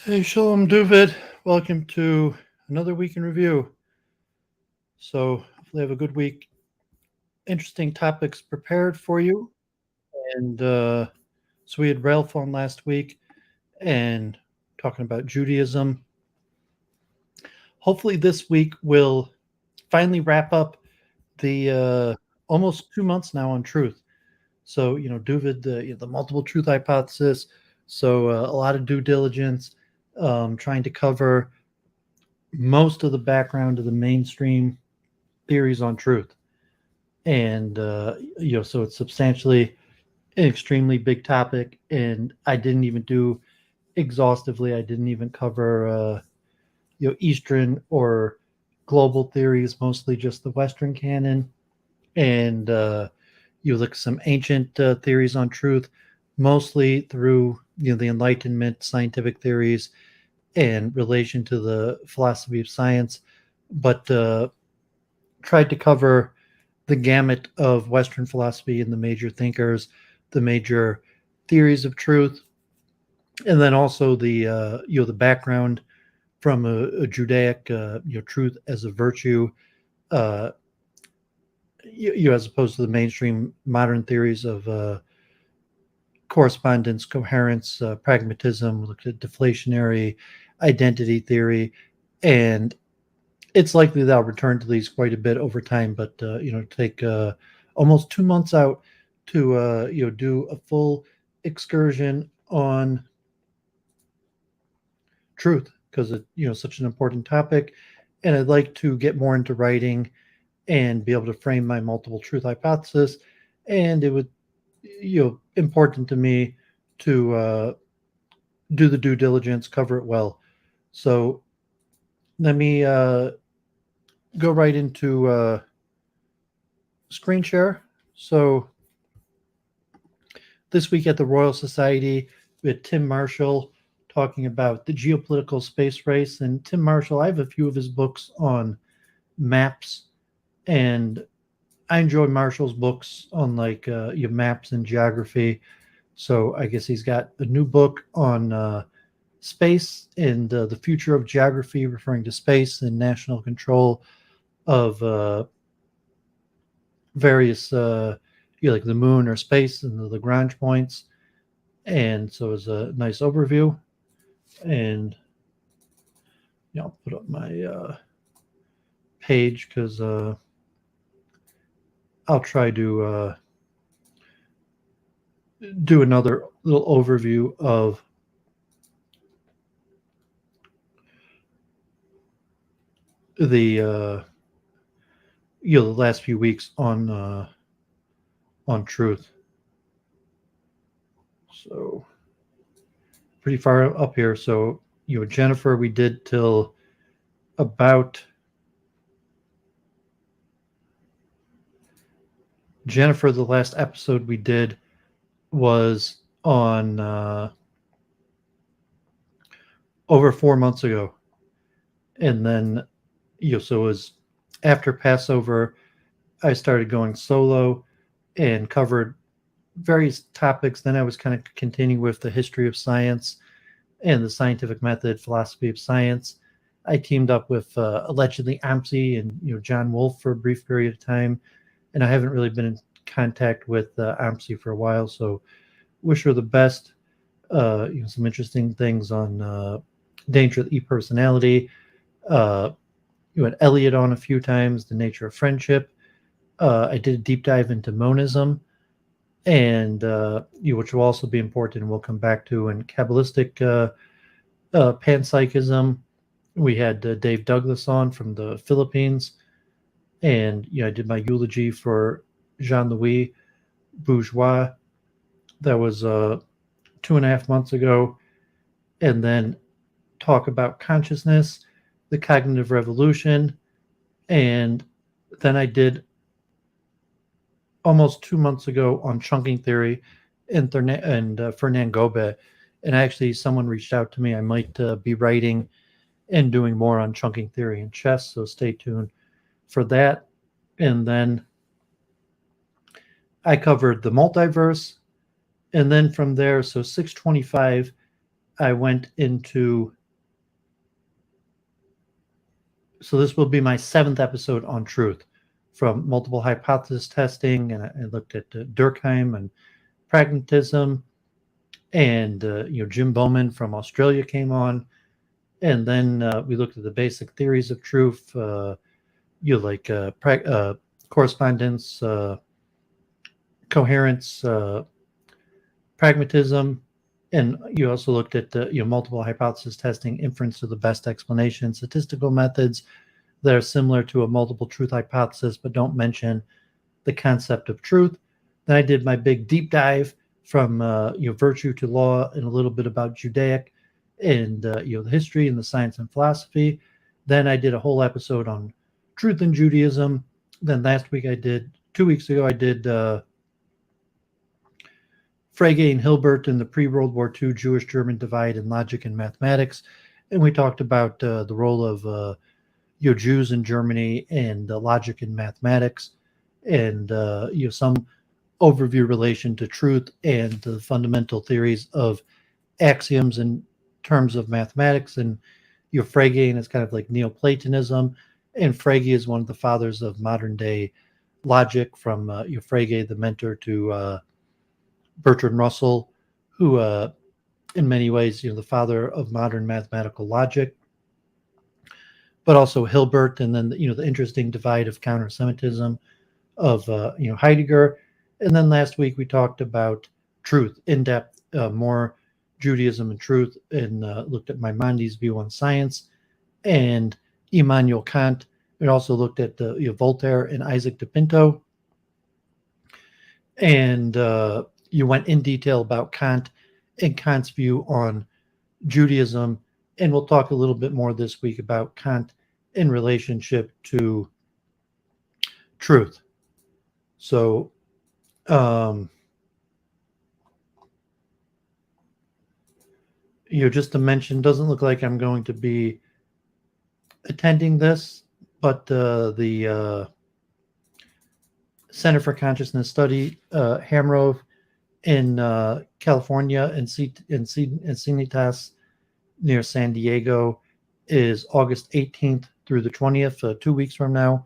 Hey, Shalom Duvid. Welcome to another week in review. So, hopefully, I have a good week. Interesting topics prepared for you. And so, we had Ralph on last week and talking about Judaism. Hopefully, this week we'll finally wrap up the almost 2 months now on truth. So, Duvid, the multiple truth hypothesis. So, a lot of due diligence, trying to cover most of the background of the mainstream theories on truth. And, so it's substantially an extremely big topic. And I didn't even do exhaustively, I didn't even cover, Eastern or global theories, mostly just the Western canon. And you look at some ancient theories on truth, mostly through the Enlightenment, scientific theories, and relation to the philosophy of science, but tried to cover the gamut of Western philosophy and the major thinkers, the major theories of truth, and then also the background from a Judaic truth as a virtue, uh, as opposed to the mainstream modern theories of correspondence, coherence, pragmatism. We looked at deflationary identity theory, and it's likely that I'll return to these quite a bit over time. But take almost 2 months out to do a full excursion on truth because it's such an important topic, and I'd like to get more into writing and be able to frame my multiple truth hypothesis. And it would important to me to do the due diligence, cover it well. So let me go right into screen share. So this week at the Royal Society, we had Tim Marshall talking about the geopolitical space race. And Tim Marshall, I have a few of his books on maps, and I enjoy Marshall's books on your maps and geography. So I guess he's got a new book on space and the future of geography, referring to space and national control of various, like the moon or space and the Lagrange points. And so it's a nice overview. And I'll put up my page because I'll try to do another little overview of the the last few weeks on truth. So pretty far up here. So Jennifer, we did till about Jennifer. The last episode we did was on over 4 months ago, and then so it was after Passover. I started going solo and covered various topics. Then I was kind of continuing with the history of science and the scientific method, philosophy of science. I teamed up with allegedly Amsi and John Wolfe for a brief period of time, and I haven't really been in contact with Amsi for a while. So wish her the best. Some interesting things on danger of e-personality. You had Elliot on a few times, the nature of friendship. I did a deep dive into monism, and which will also be important, and we'll come back to, in Kabbalistic panpsychism. We had Dave Douglas on from the Philippines, and I did my eulogy for Jean-Louis Bourgeois. That was 2.5 months ago. And then talk about consciousness, the cognitive revolution, and then I did almost 2 months ago on chunking theory and Fernand Gobet. And actually, someone reached out to me. I might be writing and doing more on chunking theory and chess, so stay tuned for that. And then I covered the multiverse, and then from there, so 625 I went into, so this will be my 7th episode on truth, from multiple hypothesis testing, and I looked at Durkheim and pragmatism, and Jim Bowman from Australia came on, and then we looked at the basic theories of truth, correspondence, coherence, pragmatism, and you also looked at multiple hypothesis testing, inference to the best explanation, statistical methods that are similar to a multiple truth hypothesis but don't mention the concept of truth. Then I did my big deep dive from virtue to law, and a little bit about Judaic and the history and the science and philosophy. Then I did a whole episode on truth and Judaism. Then 2 weeks ago, I did Frege and Hilbert and the pre-World War II Jewish-German divide in logic and mathematics, and we talked about the role of Jews in Germany and logic and mathematics, and some overview relation to truth and the fundamental theories of axioms in terms of mathematics. And Frege is kind of like Neoplatonism, and Frege is one of the fathers of modern day logic, from Frege, the mentor to Bertrand Russell, who in many ways the father of modern mathematical logic, but also Hilbert, and then the interesting divide of counter-Semitism of Heidegger. And then last week we talked about truth in depth, more Judaism and truth, and looked at Maimonides' view on science and Immanuel Kant. We also looked at Voltaire and Isaac de Pinto, and you went in detail about Kant and Kant's view on Judaism. And we'll talk a little bit more this week about Kant in relationship to truth. So, just to mention, doesn't look like I'm going to be attending this, but the Center for Consciousness Study, Hamrove in California, and Encinitas near San Diego, is August 18th through the 20th, 2 weeks from now,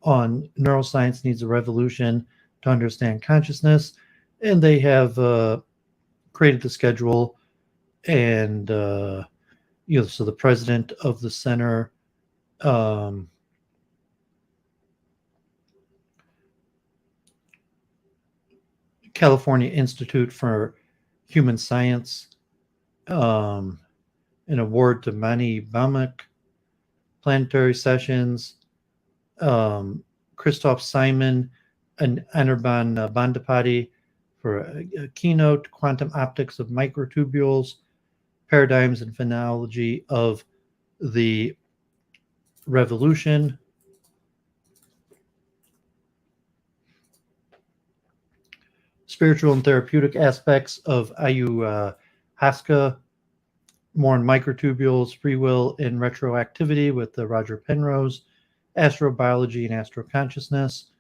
on Neuroscience Needs a Revolution to Understand Consciousness. And they have created the schedule, and so the president of the center, California Institute for Human Science, an award to Mani Baumek, Planetary Sessions, Christoph Simon and Anirban Bandapati for a keynote, Quantum Optics of Microtubules, Paradigms and Phenology of the Revolution. Spiritual and Therapeutic Aspects of Ayahuasca, more on microtubules, free will, and retroactivity with Roger Penrose, Astrobiology and Astroconsciousness,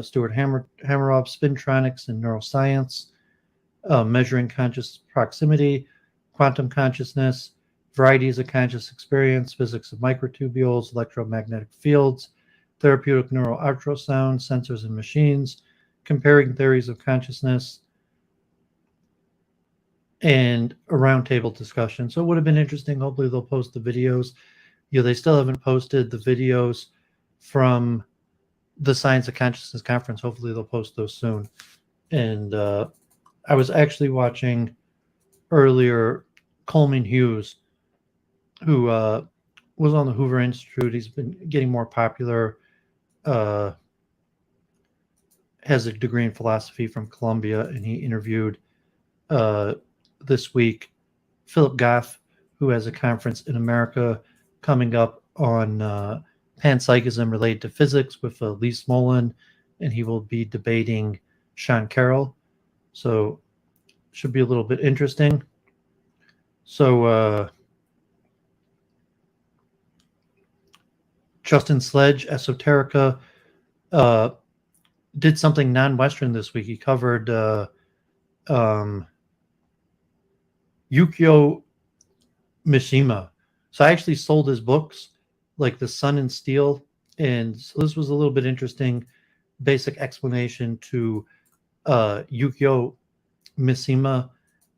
Stuart Hameroff, Spintronics and Neuroscience, Measuring Conscious Proximity, Quantum Consciousness, Varieties of Conscious Experience, Physics of Microtubules, Electromagnetic Fields, Therapeutic Neuroultrasound, Sensors and Machines, Comparing Theories of Consciousness, and a roundtable discussion. So it would have been interesting. Hopefully they'll post the videos. They still haven't posted the videos from the Science of Consciousness conference. Hopefully they'll post those soon. And I was actually watching earlier Coleman Hughes, who was on the Hoover Institute. He's been getting more popular, has a degree in philosophy from Columbia, and he interviewed this week Philip Goff, who has a conference in America coming up on panpsychism related to physics with Lee Smolin, and he will be debating Sean Carroll. So should be a little bit interesting. So Justin Sledge, Esoterica, did something non-Western this week. He covered Yukio Mishima. So I actually sold his books, like The Sun and Steel. And so this was a little bit interesting, basic explanation to Yukio Mishima.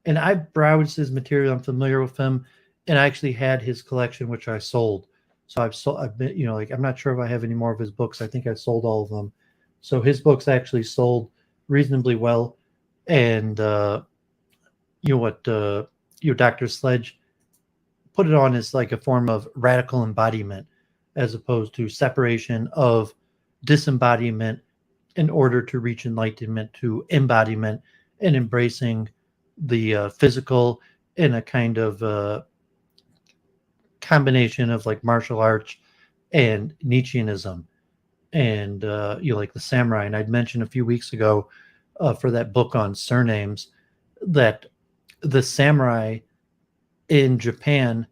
And I browsed his material. I'm familiar with him. And I actually had his collection, which I sold. So I've been, like, I'm not sure if I have any more of his books. I think I sold all of them. So his books actually sold reasonably well. And, Dr. Sledge put it on as like a form of radical embodiment as opposed to separation of disembodiment in order to reach enlightenment to embodiment and embracing the physical in a kind of combination of like martial arts and Nietzscheanism and like the samurai. And I'd mentioned a few weeks ago for that book on surnames that the samurai in Japan,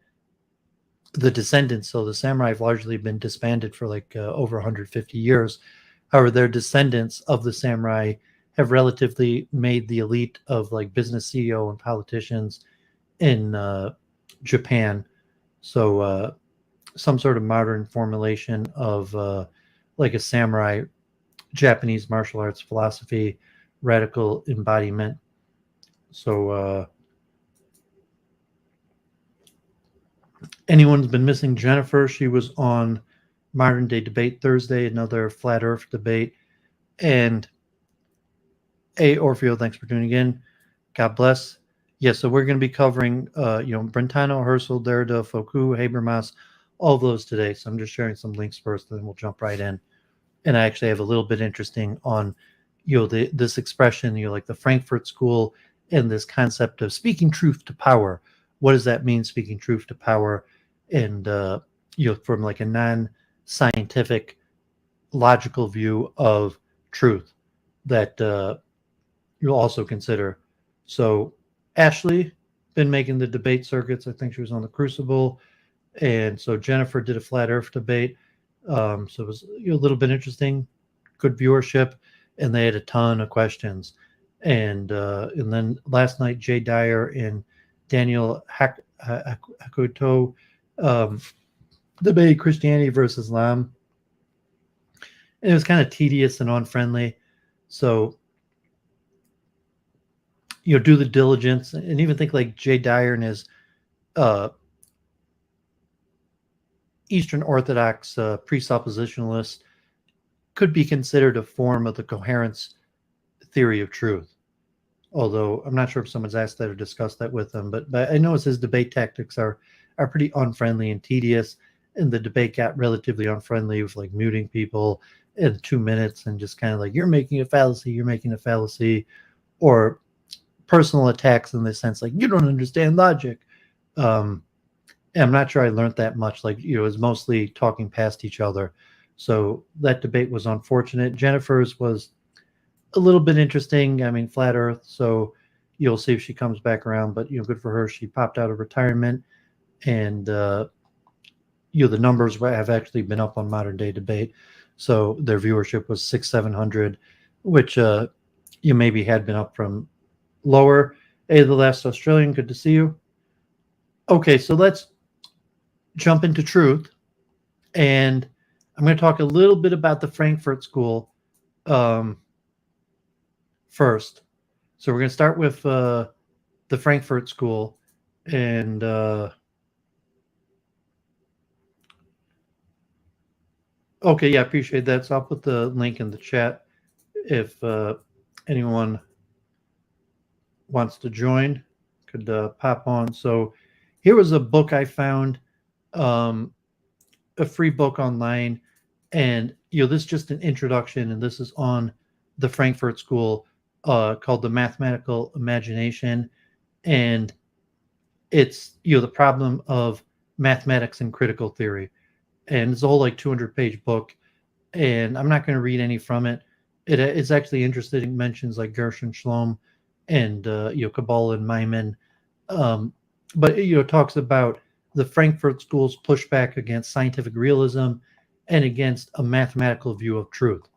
the descendants, so the samurai have largely been disbanded for like over 150 years. However, their descendants of the samurai have relatively made the elite of like business CEO and politicians in Japan. So some sort of modern formulation of like a samurai Japanese martial arts philosophy, radical embodiment. So anyone's been missing Jennifer, she was on Modern Day Debate Thursday, another flat earth debate. And Orfeo, thanks for tuning in. God bless. Yeah, so we're going to be covering, Brentano, Husserl, Derrida, Foucault, Habermas, all those today. So I'm just sharing some links first, and then we'll jump right in. And I actually have a little bit interesting on, this expression, like the Frankfort School and this concept of speaking truth to power. What does that mean, speaking truth to power? And, from like a non-scientific, logical view of truth that you'll also consider. So Ashley been making the debate circuits. I think she was on the Crucible. And so Jennifer did a flat earth debate. So it was a little bit interesting, good viewership, and they had a ton of questions. And then last night, Jay Dyer and Daniel Hakuto debated Christianity versus Islam. And it was kind of tedious and unfriendly. So, do the diligence and even think like Jay Dyer and his Eastern Orthodox presuppositionalist could be considered a form of the coherence theory of truth. Although I'm not sure if someone's asked that or discussed that with him, but I notice his debate tactics are pretty unfriendly and tedious, and the debate got relatively unfriendly with like muting people in 2 minutes and just kind of like, you're making a fallacy, or personal attacks in the sense like, you don't understand logic. And I'm not sure I learned that much. Like, it was mostly talking past each other. So that debate was unfortunate. Jennifer's was a little bit interesting. I mean, flat earth. So you'll see if she comes back around, but, good for her. She popped out of retirement, and, the numbers have actually been up on Modern Day Debate. So their viewership was 700, which, maybe had been up from lower. Hey, the last Australian, good to see you. Okay, so let's jump into truth. And I'm going to talk a little bit about the Frankfurt School first. So we're going to start with the Frankfurt School. And okay, yeah, I appreciate that. So I'll put the link in the chat if anyone wants to join, could pop on. So here was a book I found, a free book online, and this is just an introduction, and this is on the Frankfurt School, called The Mathematical Imagination, and it's the problem of mathematics and critical theory, and it's a whole like 200-page book, and I'm not going to read any from it. It's actually interesting. It mentions like Gershon Schlom and Kabbalah and Maimon, but it talks about the Frankfurt School's pushback against scientific realism and against a mathematical view of truth.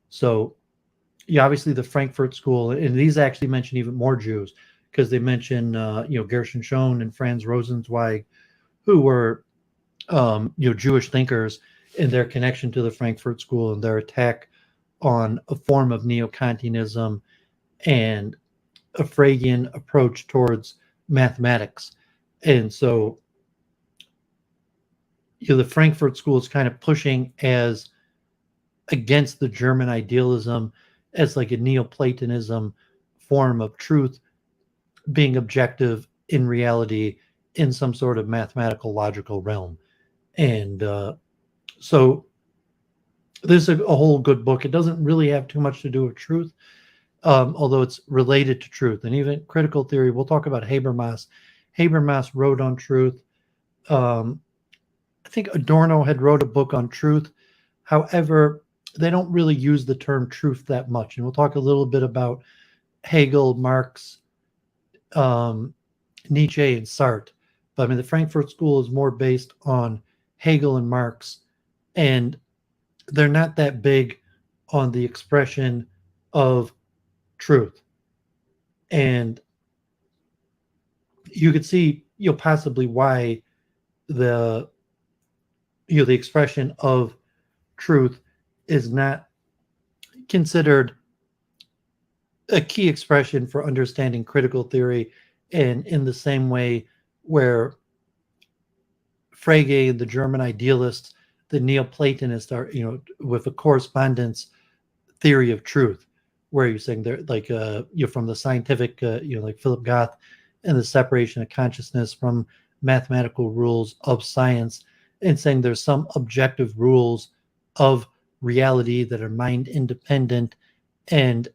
So, obviously the Frankfurt School, and these actually mention even more Jews, because they mention Gershon Schoen and Franz Rosenzweig, who were Jewish thinkers, and their connection to the Frankfurt School and their attack on a form of neo-Kantianism and a Fregean approach towards mathematics. And so the Frankfurt School is kind of pushing as against the German idealism as like a Neoplatonism form of truth being objective in reality in some sort of mathematical logical realm. And so this is a whole good book. It doesn't really have too much to do with truth, although it's related to truth. And even critical theory, we'll talk about Habermas. Habermas wrote on truth. I think Adorno had wrote a book on truth. However, they don't really use the term truth that much. And we'll talk a little bit about Hegel, Marx, Nietzsche, and Sartre. But I mean, the Frankfurt School is more based on Hegel and Marx, and they're not that big on the expression of truth. And you could see, possibly why the expression of truth is not considered a key expression for understanding critical theory, and in the same way where Frege and the German idealists, the Neoplatonists, are, with a correspondence theory of truth, where you're saying they're like, you're from the scientific, like Philip Goth, and the separation of consciousness from mathematical rules of science, and saying there's some objective rules of reality that are mind independent, and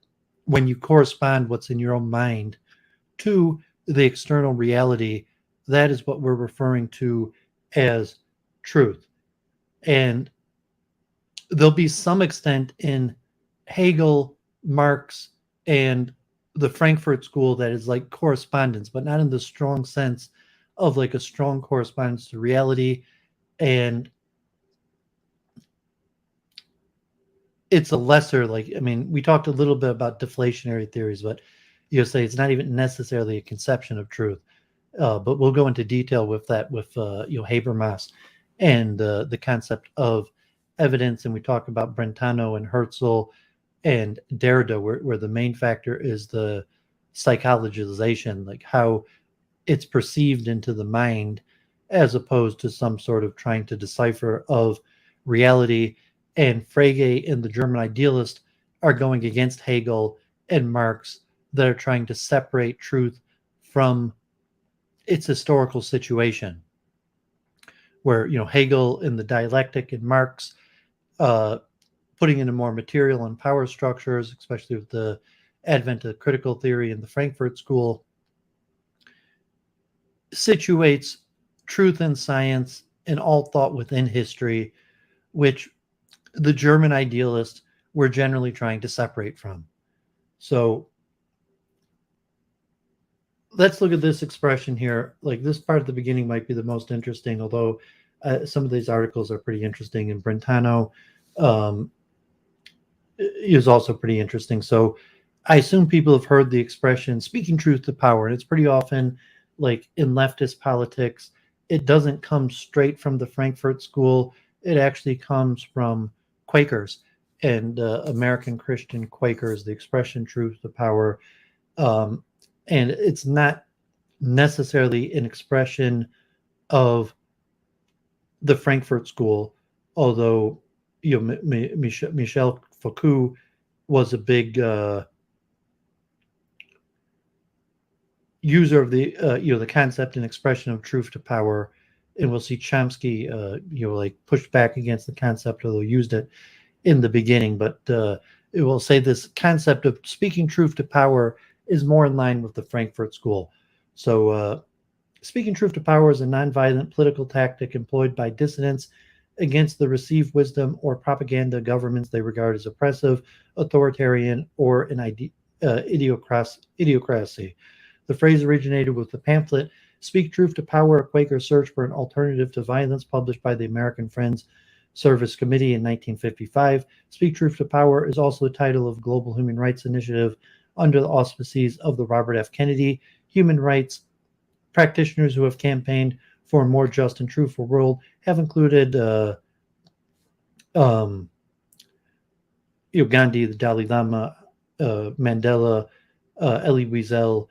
when you correspond what's in your own mind to the external reality, that is what we're referring to as truth. And there'll be some extent in Hegel, Marx, and the Frankfurt School that is like correspondence, but not in the strong sense of like a strong correspondence to reality. And it's a lesser, we talked a little bit about deflationary theories, but say it's not even necessarily a conception of truth. But we'll go into detail with that with Habermas and the concept of evidence. And we talk about Brentano and Husserl and Derrida, where the main factor is the psychologization, like how it's perceived into the mind, as opposed to some sort of trying to decipher of reality. And Frege and the German idealist are going against Hegel and Marx, that are trying to separate truth from its historical situation, where Hegel in the dialectic and Marx putting in a more material and power structures, especially with the advent of critical theory in the Frankfurt School, situates truth and science and all thought within history, which the German idealists were generally trying to separate from. So let's look at this expression here. Like, this part at the beginning might be the most interesting, although some of these articles are pretty interesting. And Brentano is also pretty interesting. So I assume people have heard the expression speaking truth to power. And it's pretty often, like in leftist politics, it doesn't come straight from the Frankfurt School. It actually comes from Quakers and American Christian Quakers, the expression truth to power. And it's not necessarily an expression of the Frankfurt School, although Michel Foucault was a big user of the the concept and expression of truth to power, and we'll see Chomsky pushed back against the concept, although used it in the beginning. But it will say this concept of speaking truth to power is more in line with the Frankfurt School. So speaking truth to power is a nonviolent political tactic employed by dissidents against the received wisdom or propaganda governments they regard as oppressive, authoritarian, or an idiocracy. The phrase originated with the pamphlet Speak Truth to Power, a Quaker Search for an Alternative to Violence, published by the American Friends Service Committee in 1955. Speak Truth to Power is also the title of Global Human Rights Initiative under the auspices of the Robert F. Kennedy. Human rights practitioners who have campaigned for a more just and truthful world have included Gandhi, the Dalai Lama, Mandela, Elie Wiesel.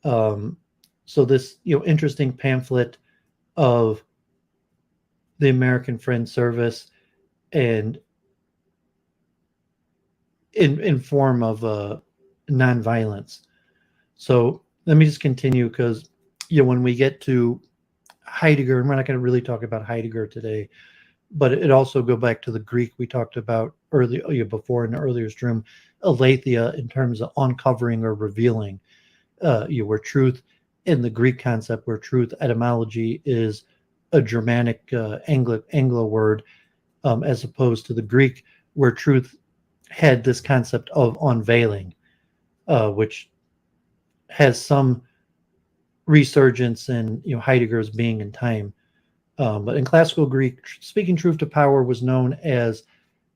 So this interesting pamphlet of the American Friend Service, and in form of nonviolence. So let me just continue, because when we get to Heidegger, and we're not going to really talk about Heidegger today, but it also go back to the Greek we talked about earlier, before in the earlier stream, aletheia, in terms of uncovering or revealing, where truth in the Greek concept, where truth etymology is a Germanic Anglo word, as opposed to the Greek, where truth had this concept of unveiling, which has some resurgence in Heidegger's Being and Time. But in classical Greek, speaking truth to power was known as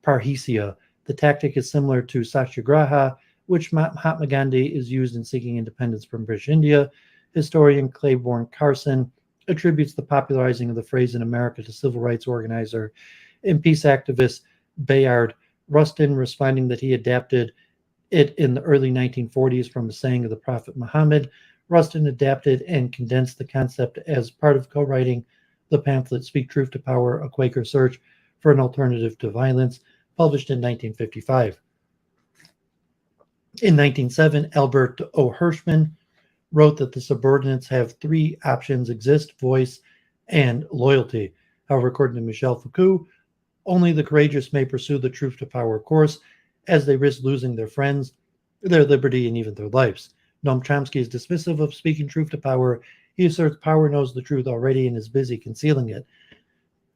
Parrhesia. The tactic is similar to Satyagraha, which Mahatma Gandhi is used in seeking independence from British India. Historian Claiborne Carson attributes the popularizing of the phrase in America to civil rights organizer and peace activist Bayard Rustin, responding that he adapted it in the early 1940s from a saying of the Prophet Muhammad. Rustin adapted and condensed the concept as part of co-writing the pamphlet Speak Truth to Power, A Quaker Search for an Alternative to Violence, published in 1955. In 1907, Albert O. Hirschman wrote that the subordinates have three options: exist, voice, and loyalty. However, according to Michel Foucault, only the courageous may pursue the truth to power course, as they risk losing their friends, their liberty, and even their lives. Noam Chomsky is dismissive of speaking truth to power. He asserts power knows the truth already and is busy concealing it.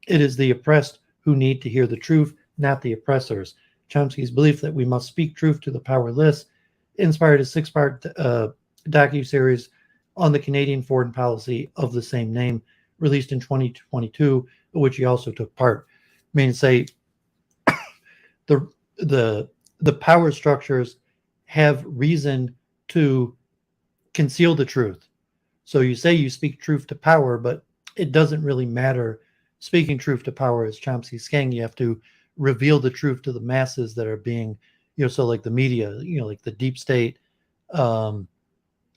It is the oppressed who need to hear the truth, not the oppressors. Chomsky's belief that we must speak truth to the powerless inspired a six-part docuseries on the Canadian foreign policy of the same name, released in 2022, of which he also took part. I mean, say the power structures have reason to conceal the truth. So you say you speak truth to power, but it doesn't really matter. Speaking truth to power, as Chomsky's saying, you have to reveal the truth to the masses that are being, so like the media, like the deep state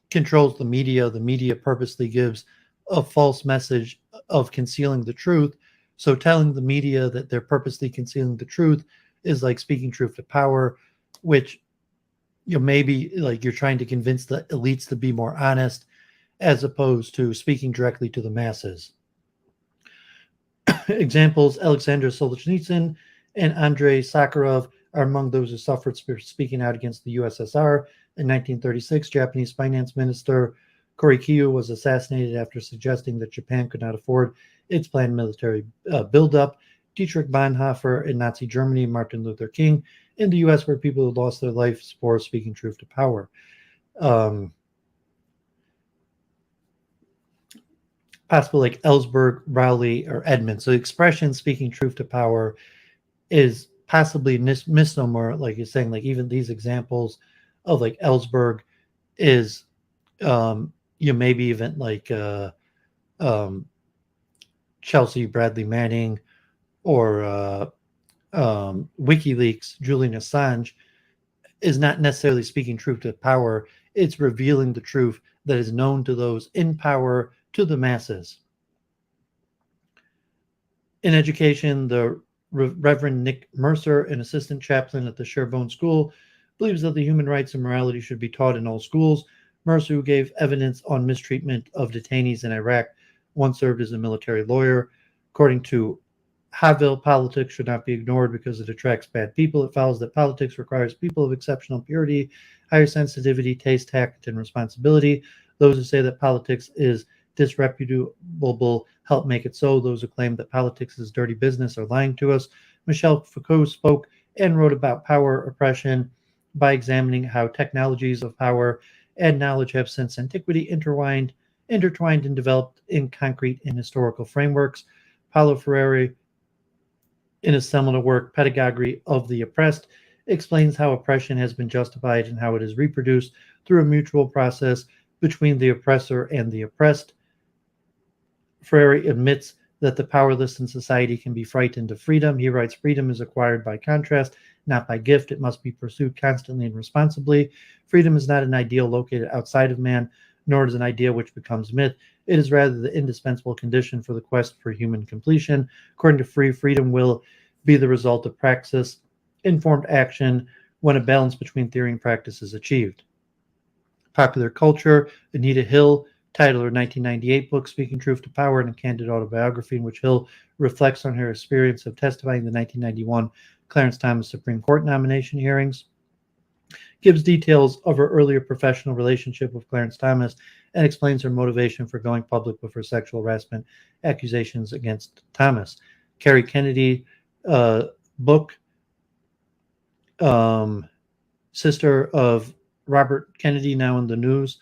controls the media. The media purposely gives a false message of concealing the truth. So telling the media that they're purposely concealing the truth is like speaking truth to power, which maybe like you're trying to convince the elites to be more honest, as opposed to speaking directly to the masses. Examples: Alexander Solzhenitsyn and Andrei Sakharov are among those who suffered speaking out against the USSR. In 1936, Japanese finance minister Korikyu was assassinated after suggesting that Japan could not afford its planned military buildup. Dietrich Bonhoeffer in Nazi Germany, Martin Luther King in the U.S., where people who lost their lives for speaking truth to power. Possible like Ellsberg, Rowley, or Edmund. So the expression speaking truth to power is possibly misnomer, like you're saying, like even these examples of like Ellsberg is maybe even like Chelsea Bradley Manning, or WikiLeaks, Julian Assange, is not necessarily speaking truth to power. It's revealing the truth that is known to those in power, to the masses. In education, the Reverend Nick Mercer, an assistant chaplain at the Sherborne School, believes that the human rights and morality should be taught in all schools. Mercer, who gave evidence on mistreatment of detainees in Iraq, once served as a military lawyer. According to Havel, politics should not be ignored because it attracts bad people. It follows that politics requires people of exceptional purity, higher sensitivity, taste, tact, and responsibility. Those who say that politics is disreputable help make it so. Those who claim that politics is dirty business are lying to us. Michel Foucault spoke and wrote about power oppression by examining how technologies of power and knowledge have since antiquity intertwined and developed in concrete and historical frameworks. Paulo Freire, in his seminal work Pedagogy of the Oppressed, explains how oppression has been justified and how it is reproduced through a mutual process between the oppressor and the oppressed. Freire admits that the powerless in society can be frightened of freedom. He writes, freedom is acquired by contrast, not by gift. It must be pursued constantly and responsibly. Freedom is not an ideal located outside of man, nor is an idea which becomes myth. It is rather the indispensable condition for the quest for human completion. According to Freire, freedom will be the result of praxis, informed action, when a balance between theory and practice is achieved. Popular culture, Anita Hill titled her 1998 book, Speaking Truth to Power, in a candid autobiography in which Hill reflects on her experience of testifying in the 1991 Clarence Thomas Supreme Court nomination hearings, gives details of her earlier professional relationship with Clarence Thomas, and explains her motivation for going public with her sexual harassment accusations against Thomas. Carrie Kennedy book, sister of Robert Kennedy, now in the news,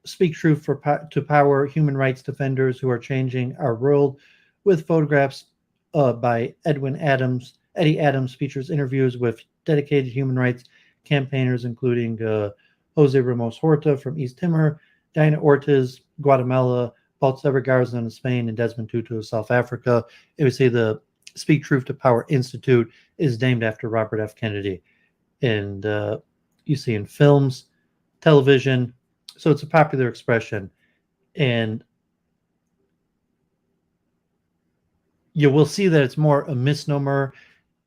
Speak Truth to Power, Human Rights Defenders Who Are Changing Our World, with photographs by Eddie Adams, features interviews with dedicated human rights campaigners, including Jose Ramos Horta from East Timor, Diana Ortiz, Guatemala, Baltasar Garzon of Spain, and Desmond Tutu of South Africa. It would say the Speak Truth to Power Institute is named after Robert F. Kennedy. And you see in films, television, so it's a popular expression. And you will see that it's more a misnomer.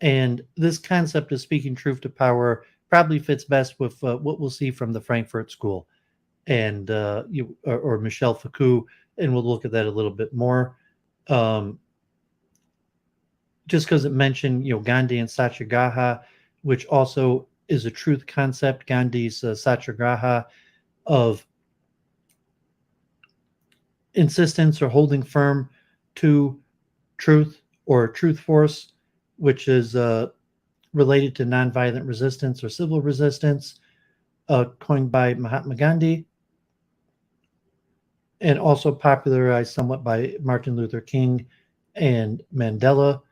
And this concept of speaking truth to power probably fits best with what we'll see from the Frankfort School and or Michel Foucault, and we'll look at that a little bit more. Just because it mentioned, Gandhi and Satyagraha, which also is a truth concept. Gandhi's Satyagraha of insistence or holding firm to truth or truth force, which is related to nonviolent resistance or civil resistance, coined by Mahatma Gandhi, and also popularized somewhat by Martin Luther King and Mandela.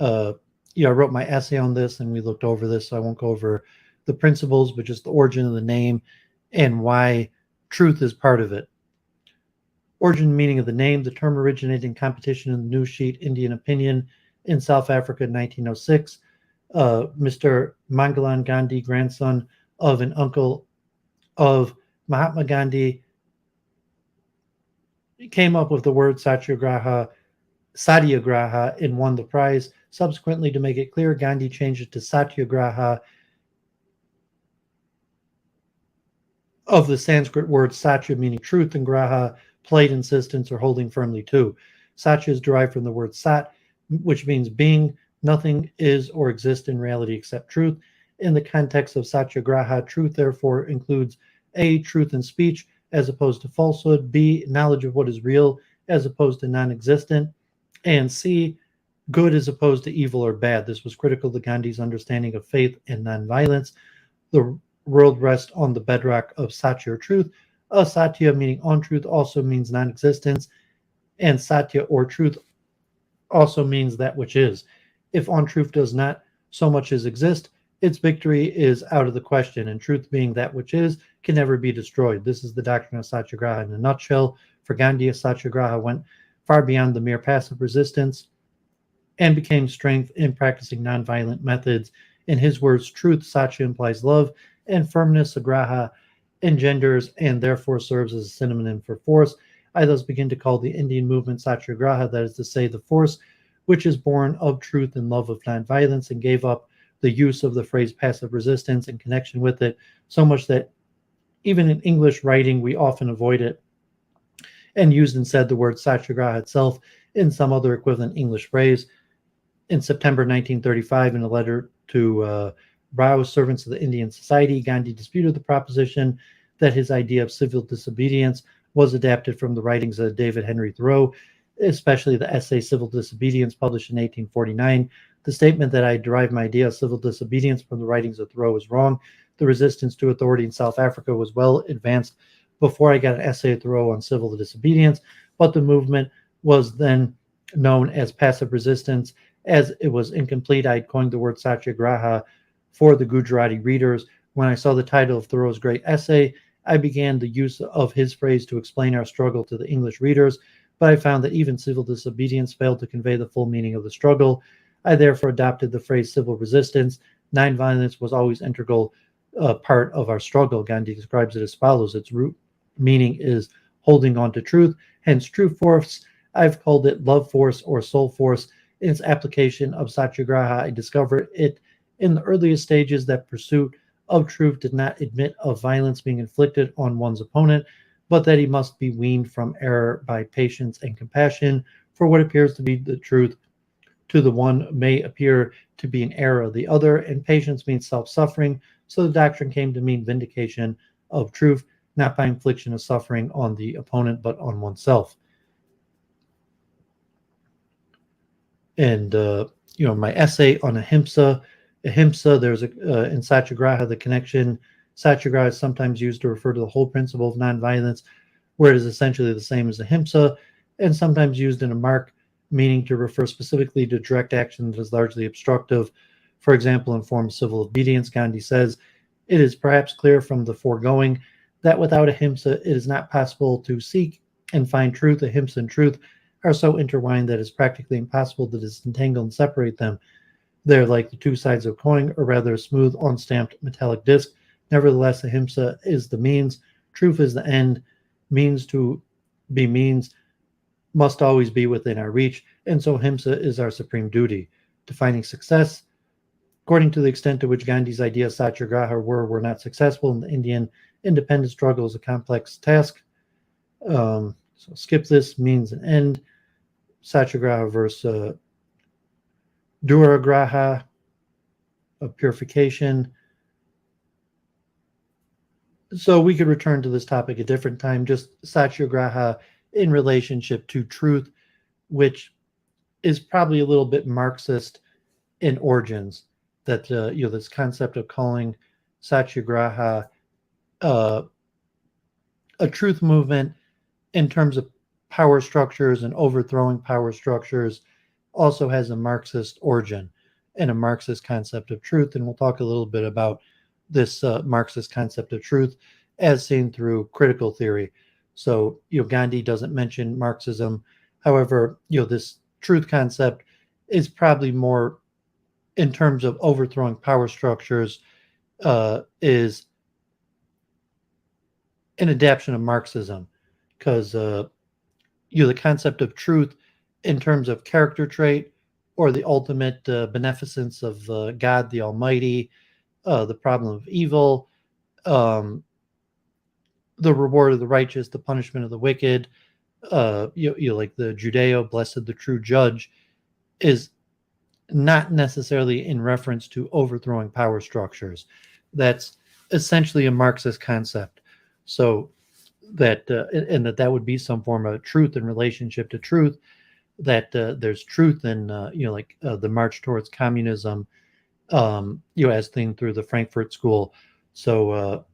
I wrote my essay on this, and we looked over this, so I won't go over the principles, but just the origin of the name and why truth is part of it. Origin and meaning of the name. The term originated in competition in the news sheet Indian Opinion in South Africa in 1906. Mr. Mangalan Gandhi, grandson of an uncle of Mahatma Gandhi, came up with the word Satyagraha and won the prize. Subsequently, to make it clear, Gandhi changed it to Satyagraha of the Sanskrit word Satya, meaning truth, and Graha, plight, insistence, or holding firmly to. Satya is derived from the word Sat, which means being. Nothing is or exists in reality except truth. In the context of Satyagraha, truth therefore includes A, truth in speech as opposed to falsehood, B, knowledge of what is real as opposed to non-existent, and C, good as opposed to evil or bad. This was critical to Gandhi's understanding of faith and nonviolence. The world rests on the bedrock of Satya, or truth. Asatya, meaning untruth, also means non-existence, and Satya, or truth, also means that which is. If untruth does not so much as exist, its victory is out of the question, and truth, being that which is, can never be destroyed. This is the doctrine of Satyagraha in a nutshell. For Gandhi, Satyagraha went far beyond the mere passive resistance and became strength in practicing nonviolent methods. In his words, truth, Satya, implies love, and firmness, Sagraha, engenders and therefore serves as a synonym for force. I thus begin to call the Indian movement Satyagraha, that is to say, the force which is born of truth and love of nonviolence, and gave up the use of the phrase passive resistance in connection with it, so much that even in English writing we often avoid it and used instead the word Satyagraha itself in some other equivalent English phrase. In September 1935, in a letter to Rao, servants of the Indian Society, Gandhi disputed the proposition that his idea of civil disobedience was adapted from the writings of David Henry Thoreau, especially the essay Civil Disobedience, published in 1849. The statement that I derived my idea of civil disobedience from the writings of Thoreau was wrong. The resistance to authority in South Africa was well advanced before I got an essay of Thoreau on civil disobedience, but the movement was then known as passive resistance. As it was incomplete, I had coined the word Satyagraha for the Gujarati readers. When I saw the title of Thoreau's great essay, I began the use of his phrase to explain our struggle to the English readers, but I found that even civil disobedience failed to convey the full meaning of the struggle. I therefore adopted the phrase civil resistance. Nonviolence was always integral part of our struggle. Gandhi describes it as follows. Its root meaning is holding on to truth, hence true force. I've called it love force or soul force. In its application of Satyagraha, I discovered it in the earliest stages that pursuit of truth did not admit of violence being inflicted on one's opponent, but that he must be weaned from error by patience and compassion. For what appears to be the truth to the one may appear to be an error of the other, and patience means self-suffering. So the doctrine came to mean vindication of truth, not by infliction of suffering on the opponent, but on oneself. And my essay on ahimsa, there's in Satyagraha, the connection. Satyagraha is sometimes used to refer to the whole principle of nonviolence, where it is essentially the same as ahimsa, and sometimes used in a mark, meaning to refer specifically to direct action that is largely obstructive. For example, in form of civil obedience, Gandhi says, it is perhaps clear from the foregoing that without ahimsa, it is not possible to seek and find truth. Ahimsa and truth are so intertwined that it is practically impossible to disentangle and separate them. They're like the two sides of a coin, or rather a smooth, unstamped metallic disc. Nevertheless, ahimsa is the means, truth is the end, means to be means must always be within our reach, and so ahimsa is our supreme duty. Defining success, according to the extent to which Gandhi's ideas Satyagraha were not successful in the Indian independence struggle is a complex task. So skip this, means an end. Satyagraha versus Duragraha, of purification. So we could return to this topic a different time, just Satyagraha in relationship to truth, which is probably a little bit Marxist in origins, that this concept of calling Satyagraha a truth movement in terms of power structures and overthrowing power structures also has a Marxist origin and a Marxist concept of truth. And we'll talk a little bit about this Marxist concept of truth as seen through critical theory. So, Gandhi doesn't mention Marxism. However, this truth concept is probably more in terms of overthrowing power structures, is an adaptation of Marxism, because the concept of truth in terms of character trait or the ultimate beneficence of God the Almighty, the problem of evil, the reward of the righteous, the punishment of the wicked, like the Judeo, blessed the true judge, is not necessarily in reference to overthrowing power structures. That's essentially a Marxist concept. So that and that would be some form of truth in relationship to truth, that there's truth in the march towards communism, as seen through the Frankfort School. So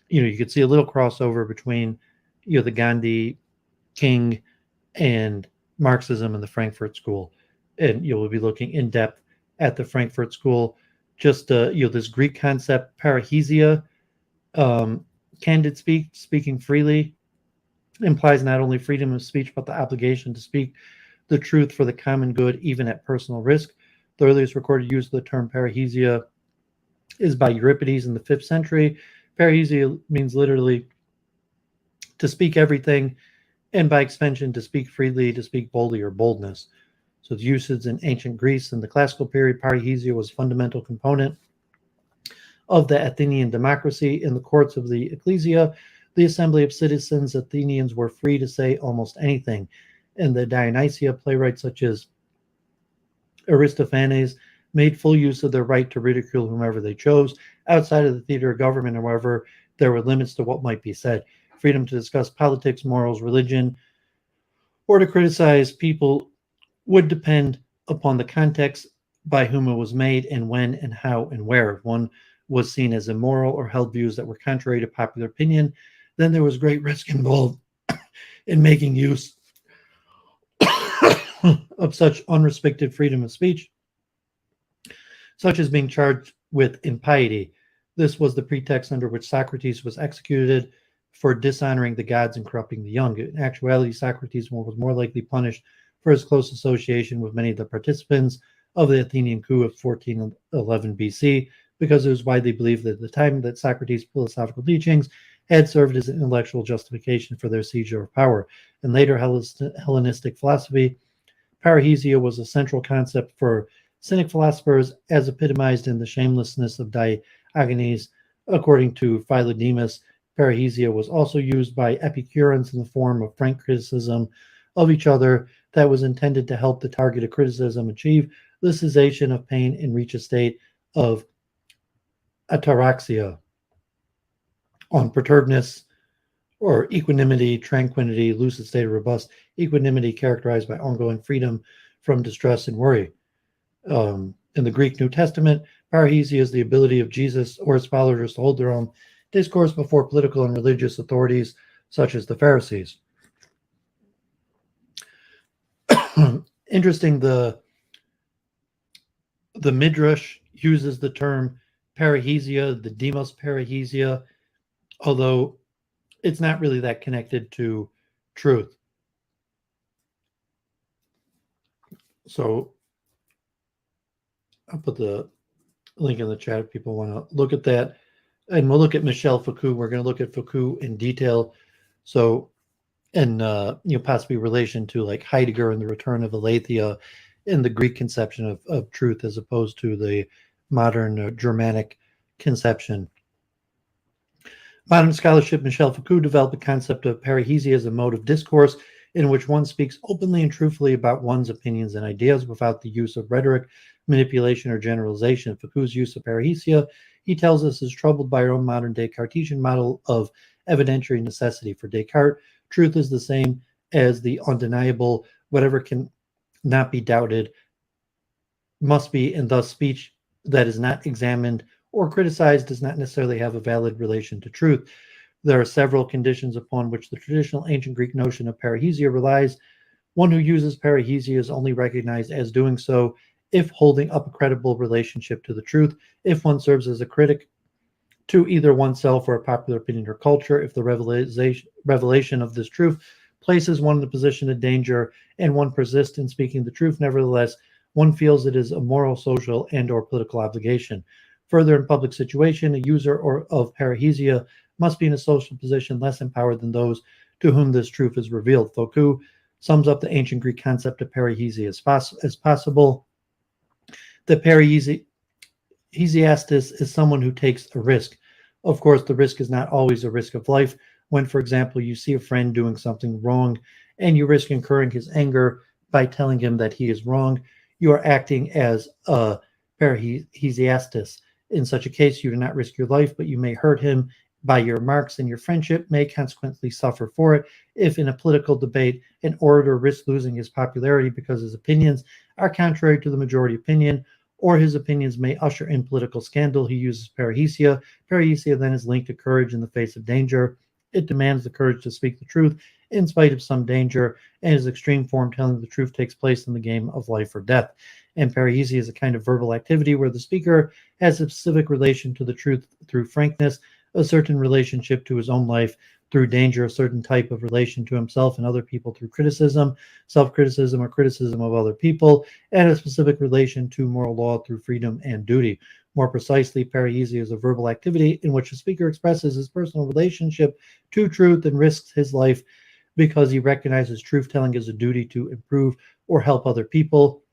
you could see a little crossover between the Gandhi, King, and Marxism and the Frankfurt School, and you'll be looking in depth at the Frankfurt School. Just this Greek concept, parrhesia, candid speaking freely, implies not only freedom of speech but the obligation to speak the truth for the common good, even at personal risk. The earliest recorded use of the term parrhesia is by Euripides in the 5th century. Parrhesia means literally to speak everything, and by extension to speak freely, to speak boldly, or boldness. So its usage in ancient Greece in the classical period, parrhesia was a fundamental component of the Athenian democracy. In the courts of the ecclesia, the assembly of citizens, Athenians were free to say almost anything. In the Dionysia, playwrights such as Aristophanes made full use of their right to ridicule whomever they chose. Outside of the theater of government, however, there were limits to what might be said. Freedom to discuss politics, morals, religion, or to criticize people would depend upon the context by whom it was made, and when and how and where. If one was seen as immoral or held views that were contrary to popular opinion, then there was great risk involved in making use of such unrestricted freedom of speech, such as being charged with impiety. This was the pretext under which Socrates was executed for dishonoring the gods and corrupting the young. In actuality, Socrates was more likely punished for his close association with many of the participants of the Athenian coup of 1411 BC, because it was widely believed at the time that Socrates' philosophical teachings had served as an intellectual justification for their seizure of power. In later Hellenistic philosophy, Parrhesia was a central concept for Cynic philosophers, as epitomized in the shamelessness of Diogenes. According to Philodemus, Parrhesia was also used by Epicureans in the form of frank criticism of each other that was intended to help the target of criticism achieve the cessation of pain and reach a state of ataraxia, unperturbedness, or equanimity, tranquility, lucid state of robust equanimity characterized by ongoing freedom from distress and worry. In the Greek New Testament, parrhesia is the ability of Jesus or his followers to hold their own discourse before political and religious authorities, such as the Pharisees. Interesting, the Midrash uses the term parrhesia, the demos parrhesia, although it's not really that connected to truth. So I'll put the link in the chat if people want to look at that. And we'll look at Michel Foucault. We're going to look at Foucault in detail. So, and possibly relation to like Heidegger and the return of Aletheia in the Greek conception of truth as opposed to the modern Germanic conception. Modern scholarship, Michel Foucault developed the concept of parrhesia as a mode of discourse in which one speaks openly and truthfully about one's opinions and ideas without the use of rhetoric, manipulation, or generalization. Foucault's use of parrhesia, he tells us, is troubled by our own modern-day Cartesian model of evidentiary necessity. For Descartes, truth is the same as the undeniable, whatever can not be doubted must be, and thus speech that is not examined or criticized does not necessarily have a valid relation to truth. There are several conditions upon which the traditional ancient Greek notion of parrhesia relies. One who uses parrhesia is only recognized as doing so if holding up a credible relationship to the truth, if one serves as a critic to either oneself or a popular opinion or culture, if the revelation of this truth places one in a position of danger and one persists in speaking the truth, nevertheless, one feels it is a moral, social, and or political obligation. Further, in public situation, a user of parrhesia must be in a social position less empowered than those to whom this truth is revealed. Foucault sums up the ancient Greek concept of parrhesia as possible. The parrhesiastis is someone who takes a risk. Of course, the risk is not always a risk of life. When, for example, you see a friend doing something wrong and you risk incurring his anger by telling him that he is wrong, you are acting as a parrhesiastis. In such a case, you do not risk your life, but you may hurt him by your remarks, and your friendship may consequently suffer for it. If in a political debate, an orator risks losing his popularity because his opinions are contrary to the majority opinion, or his opinions may usher in political scandal, he uses parrhesia. Parrhesia then is linked to courage in the face of danger. It demands the courage to speak the truth in spite of some danger, and his extreme form, telling the truth, takes place in the game of life or death. And parrhesia is a kind of verbal activity where the speaker has a specific relation to the truth through frankness, a certain relationship to his own life through danger, a certain type of relation to himself and other people through criticism, self-criticism, or criticism of other people, and a specific relation to moral law through freedom and duty. More precisely, parrhesia is a verbal activity in which the speaker expresses his personal relationship to truth and risks his life because he recognizes truth-telling as a duty to improve or help other people,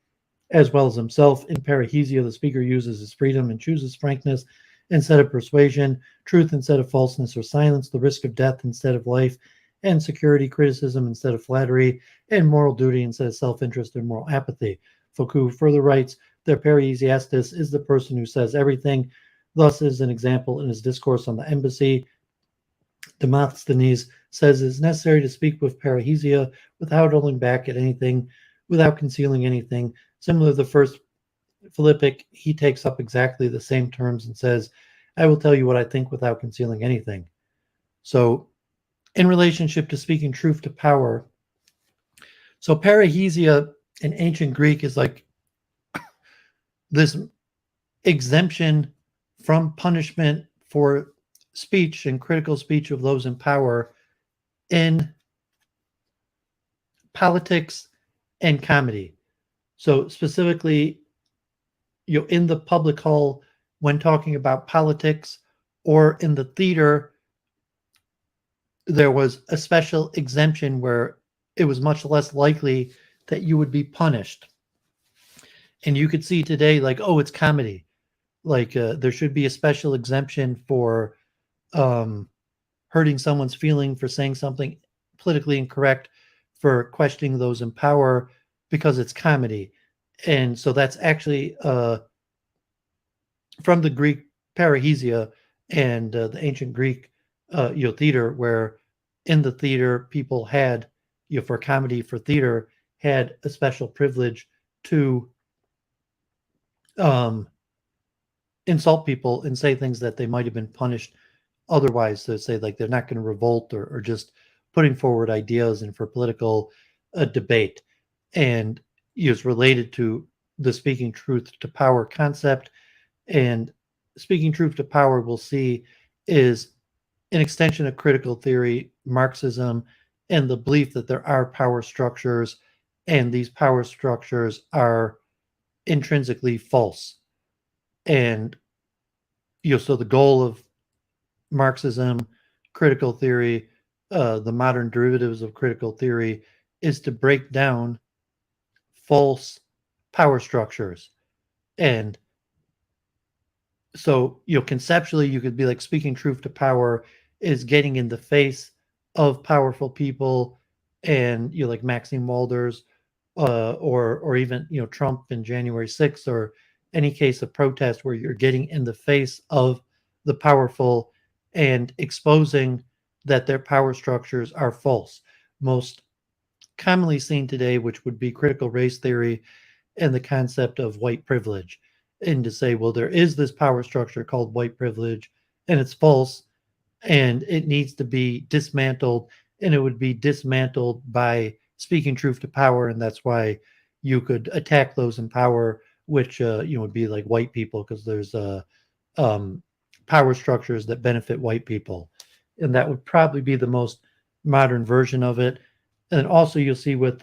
as well as himself. In parrhesia, the speaker uses his freedom and chooses frankness instead of persuasion, truth instead of falseness or silence, the risk of death instead of life, and security, criticism instead of flattery, and moral duty instead of self-interest and moral apathy. Foucault further writes, the parrhesiastis is the person who says everything. Thus, as an example, in his discourse on the embassy, Demosthenes says it is necessary to speak with parrhesia without holding back at anything, without concealing anything. Similar to the first Philippic, he takes up exactly the same terms and says, I will tell you what I think without concealing anything. So, in relationship to speaking truth to power, so parrhesia in ancient Greek is like this exemption from punishment for speech and critical speech of those in power in politics and comedy. So specifically, in the public hall when talking about politics, or in the theater, there was a special exemption where it was much less likely that you would be punished. And you could see today, like, oh, it's comedy. Like, there should be a special exemption for um, hurting someone's feeling, for saying something politically incorrect, for questioning those in power, because it's comedy. And so that's actually from the Greek Parrhesia and the ancient Greek theater, where in the theater people had, for comedy, for theater, had a special privilege to um, insult people and say things that they might have been punished otherwise. To say, like, they're not going to revolt, or just putting forward ideas and for political debate. And is related to the speaking truth to power concept. And speaking truth to power, we'll see, is an extension of critical theory, Marxism, and the belief that there are power structures, and these power structures are intrinsically false. And so the goal of Marxism, critical theory, the modern derivatives of critical theory, is to break down false power structures. And so, conceptually, you could be like, speaking truth to power is getting in the face of powerful people, and like Maxine Walters, or even Trump in January 6th, or any case of protest where you're getting in the face of the powerful and exposing that their power structures are false. Most commonly seen today, which would be critical race theory and the concept of white privilege. And to say, well, there is this power structure called white privilege, and it's false, and it needs to be dismantled, and it would be dismantled by speaking truth to power. And that's why you could attack those in power, which would be like white people, because there's power structures that benefit white people. And that would probably be the most modern version of it. And also you'll see with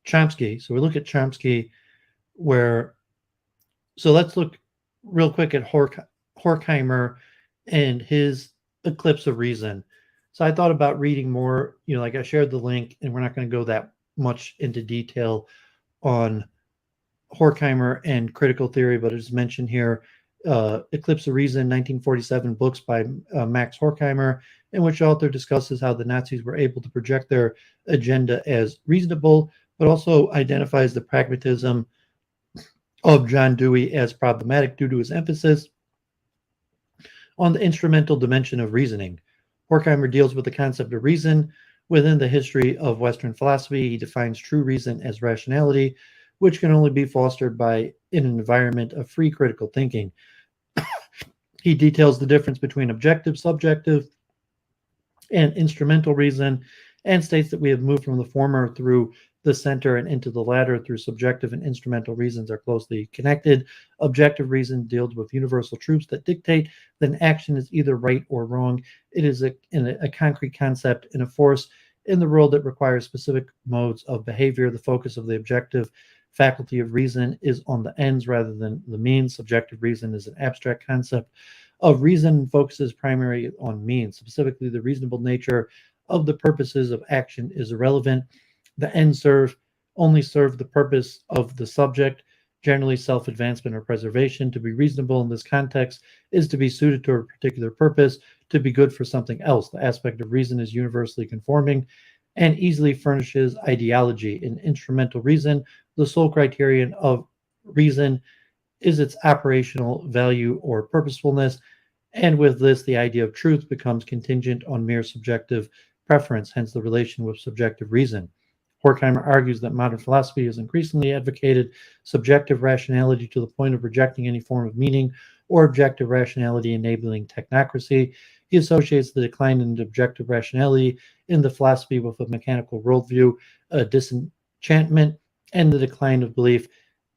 Chomsky. So we look at Chomsky, so let's look real quick at Horkheimer and his Eclipse of Reason. So I thought about reading more, like I shared the link, and we're not going to go that much into detail on Horkheimer and critical theory, but it's mentioned here, Eclipse of Reason, 1947, books by Max Horkheimer, in which the author discusses how the Nazis were able to project their agenda as reasonable, but also identifies the pragmatism of John Dewey as problematic due to his emphasis on the instrumental dimension of reasoning. Horkheimer deals with the concept of reason within the history of Western philosophy. He defines true reason as rationality, which can only be fostered in an environment of free critical thinking. He details the difference between objective, subjective, and instrumental reason, and states that we have moved from the former through the center and into the latter through subjective and instrumental reasons are closely connected. Objective reason deals with universal truths that dictate that an action is either right or wrong. It is a concrete concept and a force in the world that requires specific modes of behavior. The focus of the objective faculty of reason is on the ends rather than the means. Subjective reason is an abstract concept of reason and focuses primarily on means. Specifically, the reasonable nature of the purposes of action is irrelevant. The ends only serve the purpose of the subject, generally self-advancement or preservation. To be reasonable in this context is to be suited to a particular purpose, to be good for something else. The aspect of reason is universally conforming and easily furnishes ideology. In instrumental reason, the sole criterion of reason is its operational value or purposefulness, and with this, the idea of truth becomes contingent on mere subjective preference, hence the relation with subjective reason. Horkheimer argues that modern philosophy has increasingly advocated subjective rationality to the point of rejecting any form of meaning or objective rationality enabling technocracy. He associates the decline in objective rationality in the philosophy with a mechanical worldview, a disenchantment, and the decline of belief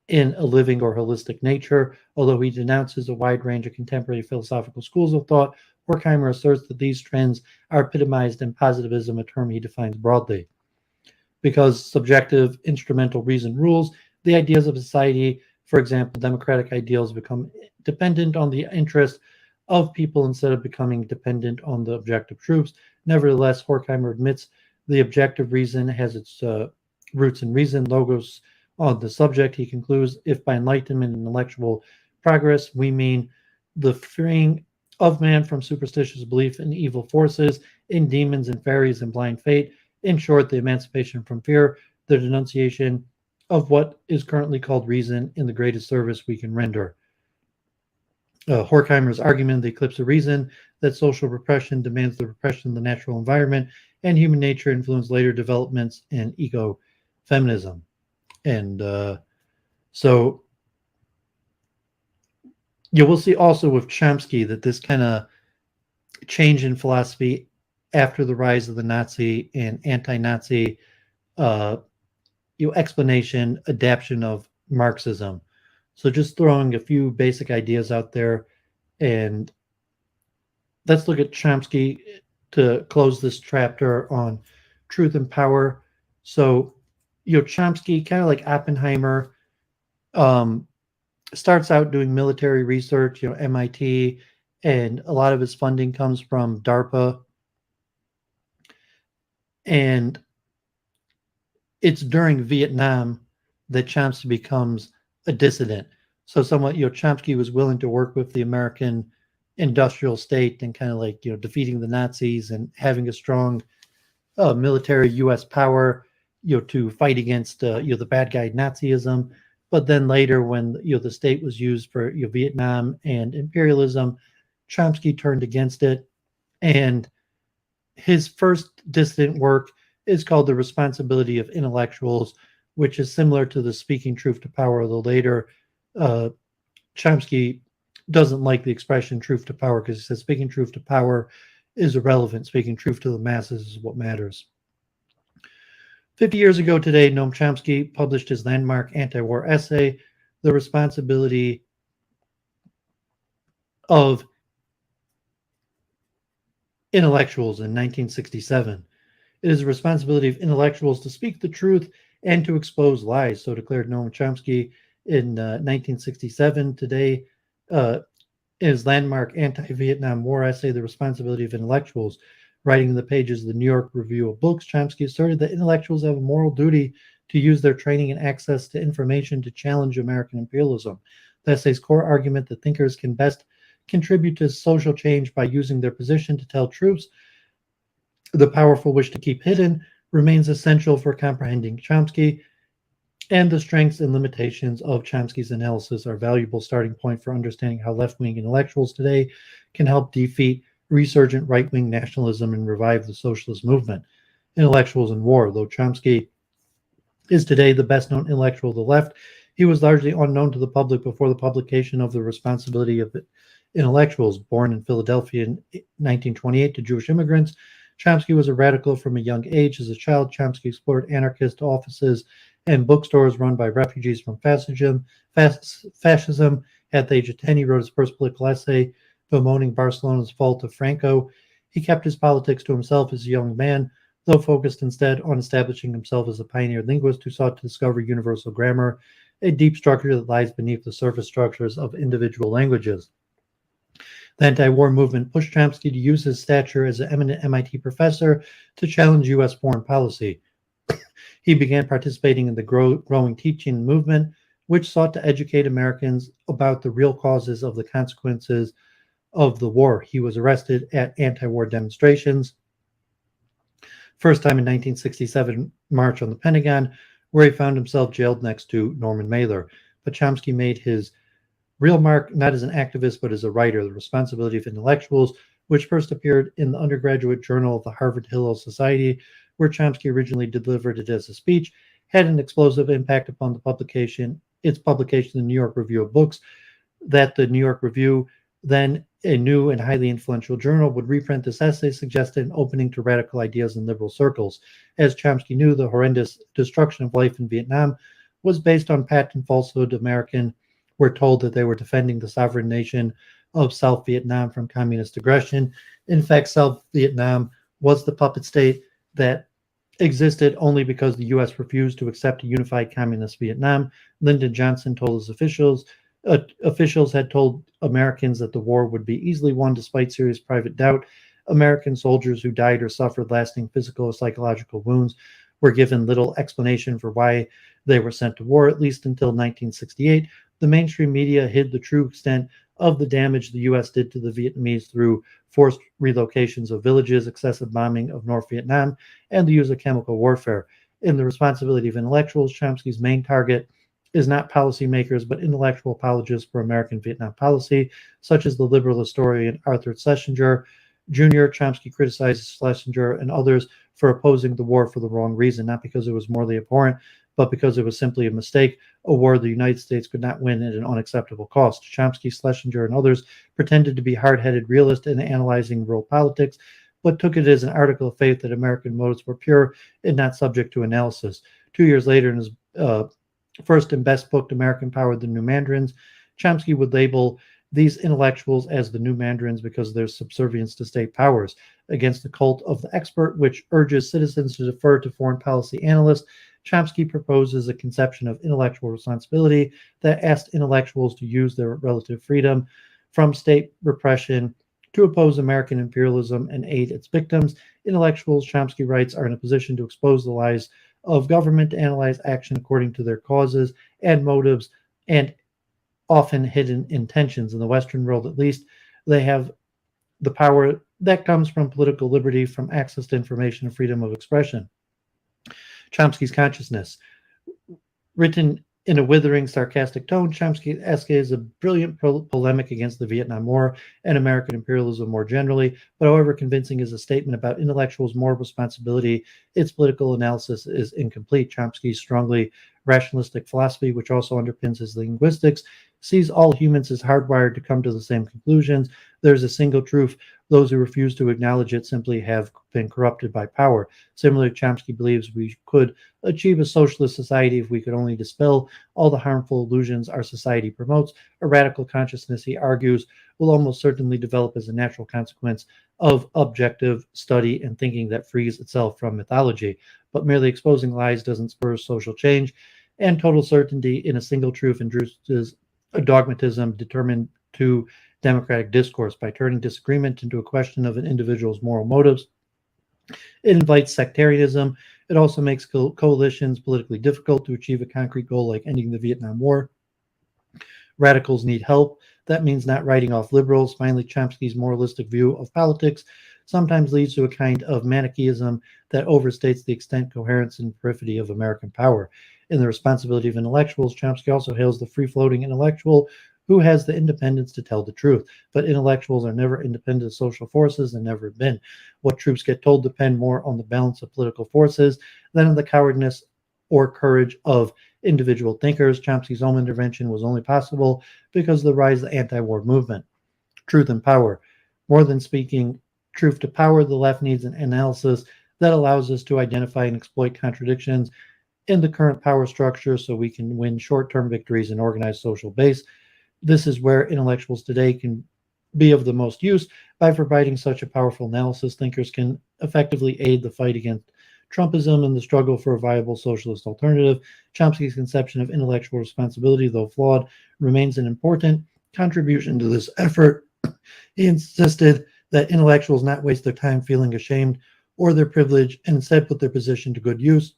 in a living or holistic nature. Although he denounces a wide range of contemporary philosophical schools of thought, Horkheimer asserts that these trends are epitomized in positivism, a term he defines broadly. Because subjective instrumental reason rules, the ideas of society, for example, democratic ideals, become dependent on the interest of people instead of becoming dependent on the objective truths. Nevertheless, Horkheimer admits the objective reason has its roots in reason, logos on the subject. He concludes, if by enlightenment and intellectual progress we mean the freeing of man from superstitious belief in evil forces, in demons and fairies and blind fate, in short, the emancipation from fear, the denunciation of what is currently called reason in the greatest service we can render. Horkheimer's argument, the eclipse of reason, that social repression demands the repression of the natural environment and human nature influence later developments in ecofeminism. And so you will see also with Chomsky that this kind of change in philosophy after the rise of the Nazi and anti-Nazi explanation, adaptation of Marxism. So just throwing a few basic ideas out there, and let's look at Chomsky to close this chapter on truth and power. So, Chomsky, kind of like Oppenheimer, starts out doing military research, MIT, and a lot of his funding comes from DARPA. And it's during Vietnam that Chomsky becomes a dissident. So somewhat, Chomsky was willing to work with the American industrial state and kind of like, defeating the Nazis and having a strong military U.S. power, to fight against, the bad guy Nazism. But then later when, the state was used for Vietnam and imperialism, Chomsky turned against it. And his first dissident work is called The Responsibility of Intellectuals, which is similar to the Speaking Truth to Power, although later Chomsky doesn't like the expression truth to power because he says speaking truth to power is irrelevant. Speaking truth to the masses is what matters. 50 years ago today, Noam Chomsky published his landmark anti-war essay, The Responsibility of Intellectuals, in 1967. It is the responsibility of intellectuals to speak the truth and to expose lies, so declared Noam Chomsky in 1967. Today, in his landmark anti-Vietnam War essay, The Responsibility of Intellectuals, writing in the pages of the New York Review of Books, Chomsky asserted that intellectuals have a moral duty to use their training and access to information to challenge American imperialism. The essay's core argument that thinkers can best contribute to social change by using their position to tell truths the powerful wish to keep hidden remains essential for comprehending Chomsky, and the strengths and limitations of Chomsky's analysis are a valuable starting point for understanding how left-wing intellectuals today can help defeat resurgent right-wing nationalism and revive the socialist movement. Intellectuals in War. Though Chomsky is today the best-known intellectual of the left, he was largely unknown to the public before the publication of The Responsibility of Intellectuals. Born in Philadelphia in 1928 to Jewish immigrants, Chomsky was a radical from a young age. As a child, Chomsky explored anarchist offices and bookstores run by refugees from fascism. At the age of 10, he wrote his first political essay, bemoaning Barcelona's fall to Franco. He kept his politics to himself as a young man, though focused instead on establishing himself as a pioneer linguist who sought to discover universal grammar, a deep structure that lies beneath the surface structures of individual languages. The anti-war movement pushed Chomsky to use his stature as an eminent MIT professor to challenge U.S. foreign policy. He began participating in the growing teaching movement, which sought to educate Americans about the real causes of the consequences of the war. He was arrested at anti-war demonstrations. First time in 1967 March on the Pentagon, where he found himself jailed next to Norman Mailer. But Chomsky made his real mark not as an activist, but as a writer. The Responsibility of Intellectuals, which first appeared in the undergraduate journal of the Harvard Hillel Society, where Chomsky originally delivered it as a speech, had an explosive impact upon its publication in the New York Review of Books, that the New York Review, then a new and highly influential journal, would reprint this essay, suggested an opening to radical ideas in liberal circles. As Chomsky knew, the horrendous destruction of life in Vietnam was based on patent falsehood. Americans were told that they were defending the sovereign nation of South Vietnam from communist aggression. In fact, South Vietnam was the puppet state that existed only because the U.S. refused to accept a unified communist Vietnam. Lyndon Johnson told his officials had told Americans that the war would be easily won despite serious private doubt. American soldiers who died or suffered lasting physical or psychological wounds were given little explanation for why they were sent to war, at least until 1968. The mainstream media hid the true extent of the damage the U.S. did to the Vietnamese through forced relocations of villages, excessive bombing of North Vietnam, and the use of chemical warfare. In The Responsibility of Intellectuals, Chomsky's main target is not policymakers, but intellectual apologists for American Vietnam policy, such as the liberal historian Arthur Schlesinger Jr. Chomsky criticizes Schlesinger and others for opposing the war for the wrong reason, not because it was morally abhorrent, but because it was simply a mistake, a war the United States could not win at an unacceptable cost. Chomsky, Schlesinger, and others pretended to be hard-headed realists in analyzing world politics, but took it as an article of faith that American motives were pure and not subject to analysis. 2 years later, in his first and best book, American Power, The New Mandarins, Chomsky would label these intellectuals as the new mandarins because of their subservience to state powers, against the cult of the expert, which urges citizens to defer to foreign policy analysts. Chomsky proposes a conception of intellectual responsibility that asks intellectuals to use their relative freedom from state repression to oppose American imperialism and aid its victims. Intellectuals, Chomsky writes, are in a position to expose the lies of government, to analyze action according to their causes and motives and often hidden intentions. In the Western world, at least, they have the power that comes from political liberty, from access to information and freedom of expression. Chomsky's consciousness. Written in a withering, sarcastic tone, Chomsky is a brilliant polemic against the Vietnam War and American imperialism more generally, but however convincing is a statement about intellectuals' moral responsibility, its political analysis is incomplete. Chomsky's strongly rationalistic philosophy, which also underpins his linguistics, sees all humans as hardwired to come to the same conclusions. There's a single truth. Those who refuse to acknowledge it simply have been corrupted by power. Similarly, Chomsky believes we could achieve a socialist society if we could only dispel all the harmful illusions our society promotes. A radical consciousness, he argues, will almost certainly develop as a natural consequence of objective study and thinking that frees itself from mythology. But merely exposing lies doesn't spur social change, and total certainty in a single truth induces a dogmatism determined to democratic discourse. By turning disagreement into a question of an individual's moral motives, it invites sectarianism. It also makes coalitions politically difficult to achieve a concrete goal like ending the Vietnam War. Radicals need help. That means not writing off liberals. Finally, Chomsky's moralistic view of politics sometimes leads to a kind of Manichaeism that overstates the extent, coherence, and perfidy of American power. In The Responsibility of Intellectuals, Chomsky also hails the free-floating intellectual who has the independence to tell the truth. But intellectuals are never independent social forces and never have been. What troops get told depend more on the balance of political forces than on the cowardness or courage of individual thinkers. Chomsky's own intervention was only possible because of the rise of the anti-war movement. Truth and power. More than speaking truth to power, the left needs an analysis that allows us to identify and exploit contradictions in the current power structure so we can win short-term victories and organize social base. This is where intellectuals today can be of the most use. By providing such a powerful analysis, thinkers can effectively aid the fight against Trumpism and the struggle for a viable socialist alternative. Chomsky's conception of intellectual responsibility, though flawed, remains an important contribution to this effort. He insisted that intellectuals not waste their time feeling ashamed or their privilege and instead put their position to good use.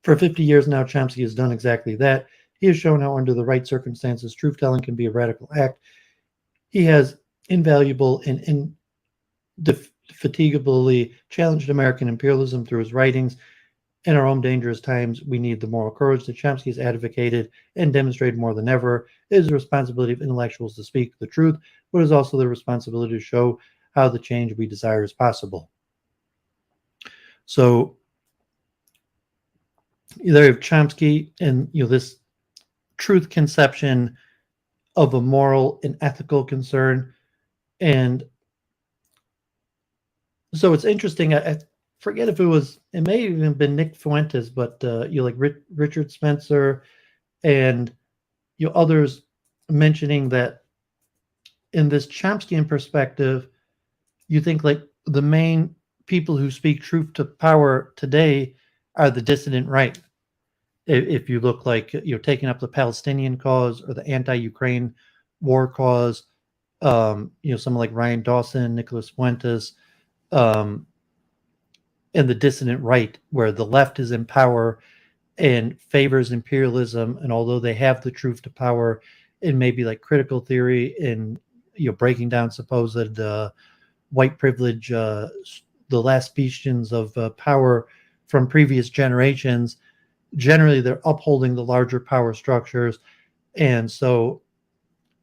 For 50 years now, Chomsky has done exactly that. He has shown how, under the right circumstances, truth-telling can be a radical act. He has invaluable and indefatigably challenged American imperialism through his writings. In our own dangerous times, we need the moral courage that Chomsky has advocated and demonstrated more than ever. It is the responsibility of intellectuals to speak the truth, but it is also their responsibility to show how the change we desire is possible. So there you have Chomsky and this truth conception of a moral and ethical concern. And so it's interesting. forget if it may have even been Nick Fuentes, but like Richard Spencer and others mentioning that in this Chomskyan perspective, you think like the main people who speak truth to power today are the dissident right. If you look like taking up the Palestinian cause or the anti-Ukraine war cause, someone like Ryan Dawson, Nicholas Fuentes, and the dissident right, where the left is in power and favors imperialism, and although they have the truth to power in maybe like critical theory and breaking down supposed white privilege, the last bastions of power from previous generations, generally they're upholding the larger power structures. And so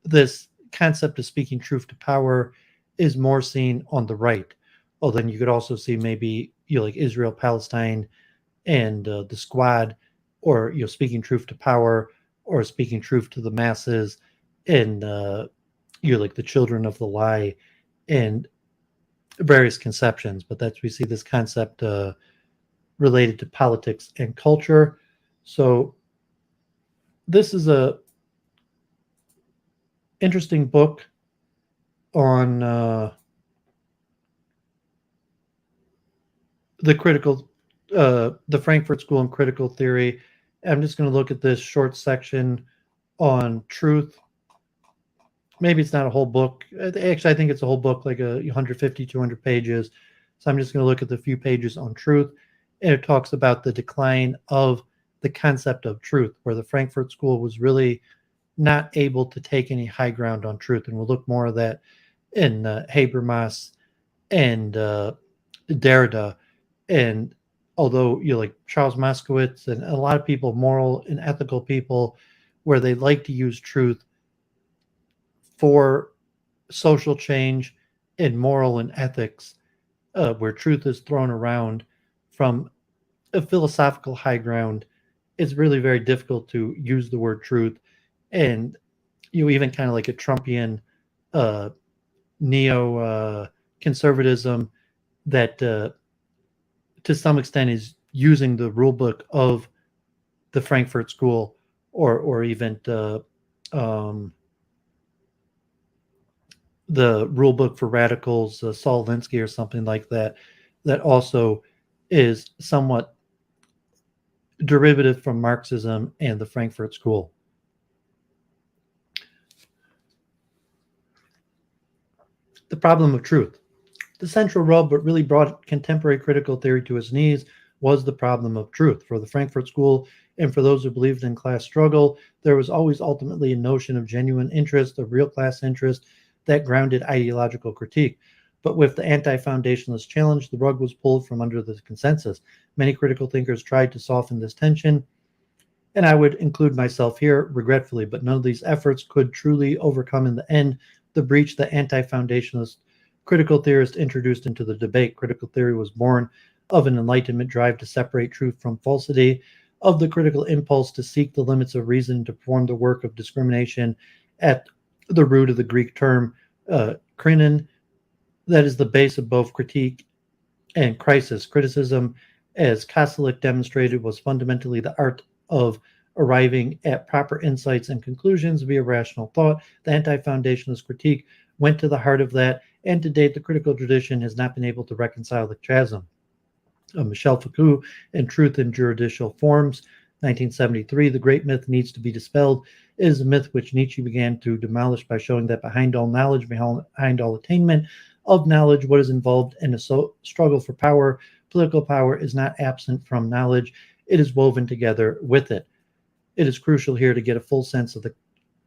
this concept of speaking truth to power is more seen on the right. Oh, then you could also see maybe like Israel, Palestine, and the Squad, or speaking truth to power, or speaking truth to the masses, and like the Children of the Lie, and various conceptions. But that's, we see this concept related to politics and culture. So this is a interesting book on the Frankfurt School and critical theory. I'm just going to look at this short section on truth. Maybe it's not a whole book. Actually, I think it's a whole book, like 150, 200 pages. So I'm just going to look at the few pages on truth. And it talks about the decline of the concept of truth, where the Frankfurt School was really not able to take any high ground on truth. And we'll look more of that in Habermas and Derrida. And although like Charles Moskowitz and a lot of people, moral and ethical people, where they like to use truth for social change and moral and ethics, where truth is thrown around from a philosophical high ground, it's really very difficult to use the word truth. And even kind of like a Trumpian neo conservatism that to some extent is using the rule book of the Frankfurt School, or even the rule book for radicals, Saul Alinsky or something like that, that also is somewhat derivative from Marxism and the Frankfurt School. The problem of truth. The central rub, what really brought contemporary critical theory to its knees, was the problem of truth. For the Frankfurt School and for those who believed in class struggle, there was always ultimately a notion of genuine interest, of real class interest, that grounded ideological critique. But with the anti-foundationalist challenge, the rug was pulled from under the consensus. Many critical thinkers tried to soften this tension, and I would include myself here, regretfully, but none of these efforts could truly overcome in the end the breach that anti-foundationalist critical theorists introduced into the debate. Critical theory was born of an Enlightenment drive to separate truth from falsity, of the critical impulse to seek the limits of reason, to perform the work of discrimination at the root of the Greek term krinon, that is the base of both critique and crisis. Criticism, as Koselleck demonstrated, was fundamentally the art of arriving at proper insights and conclusions via rational thought. The anti-foundationalist critique went to the heart of that, and to date, the critical tradition has not been able to reconcile the chasm. Michel Foucault and Truth in Juridical Forms, 1973, the great myth needs to be dispelled. It is a myth which Nietzsche began to demolish by showing that behind all knowledge, behind all attainment of knowledge, what is involved in a struggle for power, political power, is not absent from knowledge. It is woven together with it. It is crucial here to get a full sense of the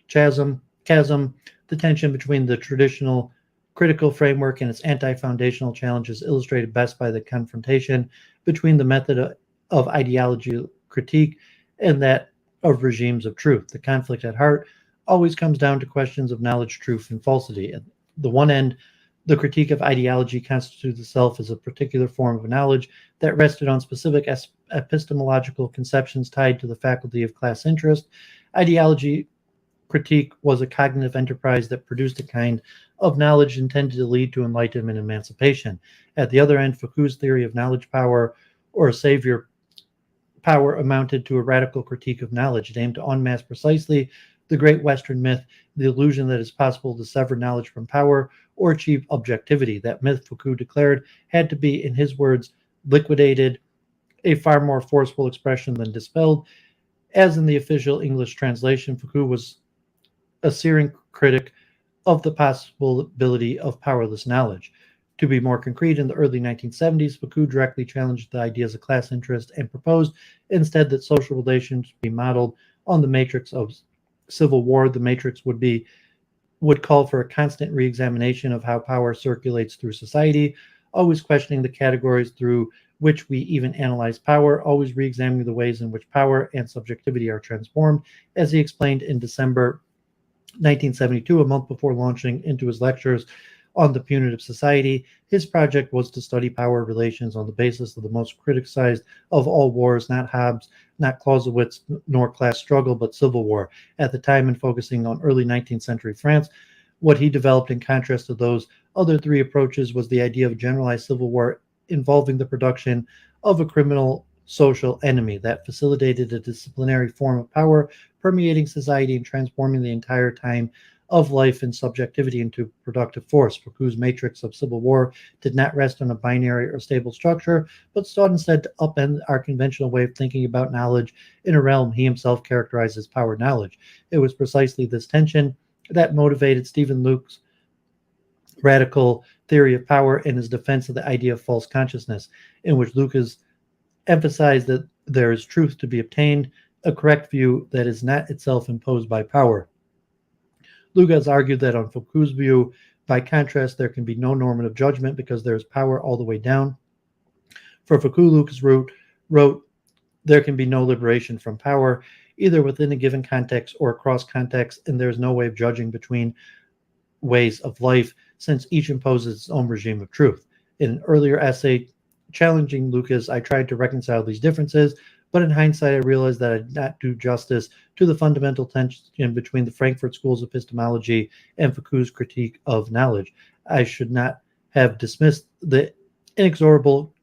chasm, the tension between the traditional critical framework and its anti-foundational challenges, illustrated best by the confrontation between the method of ideology critique and that of regimes of truth. The conflict at heart always comes down to questions of knowledge, truth, and falsity. At the one end, the critique of ideology constitutes itself as a particular form of knowledge that rested on specific epistemological conceptions tied to the faculty of class interest. Ideology critique was a cognitive enterprise that produced a kind of knowledge intended to lead to enlightenment and emancipation. At the other end, Foucault's theory of knowledge power or savior power amounted to a radical critique of knowledge. It aimed to unmask precisely the great Western myth, the illusion that it's possible to sever knowledge from power or achieve objectivity. That myth, Foucault declared, had to be, in his words, liquidated, a far more forceful expression than dispelled. As in the official English translation, Foucault was a searing critic of the possibility of powerless knowledge. To be more concrete, in the early 1970s, Foucault directly challenged the ideas of class interest and proposed instead that social relations be modeled on the matrix of civil war. The matrix would call for a constant re-examination of how power circulates through society, always questioning the categories through which we even analyze power, always re-examining the ways in which power and subjectivity are transformed. As he explained in December 1972, a month before launching into his lectures on the punitive society, his project was to study power relations on the basis of the most criticized of all wars, not Hobbes, not Clausewitz, nor class struggle, but civil war. At the time, and focusing on early 19th century France, what he developed in contrast to those other three approaches was the idea of generalized civil war involving the production of a criminal social enemy that facilitated a disciplinary form of power permeating society and transforming the entire time of life and subjectivity into productive force. Foucault's matrix of civil war did not rest on a binary or stable structure, but sought instead to upend our conventional way of thinking about knowledge in a realm he himself characterized as power knowledge. It was precisely this tension that motivated Stephen Luke's radical theory of power and his defense of the idea of false consciousness, in which Luke has emphasized that there is truth to be obtained, a correct view that is not itself imposed by power. Luke has argued that on Foucault's view, by contrast, there can be no normative judgment because there is power all the way down. For Foucault, Luke wrote, there can be no liberation from power, either within a given context or across context, and there is no way of judging between ways of life, since each imposes its own regime of truth. In an earlier essay challenging Lucas, I tried to reconcile these differences, but in hindsight, I realized that I did not do justice to the fundamental tension between the Frankfort schools of epistemology and Foucault's critique of knowledge. I should not have dismissed the inexorable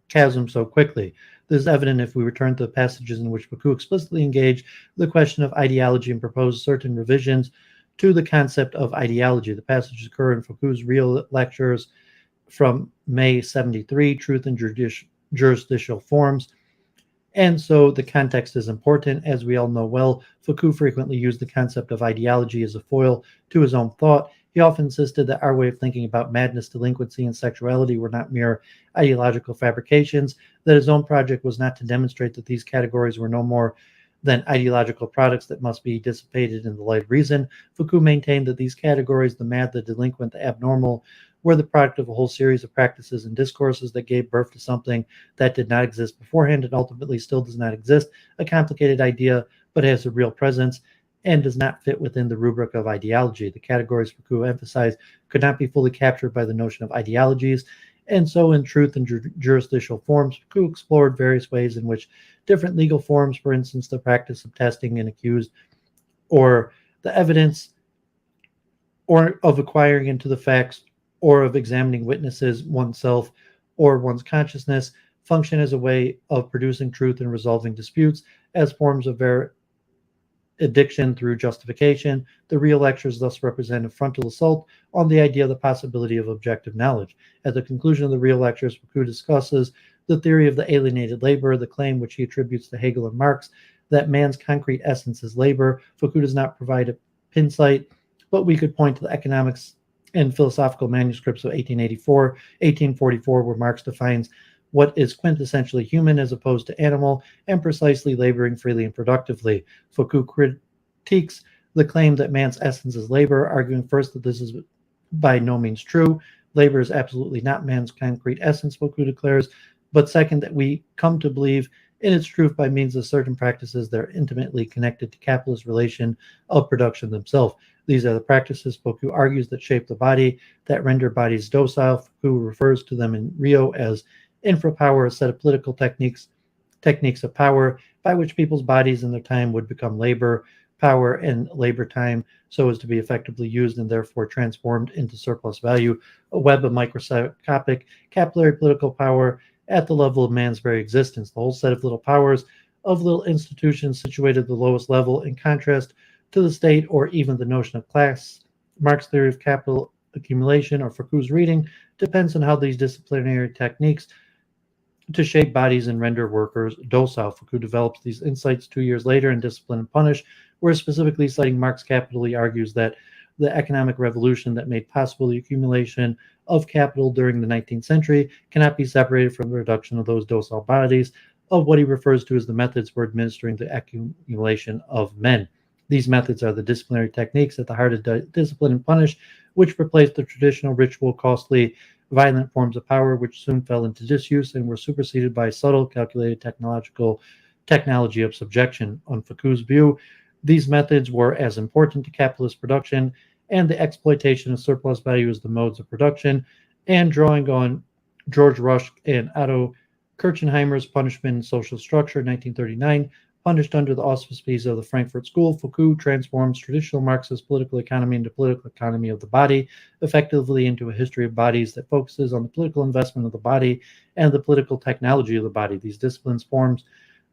chasm so quickly. This is evident if we return to the passages in which Foucault explicitly engaged the question of ideology and proposed certain revisions to the concept of ideology. The passages occur in Foucault's real lectures from May 73, Truth and Jurisdictional Forms. And so the context is important. As we all know well, Foucault frequently used the concept of ideology as a foil to his own thought. He often insisted that our way of thinking about madness, delinquency, and sexuality were not mere ideological fabrications, that his own project was not to demonstrate that these categories were no more than ideological products that must be dissipated in the light of reason. Foucault maintained that these categories, the mad, the delinquent, the abnormal, were the product of a whole series of practices and discourses that gave birth to something that did not exist beforehand and ultimately still does not exist, a complicated idea, but has a real presence and does not fit within the rubric of ideology. The categories Foucault emphasized could not be fully captured by the notion of ideologies, and so in Truth and Jurisdictional Forms, Foucault explored various ways in which different legal forms, for instance, the practice of testing an accused, or the evidence or of acquiring into the facts, or of examining witnesses, oneself, or one's consciousness, function as a way of producing truth and resolving disputes as forms of addiction through justification. The real lectures thus represent a frontal assault on the idea of the possibility of objective knowledge. At the conclusion of the real lectures, Foucault discusses the theory of the alienated labor, the claim which he attributes to Hegel and Marx that man's concrete essence is labor. Foucault does not provide a pin site, but we could point to the economics and philosophical manuscripts of 1844, where Marx defines what is quintessentially human as opposed to animal, and precisely laboring freely and productively. Foucault critiques the claim that man's essence is labor, arguing first that this is by no means true. Labor is absolutely not man's concrete essence, Foucault declares, but second, that we come to believe in its truth by means of certain practices that are intimately connected to capitalist relation of production themselves. These are the practices, Foucault argues, that shape the body, that render bodies docile. Foucault refers to them in Rio as infrapower, a set of political techniques of power by which people's bodies in their time would become labor. power and labor time so as to be effectively used and therefore transformed into surplus value, a web of microscopic capillary political power at the level of man's very existence, the whole set of little powers of little institutions situated at the lowest level in contrast to the state or even the notion of class. Marx's theory of capital accumulation, or Foucault's reading, depends on how these disciplinary techniques to shape bodies and render workers docile. Foucault develops these insights 2 years later in Discipline and Punish, where specifically citing Marx Capital, he argues that the economic revolution that made possible the accumulation of capital during the 19th century cannot be separated from the reduction of those docile bodies of what he refers to as the methods for administering the accumulation of men. These methods are the disciplinary techniques at the heart of Discipline and Punish, which replaced the traditional ritual, costly, violent forms of power, which soon fell into disuse and were superseded by subtle, calculated technology of subjection. On Foucault's view, these methods were as important to capitalist production and the exploitation of surplus value as the modes of production, and drawing on George Rush and Otto Kirchenheimer's Punishment and Social Structure, 1939, punished under the auspices of the Frankfort School, Foucault transforms traditional Marxist political economy into political economy of the body, effectively into a history of bodies that focuses on the political investment of the body and the political technology of the body. These disciplines forms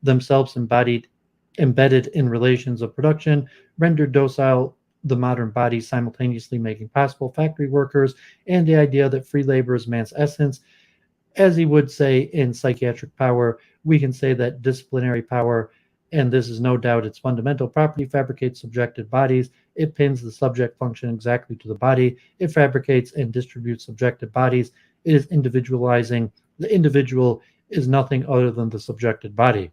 themselves embedded in relations of production, rendered docile the modern body, simultaneously making possible factory workers and the idea that free labor is man's essence. As he would say in Psychiatric Power, we can say that disciplinary power, and this is no doubt its fundamental property, fabricates subjective bodies. It pins the subject function exactly to the body. It fabricates and distributes subjective bodies. It is individualizing. The individual is nothing other than the subjected body.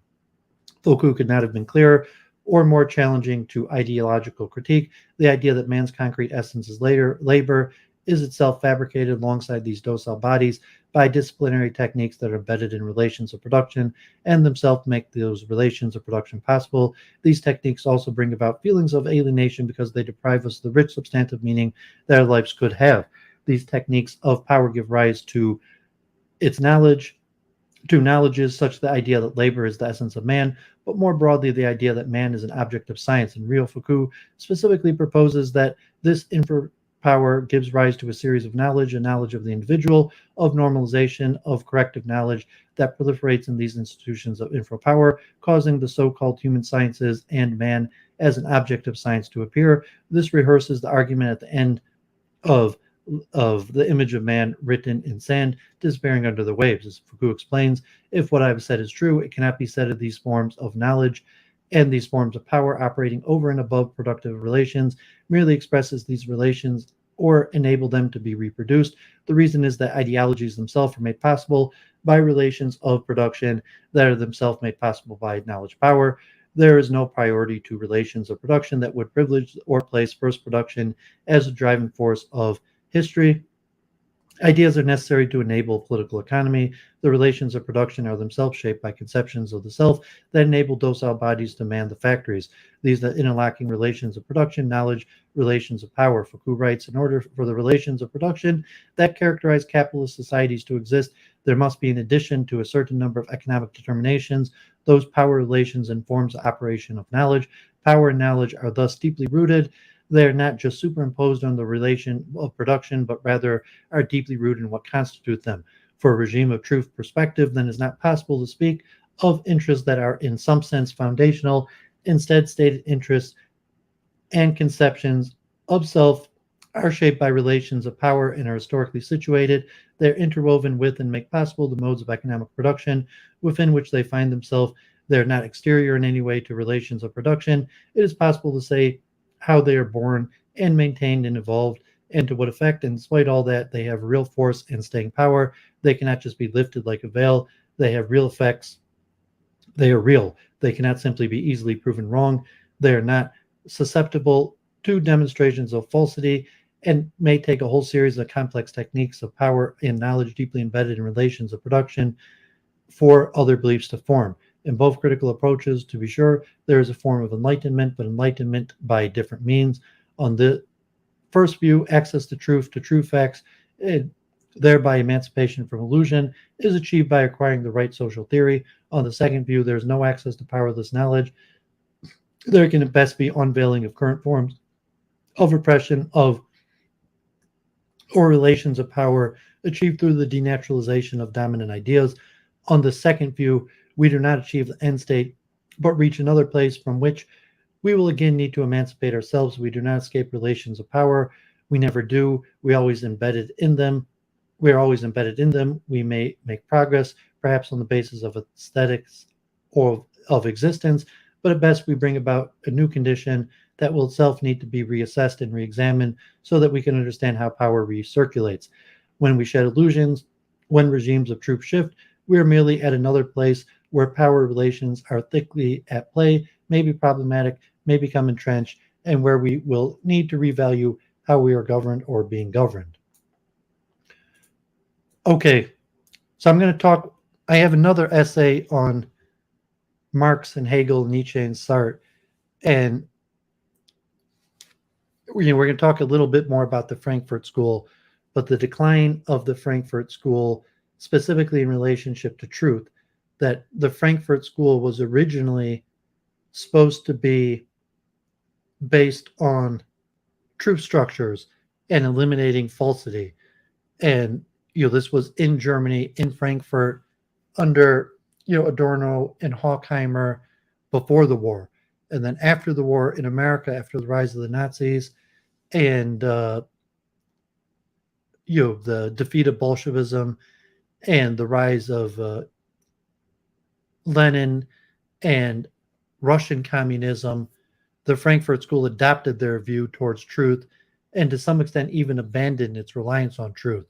Foucault could not have been clearer or more challenging to ideological critique. The idea that man's concrete essence is labor is itself fabricated alongside these docile bodies by disciplinary techniques that are embedded in relations of production and themselves make those relations of production possible. These techniques also bring about feelings of alienation because they deprive us of the rich substantive meaning that our lives could have. These techniques of power give rise to knowledges such the idea that labor is the essence of man, but more broadly the idea that man is an object of science and real. Foucault specifically proposes that this power gives rise to a series of knowledge, a knowledge of the individual, of normalization, of corrective knowledge that proliferates in these institutions of infra-power, causing the so-called human sciences and man as an object of science to appear. This rehearses the argument at the end of the image of man written in sand, disappearing under the waves. As Foucault explains, if what I have said is true, it cannot be said of these forms of knowledge and these forms of power operating over and above productive relations merely expresses these relations or enable them to be reproduced. The reason is that ideologies themselves are made possible by relations of production that are themselves made possible by knowledge power. There is no priority to relations of production that would privilege or place first production as a driving force of history. Ideas are necessary to enable political economy. The relations of production are themselves shaped by conceptions of the self that enable docile bodies to man the factories. These are the interlocking relations of production, knowledge, relations of power. Foucault writes, in order for the relations of production that characterize capitalist societies to exist, there must be, in addition to a certain number of economic determinations, those power relations and forms of operation of knowledge. Power and knowledge are thus deeply rooted. They are not just superimposed on the relation of production, but rather are deeply rooted in what constitutes them. For a regime of truth perspective, then it is not possible to speak of interests that are in some sense foundational. Instead, stated interests and conceptions of self are shaped by relations of power and are historically situated. They're interwoven with and make possible the modes of economic production within which they find themselves. They're not exterior in any way to relations of production. It is possible to say how they are born and maintained and evolved, and to what effect. And despite all that, they have real force and staying power. They cannot just be lifted like a veil. They have real effects. They are real. They cannot simply be easily proven wrong. They are not susceptible to demonstrations of falsity and may take a whole series of complex techniques of power and knowledge deeply embedded in relations of production for other beliefs to form. In both critical approaches, to be sure, there is a form of enlightenment, but enlightenment by different means. On the first view, access to true facts, thereby emancipation from illusion, is achieved by acquiring the right social theory. On the second view, there is no access to powerless knowledge, There can at best be unveiling of current forms of repression of or relations of power achieved through the denaturalization of dominant ideas. On the second view, we do not achieve the end state, but reach another place from which we will again need to emancipate ourselves. We do not escape relations of power. We never do. We always embedded in them. We are always embedded in them. We may make progress, perhaps on the basis of aesthetics or of existence, but at best we bring about a new condition that will itself need to be reassessed and re-examined so that we can understand how power recirculates. When we shed illusions, when regimes of truth shift, we are merely at another place where power relations are thickly at play, may be problematic, may become entrenched, and where we will need to revalue how we are governed or being governed. Okay, so I'm going to talk. I have another essay on Marx and Hegel, Nietzsche, and Sartre, and we're going to talk a little bit more about the Frankfurt School, but the decline of the Frankfurt School, specifically in relationship to truth, that the Frankfurt School was originally supposed to be based on truth structures and eliminating falsity. And this was in Germany, in Frankfurt, under Adorno and Horkheimer before the war, and then after the war in America, after the rise of the Nazis and the defeat of Bolshevism and the rise of Lenin and Russian communism, the Frankfurt School adopted their view towards truth and to some extent even abandoned its reliance on truth,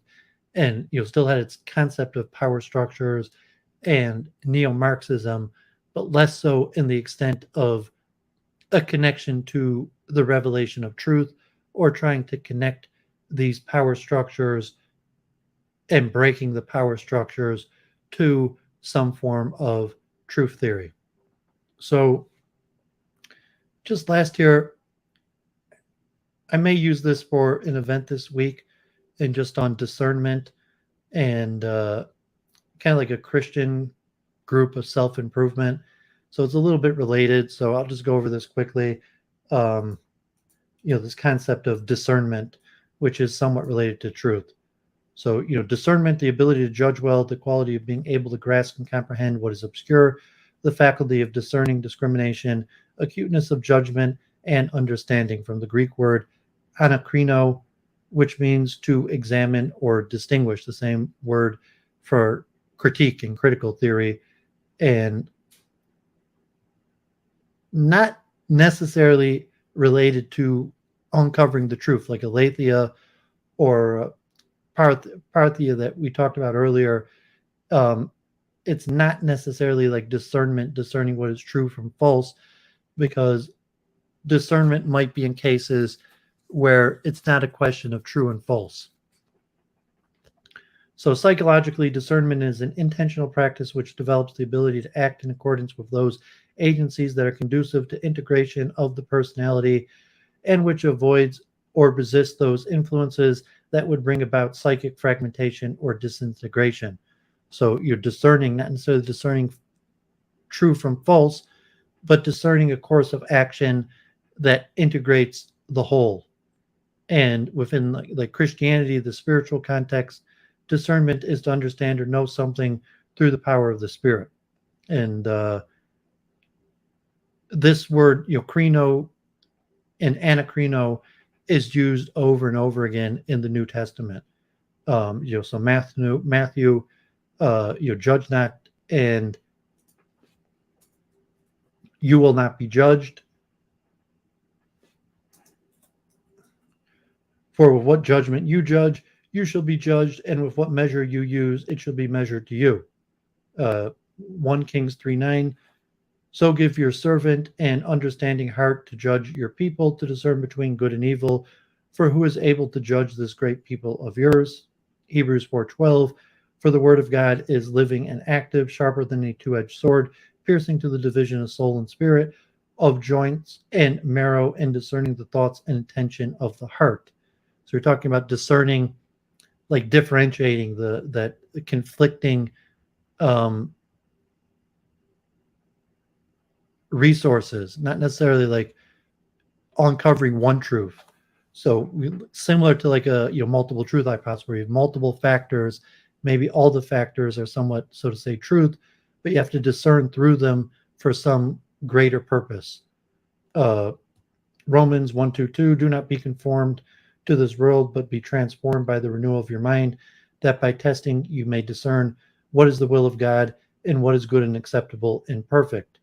and still had its concept of power structures and neo-Marxism, but less so in the extent of a connection to the revelation of truth or trying to connect these power structures and breaking the power structures to some form of truth theory. So just last year, I may use this for an event this week and just on discernment and kind of like a Christian group of self-improvement. So it's a little bit related. So I'll just go over this quickly. This concept of discernment, which is somewhat related to truth. So, discernment, the ability to judge well, the quality of being able to grasp and comprehend what is obscure, the faculty of discerning, discrimination, acuteness of judgment, and understanding, from the Greek word anakrino, which means to examine or distinguish, the same word for critique and critical theory, and not necessarily related to uncovering the truth, like aletheia or Parrhesia that we talked about earlier. It's not necessarily like discernment, discerning what is true from false, because discernment might be in cases where it's not a question of true and false. So psychologically, discernment is an intentional practice which develops the ability to act in accordance with those agencies that are conducive to integration of the personality and which avoids or resists those influences that would bring about psychic fragmentation or disintegration. So you're discerning, not necessarily discerning true from false, but discerning a course of action that integrates the whole. And within like Christianity, the spiritual context, discernment is to understand or know something through the power of the Spirit. And this word, krino and anakrino, is used over and over again in the New Testament. So Matthew, judge not, and you will not be judged. For with what judgment you judge, you shall be judged, and with what measure you use, it shall be measured to you. 1 Kings 3:9. So give your servant an understanding heart to judge your people, to discern between good and evil. For who is able to judge this great people of yours? Hebrews 4:12. For the word of God is living and active, sharper than a two-edged sword, piercing to the division of soul and spirit, of joints and marrow, and discerning the thoughts and intention of the heart. So we're talking about discerning, like differentiating the conflicting resources, not necessarily like uncovering one truth. So similar to like a multiple truth hypothesis, where you have multiple factors, maybe all the factors are somewhat, so to say, truth, but you have to discern through them for some greater purpose. Romans 1:22, do not be conformed to this world, but be transformed by the renewal of your mind, that by testing you may discern what is the will of God and what is good and acceptable and perfect.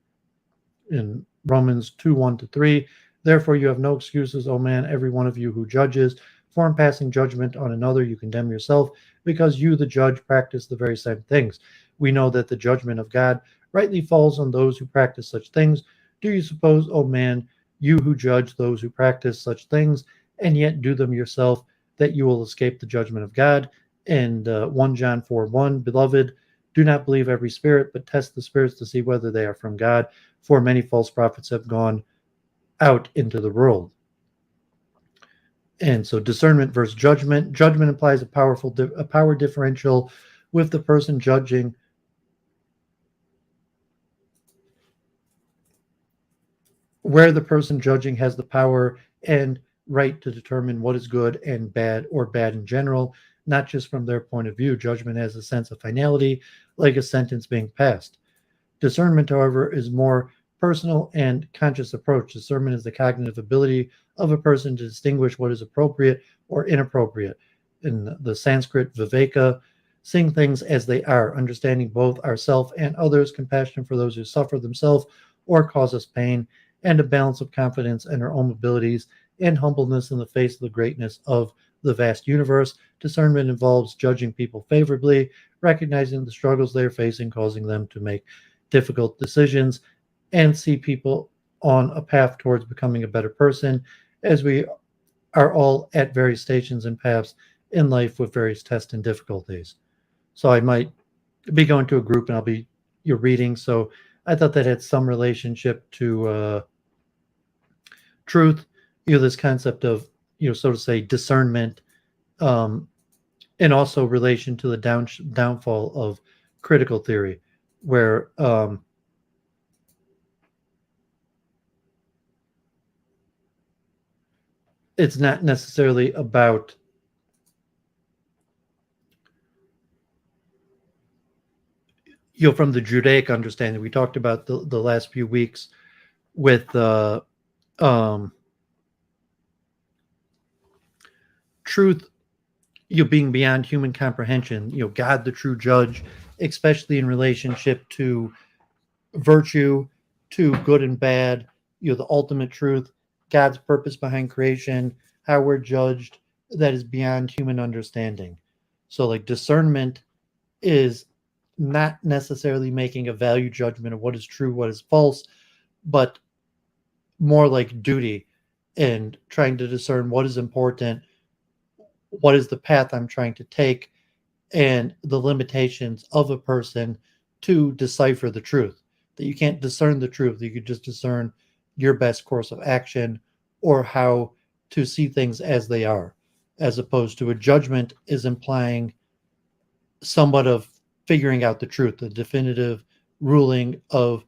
In Romans 2:1-3, therefore you have no excuses, O man, every one of you who judges, for in passing judgment on another you condemn yourself, because you, the judge, practice the very same things. We know that the judgment of God rightly falls on those who practice such things. Do you suppose, O man, you who judge those who practice such things, and yet do them yourself, that you will escape the judgment of God? And 1 John 4:1, beloved, do not believe every spirit, but test the spirits to see whether they are from God, for many false prophets have gone out into the world. And so discernment versus judgment. Judgment implies a power differential with the person judging, where the person judging has the power and right to determine what is good and bad, or bad in general, not just from their point of view. Judgment has a sense of finality, like a sentence being passed. Discernment, however, is more personal and conscious approach. Discernment is the cognitive ability of a person to distinguish what is appropriate or inappropriate. In the Sanskrit, viveka, seeing things as they are, understanding both ourselves and others, compassion for those who suffer themselves or cause us pain, and a balance of confidence in our own abilities and humbleness in the face of the greatness of the vast universe. Discernment involves judging people favorably, recognizing the struggles they're facing, causing them to make difficult decisions, and see people on a path towards becoming a better person, as we are all at various stations and paths in life with various tests and difficulties. So I might be going to a group and I'll be reading. So I thought that had some relationship to truth, this concept of, so to say, discernment, and also relation to the downfall of critical theory, where it's not necessarily about from the Judaic understanding we talked about the last few weeks with truth being beyond human comprehension, God the true judge, especially in relationship to virtue, to good and bad, the ultimate truth, God's purpose behind creation, how we're judged, that is beyond human understanding. So like discernment is not necessarily making a value judgment of what is true, what is false, but more like duty and trying to discern what is important, what is the path I'm trying to take, and the limitations of a person to decipher the truth. That you can't discern the truth, you could just discern your best course of action or how to see things as they are, as opposed to a judgment is implying somewhat of figuring out the truth, the definitive ruling of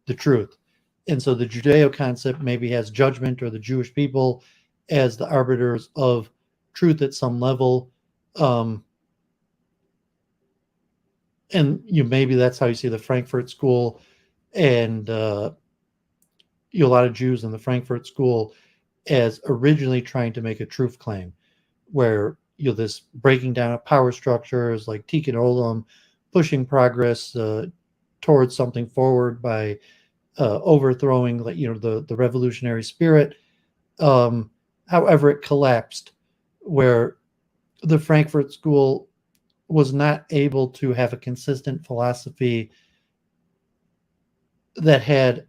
the truth. And so the Judeo concept maybe has judgment, or the Jewish people as the arbiters of truth at some level. And maybe that's how you see the Frankfort School, and a lot of Jews in the Frankfort School as originally trying to make a truth claim, where this breaking down of power structures like Tikkun Olam, pushing progress towards something forward by overthrowing the revolutionary spirit. However, it collapsed, where the Frankfurt School was not able to have a consistent philosophy that had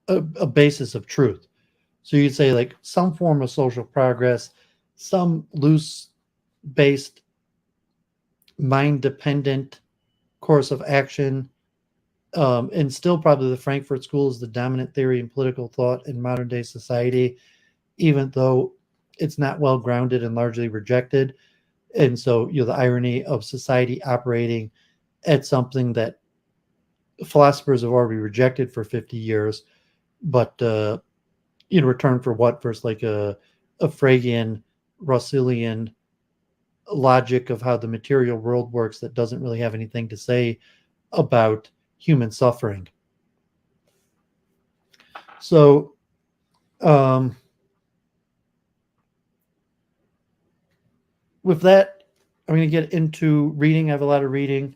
a basis of truth. So you'd say like some form of social progress, some loose based mind dependent course of action, and still probably the Frankfurt School is the dominant theory in political thought in modern day society, even though it's not well grounded and largely rejected. And so the irony of society operating at something that philosophers have already rejected for 50 years, but in return for what? Versus like a Fregean, Russellian logic of how the material world works that doesn't really have anything to say about human suffering. So, with that, I'm going to get into reading. I have a lot of reading.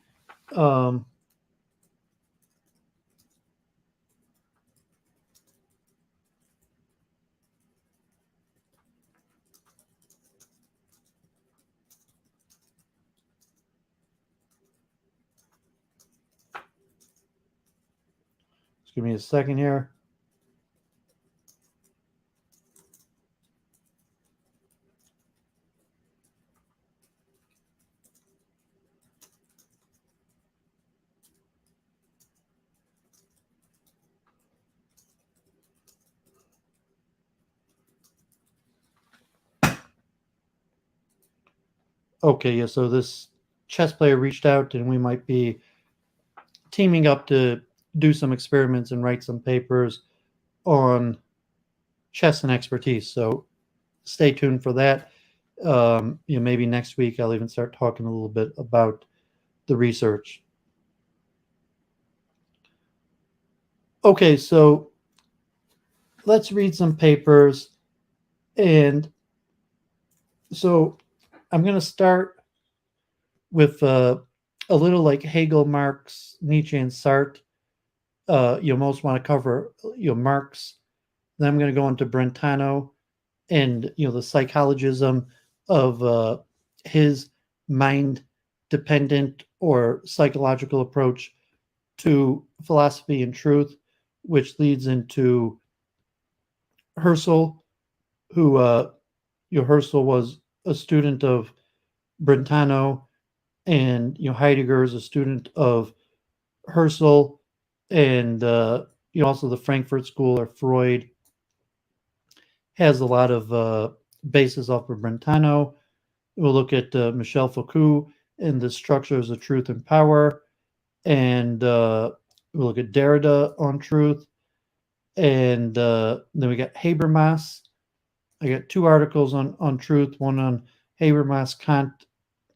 Just give me a second here. Okay, yeah, so this chess player reached out and we might be teaming up to do some experiments and write some papers on chess and expertise. So stay tuned for that. Maybe next week I'll even start talking a little bit about the research. Okay, so let's read some papers. And so I'm going to start with a little like Hegel, Marx, Nietzsche, and Sartre. You most want to cover Marx. Then I'm going to go into Brentano and the psychologism of his mind dependent or psychological approach to philosophy and truth, which leads into Husserl, who Husserl was a student of Brentano, and Heidegger is a student of Husserl, and also the Frankfort School or Freud has a lot of basis off of Brentano. We'll look at Michel Foucault and the structures of truth and power, and we'll look at Derrida on truth, and then we got Habermas. I got two articles on truth, one on Habermas,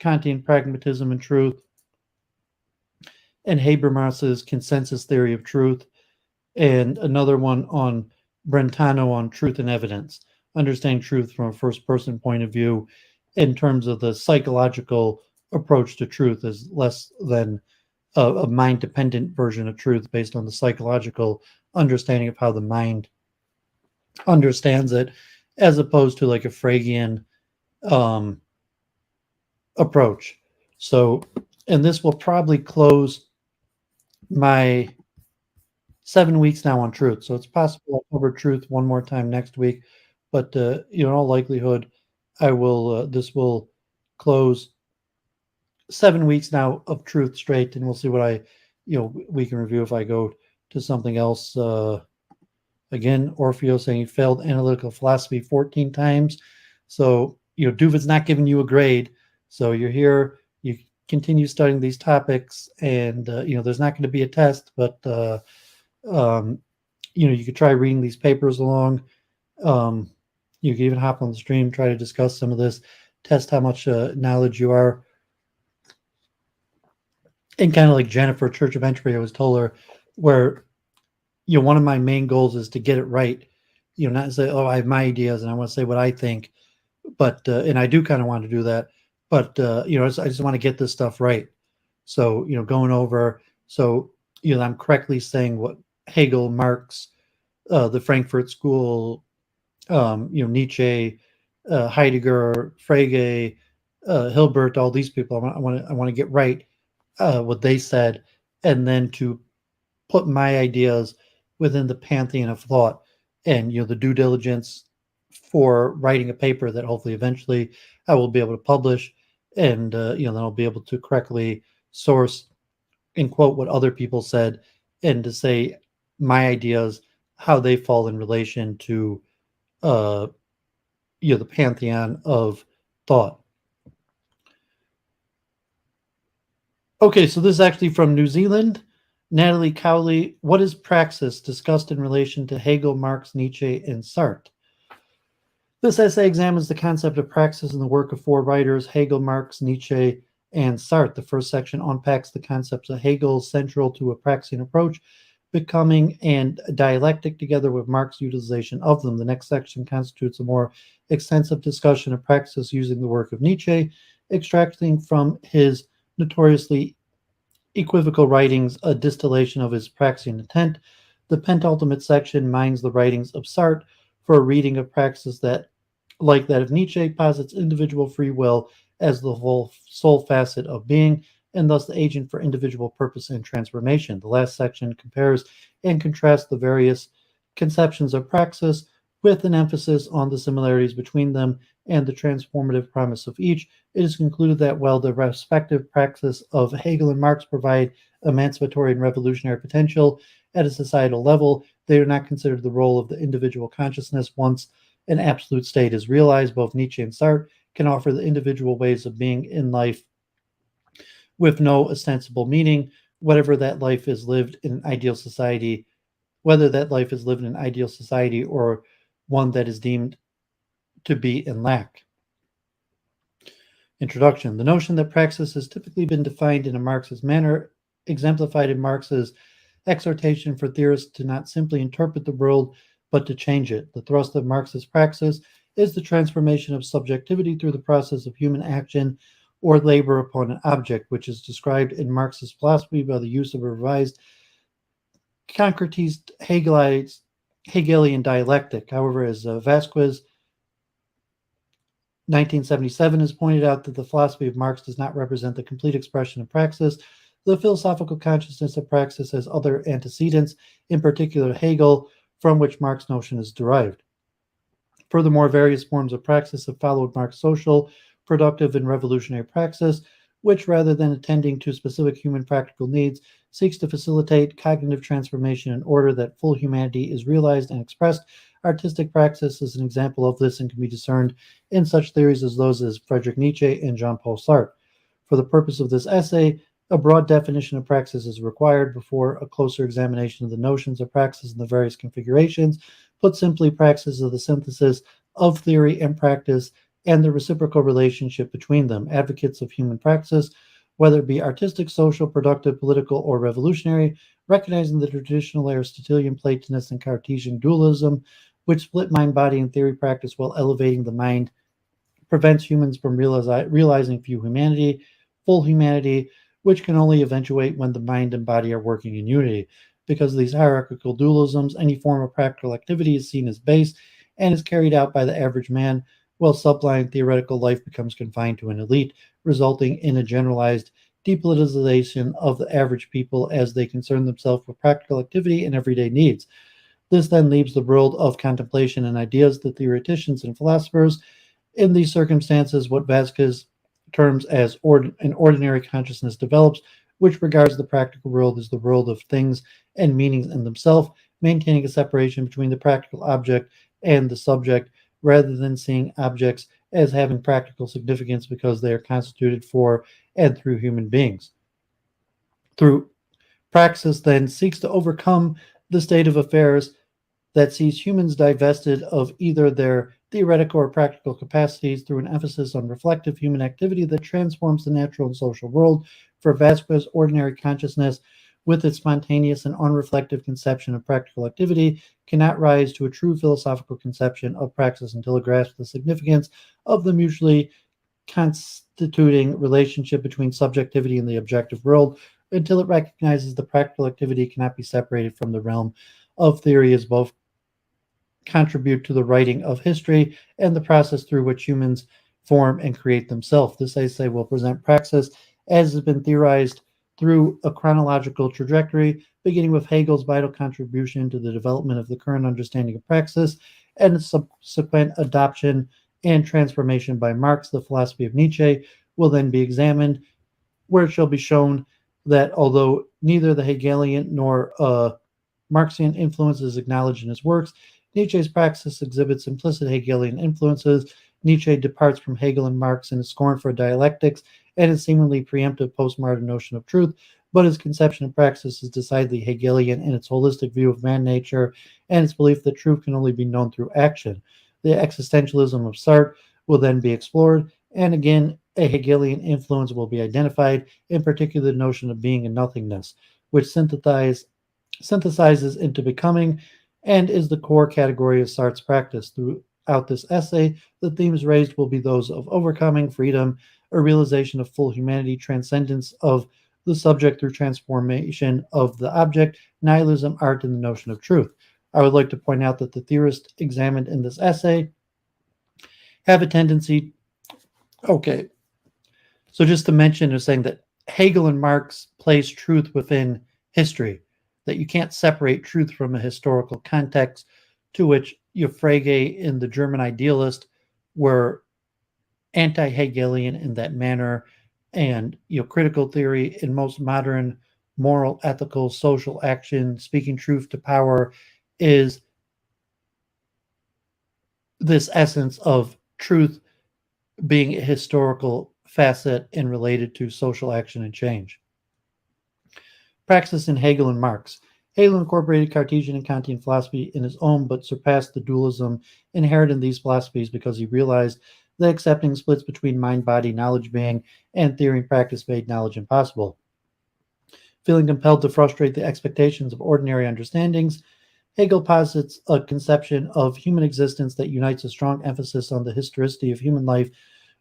Kantian pragmatism and truth, and Habermas's consensus theory of truth, and another one on Brentano on truth and evidence, understanding truth from a first-person point of view in terms of the psychological approach to truth as less than a mind-dependent version of truth based on the psychological understanding of how the mind understands it, as opposed to like a Fregean approach. So, and this will probably close my 7 weeks now on truth. So it's possible I'll cover truth one more time next week, but in all likelihood, I will. This will close 7 weeks now of truth straight, and we'll see what we can review if I go to something else. Again, Orfeo saying he failed analytical philosophy 14 times. So Duvid's not giving you a grade. So you're here. You continue studying these topics, and there's not going to be a test, but you could try reading these papers along. You can even hop on the stream, try to discuss some of this, test how much knowledge you are. And kind of like Jennifer, Church of Entry, I was told her, where one of my main goals is to get it right. Not say, oh, I have my ideas and I want to say what I think, but and I do kind of want to do that, but I just want to get this stuff right. So going over, so I'm correctly saying what Hegel, Marx, the Frankfurt School, Nietzsche, Heidegger, Frege, Hilbert, all these people. I want to get right what they said, and then to put my ideas within the pantheon of thought, and the due diligence for writing a paper that hopefully eventually I will be able to publish, and then I'll be able to correctly source and quote what other people said, and to say my ideas, how they fall in relation to the pantheon of thought. Okay, so this is actually from New Zealand. Natalie Cowley, what is praxis discussed in relation to Hegel, Marx, Nietzsche, and Sartre? This essay examines the concept of praxis in the work of four writers, Hegel, Marx, Nietzsche, and Sartre. The first section unpacks the concepts of Hegel central to a Praxian approach, becoming and dialectic together with Marx's utilization of them. The next section constitutes a more extensive discussion of praxis using the work of Nietzsche, extracting from his notoriously equivocal writings a distillation of his Praxian intent. The penultimate section mines the writings of Sartre for a reading of praxis that, like that of Nietzsche, posits individual free will as the whole sole facet of being, and thus the agent for individual purpose and transformation. The last section compares and contrasts the various conceptions of praxis with an emphasis on the similarities between them and the transformative promise of each. It is concluded that while the respective praxis of Hegel and Marx provide emancipatory and revolutionary potential at a societal level, they are not considered the role of the individual consciousness once an absolute state is realized. Both Nietzsche and Sartre can offer the individual ways of being in life with no ostensible meaning, whatever that life is lived in an ideal society, whether that life is lived in an ideal society or one that is deemed to be in lack. Introduction. The notion that praxis has typically been defined in a Marxist manner, exemplified in Marx's exhortation for theorists to not simply interpret the world, but to change it. The thrust of Marxist praxis is the transformation of subjectivity through the process of human action or labor upon an object, which is described in Marxist philosophy by the use of a revised concretized Hegelian dialectic. However, as Vasquez 1977 has pointed out that the philosophy of Marx does not represent the complete expression of praxis. The philosophical consciousness of praxis has other antecedents, in particular Hegel, from which Marx's notion is derived. Furthermore, various forms of praxis have followed Marx's social, productive, and revolutionary praxis, which, rather than attending to specific human practical needs, seeks to facilitate cognitive transformation in order that full humanity is realized and expressed. Artistic praxis is an example of this and can be discerned in such theories as those of Friedrich Nietzsche and Jean-Paul Sartre. For the purpose of this essay, a broad definition of praxis is required before a closer examination of the notions of praxis in the various configurations. Put simply, praxis is the synthesis of theory and practice and the reciprocal relationship between them. Advocates of human praxis, whether it be artistic, social, productive, political, or revolutionary, recognizing the traditional Aristotelian, Platonist, and Cartesian dualism, which split mind, body, and theory practice while elevating the mind, prevents humans from realizing full humanity, which can only eventuate when the mind and body are working in unity. Because of these hierarchical dualisms, any form of practical activity is seen as base and is carried out by the average man, while sublime theoretical life becomes confined to an elite, resulting in a generalized depoliticization of the average people as they concern themselves with practical activity and everyday needs. This then leaves the world of contemplation and ideas to theoreticians and philosophers. In these circumstances, what Vasquez terms as an ordinary consciousness develops, which regards the practical world as the world of things and meanings in themselves, maintaining a separation between the practical object and the subject, rather than seeing objects as having practical significance because they are constituted for and through human beings. Through praxis then seeks to overcome the state of affairs that sees humans divested of either their theoretical or practical capacities through an emphasis on reflective human activity that transforms the natural and social world. For Vasquez, ordinary consciousness, with its spontaneous and unreflective conception of practical activity, cannot rise to a true philosophical conception of praxis until it grasps the significance of the mutually constituting relationship between subjectivity and the objective world, until it recognizes the practical activity cannot be separated from the realm of theory, as both contribute to the writing of history and the process through which humans form and create themselves. This essay will present praxis as has been theorized through a chronological trajectory, beginning with Hegel's vital contribution to the development of the current understanding of praxis and its subsequent adoption and transformation by Marx. The philosophy of Nietzsche will then be examined, where it shall be shown that although neither the Hegelian nor Marxian influence is acknowledged in his works, Nietzsche's praxis exhibits implicit Hegelian influences. Nietzsche departs from Hegel and Marx in his scorn for dialectics and his seemingly preemptive postmodern notion of truth. but his conception of praxis is decidedly Hegelian in its holistic view of man-nature and its belief that truth can only be known through action. The existentialism of Sartre will then be explored, and again, a Hegelian influence will be identified, in particular the notion of being and nothingness, which synthesizes into becoming and is the core category of Sartre's practice. Throughout this essay, the themes raised will be those of overcoming, freedom, a realization of full humanity, transcendence of the subject through transformation of the object, nihilism, art, and the notion of truth. I would like to point out that the theorists examined in this essay have a tendency. Okay, so just to mention, is saying that Hegel and Marx place truth within history, that you can't separate truth from a historical context, to which Frege and the German idealist were anti-Hegelian in that manner, and critical theory in most modern moral, ethical, social action, speaking truth to power, is this essence of truth being a historical facet and related to social action and change. Praxis in Hegel and Marx. Hegel incorporated Cartesian and Kantian philosophy in his own, but surpassed the dualism inherent in these philosophies because he realized that accepting splits between mind, body, knowledge being, and theory and practice made knowledge impossible. Feeling compelled to frustrate the expectations of ordinary understandings, Hegel posits a conception of human existence that unites a strong emphasis on the historicity of human life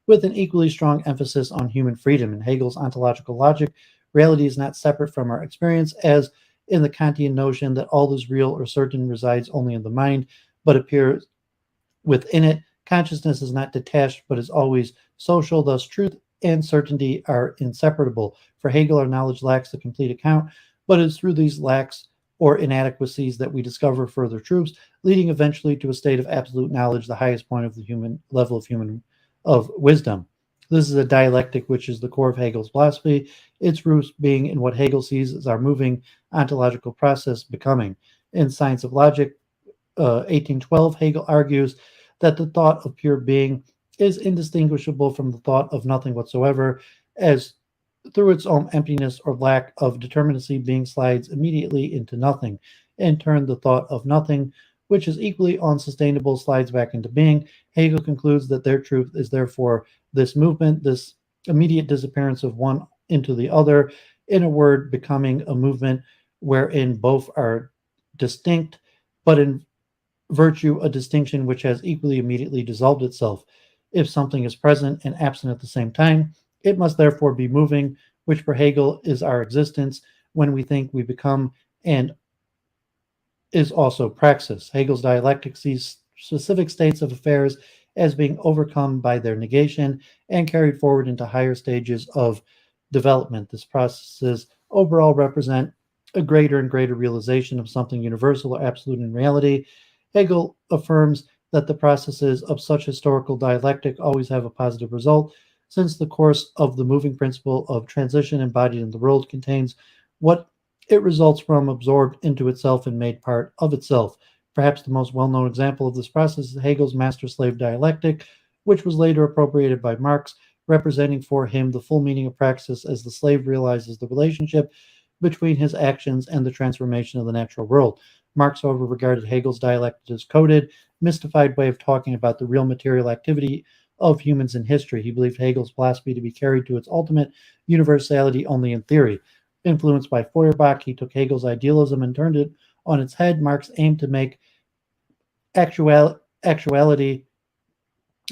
with an equally strong emphasis on human freedom. In Hegel's ontological logic, reality is not separate from our experience, as in the Kantian notion that all is real or certain resides only in the mind, but appears within it. Consciousness is not detached, but is always social. Thus, truth and certainty are inseparable. For Hegel, our knowledge lacks the complete account, but it is through these lacks or inadequacies that we discover further truths, leading eventually to a state of absolute knowledge, the highest point of the human level of wisdom. This is a dialectic which is the core of Hegel's philosophy, its roots being in what Hegel sees as our moving ontological process, becoming. In Science of Logic, 1812, Hegel argues that the thought of pure being is indistinguishable from the thought of nothing whatsoever, as through its own emptiness or lack of determinacy, being slides immediately into nothing. In turn, the thought of nothing, which is equally unsustainable, slides back into being. Hegel concludes that their truth is therefore this movement, this immediate disappearance of one into the other, in a word, becoming a movement wherein both are distinct, but in virtue a distinction which has equally immediately dissolved itself. If something is present and absent at the same time, it must therefore be moving, which for Hegel is our existence. When we think, we become, and is also praxis. Hegel's dialectic sees specific states of affairs as being overcome by their negation and carried forward into higher stages of development. These processes overall represent a greater and greater realization of something universal or absolute in reality. Hegel affirms that the processes of such historical dialectic always have a positive result, since the course of the moving principle of transition embodied in the world contains what it results from, absorbed into itself and made part of itself. Perhaps the most well-known example of this process is Hegel's master-slave dialectic, which was later appropriated by Marx, representing for him the full meaning of praxis as the slave realizes the relationship between his actions and the transformation of the natural world. Marx, however, regarded Hegel's dialectic as coded, mystified way of talking about the real material activity of humans in history. He believed Hegel's philosophy to be carried to its ultimate universality only in theory. Influenced by Feuerbach, he took Hegel's idealism and turned it on its head. Marx aimed to make actuality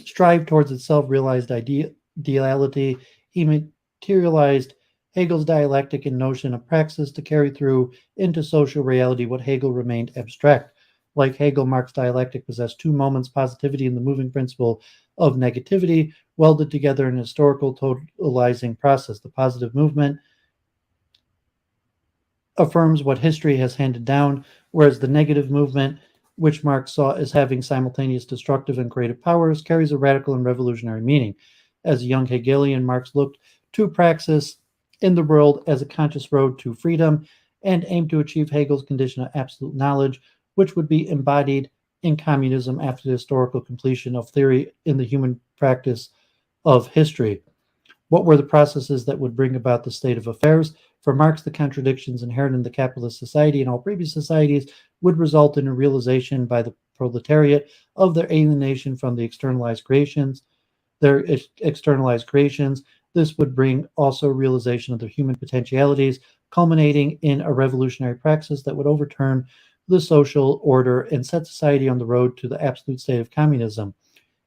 strive towards its self-realized ideality. He materialized Hegel's dialectic and notion of praxis to carry through into social reality what Hegel remained abstract. Like Hegel, Marx's dialectic possessed two moments: positivity and the moving principle of negativity, welded together in a historical totalizing process. The positive movement affirms what history has handed down, whereas the negative movement, which Marx saw as having simultaneous destructive and creative powers, carries a radical and revolutionary meaning. As a young Hegelian, Marx looked to praxis in the world as a conscious road to freedom and aimed to achieve Hegel's condition of absolute knowledge, which would be embodied in communism after the historical completion of theory in the human practice of history. What were the processes that would bring about the state of affairs? For Marx, the contradictions inherent in the capitalist society and all previous societies would result in a realization by the proletariat of their alienation from the externalized creations. This would bring also realization of their human potentialities, culminating in a revolutionary praxis that would overturn the social order and set society on the road to the absolute state of communism.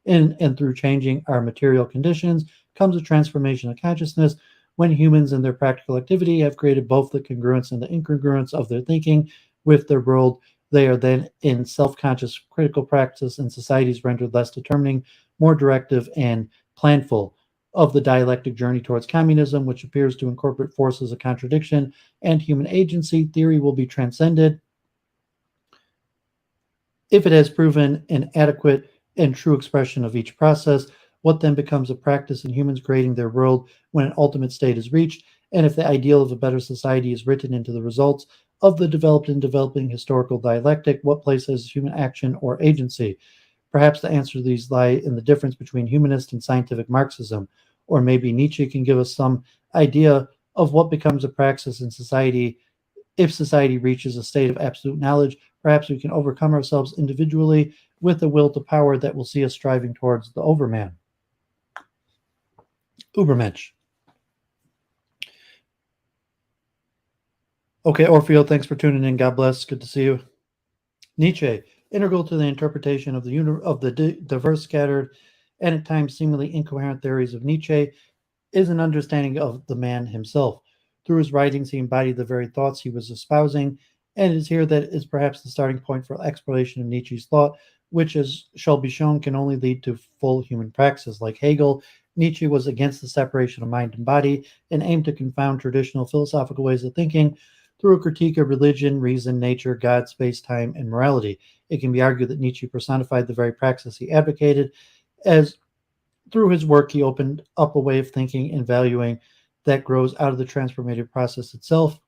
In and through changing our material conditions comes a transformation of consciousness. When humans in their practical activity have created both the congruence and the incongruence of their thinking with their world, they are then in self-conscious critical practice, and societies rendered less determining, more directive, and planful of the dialectic journey towards communism, which appears to incorporate forces of contradiction and human agency. Theory will be transcended if it has proven an adequate and true expression of each process. What then becomes a practice in humans creating their world when an ultimate state is reached, and if the ideal of a better society is written into the results of the developed and developing historical dialectic, what place has human action or agency? Perhaps the answer to these lie in the difference between humanist and scientific Marxism, or maybe Nietzsche can give us some idea of what becomes a praxis in society. If society reaches a state of absolute knowledge, perhaps we can overcome ourselves individually with a will to power that will see us striving towards the Overman. Ubermensch. Okay, Orfeo, thanks for tuning in. God bless. Good to see you. Nietzsche, integral to the interpretation of the diverse, scattered, and at times seemingly incoherent theories of Nietzsche is an understanding of the man himself. Through his writings, he embodied the very thoughts he was espousing, and it is here that is perhaps the starting point for exploration of Nietzsche's thought, which, as shall be shown, can only lead to full human praxis. Like Hegel, Nietzsche was against the separation of mind and body and aimed to confound traditional philosophical ways of thinking through a critique of religion, reason, nature, God, space, time, and morality. It can be argued that Nietzsche personified the very praxis he advocated, as through his work he opened up a way of thinking and valuing that grows out of the transformative process itself.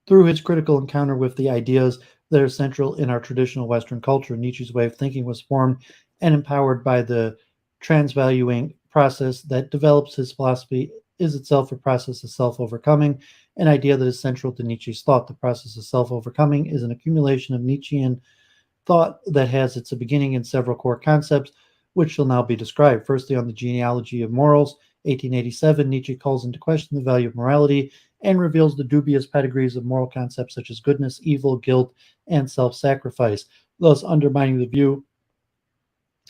Through his critical encounter with the ideas that are central in our traditional Western culture, Nietzsche's way of thinking was formed and empowered by the transvaluing process that develops. His philosophy is itself a process of self-overcoming, an idea that is central to Nietzsche's thought. The process of self-overcoming is an accumulation of Nietzschean thought that has its beginning in several core concepts, which shall now be described. Firstly, on the genealogy of morals, 1887, Nietzsche calls into question the value of morality and reveals the dubious pedigrees of moral concepts such as goodness, evil, guilt, and self-sacrifice, thus undermining the view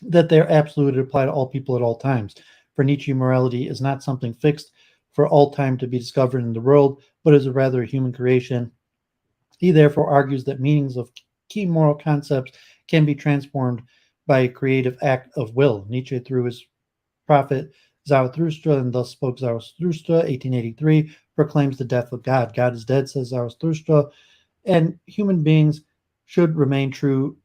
that they are absolute and apply to all people at all times. For Nietzsche, morality is not something fixed for all time to be discovered in the world, but is a rather human creation. He therefore argues that meanings of key moral concepts can be transformed by a creative act of will. Nietzsche, through his prophet Zarathustra, and thus spoke Zarathustra, 1883, proclaims the death of God. God is dead, says Zarathustra, and human beings should remain true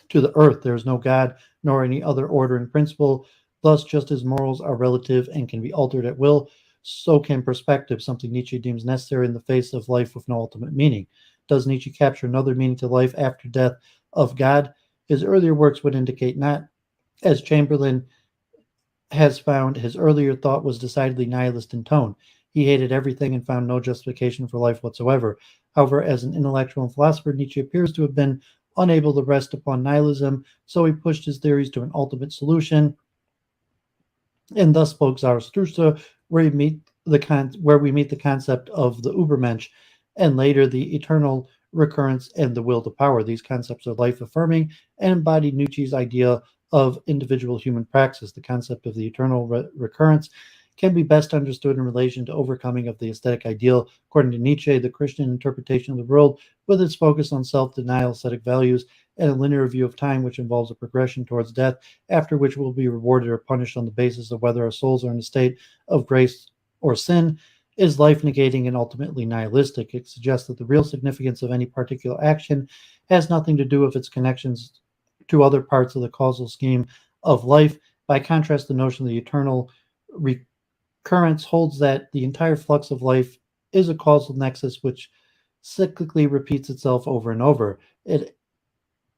to the earth. There is no God nor any other ordering principle. Thus, just as morals are relative and can be altered at will, so can perspective, something Nietzsche deems necessary in the face of life with no ultimate meaning. Does Nietzsche capture another meaning to life after death of God? His earlier works would indicate not. As Chamberlain has found, his earlier thought was decidedly nihilist in tone. He hated everything and found no justification for life whatsoever. However, as an intellectual and philosopher, Nietzsche appears to have been unable to rest upon nihilism, so he pushed his theories to an ultimate solution, and thus spoke Zarathustra, where we meet the concept of the Übermensch, and later the eternal recurrence and the will to power. These concepts are life-affirming and embody Nietzsche's idea of individual human praxis. The concept of the eternal recurrence can be best understood in relation to overcoming of the aesthetic ideal. According to Nietzsche, the Christian interpretation of the world, with its focus on self-denial, aesthetic values, and a linear view of time which involves a progression towards death, after which we'll be rewarded or punished on the basis of whether our souls are in a state of grace or sin, is life-negating and ultimately nihilistic. It suggests that the real significance of any particular action has nothing to do with its connections to other parts of the causal scheme of life. By contrast, the notion of the eternal recurrence holds that the entire flux of life is a causal nexus which cyclically repeats itself over and over. It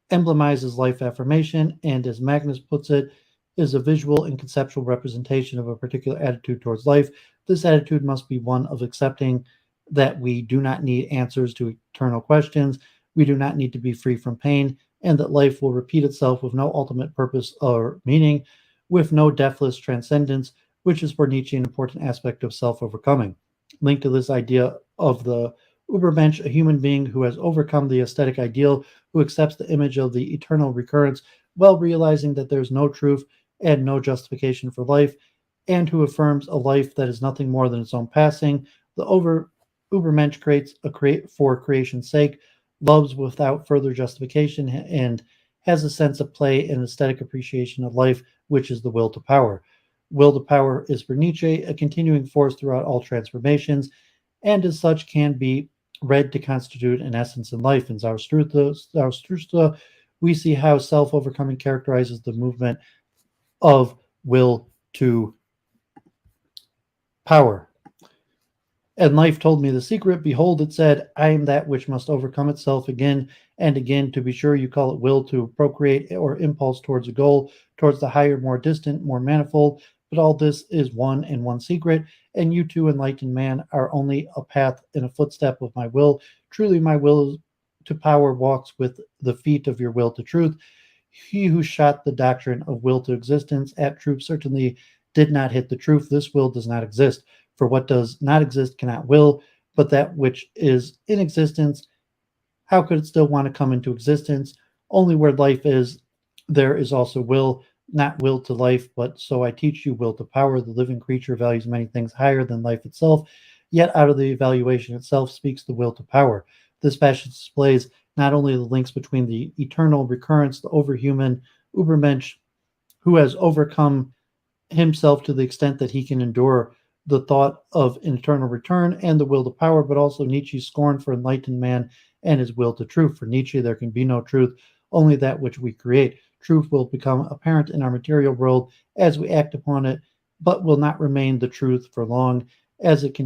emblemizes life affirmation, and as Magnus puts it, is a visual and conceptual representation of a particular attitude towards life. This attitude must be one of accepting that we do not need answers to eternal questions, we do not need to be free from pain, and that life will repeat itself with no ultimate purpose or meaning, with no deathless transcendence, which is for Nietzsche an important aspect of self overcoming. Linked to this idea of the Übermensch, a human being who has overcome the aesthetic ideal, who accepts the image of the eternal recurrence, while realizing that there is no truth and no justification for life, and who affirms a life that is nothing more than its own passing. The Übermensch for creation's sake, loves without further justification, and has a sense of play and aesthetic appreciation of life, which is the will to power. Will to power is for Nietzsche a continuing force throughout all transformations, and as such can be read to constitute an essence in life. In Zarathustra, we see how self-overcoming characterizes the movement of will to power. And life told me the secret. Behold, it said, I am that which must overcome itself again and again. To be sure, you call it will to procreate or impulse towards a goal, towards the higher, more distant, more manifold. But all this is one and one secret, and you too, enlightened man, are only a path and a footstep of my will. Truly, my will to power walks with the feet of your will to truth. He who shot the doctrine of will to existence at truth certainly did not hit the truth. This will does not exist. For what does not exist cannot will, but that which is in existence, how could it still want to come into existence? Only where life is, there is also will, not will to life, but so I teach you will to power. The living creature values many things higher than life itself, yet out of the evaluation itself speaks the will to power. This passage displays not only the links between the eternal recurrence, the overhuman Übermensch, who has overcome himself to the extent that he can endure the thought of an eternal return and the will to power, but also Nietzsche's scorn for enlightened man and his will to truth. For Nietzsche, there can be no truth, only that which we create. Truth will become apparent in our material world as we act upon it, but will not remain the truth for long as it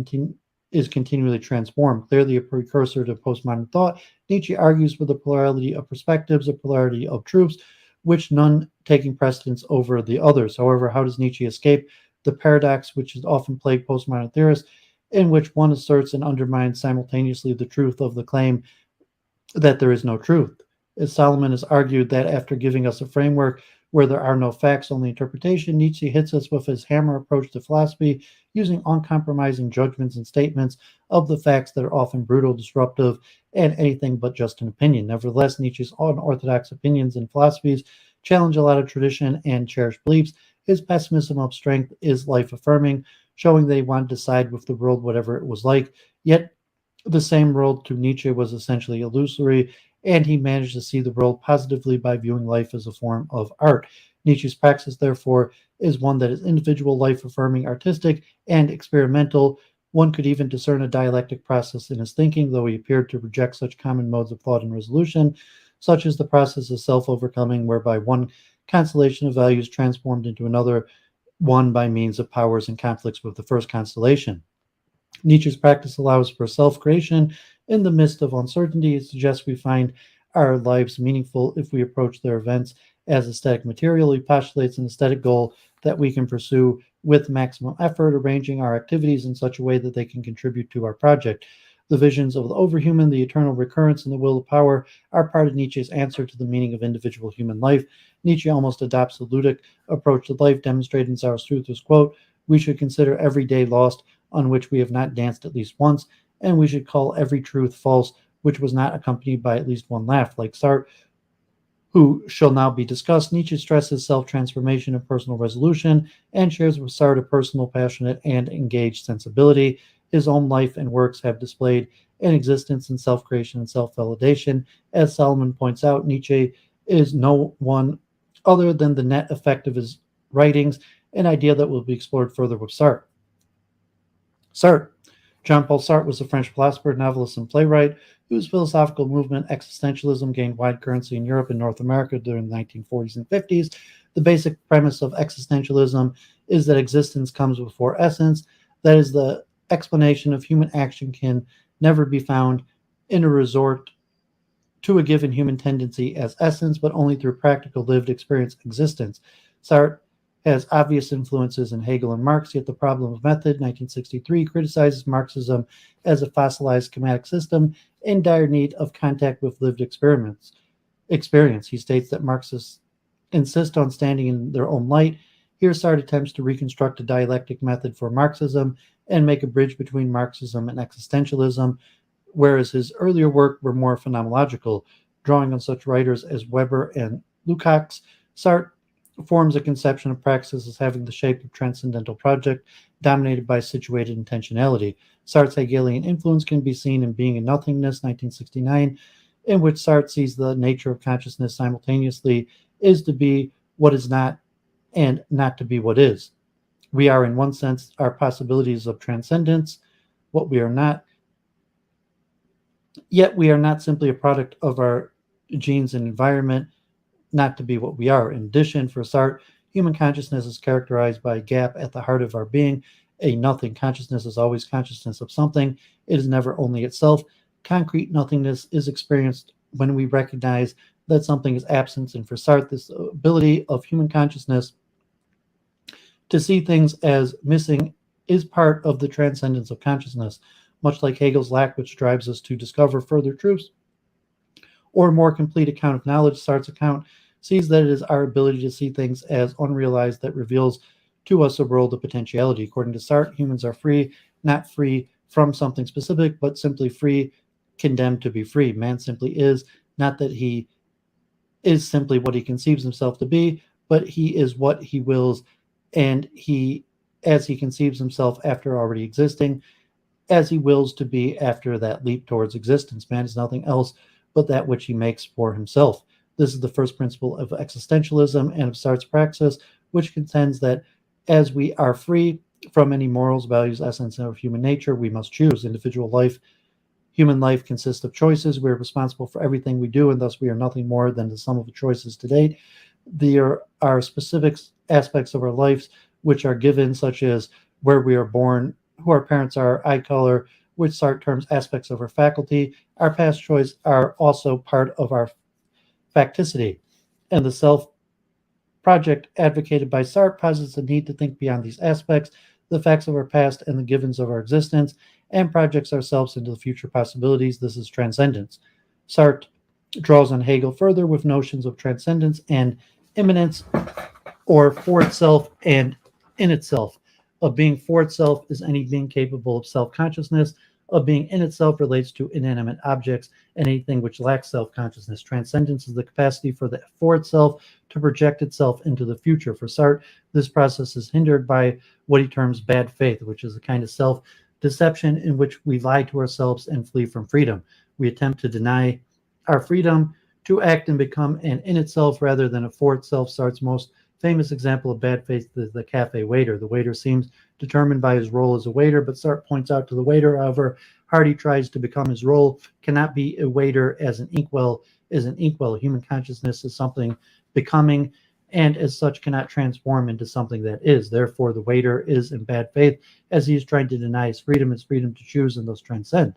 is continually transformed. Clearly a precursor to postmodern thought, Nietzsche argues for the plurality of perspectives, a plurality of truths, which none taking precedence over the others. However, how does Nietzsche escape the paradox which has often plagued postmodern theorists, in which one asserts and undermines simultaneously the truth of the claim that there is no truth? As Solomon has argued that after giving us a framework where there are no facts, only interpretation, Nietzsche hits us with his hammer approach to philosophy, using uncompromising judgments and statements of the facts that are often brutal, disruptive, and anything but just an opinion. Nevertheless, Nietzsche's unorthodox opinions and philosophies challenge a lot of tradition and cherished beliefs. His pessimism of strength is life-affirming, showing that he wanted to side with the world whatever it was like. Yet the same world to Nietzsche was essentially illusory, and he managed to see the world positively by viewing life as a form of art. Nietzsche's praxis, therefore, is one that is individual, life-affirming, artistic, and experimental. One could even discern a dialectic process in his thinking, though he appeared to reject such common modes of thought and resolution, such as the process of self-overcoming, whereby one constellation of values transformed into another one by means of powers and conflicts with the first constellation. Nietzsche's practice allows for self-creation in the midst of uncertainty. It suggests we find our lives meaningful if we approach their events as aesthetic material. He postulates an aesthetic goal that we can pursue with maximum effort, arranging our activities in such a way that they can contribute to our project. The visions of the overhuman, the eternal recurrence, and the will of power are part of Nietzsche's answer to the meaning of individual human life. Nietzsche almost adopts a ludic approach to life, demonstrated in Zarathustra's quote, "We should consider every day lost on which we have not danced at least once, and we should call every truth false which was not accompanied by at least one laugh." Like Sartre, who shall now be discussed, Nietzsche stresses self-transformation and personal resolution, and shares with Sartre a personal, passionate, and engaged sensibility. His own life and works have displayed an existence in self-creation and self-validation. As Solomon points out, Nietzsche is no one other than the net effect of his writings, an idea that will be explored further with Sartre. Sartre. Jean-Paul Sartre was a French philosopher, novelist, and playwright whose philosophical movement, existentialism, gained wide currency in Europe and North America during the 1940s and 50s. The basic premise of existentialism is that existence comes before essence. That is, the explanation of human action can never be found in a resort to a given human tendency as essence, but only through practical lived experience existence. Sartre has obvious influences in Hegel and Marx, yet the problem of method, 1963, criticizes Marxism as a fossilized schematic system in dire need of contact with lived experience. He states that Marxists insist on standing in their own light. Here, Sartre attempts to reconstruct a dialectic method for Marxism and make a bridge between Marxism and existentialism, whereas his earlier work were more phenomenological, drawing on such writers as Weber and Lukács. Sartre forms a conception of praxis as having the shape of transcendental project dominated by situated intentionality. Sartre's Hegelian influence can be seen in Being and Nothingness, 1969, in which Sartre sees the nature of consciousness simultaneously is to be what is not and not to be what is. We are, in one sense, our possibilities of transcendence, what we are not, yet we are not simply a product of our genes and environment, not to be what we are. In addition, for Sartre, human consciousness is characterized by a gap at the heart of our being, a nothing. Consciousness is always consciousness of something. It is never only itself. Concrete nothingness is experienced when we recognize that something is absent. And for Sartre, this ability of human consciousness to see things as missing is part of the transcendence of consciousness, much like Hegel's lack, which drives us to discover further truths or a more complete account of knowledge. Sartre's account sees that it is our ability to see things as unrealized that reveals to us a world of potentiality. According to Sartre, humans are free, not free from something specific, but simply free, condemned to be free. Man simply is, not that he is simply what he conceives himself to be, but he is what he wills, and he, as he conceives himself after already existing, as he wills to be after that leap towards existence. Man is nothing else but that which he makes for himself. This is the first principle of existentialism and of Sartre's praxis, which contends that as we are free from any morals, values, essence of human nature, we must choose. Individual life, human life consists of choices. We are responsible for everything we do, and thus we are nothing more than the sum of the choices to date. There are specific aspects of our lives which are given, such as where we are born, who our parents are, eye color, which Sartre terms aspects of our faculty. Our past choices are also part of our facticity, and the self project advocated by Sartre posits the need to think beyond these aspects, the facts of our past and the givens of our existence, and projects ourselves into the future possibilities. This is transcendence. Sartre draws on Hegel further with notions of transcendence and immanence, or for itself and in itself. A being for itself is any being capable of self-consciousness. A being in itself relates to inanimate objects and anything which lacks self-consciousness. Transcendence is the capacity for the for itself to project itself into the future. For Sartre, this process is hindered by what he terms bad faith, which is a kind of self-deception in which we lie to ourselves and flee from freedom. We attempt to deny our freedom to act and become an in itself rather than a for itself. Sartre's most famous example of bad faith is the cafe waiter. The waiter seems determined by his role as a waiter, but Sartre points out to the waiter, however hard he tries to become his role, cannot be a waiter as an inkwell is an inkwell. Human consciousness is something becoming, and as such cannot transform into something that is. Therefore, the waiter is in bad faith, as he is trying to deny his freedom to choose and thus transcend.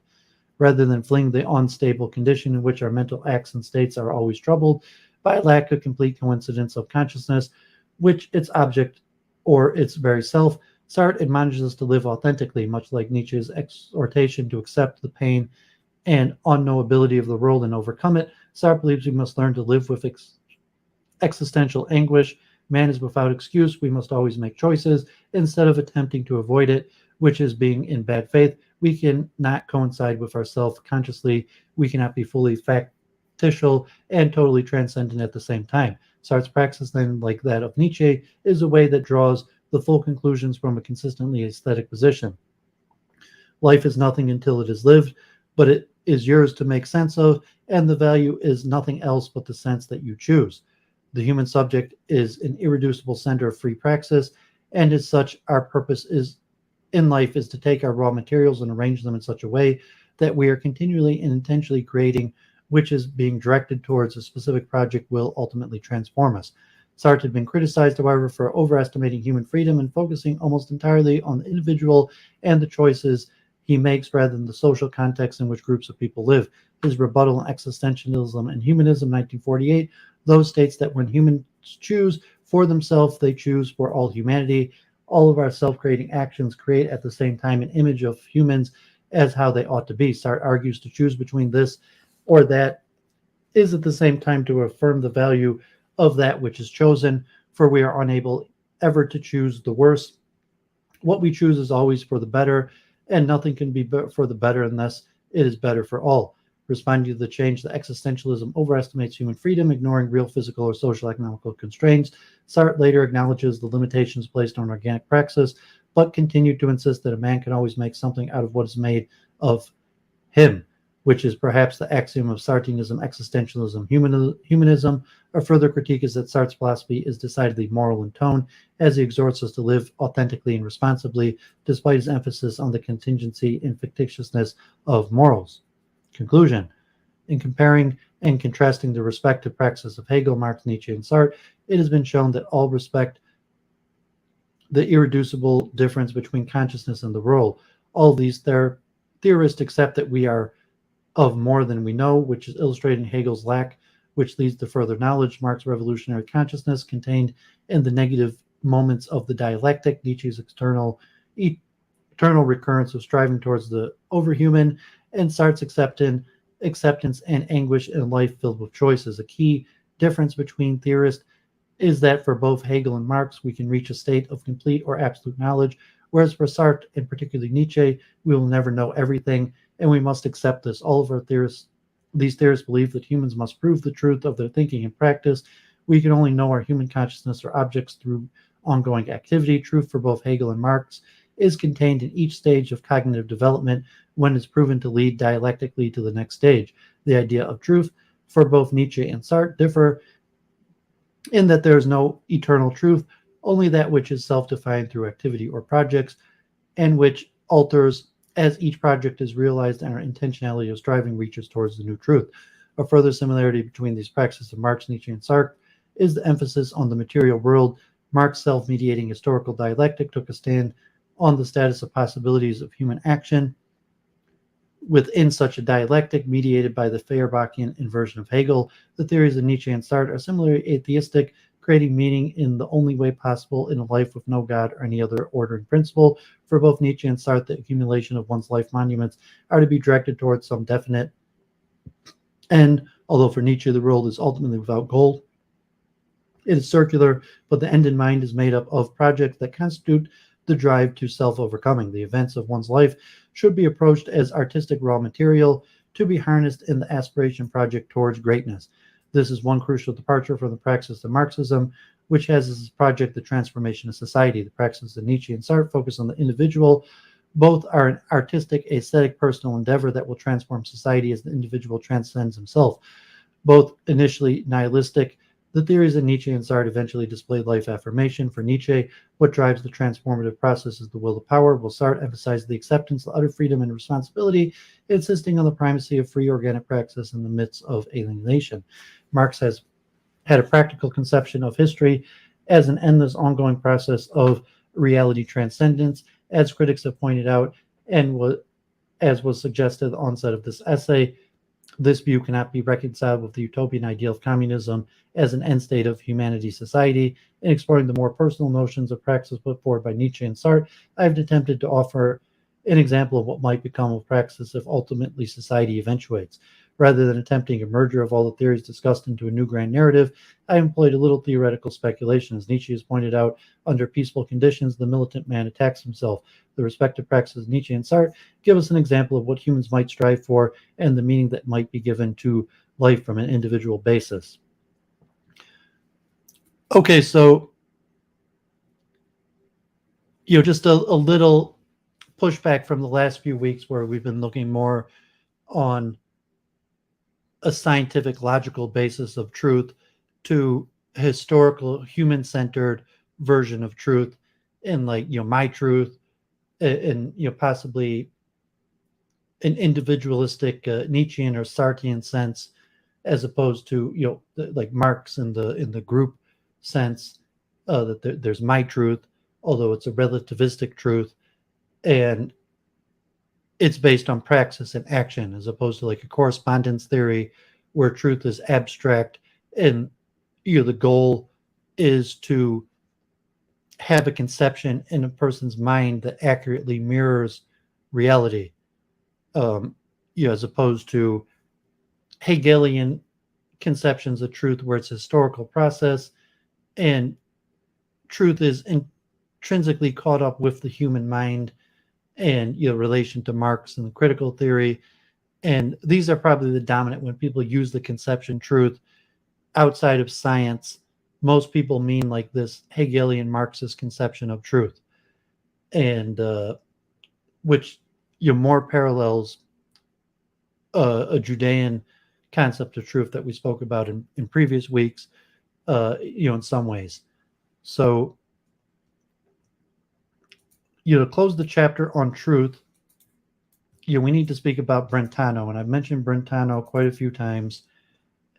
Rather than fleeing the unstable condition in which our mental acts and states are always troubled by a lack of complete coincidence of consciousness, which its object or its very self, Sartre admonishes us to live authentically, much like Nietzsche's exhortation to accept the pain and unknowability of the world and overcome it. Sartre believes we must learn to live with existential anguish. Man is without excuse. We must always make choices instead of attempting to avoid it, which is being in bad faith. We cannot coincide with ourselves consciously. We cannot be fully factical and totally transcendent at the same time. Sartre's praxis, then, like that of Nietzsche, is a way that draws the full conclusions from a consistently aesthetic position. Life is nothing until it is lived, but it is yours to make sense of, and the value is nothing else but the sense that you choose. The human subject is an irreducible center of free praxis, and as such, our purpose is in life is to take our raw materials and arrange them in such a way that we are continually and intentionally creating, which is being directed towards a specific project will ultimately transform us. Sartre had been criticized, however, for overestimating human freedom and focusing almost entirely on the individual and the choices he makes rather than the social context in which groups of people live. His rebuttal on existentialism and humanism, 1948, those states that when humans choose For themselves, they choose for all humanity. All of our self-creating actions create at the same time an image of humans as how they ought to be. Sartre argues to choose between this or that is at the same time to affirm the value of that which is chosen, for we are unable ever to choose the worst. What we choose is always for the better, and nothing can be for the better unless it is better for all. Responding to the change, the existentialism overestimates human freedom, ignoring real physical or social economical constraints. Sartre later acknowledges the limitations placed on organic praxis, but continued to insist that a man can always make something out of what is made of him, which is perhaps the axiom of Sartreanism, existentialism, humanism. A further critique is that Sartre's philosophy is decidedly moral in tone, as he exhorts us to live authentically and responsibly, despite his emphasis on the contingency and fictitiousness of morals. Conclusion. In comparing and contrasting the respective praxis of Hegel, Marx, Nietzsche, and Sartre, it has been shown that all respect the irreducible difference between consciousness and the world. All these theorists accept that we are of more than we know, which is illustrated in Hegel's lack, which leads to further knowledge, Marx's revolutionary consciousness contained in the negative moments of the dialectic, Nietzsche's eternal recurrence of striving towards the overhuman, and Sartre's acceptance and anguish in life filled with choices. A key difference between theorists is that for both Hegel and Marx, we can reach a state of complete or absolute knowledge, whereas for Sartre, and particularly Nietzsche, we will never know everything, and we must accept this. All of these theorists believe that humans must prove the truth of their thinking and practice. We can only know our human consciousness or objects through ongoing activity. Truth for both Hegel and Marx is contained in each stage of cognitive development when it's proven to lead dialectically to the next stage. The idea of truth for both Nietzsche and Sartre differ in that there is no eternal truth, only that which is self-defined through activity or projects, and which alters as each project is realized and our intentionality of striving reaches towards the new truth. A further similarity between these practices of Marx, Nietzsche, and Sartre is the emphasis on the material world. Marx's self-mediating historical dialectic took a stand on the status of possibilities of human action within such a dialectic mediated by the Feuerbachian inversion of Hegel. The theories of Nietzsche and Sartre are similarly atheistic, creating meaning in the only way possible in a life with no God or any other ordering principle. For both Nietzsche and Sartre, the accumulation of one's life monuments are to be directed towards some definite end, although for Nietzsche the world is ultimately without goal. It is circular, but the end in mind is made up of projects that constitute the drive to self-overcoming. The events of one's life should be approached as artistic raw material to be harnessed in the aspiration project towards greatness. This is one crucial departure from the praxis of Marxism, which has as its project the transformation of society. The praxis of Nietzsche and Sartre focus on the individual. Both are an artistic, aesthetic, personal endeavor that will transform society as the individual transcends himself. Both initially nihilistic, the theories of Nietzsche and Sartre eventually display life affirmation. For Nietzsche, what drives the transformative process is the will to power, while Sartre emphasizes the acceptance of utter freedom and responsibility, insisting on the primacy of free organic praxis in the midst of alienation. Marx has had a practical conception of history as an endless ongoing process of reality transcendence, as critics have pointed out, and as was suggested at the onset of this essay. This view cannot be reconciled with the utopian ideal of communism as an end state of humanity society. In exploring the more personal notions of praxis put forward by Nietzsche and Sartre, I've attempted to offer an example of what might become of praxis if ultimately society eventuates. Rather than attempting a merger of all the theories discussed into a new grand narrative, I employed a little theoretical speculation. As Nietzsche has pointed out, under peaceful conditions, the militant man attacks himself. The respective practices of Nietzsche and Sartre give us an example of what humans might strive for and the meaning that might be given to life from an individual basis. Okay, so, just a little pushback from the last few weeks where we've been looking more on a scientific, logical basis of truth to historical, human-centered version of truth in my truth and possibly an individualistic Nietzschean or Sartrean sense, as opposed to like Marx in the group sense, that there's my truth, although it's a relativistic truth, and it's based on praxis and action, as opposed to like a correspondence theory where truth is abstract and the goal is to have a conception in a person's mind that accurately mirrors reality, as opposed to Hegelian conceptions of truth where it's a historical process and truth is intrinsically caught up with the human mind and relation to Marx and the critical theory. And these are probably the dominant when people use the conception truth outside of science. Most people mean like this Hegelian Marxist conception of truth, and which more parallels a Judean concept of truth that we spoke about in previous weeks, in some ways. So, to close the chapter on truth, we need to speak about Brentano, and I've mentioned Brentano quite a few times.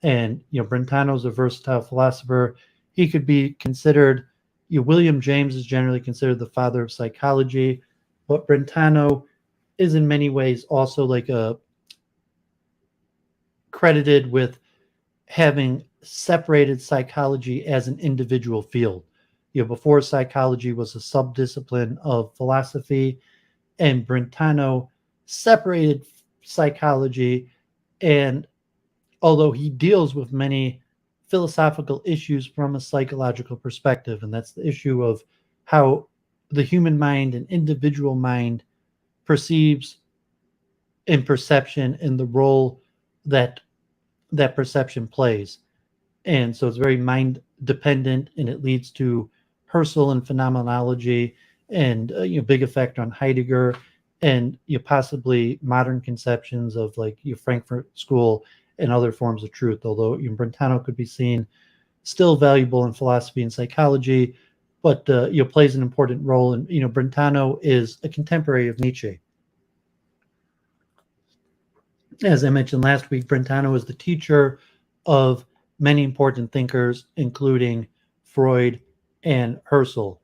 And Brentano's a versatile philosopher. He could be considered, William James is generally considered the father of psychology, but Brentano is in many ways also like credited with having separated psychology as an individual field. Before psychology was a subdiscipline of philosophy, and Brentano separated psychology, and although he deals with many philosophical issues from a psychological perspective, and that's the issue of how the human mind and individual mind perceives in perception and the role that perception plays. And so it's very mind dependent, and it leads to Husserl and phenomenology, and big effect on Heidegger, and possibly modern conceptions of like Frankfort School and other forms of truth. Although Brentano could be seen still valuable in philosophy and psychology, but plays an important role. And Brentano is a contemporary of Nietzsche. As I mentioned last week, Brentano is the teacher of many important thinkers, including Freud and Husserl.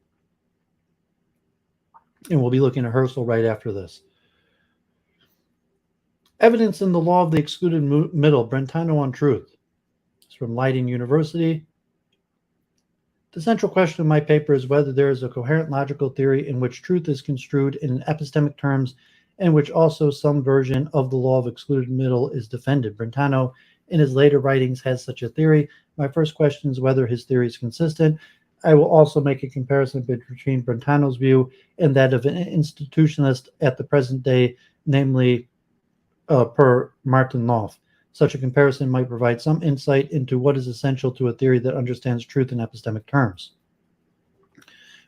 And we'll be looking at Husserl right after this. Evidence in the Law of the Excluded Middle, Brentano on Truth. It's from Leiden University. The central question of my paper is whether there is a coherent logical theory in which truth is construed in epistemic terms, and which also some version of the law of excluded middle is defended. Brentano, in his later writings, has such a theory. My first question is whether his theory is consistent. I will also make a comparison between Brentano's view and that of an institutionalist at the present day, namely per Martin Loff. Such a comparison might provide some insight into what is essential to a theory that understands truth in epistemic terms.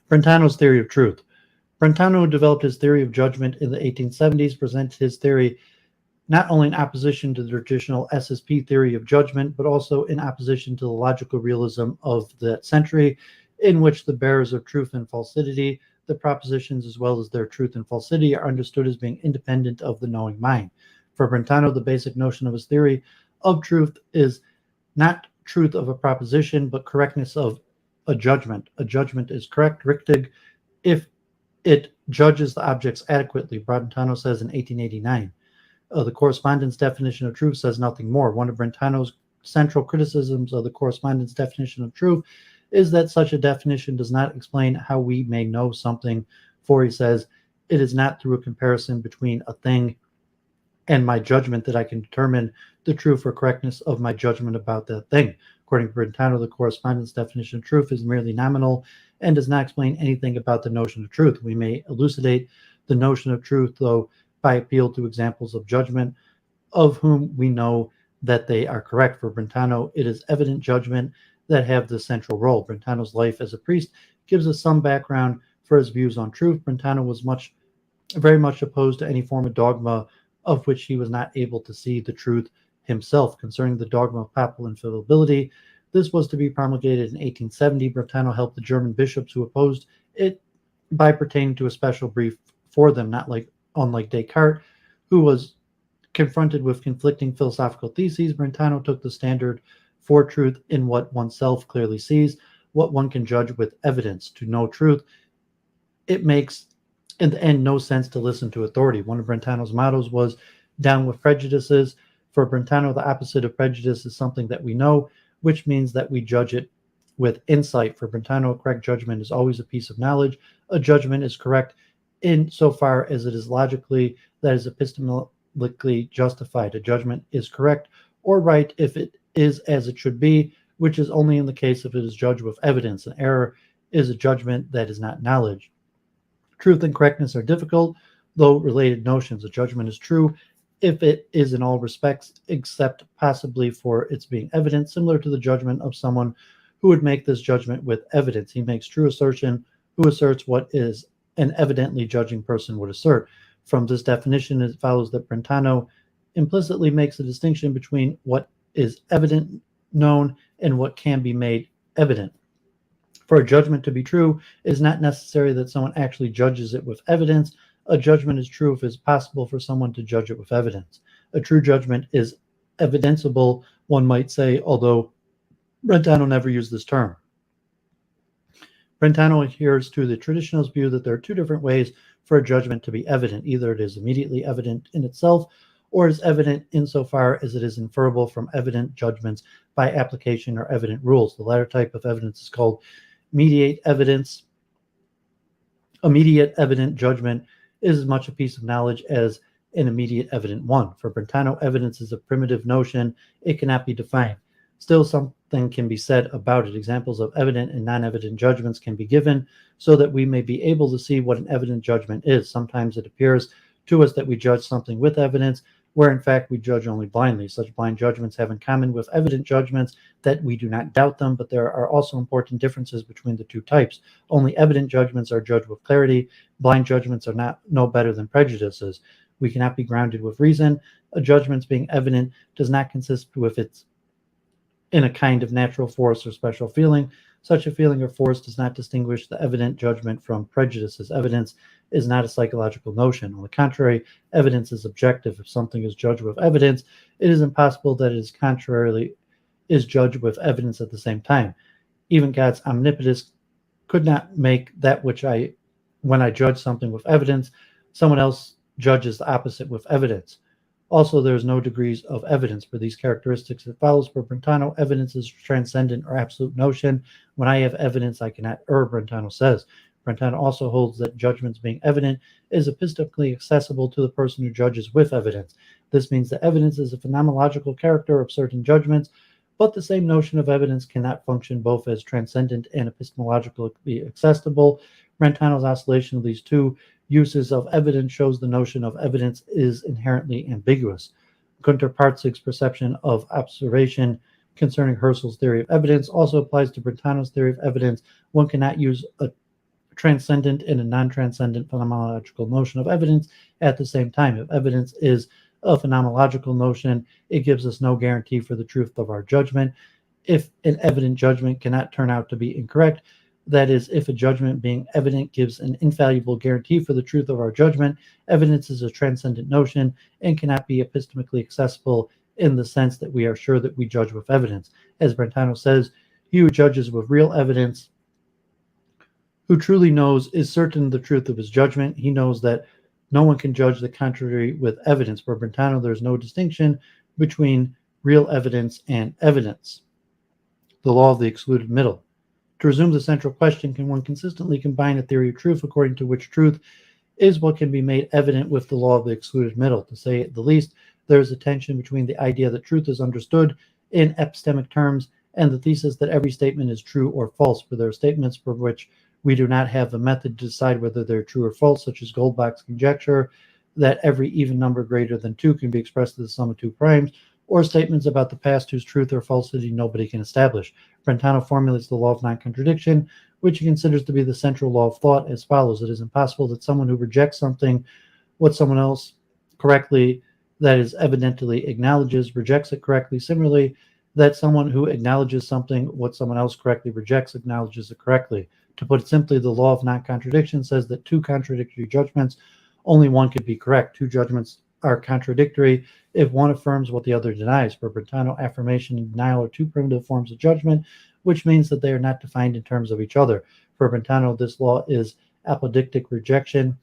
Brentano's theory of truth. Brentano developed his theory of judgment in the 1870s, presented his theory not only in opposition to the traditional SSP theory of judgment, but also in opposition to the logical realism of that century, in which the bearers of truth and falsity, the propositions as well as their truth and falsity, are understood as being independent of the knowing mind. For Brentano, the basic notion of his theory of truth is not truth of a proposition, but correctness of a judgment. A judgment is correct, richtig, if it judges the objects adequately, Brentano says in 1889. The correspondence definition of truth says nothing more. One of Brentano's central criticisms of the correspondence definition of truth is that such a definition does not explain how we may know something, for he says, it is not through a comparison between a thing and my judgment that I can determine the truth or correctness of my judgment about that thing. According to Brentano, the correspondence definition of truth is merely nominal and does not explain anything about the notion of truth. We may elucidate the notion of truth, though, by appeal to examples of judgment of whom we know that they are correct. For Brentano, it is evident judgment that have the central role. Brentano's life as a priest gives us some background for his views on truth. Brentano was very much opposed to any form of dogma of which he was not able to see the truth himself. Concerning the dogma of papal infallibility, this was to be promulgated in 1870. Brentano helped the German bishops who opposed it by pertaining to a special brief for them, unlike Descartes, who was confronted with conflicting philosophical theses. Brentano took the standard for truth in what oneself clearly sees, what one can judge with evidence. To know truth, it makes in the end no sense to listen to authority. One of Brentano's mottos was down with prejudices. For Brentano, the opposite of prejudice is something that we know, which means that we judge it with insight. For Brentano, a correct judgment is always a piece of knowledge. A judgment is correct insofar as it is logically, that is epistemologically justified. A judgment is correct or right if it is as it should be, which is only in the case if it is judged with evidence. An error is a judgment that is not knowledge. Truth and correctness are difficult, though related notions. A judgment is true if it is in all respects, except possibly for its being evident, similar to the judgment of someone who would make this judgment with evidence. He makes true assertion who asserts what is an evidently judging person would assert. From this definition, it follows that Brentano implicitly makes a distinction between what is evident, known, and what can be made evident. For a judgment to be true, it is not necessary that someone actually judges it with evidence. A judgment is true if it is possible for someone to judge it with evidence. A true judgment is evidenceable, one might say, although Brentano never used this term. Brentano adheres to the traditionalist view that there are two different ways for a judgment to be evident. Either it is immediately evident in itself, or is evident insofar as it is inferable from evident judgments by application or evident rules. The latter type of evidence is called immediate evidence. Immediate evident judgment is as much a piece of knowledge as an immediate evident one. For Brentano, evidence is a primitive notion. It cannot be defined. Still, something can be said about it. Examples of evident and non-evident judgments can be given so that we may be able to see what an evident judgment is. Sometimes it appears to us that we judge something with evidence, where in fact we judge only blindly. Such blind judgments have in common with evident judgments that we do not doubt them, but there are also important differences between the two types. Only evident judgments are judged with clarity. Blind judgments are no better than prejudices. We cannot be grounded with reason. A judgment being evident does not consist with its in a kind of natural force or special feeling. Such a feeling or force does not distinguish the evident judgment from prejudices. Evidence is not a psychological notion. On the contrary, evidence is objective. If something is judged with evidence, it is impossible that it is contrarily is judged with evidence at the same time. Even God's omnipotence could not make that which when I judge something with evidence, someone else judges the opposite with evidence. Also, there is no degrees of evidence for these characteristics. It follows for Brentano, evidence is transcendent or absolute notion. When I have evidence, I cannot err, Brentano says. Brentano also holds that judgments being evident is epistemically accessible to the person who judges with evidence. This means that evidence is a phenomenological character of certain judgments, but the same notion of evidence cannot function both as transcendent and epistemologically accessible. Brentano's oscillation of these two uses of evidence shows the notion of evidence is inherently ambiguous. Gunter Parzig's perception of observation concerning Husserl's theory of evidence also applies to Brentano's theory of evidence. One cannot use a transcendent and a non-transcendent phenomenological notion of evidence at the same time. If evidence is a phenomenological notion, it gives us no guarantee for the truth of our judgment. If an evident judgment cannot turn out to be incorrect, that is, if a judgment being evident gives an infallible guarantee for the truth of our judgment, evidence is a transcendent notion and cannot be epistemically accessible in the sense that we are sure that we judge with evidence. As Brentano says, he who judges with real evidence, who truly knows, is certain of the truth of his judgment. He knows that no one can judge the contrary with evidence. For Brentano, there is no distinction between real evidence and evidence. The law of the excluded middle. To resume the central question, can one consistently combine a theory of truth according to which truth is what can be made evident with the law of the excluded middle? To say at the least, there is a tension between the idea that truth is understood in epistemic terms and the thesis that every statement is true or false. For there are statements for which we do not have the method to decide whether they're true or false, such as Goldbach's conjecture that every even number greater than 2 can be expressed as the sum of 2 primes, or statements about the past whose truth or falsity nobody can establish. Brentano formulates the law of non-contradiction, which he considers to be the central law of thought, as follows. It is impossible that someone who rejects something, what someone else correctly, that is, evidently acknowledges, rejects it correctly. Similarly, that someone who acknowledges something, what someone else correctly rejects, acknowledges it correctly. To put it simply, the law of non-contradiction says that two contradictory judgments, only one could be correct. Two judgments are contradictory if one affirms what the other denies. For Brentano, affirmation and denial are two primitive forms of judgment, which means that they are not defined in terms of each other. For Brentano, this law is apodictic rejection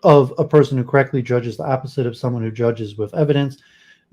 of a person who correctly judges the opposite of someone who judges with evidence.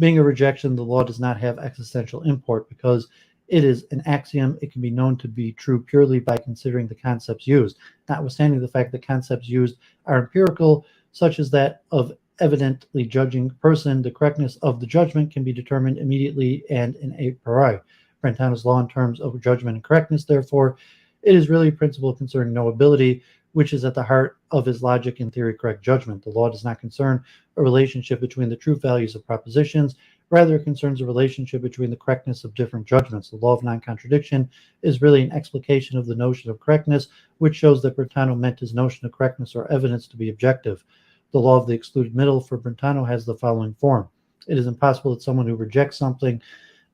Being a rejection, the law does not have existential import because it is an axiom. It can be known to be true purely by considering the concepts used, notwithstanding the fact that concepts used are empirical, such as that of evidently judging person. The correctness of the judgment can be determined immediately and in a priori. Brentano's law in terms of judgment and correctness, therefore, it is really a principle concerning knowability, which is at the heart of his logic and theory correct judgment. The law does not concern a relationship between the true values of propositions. Rather, it concerns a relationship between the correctness of different judgments. The law of non-contradiction is really an explication of the notion of correctness, which shows that Brentano meant his notion of correctness or evidence to be objective. The law of the excluded middle for Brentano has the following form. It is impossible that someone who rejects something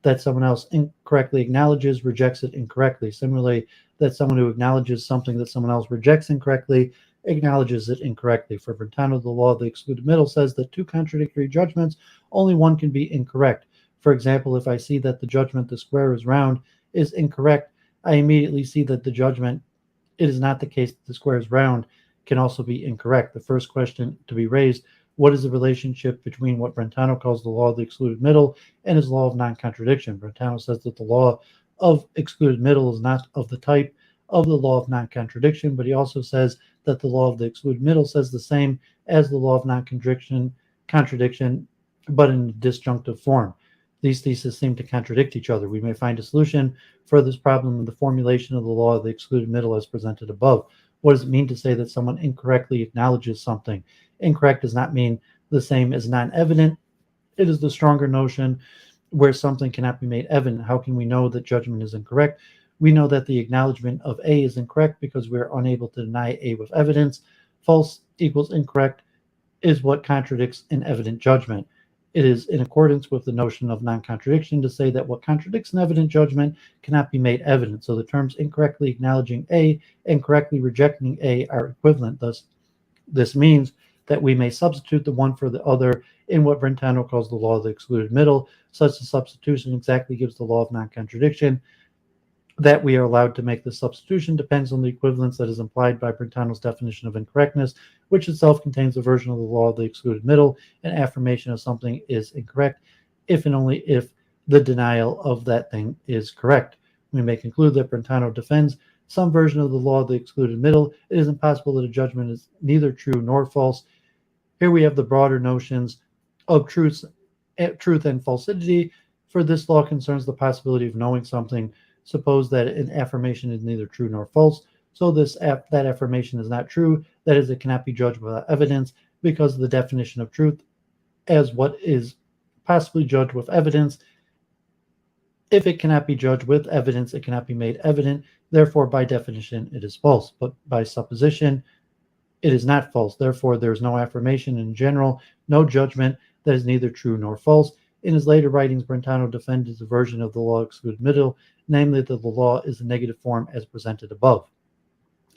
that someone else incorrectly acknowledges rejects it incorrectly. Similarly, that someone who acknowledges something that someone else rejects incorrectly acknowledges it incorrectly. For Brentano, the law of the excluded middle says that two contradictory judgments, only one can be incorrect. For example, if I see that the judgment the square is round is incorrect, I immediately see that the judgment it is not the case that the square is round can also be incorrect. The first question to be raised, what is the relationship between what Brentano calls the law of the excluded middle and his law of non-contradiction? Brentano says that the law of excluded middle is not of the type of the law of non-contradiction, but he also says that the law of the excluded middle says the same as the law of non-contradiction, but in a disjunctive form. These theses seem to contradict each other. We may find a solution for this problem in the formulation of the law of the excluded middle as presented above. What does it mean to say that someone incorrectly acknowledges something? Incorrect does not mean the same as non-evident. It is the stronger notion where something cannot be made evident. How can we know that judgment is incorrect? We know that the acknowledgement of A is incorrect because we are unable to deny A with evidence. False equals incorrect is what contradicts an evident judgment. It is in accordance with the notion of non-contradiction to say that what contradicts an evident judgment cannot be made evident. So the terms incorrectly acknowledging A and correctly rejecting A are equivalent. Thus, this means that we may substitute the one for the other in what Brentano calls the law of the excluded middle. Such a substitution exactly gives the law of non-contradiction. That we are allowed to make the substitution depends on the equivalence that is implied by Brentano's definition of incorrectness, which itself contains a version of the law of the excluded middle, an affirmation of something is incorrect if and only if the denial of that thing is correct. We may conclude that Brentano defends some version of the law of the excluded middle. It is impossible that a judgment is neither true nor false. Here we have the broader notions of truth and falsity. For this law concerns the possibility of knowing something. Suppose that an affirmation is neither true nor false. So that affirmation is not true. That is, it cannot be judged without evidence because of the definition of truth as what is possibly judged with evidence. If it cannot be judged with evidence, it cannot be made evident. Therefore, by definition, it is false. But by supposition, it is not false. Therefore, there is no affirmation in general, no judgment that is neither true nor false. In his later writings, Brentano defended his version of the law of excluded middle, namely that the law is a negative form as presented above.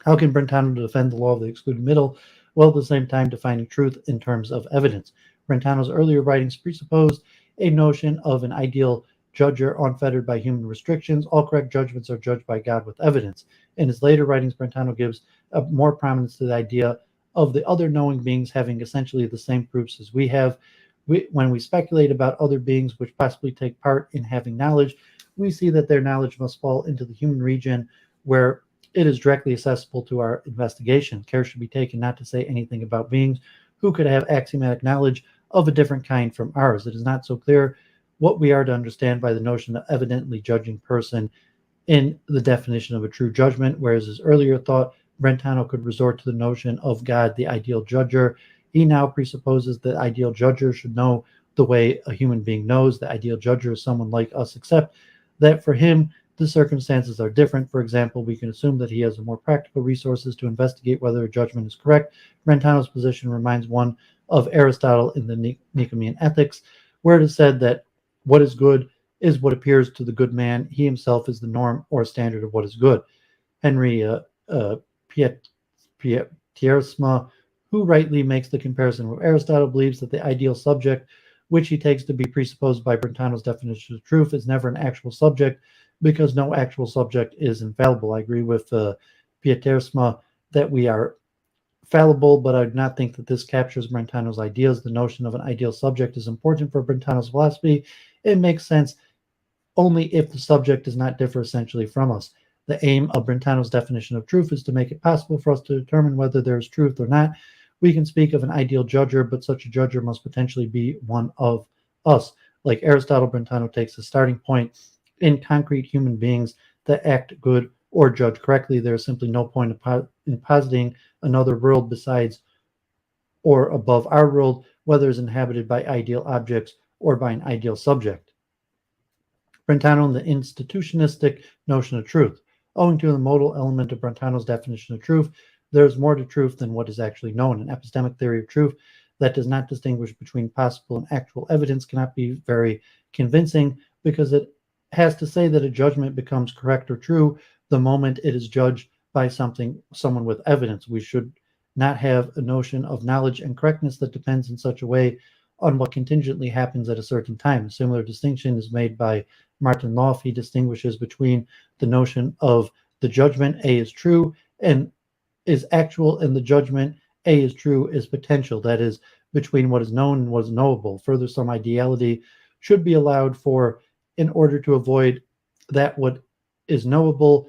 How can Brentano defend the law of the excluded middle while at the same time defining truth in terms of evidence? Brentano's earlier writings presupposed a notion of an ideal judger unfettered by human restrictions. All correct judgments are judged by God with evidence. In his later writings, Brentano gives more prominence to the idea of the other knowing beings having essentially the same proofs as we have. When we speculate about other beings which possibly take part in having knowledge, we see that their knowledge must fall into the human region where it is directly accessible to our investigation. Care should be taken not to say anything about beings who could have axiomatic knowledge of a different kind from ours. It is not so clear what we are to understand by the notion of evidently judging person in the definition of a true judgment, whereas his earlier thought, Brentano could resort to the notion of God, the ideal judger. He now presupposes that ideal judger should know the way a human being knows. The ideal judger is someone like us, except that for him, the circumstances are different. For example, we can assume that he has more practical resources to investigate whether a judgment is correct. Brentano's position reminds one of Aristotle in the Nicomachean Ethics, where it is said that what is good is what appears to the good man. He himself is the norm or standard of what is good. Henry Pietersma, who rightly makes the comparison with Aristotle, believes that the ideal subject, which he takes to be presupposed by Brentano's definition of truth, is never an actual subject because no actual subject is infallible. I agree with Pietersma that we are fallible, but I do not think that this captures Brentano's ideas. The notion of an ideal subject is important for Brentano's philosophy. It makes sense only if the subject does not differ essentially from us. The aim of Brentano's definition of truth is to make it possible for us to determine whether there is truth or not. We can speak of an ideal judger, but such a judger must potentially be one of us. Like Aristotle, Brentano takes a starting point in concrete human beings that act good or judge correctly. There is simply no point in positing another world besides or above our world, whether it is inhabited by ideal objects or by an ideal subject. Brentano and the institutionalistic notion of truth. Owing to the modal element of Brentano's definition of truth, there is more to truth than what is actually known. An epistemic theory of truth that does not distinguish between possible and actual evidence cannot be very convincing, because it has to say that a judgment becomes correct or true the moment it is judged by someone with evidence. We should not have a notion of knowledge and correctness that depends in such a way on what contingently happens at a certain time. A similar distinction is made by Martin Loff. He distinguishes between the notion of the judgment A is true and is actual, and the judgment A is true is potential, that is, between what is known and what is knowable. Further, some ideality should be allowed for in order to avoid that what is knowable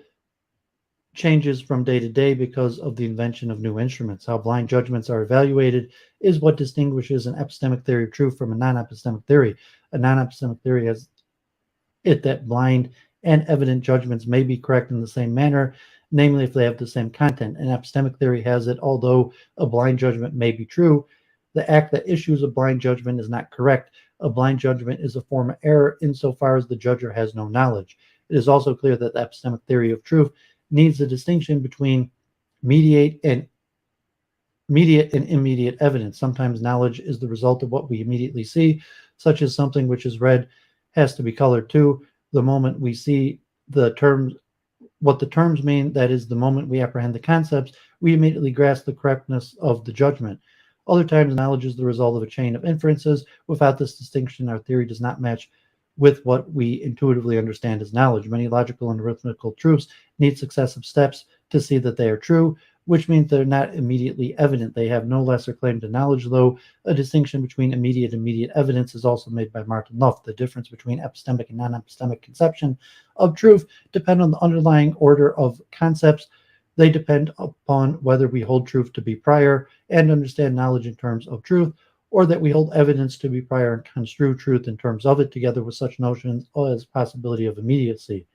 changes from day to day because of the invention of new instruments. How blind judgments are evaluated is what distinguishes an epistemic theory of truth from a non-epistemic theory. A non-epistemic theory has it that blind and evident judgments may be correct in the same manner, namely if they have the same content. An epistemic theory has it, although a blind judgment may be true, the act that issues a blind judgment is not correct. A blind judgment is a form of error insofar as the judger has no knowledge. It is also clear that the epistemic theory of truth needs a distinction between immediate and immediate evidence. Sometimes knowledge is the result of what we immediately see, such as something which is red has to be colored too. The moment we see the terms, what the terms mean, that is, the moment we apprehend the concepts, we immediately grasp the correctness of the judgment. Other times, knowledge is the result of a chain of inferences. Without this distinction, our theory does not match with what we intuitively understand as knowledge. Many logical and arithmetical truths need successive steps to see that they are true, which means they're not immediately evident. They have no lesser claim to knowledge, though a distinction between immediate and immediate evidence is also made by Martin Loff. The difference between epistemic and non-epistemic conception of truth depend on the underlying order of concepts. They depend upon whether we hold truth to be prior and understand knowledge in terms of truth, or that we hold evidence to be prior and construe truth in terms of it, together with such notions as possibility of immediacy.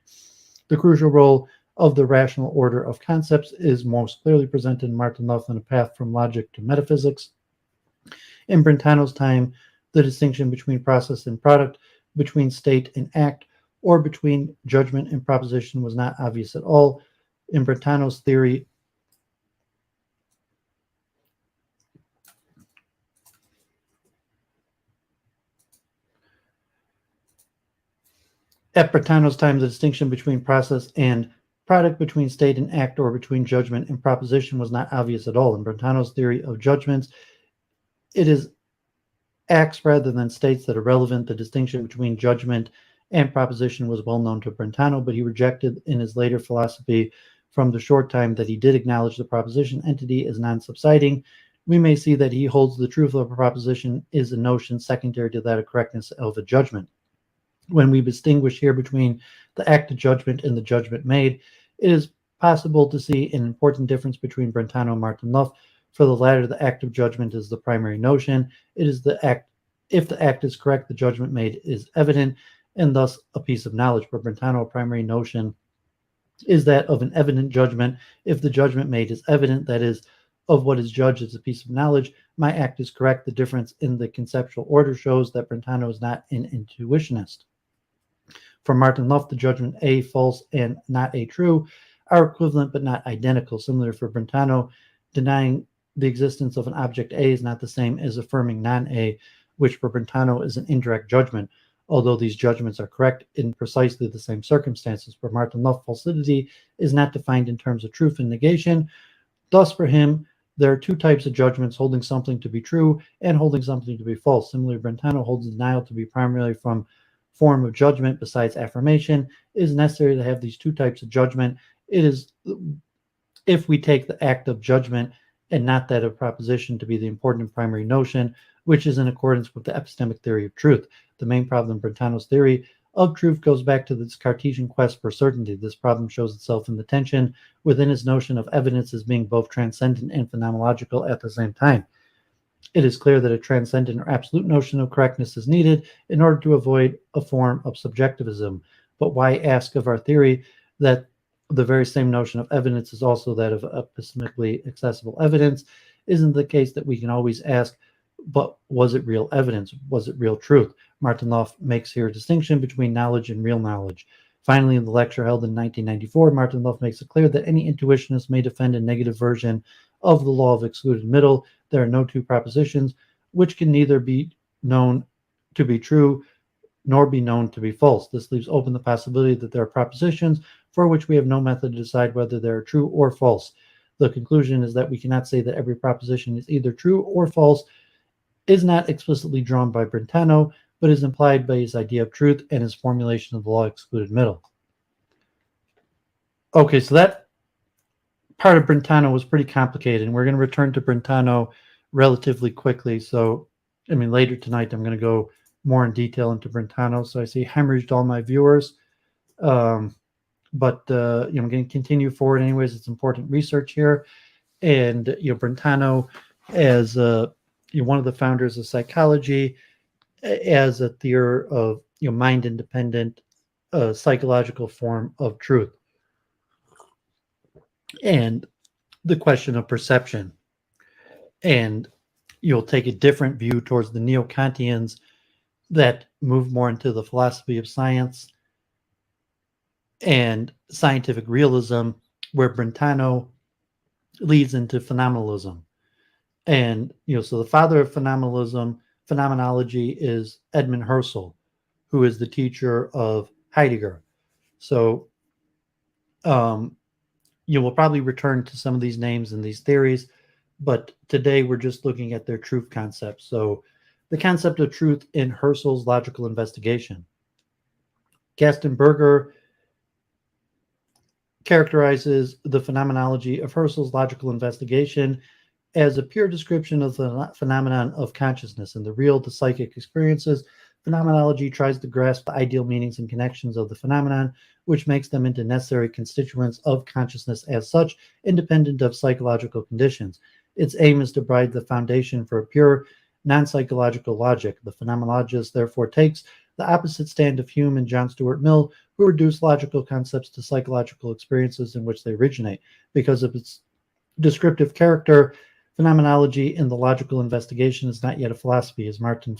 The crucial role of the rational order of concepts is most clearly presented in Martin Loff in A Path from Logic to Metaphysics. In Brentano's time, the distinction between process and product, between state and act, or between judgment and proposition was not obvious at all. In Brentano's theory, at Brentano's time, the distinction between process and product, between state and act, or between judgment and proposition was not obvious at all. In Brentano's theory of judgments, it is acts rather than states that are relevant. The distinction between judgment and proposition was well known to Brentano, but he rejected in his later philosophy from the short time that he did acknowledge the proposition entity as non-subsiding. We may see that he holds the truth of a proposition is a notion secondary to that of correctness of a judgment. When we distinguish here between the act of judgment and the judgment made, it is possible to see an important difference between Brentano and Martin Loff. For the latter, the act of judgment is the primary notion. It is the act. If the act is correct, the judgment made is evident, and thus a piece of knowledge. For Brentano, a primary notion is that of an evident judgment. If the judgment made is evident, that is, of what is judged as a piece of knowledge, my act is correct. The difference in the conceptual order shows that Brentano is not an intuitionist. For Martin Loff, the judgment A false and not A true are equivalent but not identical. Similar for Brentano, denying the existence of an object A is not the same as affirming non-A, which for Brentano is an indirect judgment, although these judgments are correct in precisely the same circumstances. For Martin Loff, falsity is not defined in terms of truth and negation. Thus, for him, there are two types of judgments, holding something to be true and holding something to be false. Similarly, Brentano holds denial to be primarily from form of judgment besides affirmation. It is necessary to have these two types of judgment. It is, if we take the act of judgment and not that of proposition to be the important and primary notion, which is in accordance with the epistemic theory of truth. The main problem in Brentano's theory of truth goes back to this Cartesian quest for certainty. This problem shows itself in the tension within his notion of evidence as being both transcendent and phenomenological at the same time. It is clear that a transcendent or absolute notion of correctness is needed in order to avoid a form of subjectivism. But why ask of our theory that the very same notion of evidence is also that of epistemically accessible evidence? Isn't the case that we can always ask, but was it real evidence? Was it real truth? Martin Loff makes here a distinction between knowledge and real knowledge. Finally, in the lecture held in 1994, Martin Loff makes it clear that any intuitionist may defend a negative version of the law of excluded middle. There are no two propositions which can neither be known to be true nor be known to be false. This leaves open the possibility that there are propositions for which we have no method to decide whether they are true or false. The conclusion is that we cannot say that every proposition is either true or false, is not explicitly drawn by Brentano, but is implied by his idea of truth and his formulation of the law of excluded middle. Okay, so that part of Brentano was pretty complicated, and we're going to return to Brentano relatively quickly. So, I mean, later tonight, I'm going to go more in detail into Brentano. So I see hemorrhaged all my viewers. But I'm going to continue forward anyways. It's important research here. And, Brentano, as one of the founders of psychology, as a theory of mind-independent psychological form of truth, and the question of perception. And you'll take a different view towards the neo-Kantians that move more into the philosophy of science and scientific realism, where Brentano leads into phenomenalism. And, so the father of phenomenology is Edmund Husserl, who is the teacher of Heidegger. So, you will probably return to some of these names and these theories, but today we're just looking at their truth concepts. So the concept of truth in Husserl's logical investigation. Kastenberger characterizes the phenomenology of Husserl's logical investigation as a pure description of the phenomenon of consciousness. In the real, the psychic experiences, phenomenology tries to grasp the ideal meanings and connections of the phenomenon, which makes them into necessary constituents of consciousness as such, independent of psychological conditions. Its aim is to provide the foundation for a pure, non-psychological logic. The phenomenologist therefore takes the opposite stand of Hume and John Stuart Mill, who reduce logical concepts to psychological experiences in which they originate. Because of its descriptive character, phenomenology in the logical investigation is not yet a philosophy. As Marvin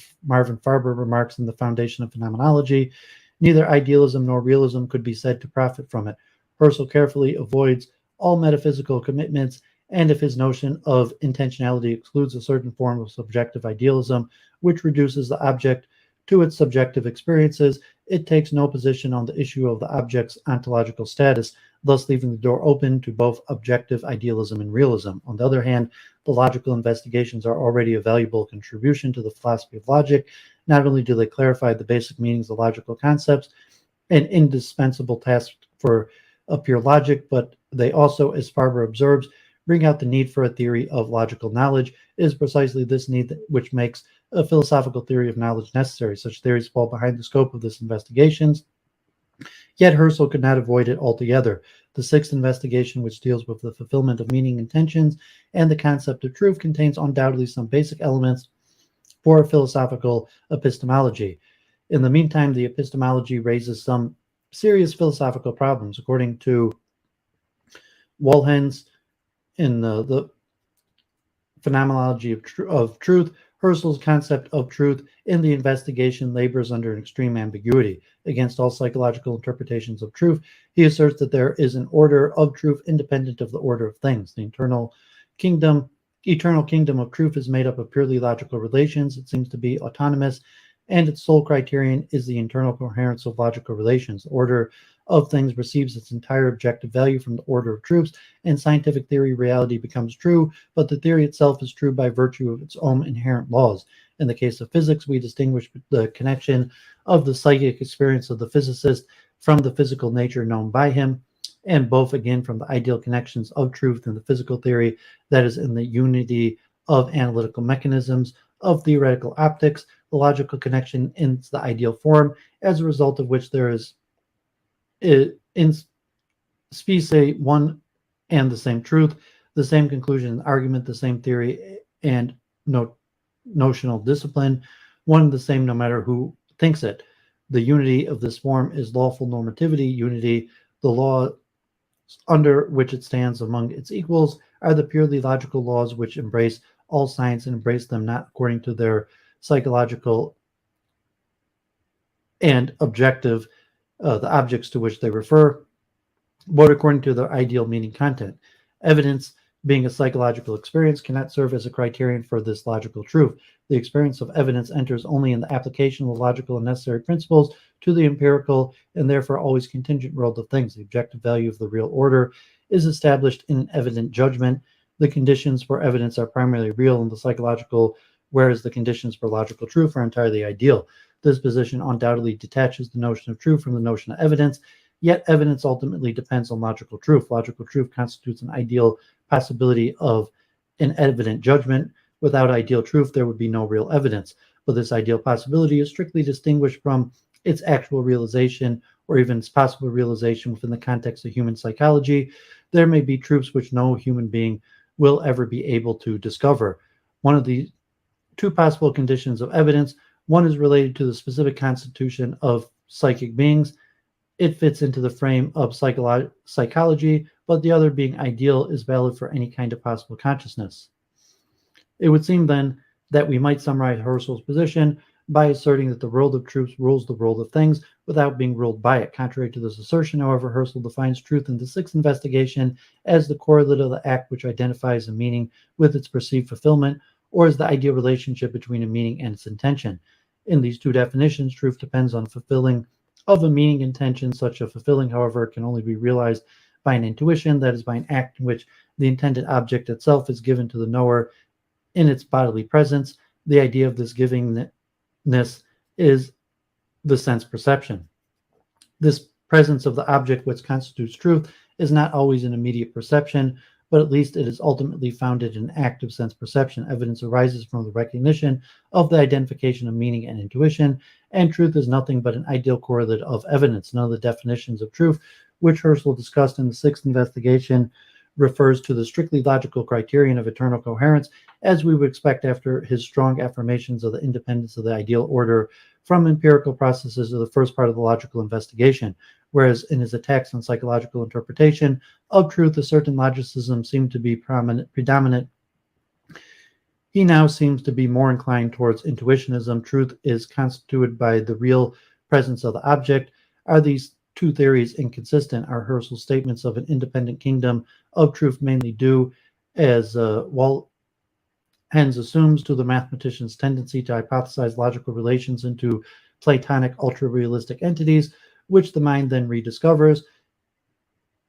Farber remarks in The Foundation of Phenomenology, neither idealism nor realism could be said to profit from it. Husserl carefully avoids all metaphysical commitments, and if his notion of intentionality excludes a certain form of subjective idealism, which reduces the object to its subjective experiences, it takes no position on the issue of the object's ontological status, thus leaving the door open to both objective idealism and realism. On the other hand, the logical investigations are already a valuable contribution to the philosophy of logic. Not only do they clarify the basic meanings of logical concepts, an indispensable task for a pure logic, but they also, as Farber observes, bring out the need for a theory of logical knowledge. It is precisely this need which makes a philosophical theory of knowledge necessary. Such theories fall behind the scope of this investigations, yet Husserl could not avoid it altogether. The sixth investigation, which deals with the fulfillment of meaning intentions and the concept of truth, contains undoubtedly some basic elements for a philosophical epistemology. In the meantime, the epistemology raises some serious philosophical problems. According to Wohlhens, in the phenomenology of truth, Husserl's concept of truth in the investigation labors under an extreme ambiguity. Against all psychological interpretations of truth, he asserts that there is an order of truth independent of the order of things. The eternal kingdom of truth is made up of purely logical relations. It seems to be autonomous, and its sole criterion is the internal coherence of logical relations. The order of things receives its entire objective value from the order of truths, and scientific theory reality becomes true, but the theory itself is true by virtue of its own inherent laws. In the case of physics, we distinguish the connection of the psychic experience of the physicist from the physical nature known by him, and both again from the ideal connections of truth in the physical theory, that is, in the unity of analytical mechanisms, of theoretical optics, the logical connection in the ideal form, as a result of which there is in specie one and the same truth, the same conclusion and argument, the same theory and notional discipline, one and the same no matter who thinks it. The unity of this form is lawful normativity, unity, the law under which it stands among its equals are the purely logical laws which embrace all science and embrace them not according to their psychological and objective, the objects to which they refer, but according to their ideal meaning content. Evidence, being a psychological experience, cannot serve as a criterion for this logical truth. The experience of evidence enters only in the application of the logical and necessary principles to the empirical and therefore always contingent world of things. The objective value of the real order is established in an evident judgment. The conditions for evidence are primarily real in the psychological, whereas the conditions for logical truth are entirely ideal. This position undoubtedly detaches the notion of truth from the notion of evidence, yet evidence ultimately depends on logical truth. Logical truth constitutes an ideal possibility of an evident judgment. Without ideal truth, there would be no real evidence. But this ideal possibility is strictly distinguished from its actual realization or even its possible realization within the context of human psychology. There may be truths which no human being will ever be able to discover. One of the two possible conditions of evidence, one is related to the specific constitution of psychic beings. It fits into the frame of psychology, but the other, being ideal, is valid for any kind of possible consciousness. It would seem then that we might summarize Husserl's position by asserting that the world of truth rules the world of things without being ruled by it. Contrary to this assertion, however, Husserl defines truth in the sixth investigation as the correlate of the act which identifies a meaning with its perceived fulfillment, or as the ideal relationship between a meaning and its intention. In these two definitions, truth depends on fulfilling of a meaning intention. Such a fulfilling, however, can only be realized by an intuition, that is, by an act in which the intended object itself is given to the knower in its bodily presence. The idea of this givingness is the sense perception. This presence of the object which constitutes truth is not always an immediate perception, but at least it is ultimately founded in active sense perception. Evidence arises from the recognition of the identification of meaning and intuition, and truth is nothing but an ideal correlate of evidence. None of the definitions of truth which Husserl discussed in the sixth investigation refers to the strictly logical criterion of eternal coherence, as we would expect after his strong affirmations of the independence of the ideal order from empirical processes of the first part of the logical investigation, whereas in his attacks on psychological interpretation of truth, a certain logicism seemed to be predominant. He now seems to be more inclined towards intuitionism. Truth is constituted by the real presence of the object. Are these two theories inconsistent? Are Husserl's statements of an independent kingdom of truth mainly due, as Hens assumes, to the mathematician's tendency to hypothesize logical relations into Platonic ultra-realistic entities, which the mind then rediscovers?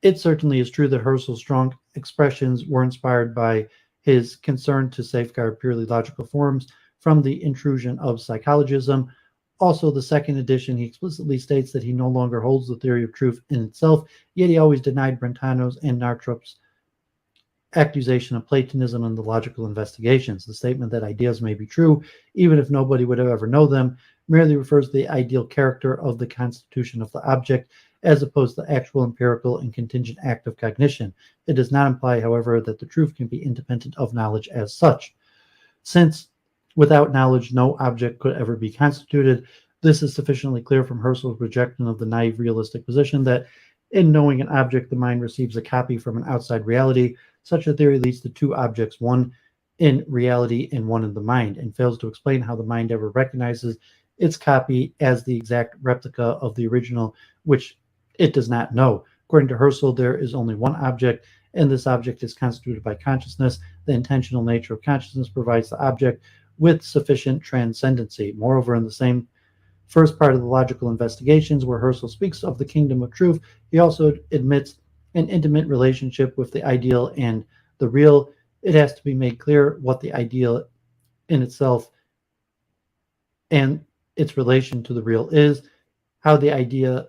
It certainly is true that Husserl's strong expressions were inspired by his concern to safeguard purely logical forms from the intrusion of psychologism. Also, the second edition, he explicitly states that he no longer holds the theory of truth in itself, yet he always denied Brentano's and Nartrup's accusation of Platonism in the logical investigations. The statement that ideas may be true, even if nobody would ever know them, merely refers to the ideal character of the constitution of the object, as opposed to the actual empirical and contingent act of cognition. It does not imply, however, that the truth can be independent of knowledge as such. Since without knowledge, no object could ever be constituted, this is sufficiently clear from Husserl's rejection of the naive realistic position that in knowing an object, the mind receives a copy from an outside reality. Such a theory leads to two objects, one in reality and one in the mind, and fails to explain how the mind ever recognizes its copy as the exact replica of the original, which it does not know. According to Husserl, there is only one object, and this object is constituted by consciousness. The intentional nature of consciousness provides the object with sufficient transcendency. Moreover, in the same first part of the logical investigations, where Husserl speaks of the kingdom of truth, he also admits an intimate relationship with the ideal and the real. It has to be made clear what the ideal in itself and its relation to the real is, how the idea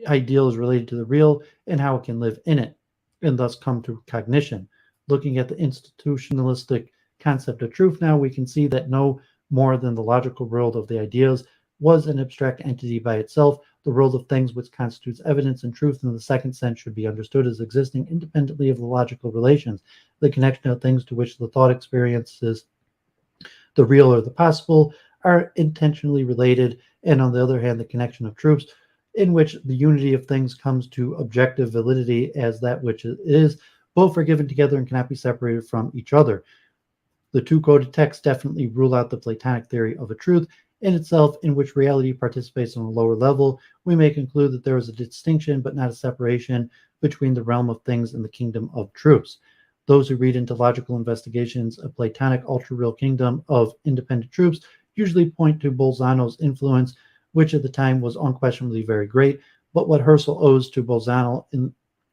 ideal is related to the real and how it can live in it, and thus come to cognition. Looking at the institutionalistic concept of truth now, we can see that no more than the logical world of the ideas was an abstract entity by itself. The world of things which constitutes evidence and truth in the second sense should be understood as existing independently of the logical relations, the connection of things to which the thought experiences the real or the possible are intentionally related, and on the other hand, the connection of truths in which the unity of things comes to objective validity as that which it is, both are given together and cannot be separated from each other. The two quoted texts definitely rule out the Platonic theory of a truth in itself, in which reality participates on a lower level. We may conclude that there is a distinction, but not a separation, between the realm of things and the kingdom of truths. Those who read into logical investigations a Platonic ultra-real kingdom of independent truths usually point to Bolzano's influence, which at the time was unquestionably very great, but what Husserl owes to Bolzano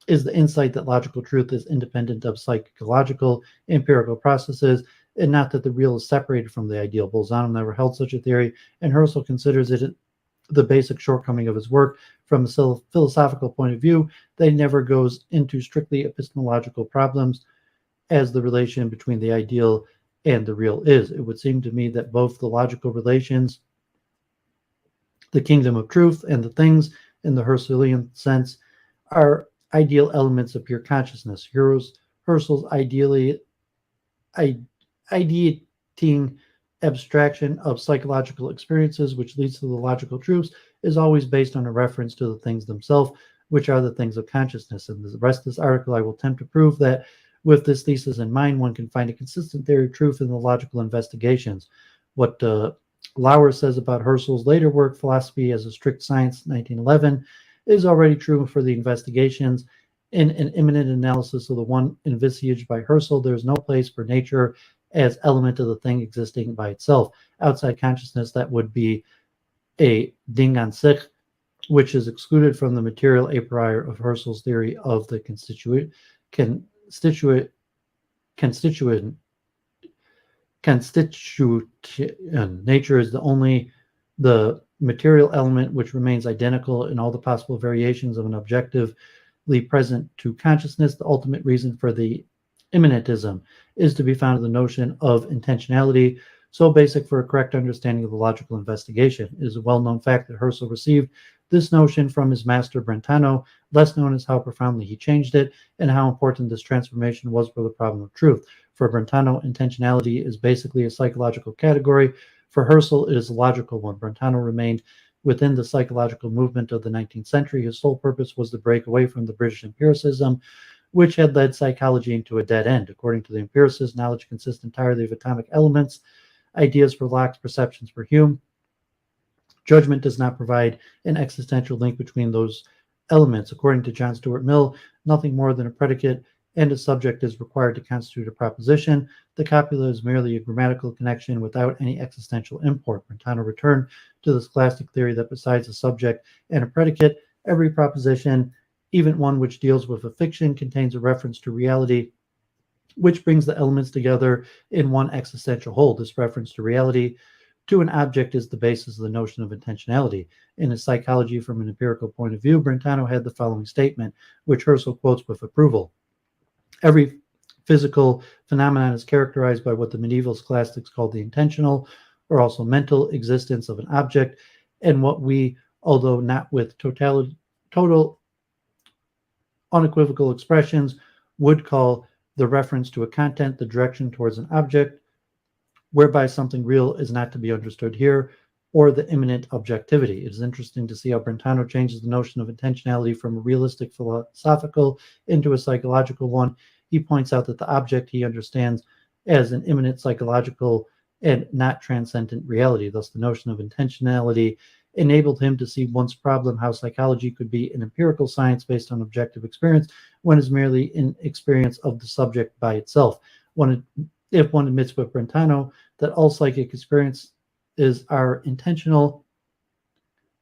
is the insight that logical truth is independent of psychological, empirical processes, and not that the real is separated from the ideal. Bolzano never held such a theory, and Husserl considers it the basic shortcoming of his work from a philosophical point of view that he never goes into strictly epistemological problems as the relation between the ideal and the real is. It would seem to me that both the logical relations, the kingdom of truth, and the things in the Husserlian sense are ideal elements of pure consciousness. Husserl's ideating abstraction of psychological experiences, which leads to the logical truths, is always based on a reference to the things themselves, which are the things of consciousness. In the rest of this article, I will attempt to prove that with this thesis in mind, one can find a consistent theory of truth in the logical investigations. What Lauer says about Husserl's later work, Philosophy as a Strict Science, 1911, is already true for the investigations. In an imminent analysis of the one envisaged by Husserl, there is no place for nature as element of the thing existing by itself. Outside consciousness, that would be a Ding an sich, which is excluded from the material a priori of Husserl's theory of the constituent. Nature is the material element which remains identical in all the possible variations of an objectively present to consciousness. The ultimate reason for the immanentism is to be found in the notion of intentionality, so basic for a correct understanding of the logical investigation. It is a well-known fact that Husserl received this notion from his master Brentano. Less known is how profoundly he changed it and how important this transformation was for the problem of truth. For Brentano, intentionality is basically a psychological category. For Husserl, it is a logical one. Brentano remained within the psychological movement of the 19th century. His sole purpose was to break away from the British empiricism, which had led psychology into a dead end. According to the empiricists, knowledge consists entirely of atomic elements, ideas for Locke, perceptions for Hume. Judgment does not provide an existential link between those elements. According to John Stuart Mill, nothing more than a predicate and a subject is required to constitute a proposition. The copula is merely a grammatical connection without any existential import. Brentano returned to the scholastic theory that besides a subject and a predicate, every proposition, even one which deals with a fiction, contains a reference to reality, which brings the elements together in one existential whole. This reference to reality to an object is the basis of the notion of intentionality. In his Psychology from an Empirical Point of View, Brentano had the following statement, which Husserl quotes with approval. Every physical phenomenon is characterized by what the medieval scholastics called the intentional, or also mental, existence of an object, and what we, although not with total unequivocal expressions, would call the reference to a content, the direction towards an object, whereby something real is not to be understood here, or the immanent objectivity. It is interesting to see how Brentano changes the notion of intentionality from a realistic philosophical into a psychological one. He points out that the object he understands as an immanent psychological and not transcendent reality. Thus, the notion of intentionality enabled him to see one's problem, how psychology could be an empirical science based on objective experience when it's merely an experience of the subject by itself. If one admits with Brentano that all psychic experiences are intentional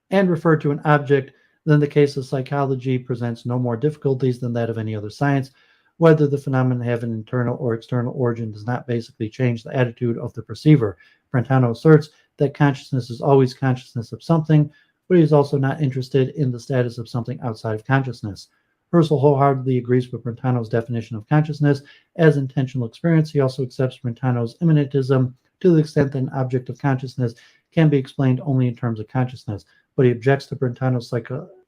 and refer to an object, then the case of psychology presents no more difficulties than that of any other science. Whether the phenomena have an internal or external origin does not basically change the attitude of the perceiver. Brentano asserts that consciousness is always consciousness of something, but he is also not interested in the status of something outside of consciousness. Husserl wholeheartedly agrees with Brentano's definition of consciousness as intentional experience. He also accepts Brentano's immanentism to the extent that an object of consciousness can be explained only in terms of consciousness, but he objects to Brentano's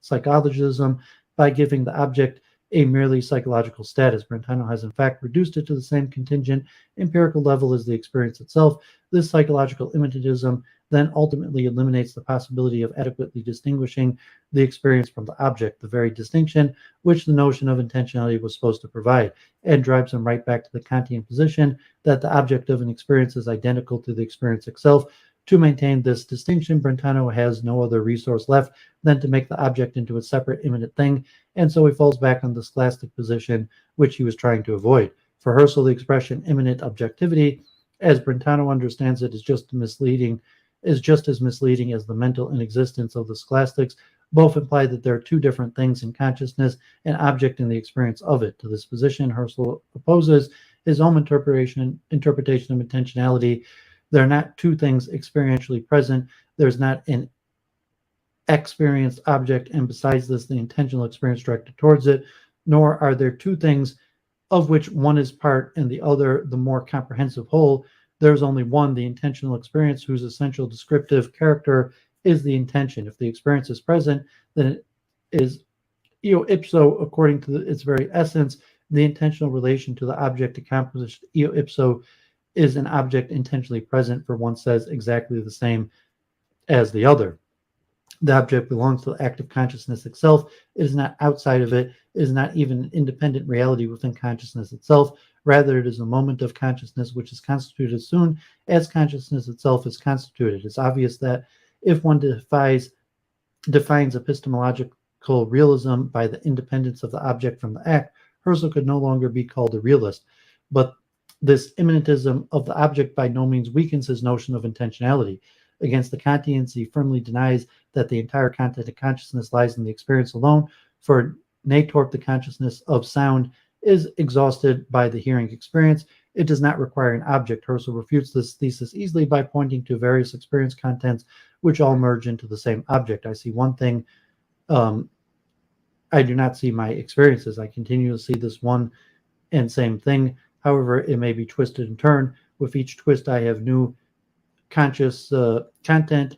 psychologism by giving the object a merely psychological status. Brentano has in fact reduced it to the same contingent empirical level as the experience itself. This psychological immanentism then ultimately eliminates the possibility of adequately distinguishing the experience from the object, the very distinction which the notion of intentionality was supposed to provide, and drives him right back to the Kantian position that the object of an experience is identical to the experience itself. To maintain this distinction, Brentano has no other resource left than to make the object into a separate immanent thing, and so he falls back on the scholastic position which he was trying to avoid. For Husserl, the expression immanent objectivity, as Brentano understands it, is just as misleading as the mental inexistence of the scholastics. Both imply that there are two different things in consciousness, an object and the experience of it. To this position, Husserl opposes his own interpretation of intentionality. There are not two things experientially present. There's not an experienced object, and besides this, the intentional experience directed towards it, nor are there two things of which one is part and the other the more comprehensive whole. There's only one, the intentional experience, whose essential descriptive character is the intention. If the experience is present, then it is eo ipso, according to its very essence, the intentional relation to the object accomplished eo ipso is an object intentionally present, for one says exactly the same as the other. The object belongs to the active consciousness itself. It is not outside of it. It is not even an independent reality within consciousness itself. Rather, it is a moment of consciousness which is constituted as soon as consciousness itself is constituted. It's obvious that if one defines epistemological realism by the independence of the object from the act, Husserl could no longer be called a realist. But this immanentism of the object by no means weakens his notion of intentionality. Against the Kantians, he firmly denies that the entire content of consciousness lies in the experience alone. For Natorp, the consciousness of sound is exhausted by the hearing experience. It does not require an object. Husserl refutes this thesis easily by pointing to various experience contents which all merge into the same object. I see one thing. I do not see my experiences. I continue to see this one and same thing. However, it may be twisted and turned. With each twist, I have new conscious content,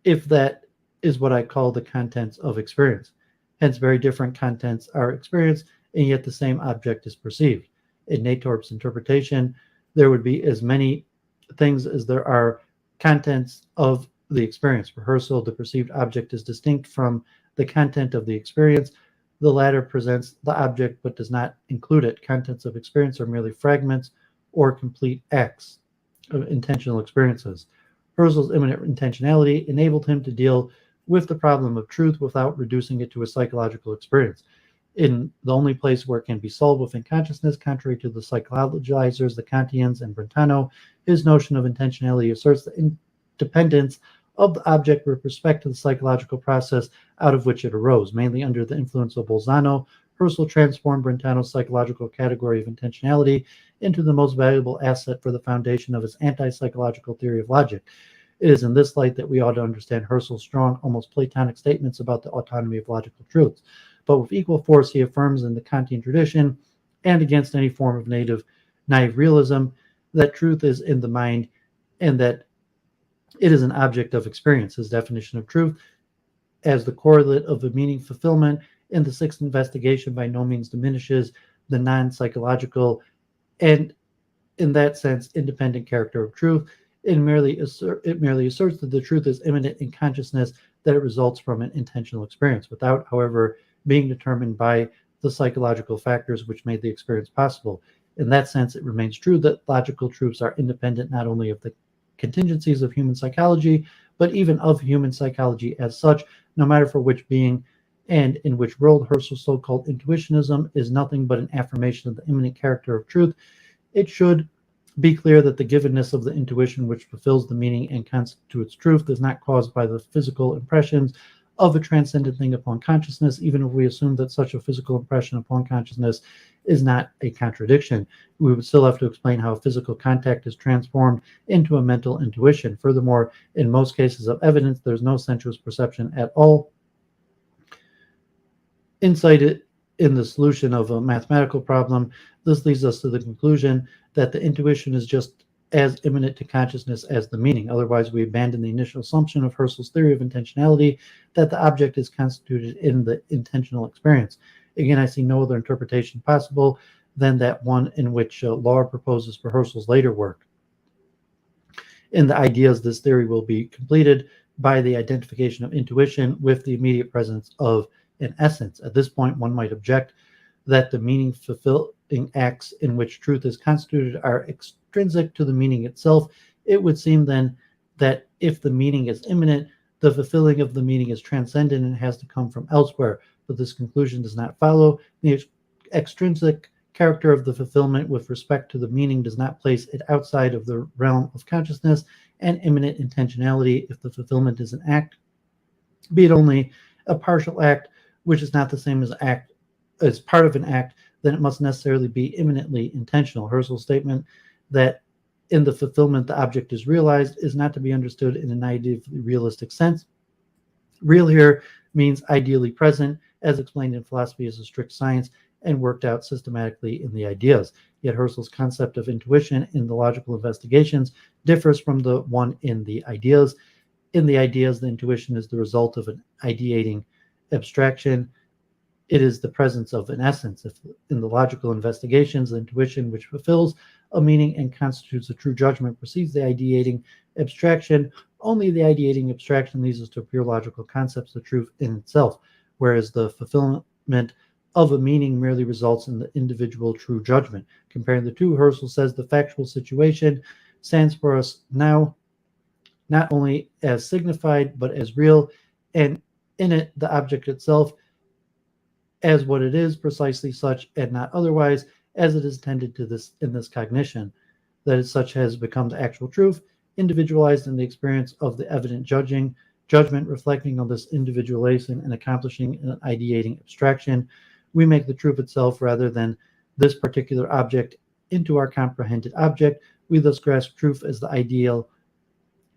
if that is what I call the contents of experience. Hence, very different contents are experienced, and yet the same object is perceived. In Natorp's interpretation, there would be as many things as there are contents of the experience. For Husserl, the perceived object is distinct from the content of the experience. The latter presents the object but does not include it. Contents of experience are merely fragments or complete acts of intentional experiences. Husserl's immanent intentionality enabled him to deal with the problem of truth without reducing it to a psychological experience. In the only place where it can be solved within consciousness, contrary to the psychologizers, the Kantians, and Brentano, his notion of intentionality asserts the independence of the object with respect to the psychological process out of which it arose. Mainly under the influence of Bolzano, Husserl transformed Brentano's psychological category of intentionality into the most valuable asset for the foundation of his anti-psychological theory of logic. It is in this light that we ought to understand Husserl's strong, almost Platonic statements about the autonomy of logical truths. But with equal force, he affirms in the Kantian tradition, and against any form of naive realism, that truth is in the mind and that it is an object of experience. His definition of truth as the correlate of the meaning fulfillment in the sixth investigation by no means diminishes the non-psychological and, in that sense, independent character of truth. It merely asserts that the truth is immanent in consciousness, that it results from an intentional experience, without, however, being determined by the psychological factors which made the experience possible. In that sense, it remains true that logical truths are independent not only of the contingencies of human psychology, but even of human psychology as such, no matter for which being and in which world. Husserl's so-called intuitionism is nothing but an affirmation of the immanent character of truth. It should be clear that the givenness of the intuition which fulfills the meaning and constitutes truth is not caused by the physical impressions of a transcendent thing upon consciousness, even if we assume that such a physical impression upon consciousness is not a contradiction. We would still have to explain how physical contact is transformed into a mental intuition. Furthermore, in most cases of evidence, there's no sensuous perception at all. Insight in the solution of a mathematical problem, this leads us to the conclusion that the intuition is just as immanent to consciousness as the meaning. Otherwise, we abandon the initial assumption of Husserl's theory of intentionality that the object is constituted in the intentional experience. Again, I see no other interpretation possible than that one in which Lahr proposes for Husserl's later work. In the ideas, this theory will be completed by the identification of intuition with the immediate presence of an essence. At this point, one might object that the meaning-fulfilling acts in which truth is constituted are extrinsic to the meaning itself. It would seem then that if the meaning is immanent, the fulfilling of the meaning is transcendent and has to come from elsewhere. But this conclusion does not follow. The extrinsic character of the fulfillment with respect to the meaning does not place it outside of the realm of consciousness and immanent intentionality. If the fulfillment is an act, be it only a partial act, which is not the same as part of an act, then it must necessarily be immanently intentional. Husserl's statement that in the fulfillment the object is realized is not to be understood in an ideally realistic sense. Real here means ideally present, as explained in philosophy as a strict science and worked out systematically in the ideas. Yet Husserl's concept of intuition in the logical investigations differs from the one in the ideas. In the ideas, the intuition is the result of an ideating abstraction. It is the presence of an essence. If in the logical investigations, the intuition which fulfills a meaning and constitutes a true judgment precedes the ideating abstraction, only the ideating abstraction leads us to pure logical concepts of truth in itself, whereas the fulfillment of a meaning merely results in the individual true judgment. Comparing the two, Husserl says the factual situation stands for us now not only as signified, but as real, and in it, the object itself as what it is, precisely such and not otherwise, as it is tended to this in this cognition, that as such has become the actual truth, individualized in the experience of the evident judgment, reflecting on this individualization and accomplishing an ideating abstraction. We make the truth itself rather than this particular object into our comprehended object. We thus grasp truth as the ideal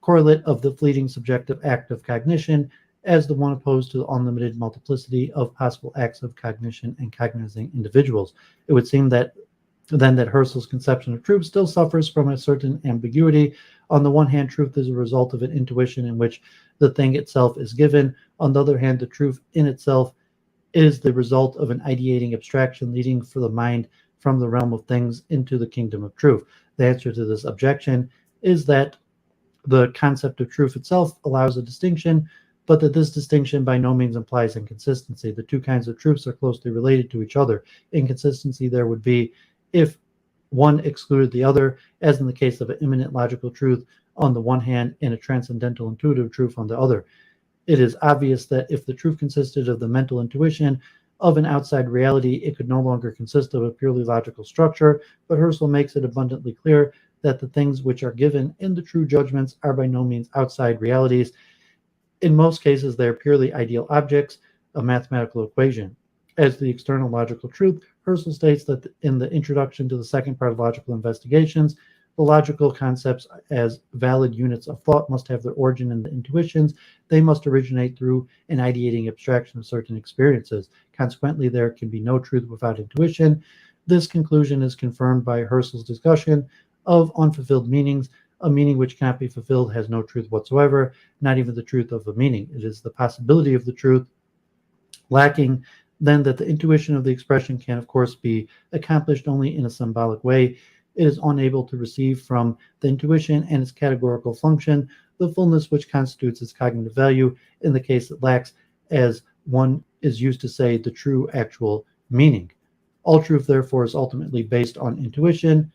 correlate of the fleeting subjective act of cognition, as the one opposed to the unlimited multiplicity of possible acts of cognition and cognizing individuals. It would seem that Husserl's conception of truth still suffers from a certain ambiguity. On the one hand, truth is a result of an intuition in which the thing itself is given. On the other hand, the truth in itself is the result of an ideating abstraction leading for the mind from the realm of things into the kingdom of truth. The answer to this objection is that the concept of truth itself allows a distinction, but that this distinction by no means implies inconsistency. The two kinds of truths are closely related to each other. Inconsistency there would be if one excluded the other, as in the case of an immanent logical truth on the one hand and a transcendental intuitive truth on the other. It is obvious that if the truth consisted of the mental intuition of an outside reality, it could no longer consist of a purely logical structure, but Husserl makes it abundantly clear that the things which are given in the true judgments are by no means outside realities. In most cases, they are purely ideal objects, a mathematical equation. As the external logical truth, Husserl states that in the introduction to the second part of logical investigations, the logical concepts as valid units of thought must have their origin in the intuitions. They must originate through an ideating abstraction of certain experiences. Consequently, there can be no truth without intuition. This conclusion is confirmed by Husserl's discussion of unfulfilled meanings. A meaning which cannot be fulfilled has no truth whatsoever, not even the truth of a meaning. It is the possibility of the truth lacking, then, that the intuition of the expression can, of course, be accomplished only in a symbolic way. It is unable to receive from the intuition and its categorical function the fullness which constitutes its cognitive value. In the case it lacks, as one is used to say, the true actual meaning. All truth, therefore, is ultimately based on intuition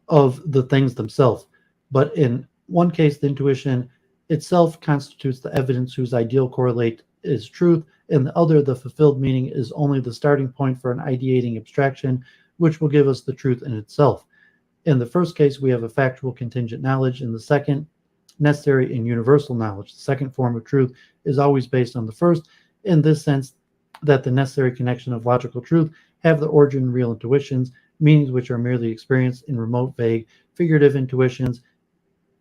of the things themselves. But in one case, the intuition itself constitutes the evidence whose ideal correlate is truth. In the other, the fulfilled meaning is only the starting point for an ideating abstraction, which will give us the truth in itself. In the first case, we have a factual contingent knowledge. In the second, necessary and universal knowledge. The second form of truth is always based on the first, in this sense that the necessary connection of logical truth have the origin in real intuitions, meanings which are merely experienced in remote, vague, figurative intuitions.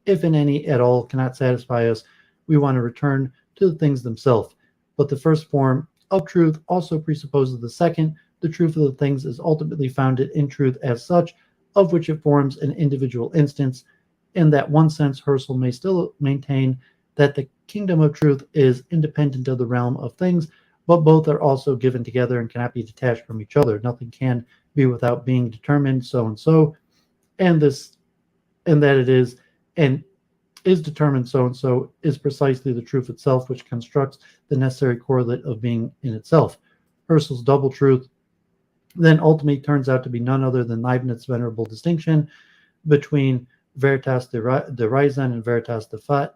If in any at all cannot satisfy us, we want to return to the things themselves. But the first form of truth also presupposes the second. The truth of the things is ultimately founded in truth as such, of which it forms an individual instance. In that one sense, Husserl may still maintain that the kingdom of truth is independent of the realm of things, but both are also given together and cannot be detached from each other. Nothing can be without being determined so and so, and this, and that it is, and is determined so and so, is precisely the truth itself, which constructs the necessary correlate of being in itself. Husserl's double truth then ultimately turns out to be none other than Leibniz's venerable distinction between veritas de raison and veritas de fait,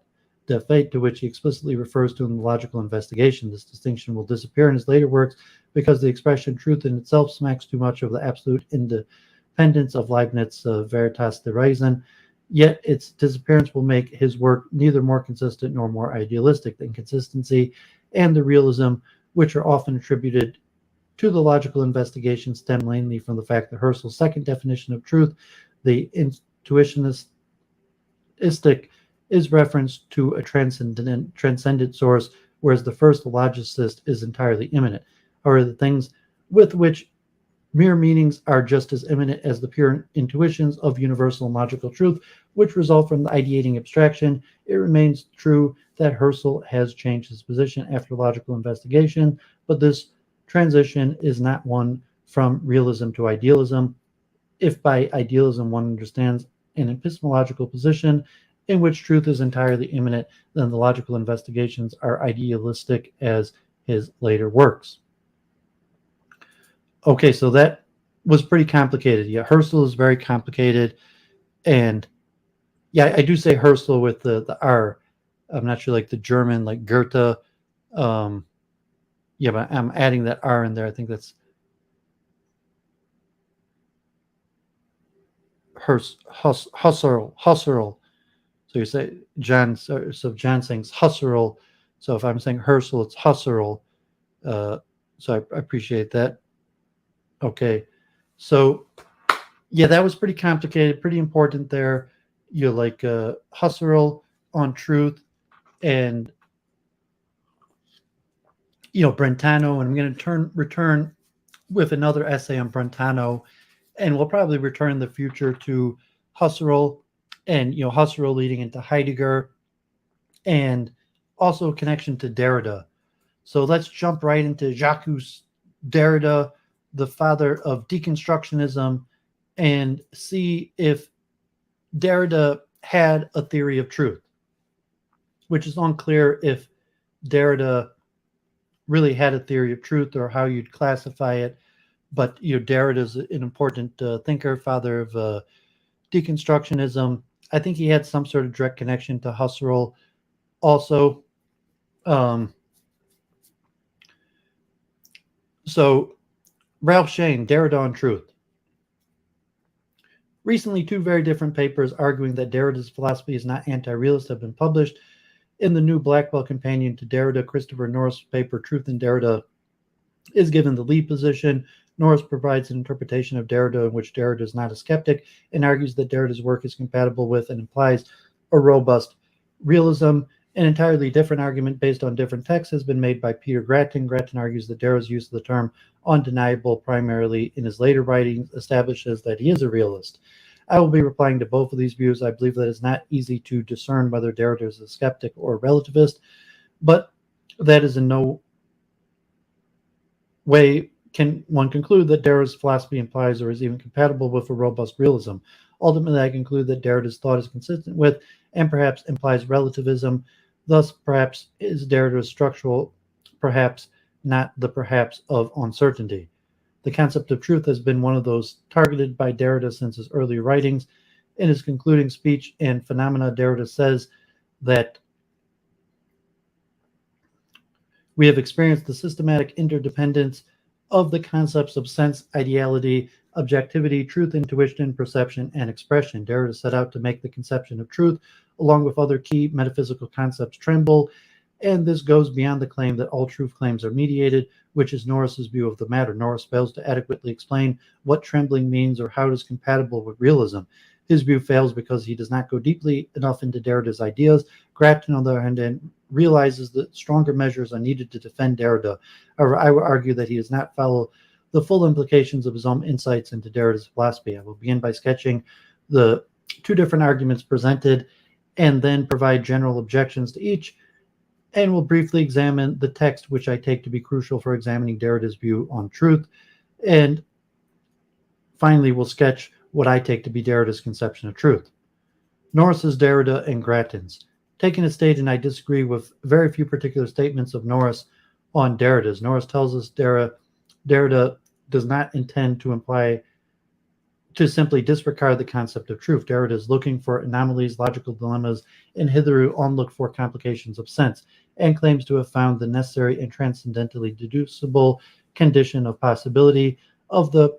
to which he explicitly refers to in the logical investigation. This distinction will disappear in his later works because the expression truth in itself smacks too much of the absolute independence of Leibniz's veritas de raison. Yet its disappearance will make his work neither more consistent nor more idealistic. The inconsistency and the realism, which are often attributed to the logical investigation, stem mainly from the fact that Husserl's second definition of truth, the intuitionistic, is referenced to a transcendent source, whereas the first, the logicist, is entirely immanent. However, the things with which mere meanings are just as immanent as the pure intuitions of universal and logical truth, which result from the ideating abstraction. It remains true that Husserl has changed his position after logical investigation, but this transition is not one from realism to idealism. If by idealism one understands an epistemological position in which truth is entirely immanent, then the logical investigations are idealistic as his later works. Okay, so that was pretty complicated. Yeah, Husserl is very complicated. And yeah, I do say Husserl with the R. I'm not sure, like the German, like Goethe. Yeah, but I'm adding that R in there. I think that's Husserl. So you say John. So John saying Husserl. So if I'm saying Husserl, it's Husserl. So I appreciate that. Okay, so yeah, that was pretty complicated, pretty important there. You like Husserl on truth, and Brentano, and I'm going to return with another essay on Brentano, and we'll probably return in the future to Husserl, and Husserl leading into Heidegger, and also a connection to Derrida. So let's jump right into Jacques Derrida, the father of deconstructionism, and see if Derrida had a theory of truth, which is unclear if Derrida really had a theory of truth or how you'd classify it. But Derrida is an important thinker, father of deconstructionism. I think he had some sort of direct connection to Husserl also. So Ralph Shain, Derrida on Truth. Recently, two very different papers arguing that Derrida's philosophy is not anti-realist have been published. In the new Blackwell companion to Derrida, Christopher North's paper, Truth in Derrida, is given the lead position. North provides an interpretation of Derrida in which Derrida is not a skeptic and argues that Derrida's work is compatible with and implies a robust realism. An entirely different argument based on different texts has been made by Peter Grattan. Grattan argues that Derrida's use of the term undeniable primarily in his later writings establishes that he is a realist. I will be replying to both of these views. I believe that it's not easy to discern whether Derrida is a skeptic or a relativist, but that is in no way can one conclude that Derrida's philosophy implies or is even compatible with a robust realism. Ultimately, I conclude that Derrida's thought is consistent with and perhaps implies relativism. Thus, perhaps is Derrida's structural, perhaps not the perhaps of uncertainty. The concept of truth has been one of those targeted by Derrida since his early writings. In his concluding speech and Phenomena, Derrida says that we have experienced the systematic interdependence of the concepts of sense, ideality, objectivity, truth, intuition, perception, and expression. Derrida set out to make the conception of truth, along with other key metaphysical concepts, tremble, and this goes beyond the claim that all truth claims are mediated, which is Norris's view of the matter. Norris fails to adequately explain what trembling means or how it is compatible with realism. His view fails because he does not go deeply enough into Derrida's ideas. Grattan, on the other hand, realizes that stronger measures are needed to defend Derrida. However, I would argue that he does not follow the full implications of his own insights into Derrida's philosophy. I will begin by sketching the two different arguments presented and then provide general objections to each, and we'll briefly examine the text, which I take to be crucial for examining Derrida's view on truth. And finally, we'll sketch what I take to be Derrida's conception of truth. Norris's, Derrida, and Grattan's. Taking a statement, I disagree with very few particular statements of Norris on Derrida's. Norris tells us Derrida does not intend to imply to simply disregard the concept of truth. Derrida is looking for anomalies, logical dilemmas, and hitherto unlooked-for complications of sense, and claims to have found the necessary and transcendently deducible condition of possibility of the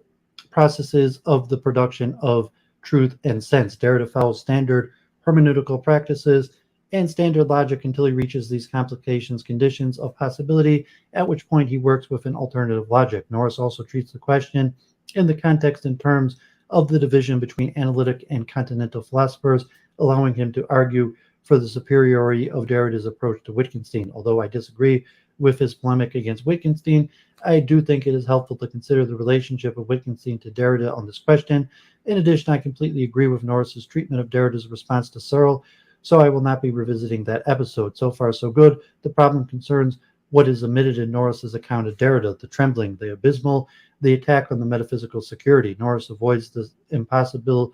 processes of the production of truth and sense. Derrida follows standard hermeneutical practices and standard logic until he reaches these complications, conditions of possibility, at which point he works with an alternative logic. Norris also treats the question in the context in terms of the division between analytic and continental philosophers, allowing him to argue for the superiority of Derrida's approach to Wittgenstein. Although I disagree with his polemic against Wittgenstein, I do think it is helpful to consider the relationship of Wittgenstein to Derrida on this question. In addition, I completely agree with Norris's treatment of Derrida's response to Husserl, so I will not be revisiting that episode. So far, so good. The problem concerns what is omitted in Norris's account of Derrida, the trembling, the abysmal, the attack on the metaphysical security. Norris avoids the impossible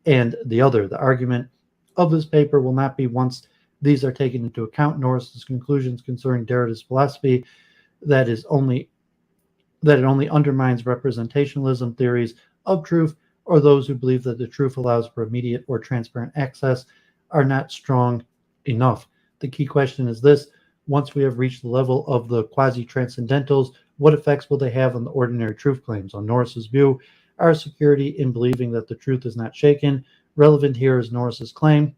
and the other. The argument of this paper will not be, once these are taken into account, Norris's conclusions concerning Derrida's philosophy that it only undermines representationalism theories of truth, or those who believe that the truth allows for immediate or transparent access, are not strong enough. The key question is this: once we have reached the level of the quasi-transcendentals, what effects will they have on the ordinary truth claims? On Norris's view, our security in believing that the truth is not shaken. Relevant here is Norris's claim.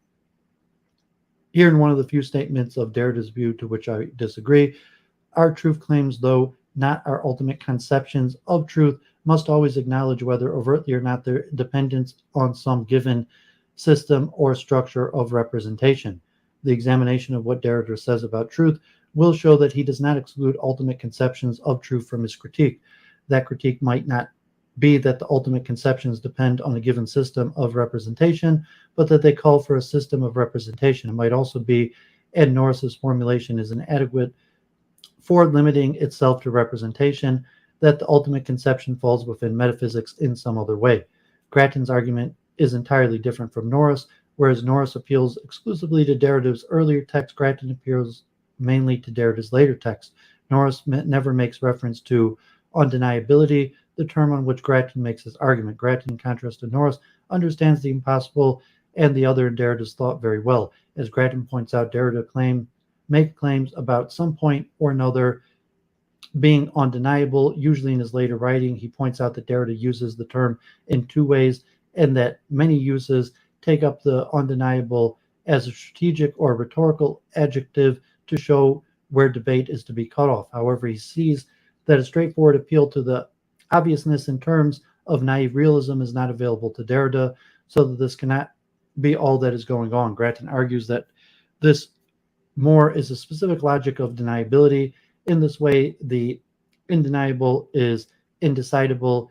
Here, in one of the few statements of Derrida's view to which I disagree, our truth claims, though not our ultimate conceptions of truth, must always acknowledge, whether overtly or not, their dependence on some given system or structure of representation. The examination of what Derrida says about truth will show that he does not exclude ultimate conceptions of truth from his critique. That critique might not be that the ultimate conceptions depend on a given system of representation, but that they call for a system of representation. It might also be, and Norris's formulation is inadequate for limiting itself to representation, that the ultimate conception falls within metaphysics in some other way. Grattan's argument is entirely different from Norris. Whereas Norris appeals exclusively to Derrida's earlier text, Grattan appeals mainly to Derrida's later text. Norris never makes reference to undeniability, the term on which Grattan makes his argument. Grattan, in contrast to Norris, understands the impossible and the other in Derrida's thought very well. As Grattan points out, Derrida make claims about some point or another being undeniable. Usually in his later writing, he points out that Derrida uses the term in two ways, and that many uses take up the undeniable as a strategic or rhetorical adjective to show where debate is to be cut off. However, he sees that a straightforward appeal to the obviousness in terms of naive realism is not available to Derrida, so that this cannot be all that is going on. Grattan argues that this more is a specific logic of deniability. In this way, the undeniable is indecidable.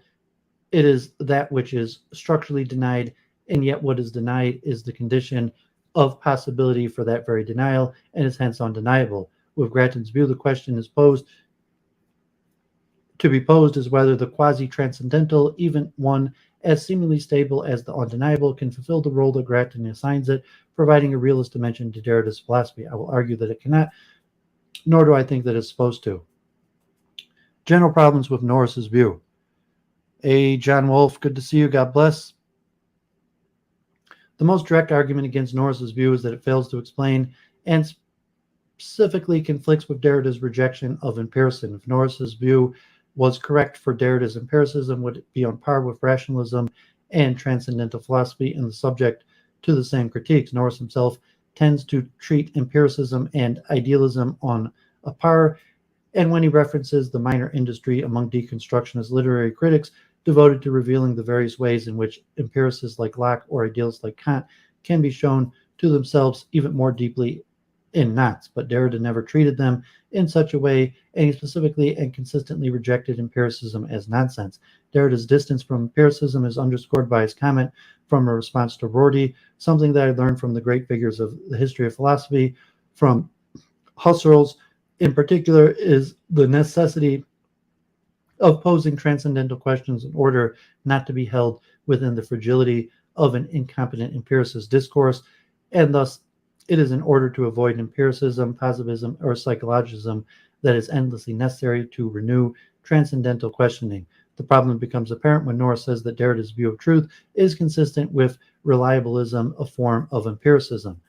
It is that which is structurally denied, and yet what is denied is the condition of possibility for that very denial, and is hence undeniable. With Grattan's view, the question is to be posed is whether the quasi-transcendental, even one as seemingly stable as the undeniable, can fulfill the role that Grattan assigns it, providing a realist dimension to Derrida's philosophy. I will argue that it cannot, nor do I think that it's supposed to. General problems with Norris's view. Hey, John Wolfe, good to see you. God bless. The most direct argument against Norris's view is that it fails to explain and specifically conflicts with Derrida's rejection of empiricism. If Norris's view was correct for Derrida's empiricism would be on par with rationalism and transcendental philosophy and the subject to the same critiques. Norris himself tends to treat empiricism and idealism on a par, and when he references the minor industry among deconstructionist literary critics devoted to revealing the various ways in which empiricists like Locke or idealists like Kant can be shown to themselves even more deeply in knots, but Derrida never treated them in such a way, and he specifically and consistently rejected empiricism as nonsense. Derrida's distance from empiricism is underscored by his comment from a response to Rorty, something that I learned from the great figures of the history of philosophy, from Husserl's in particular, is the necessity of posing transcendental questions in order not to be held within the fragility of an incompetent empiricist discourse, and thus it is in order to avoid empiricism, positivism, or psychologism that is endlessly necessary to renew transcendental questioning. The problem becomes apparent when Norris says that Derrida's view of truth is consistent with reliabilism, a form of empiricism.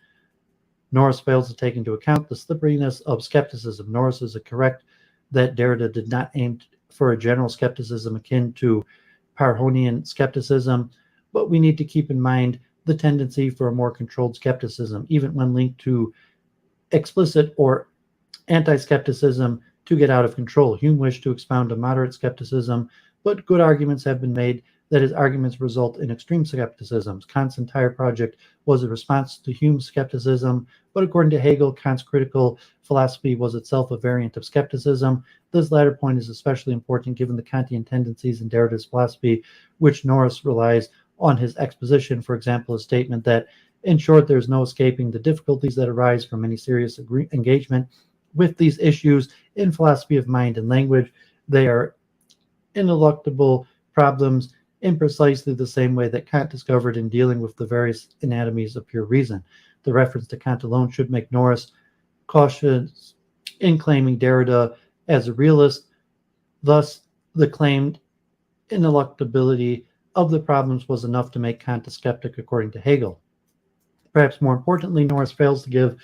Norris fails to take into account the slipperiness of skepticism. Norris is correct that Derrida did not aim for a general skepticism akin to Parrhesian skepticism, but we need to keep in mind the tendency for a more controlled skepticism, even when linked to explicit or anti-skepticism, to get out of control. Hume wished to expound a moderate skepticism, but good arguments have been made that his arguments result in extreme skepticisms. Kant's entire project was a response to Hume's skepticism, but according to Hegel, Kant's critical philosophy was itself a variant of skepticism. This latter point is especially important given the Kantian tendencies in Derrida's philosophy, which Norris relies on his exposition. For example, a statement that, in short, there is no escaping the difficulties that arise from any serious engagement with these issues in philosophy of mind and language. They are ineluctable problems in precisely the same way that Kant discovered in dealing with the various anatomies of pure reason. The reference to Kant alone should make Norris cautious in claiming Derrida as a realist. Thus, the claimed ineluctability of the problems was enough to make Kant a skeptic, according to Hegel. Perhaps more importantly, Norris fails to give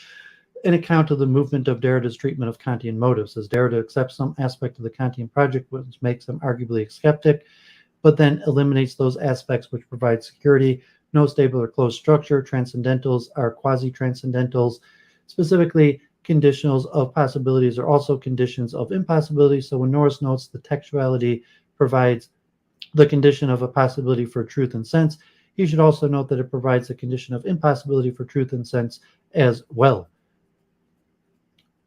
an account of the movement of Derrida's treatment of Kantian motives, as Derrida accepts some aspect of the Kantian project, which makes him arguably a skeptic, but then eliminates those aspects which provide security. No stable or closed structure. Transcendentals are quasi-transcendentals. Specifically, conditionals of possibilities are also conditions of impossibility. So when Norris notes the textuality provides the condition of a possibility for truth and sense, he should also note that it provides a condition of impossibility for truth and sense as well.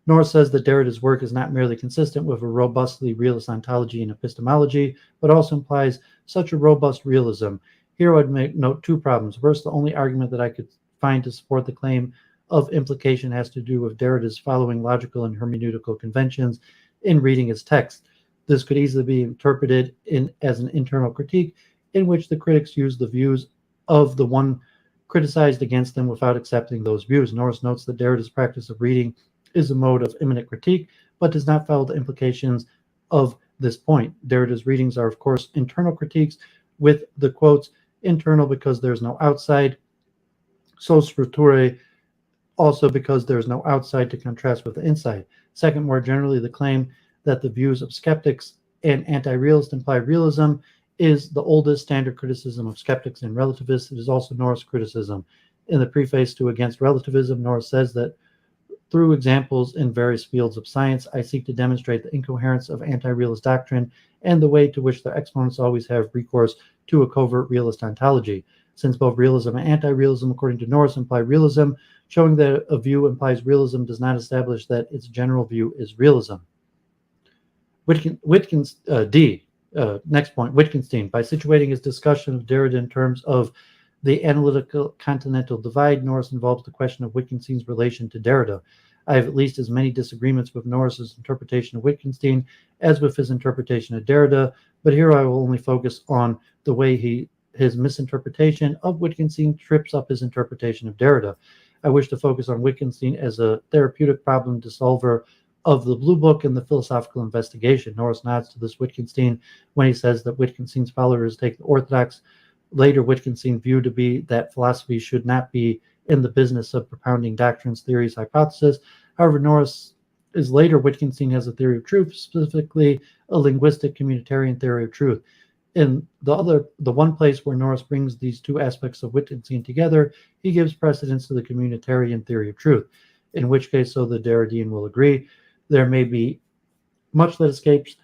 Norris says that Derrida's work is not merely consistent with a robustly realist ontology and epistemology, but also implies such a robust realism. Here I would note two problems. First, the only argument that I could find to support the claim of implication has to do with Derrida's following logical and hermeneutical conventions in reading his text. This could easily be interpreted as an internal critique in which the critics use the views of the one criticized against them without accepting those views. Norris notes that Derrida's practice of reading is a mode of immanent critique, but does not follow the implications of this point. Derrida's readings are, of course, internal critiques, with the quotes internal because there's no outside, sos future, also because there's no outside to contrast with the inside. Second, more generally, the claim that the views of skeptics and anti-realists imply realism is the oldest standard criticism of skeptics and relativists. It is also Norris' criticism. In the preface to Against Relativism, Norris says that through examples in various fields of science, I seek to demonstrate the incoherence of anti-realist doctrine and the way to which their exponents always have recourse to a covert realist ontology. Since both realism and anti-realism, according to Norris, imply realism, showing that a view implies realism does not establish that its general view is realism. Next point, Wittgenstein. By situating his discussion of Derrida in terms of the analytical continental divide, Norris involves the question of Wittgenstein's relation to Derrida. I have at least as many disagreements with Norris's interpretation of Wittgenstein as with his interpretation of Derrida, but here I will only focus on the way his misinterpretation of Wittgenstein trips up his interpretation of Derrida. I wish to focus on Wittgenstein as a therapeutic problem dissolver of the Blue Book and the philosophical investigation. Norris nods to this Wittgenstein when he says that Wittgenstein's followers take the orthodox, later Wittgenstein view to be that philosophy should not be in the business of propounding doctrines, theories, hypotheses. However, Norris is later Wittgenstein has a theory of truth, specifically a linguistic communitarian theory of truth. In the one place where Norris brings these two aspects of Wittgenstein together, he gives precedence to the communitarian theory of truth, in which case, so the Derridean will agree, there may be much that escapes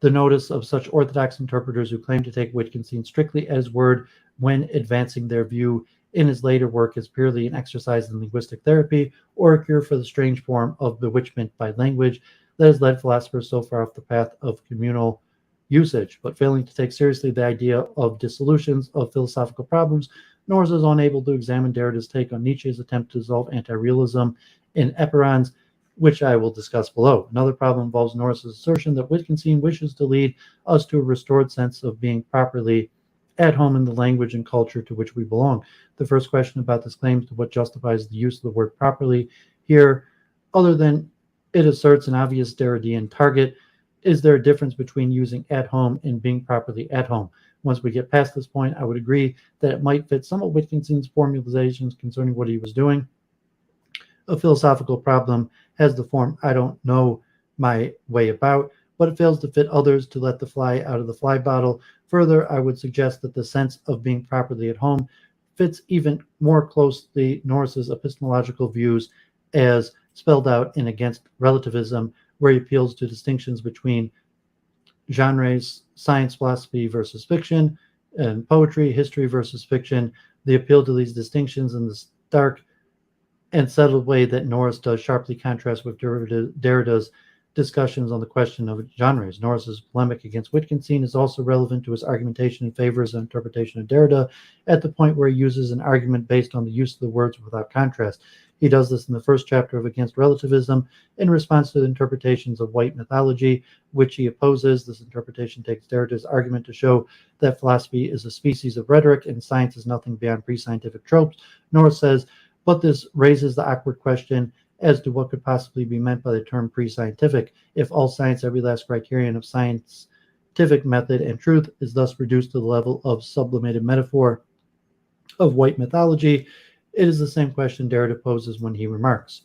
the notice of such orthodox interpreters who claim to take Wittgenstein strictly at his word when advancing their view in his later work as purely an exercise in linguistic therapy or a cure for the strange form of bewitchment by language that has led philosophers so far off the path of communal usage, but failing to take seriously the idea of dissolutions of philosophical problems, Norris is unable to examine Derrida's take on Nietzsche's attempt to dissolve anti-realism in eperons, which I will discuss below. Another problem involves Norris's assertion that Wittgenstein wishes to lead us to a restored sense of being properly at home in the language and culture to which we belong. The first question about this claim is what justifies the use of the word properly here, other than it asserts an obvious Derridean target. Is there a difference between using at home and being properly at home? Once we get past this point, I would agree that it might fit some of Wittgenstein's formulations concerning what he was doing. A philosophical problem has the form I don't know my way about, but it fails to fit others to let the fly out of the fly bottle. Further, I would suggest that the sense of being properly at home fits even more closely Norris's epistemological views as spelled out in Against Relativism, where he appeals to distinctions between genres, science, philosophy versus fiction, and poetry, history versus fiction. The appeal to these distinctions in the stark and settled way that Norris does sharply contrast with Derrida's discussions on the question of genres. Norris's polemic against Wittgenstein is also relevant to his argumentation in favor of his interpretation of Derrida at the point where he uses an argument based on the use of the words without contrast. He does this in the first chapter of Against Relativism in response to the interpretations of white mythology, which he opposes. This interpretation takes Derrida's argument to show that philosophy is a species of rhetoric and science is nothing beyond pre-scientific tropes. Norris says, but this raises the awkward question as to what could possibly be meant by the term pre-scientific, if all science, every last criterion of scientific method and truth is thus reduced to the level of sublimated metaphor of white mythology. It is the same question Derrida poses when he remarks.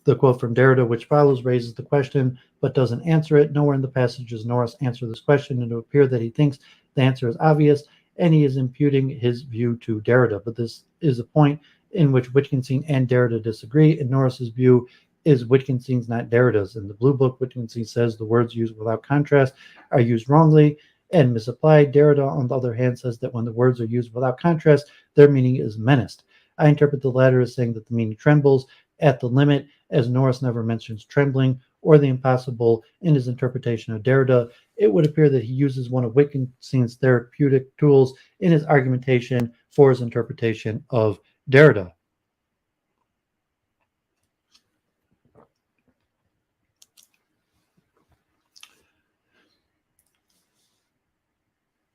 The quote from Derrida, which follows, raises the question but doesn't answer it. Nowhere in the passage does Norris answer this question, and it would appear that he thinks the answer is obvious, and he is imputing his view to Derrida. But this is a point in which Wittgenstein and Derrida disagree, and Norris's view is Wittgenstein's, not Derrida's. In the Blue Book, Wittgenstein says the words used without contrast are used wrongly and misapplied. Derrida, on the other hand, says that when the words are used without contrast, their meaning is menaced. I interpret the latter as saying that the meaning trembles at the limit, as Norris never mentions trembling or the impossible in his interpretation of Derrida. It would appear that he uses one of Wittgenstein's therapeutic tools in his argumentation for his interpretation of Derrida.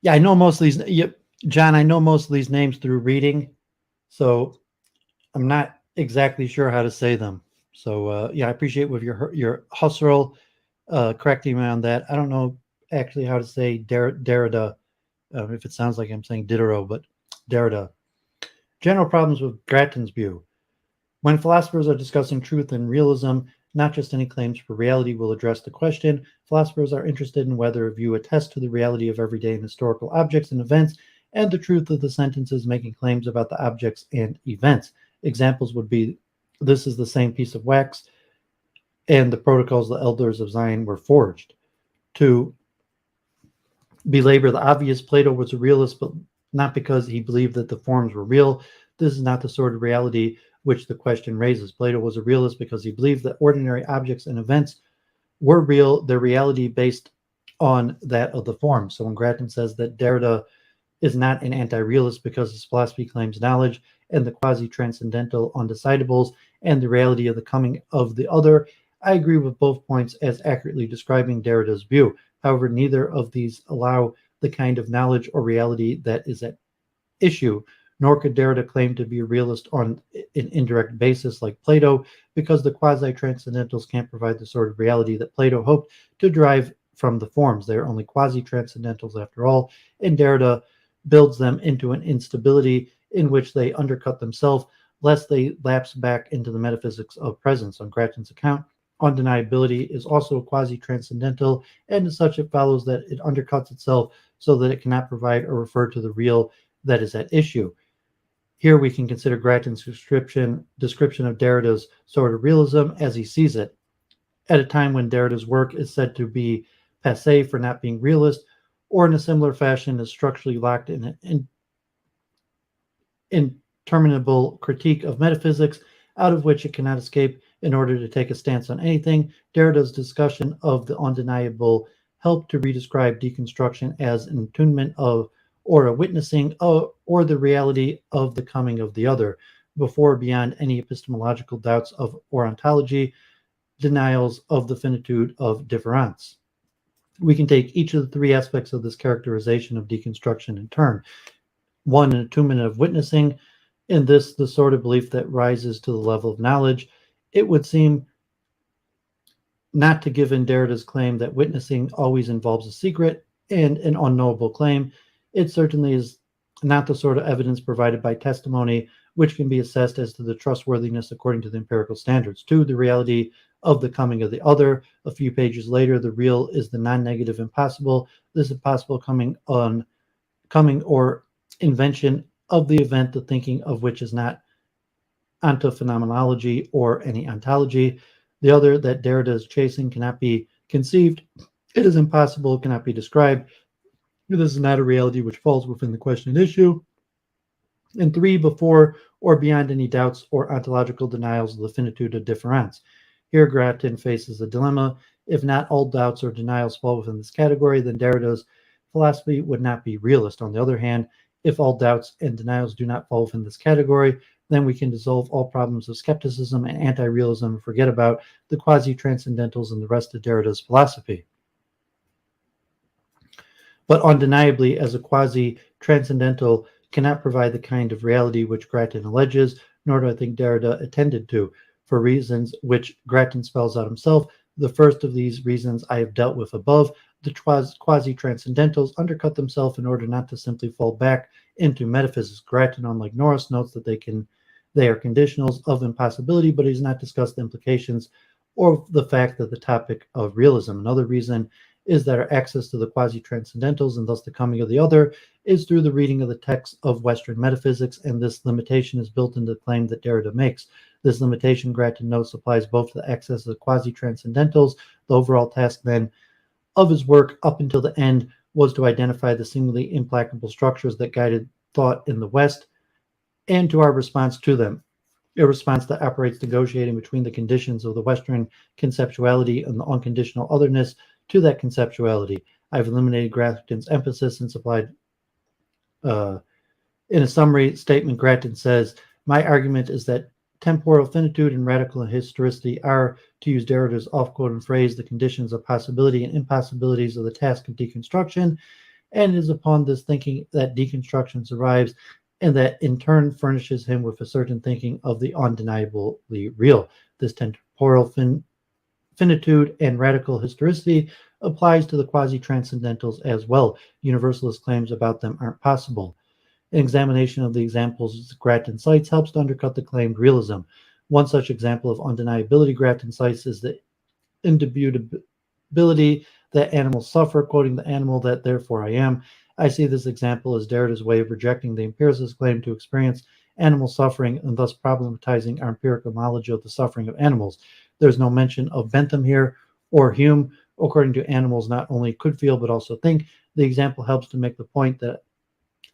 Yeah, I know most of these. Yep, John, I know most of these names through reading, so I'm not exactly sure how to say them. So yeah, I appreciate with your Husserl correcting me on that. I don't know actually how to say Derrida, if it sounds like I'm saying Diderot, but Derrida. General problems with Grattan's view. When philosophers are discussing truth and realism, not just any claims for reality will address the question. Philosophers are interested in whether a view attests to the reality of everyday and historical objects and events, and the truth of the sentences making claims about the objects and events. Examples would be, this is the same piece of wax, and the protocols the elders of Zion were forged. To belabor the obvious, Plato was a realist, but not because he believed that the forms were real. This is not the sort of reality which the question raises. Plato was a realist because he believed that ordinary objects and events were real, their reality based on that of the form. So when Grattan says that Derrida is not an anti-realist because his philosophy claims knowledge and the quasi-transcendental undecidable and the reality of the coming of the other, I agree with both points as accurately describing Derrida's view. However, neither of these allow the kind of knowledge or reality that is at issue, nor could Derrida claim to be a realist on an indirect basis like Plato, because the quasi-transcendentals can't provide the sort of reality that Plato hoped to derive from the forms. They are only quasi-transcendentals after all, and Derrida builds them into an instability in which they undercut themselves, lest they lapse back into the metaphysics of presence. On Grattan's account, undeniability is also a quasi-transcendental, and as such it follows that it undercuts itself so that it cannot provide or refer to the real that is at issue. Here we can consider Grattan's description of Derrida's sort of realism as he sees it, at a time when Derrida's work is said to be passé for not being realist, or in a similar fashion is structurally locked in an interminable critique of metaphysics, out of which it cannot escape in order to take a stance on anything. Derrida's discussion of the undeniable helped to redescribe deconstruction as an attunement of, or a witnessing of, or the reality of the coming of the other, before beyond any epistemological doubts of or ontology, denials of the finitude of difference. We can take each of the three aspects of this characterization of deconstruction in turn. One, an attunement of witnessing, in this the sort of belief that rises to the level of knowledge. It would seem not to give in Derrida's claim that witnessing always involves a secret and an unknowable claim. It certainly is not the sort of evidence provided by testimony which can be assessed as to the trustworthiness according to the empirical standards. Two, the reality of the coming of the other. A few pages later, the real is the non-negative impossible. This impossible coming or invention of the event, the thinking of which is not ontophenomenology or any ontology. The other, that Derrida is chasing, cannot be conceived. It is impossible, cannot be described. This is not a reality which falls within the question issue. And three, before or beyond any doubts or ontological denials of the finitude of difference. Here, Grattan faces a dilemma. If not all doubts or denials fall within this category, then Derrida's philosophy would not be realist. On the other hand, if all doubts and denials do not fall within this category, then we can dissolve all problems of skepticism and anti-realism and forget about the quasi-transcendentals and the rest of Derrida's philosophy. But undeniably, as a quasi-transcendental cannot provide the kind of reality which Grattan alleges, nor do I think Derrida attended to, for reasons which Grattan spells out himself. The first of these reasons I have dealt with above. The quasi-transcendentals undercut themselves in order not to simply fall back into metaphysics. Grattan, unlike Norris, notes that they are conditionals of impossibility, but he does not discuss the implications or the fact that the topic of realism. Another reason is that our access to the quasi-transcendentals and thus the coming of the other is through the reading of the texts of Western metaphysics, and this limitation is built into the claim that Derrida makes. This limitation, Grattan notes, applies both to the access of the quasi-transcendentals. The overall task, then, of his work up until the end was to identify the seemingly implacable structures that guided thought in the West, and to our response to them, a response that operates negotiating between the conditions of the Western conceptuality and the unconditional otherness to that conceptuality. I've eliminated Grattan's emphasis and supplied, in a summary statement, Grattan says, my argument is that temporal finitude and radical historicity are, to use Derrida's oft-quoted phrase, the conditions of possibility and impossibilities of the task of deconstruction, and it is upon this thinking that deconstruction survives, and that in turn furnishes him with a certain thinking of the undeniably real. This temporal finitude and radical historicity applies to the quasi-transcendentals as well. Universalist claims about them aren't possible. An examination of the examples Grattan cites helps to undercut the claimed realism. One such example of undeniability Grattan cites is the indubitability that animals suffer, quoting the animal that therefore I am. I see this example as Derrida's way of rejecting the empiricist claim to experience animal suffering and thus problematizing our empirical knowledge of the suffering of animals. There's no mention of Bentham here or Hume. According to animals, not only could feel but also think. The example helps to make the point that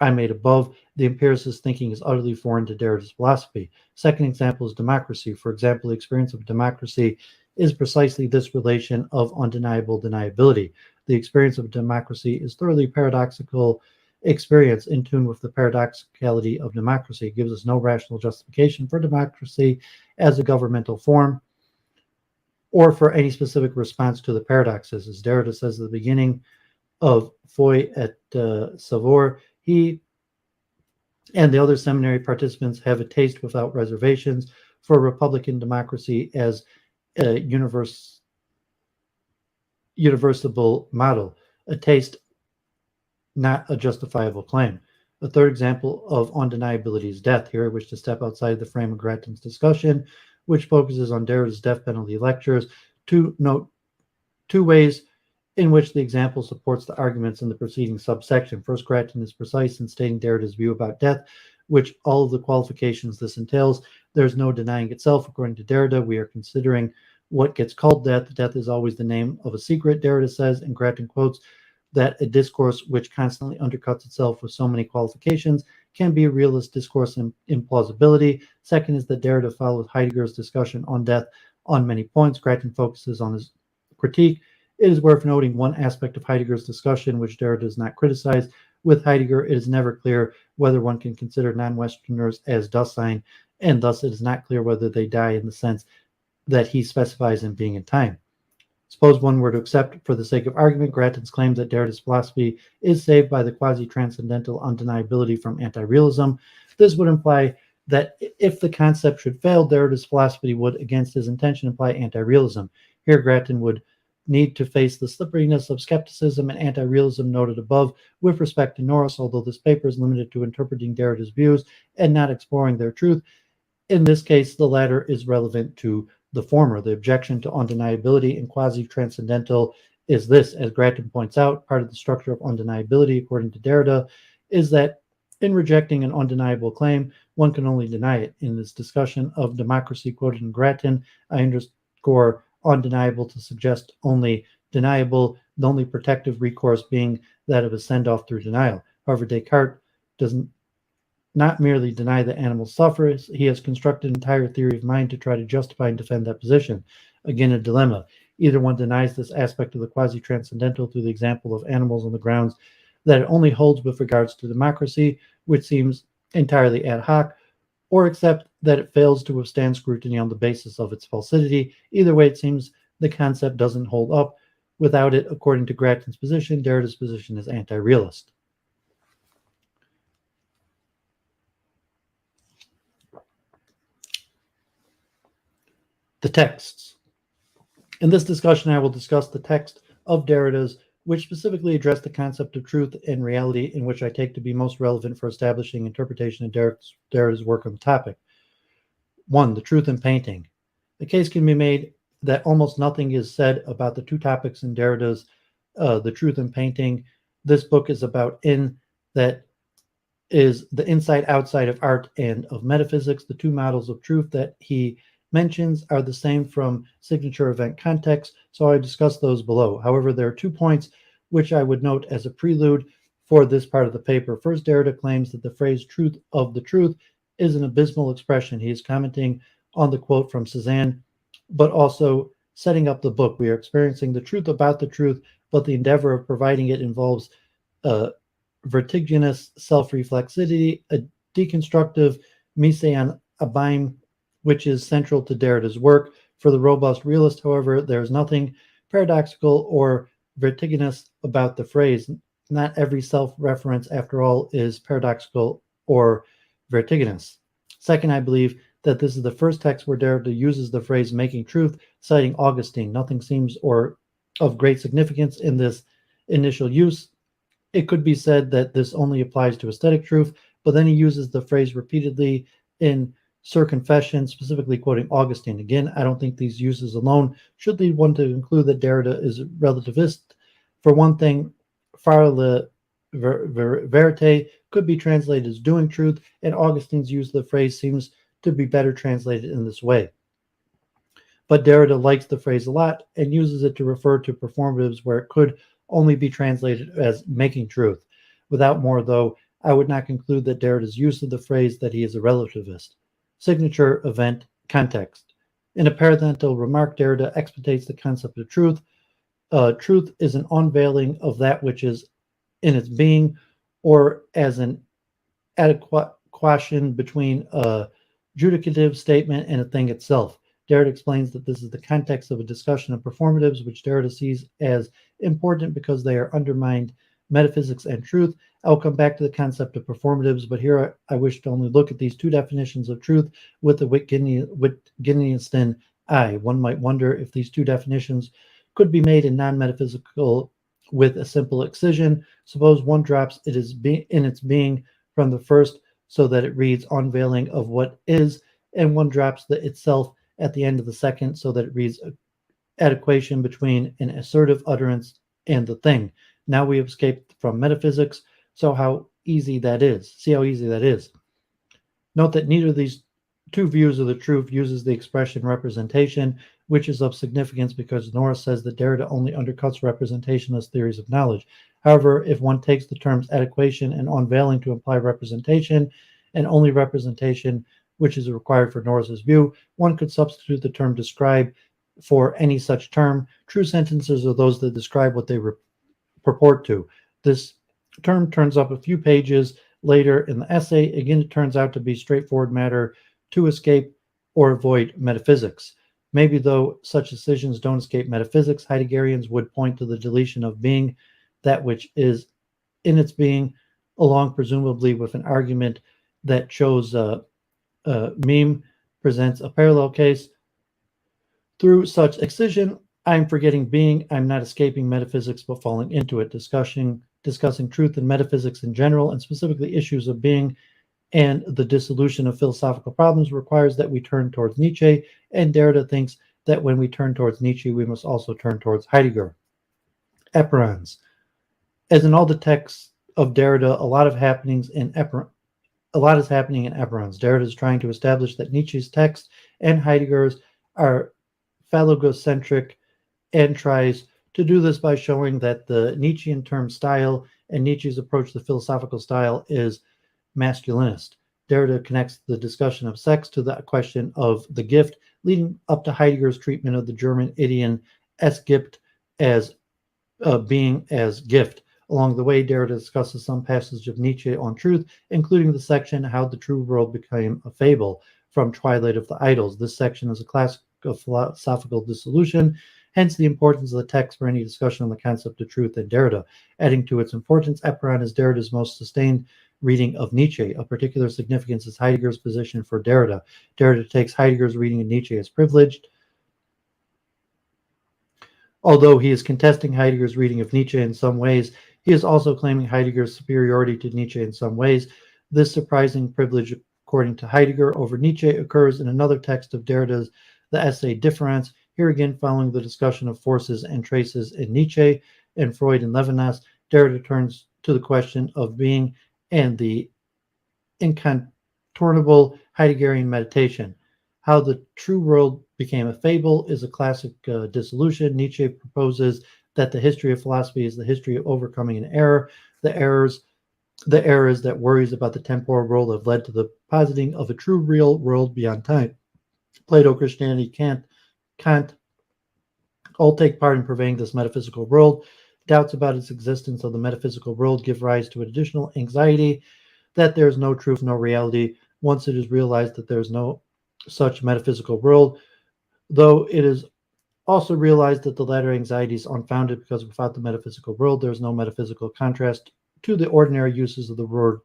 I made above. The empiricist thinking is utterly foreign to Derrida's philosophy. Second example is democracy. For example, the experience of democracy is precisely this relation of undeniable deniability. The experience of democracy is thoroughly paradoxical experience in tune with the paradoxicality of democracy. It gives us no rational justification for democracy as a governmental form or for any specific response to the paradoxes. As Derrida says at the beginning of Foy et Savoir, he and the other seminary participants have a taste without reservations for Republican democracy as a universable model, a taste, not a justifiable claim. A third example of undeniability is death. Here I wish to step outside the frame of Grattan's discussion, which focuses on Derrida's death penalty lectures, note two ways in which the example supports the arguments in the preceding subsection. First, Grattan is precise in stating Derrida's view about death, which all of the qualifications this entails. There's no denying itself. According to Derrida, we are considering what gets called death. Death is always the name of a secret, Derrida says, and Grattan quotes that a discourse which constantly undercuts itself with so many qualifications can be a realist discourse in implausibility. Second is that Derrida follows Heidegger's discussion on death on many points. Grattan focuses on his critique. It is worth noting one aspect of Heidegger's discussion, which Derrida does not criticize. With Heidegger, it is never clear whether one can consider non-Westerners as Dasein, and thus it is not clear whether they die in the sense that he specifies in being in time. Suppose one were to accept, for the sake of argument, Grattan's claim that Derrida's philosophy is saved by the quasi-transcendental undeniability from anti-realism. This would imply that if the concept should fail, Derrida's philosophy would, against his intention, imply anti-realism. Here, Grattan would need to face the slipperiness of skepticism and anti-realism noted above with respect to Norris, although this paper is limited to interpreting Derrida's views and not exploring their truth. In this case, the latter is relevant to the former. The objection to undeniability and quasi-transcendental is this. As Grattan points out, part of the structure of undeniability, according to Derrida, is that in rejecting an undeniable claim, one can only deny it. In this discussion of democracy quoted in Grattan, I underscore undeniable to suggest only deniable, the only protective recourse being that of a send-off through denial. However, Descartes does not merely deny that animals suffer, he has constructed an entire theory of mind to try to justify and defend that position. Again, a dilemma. Either one denies this aspect of the quasi-transcendental through the example of animals on the grounds that it only holds with regards to democracy, which seems entirely ad hoc, or accept that it fails to withstand scrutiny on the basis of its falsity. Either way, it seems the concept doesn't hold up. Without it, according to Grattan's position, Derrida's position is anti-realist. The texts. In this discussion, I will discuss the text of Derrida's, which specifically address the concept of truth and reality, in which I take to be most relevant for establishing interpretation of Derrida's work on the topic. 1. The truth in painting. The case can be made that almost nothing is said about the two topics in Derrida's The Truth in Painting. This book is about that is the inside-outside of art and of metaphysics. The two models of truth that he mentions are the same from signature event context, so I discuss those below. However, there are 2 points which I would note as a prelude for this part of the paper. First, Derrida claims that the phrase truth of the truth is an abysmal expression. He is commenting on the quote from Cézanne, but also setting up the book. We are experiencing the truth about the truth, but the endeavor of providing it involves vertiginous self-reflexivity, a deconstructive mise en abîme, which is central to Derrida's work. For the robust realist, however, there is nothing paradoxical or vertiginous about the phrase. Not every self-reference, after all, is paradoxical or vertiginous. Second, I believe that this is the first text where Derrida uses the phrase making truth, citing Augustine. Nothing seems or of great significance in this initial use. It could be said that this only applies to aesthetic truth, but then he uses the phrase repeatedly in Circumfession, specifically quoting Augustine. Again, I don't think these uses alone should lead one to conclude that Derrida is a relativist. For one thing, faire la vérité could be translated as doing truth, and Augustine's use of the phrase seems to be better translated in this way. But Derrida likes the phrase a lot and uses it to refer to performatives where it could only be translated as making truth. Without more, though, I would not conclude that Derrida's use of the phrase that he is a relativist. Signature event context. In a parenthetical remark, Derrida explicitates the concept of truth. Truth is an unveiling of that which is in its being, or as an adequation between a judicative statement and a thing itself. Derrida explains that this is the context of a discussion of performatives, which Derrida sees as important because they are undermined metaphysics and truth. I'll come back to the concept of performatives, but here I wish to only look at these two definitions of truth with the Wittgenstein eye. One might wonder if these two definitions could be made in non-metaphysical with a simple excision. Suppose one drops it is in its being from the first so that it reads unveiling of what is, and one drops the itself at the end of the second so that it reads adequation between an assertive utterance and the thing. Now we have escaped from metaphysics, so how easy that is. See how easy that is. Note that neither of these two views of the truth uses the expression representation, which is of significance because Nora says that Derrida only undercuts representationalist theories of knowledge. However, if one takes the terms adequation and unveiling to imply representation, and only representation, which is required for Nora's view, one could substitute the term describe for any such term. True sentences are those that describe what they purport to. This term turns up a few pages later in the essay. Again, it turns out to be straightforward matter to escape or avoid metaphysics. Maybe though such decisions don't escape metaphysics, Heideggerians would point to the deletion of being, that which is in its being, along presumably with an argument that shows Meme presents a parallel case. Through such excision, I'm forgetting being, I'm not escaping metaphysics but falling into it, discussing truth and metaphysics in general, and specifically issues of being and the dissolution of philosophical problems requires that we turn towards Nietzsche, and Derrida thinks that when we turn towards Nietzsche, we must also turn towards Heidegger. Eperons. As in all the texts of Derrida, a lot is happening in eperons. Derrida is trying to establish that Nietzsche's text and Heidegger's are phallogocentric, and tries to do this by showing that the Nietzschean term style and Nietzsche's approach to philosophical style is masculinist. Derrida connects the discussion of sex to the question of the gift, leading up to Heidegger's treatment of the German idiom es gibt as being as gift. Along the way, Derrida discusses some passages of Nietzsche on truth, including the section How the True World Became a Fable from Twilight of the Idols. This section is a classic of philosophical dissolution, hence the importance of the text for any discussion on the concept of truth in Derrida. Adding to its importance, Eperon is Derrida's most sustained reading of Nietzsche. Of particular significance is Heidegger's position for Derrida. Derrida takes Heidegger's reading of Nietzsche as privileged, although he is contesting Heidegger's reading of Nietzsche in some ways. He is also claiming Heidegger's superiority to Nietzsche in some ways. This surprising privilege, according to Heidegger, over Nietzsche occurs in another text of Derrida's, the essay Difference. Here again, following the discussion of forces and traces in Nietzsche and Freud and Levinas, Derrida turns to the question of being and the incontornable Heideggerian meditation. How the True World Became a Fable is a classic dissolution. Nietzsche proposes that the history of philosophy is the history of overcoming an error. The errors that worries about the temporal world have led to the positing of a true real world beyond time. Plato, Christianity, Kant all take part in purveying this metaphysical world. Doubts about its existence of the metaphysical world give rise to an additional anxiety that there is no truth, no reality. Once it is realized that there is no such metaphysical world, though it is also realized that the latter anxiety is unfounded because without the metaphysical world, there is no metaphysical contrast to the ordinary uses of the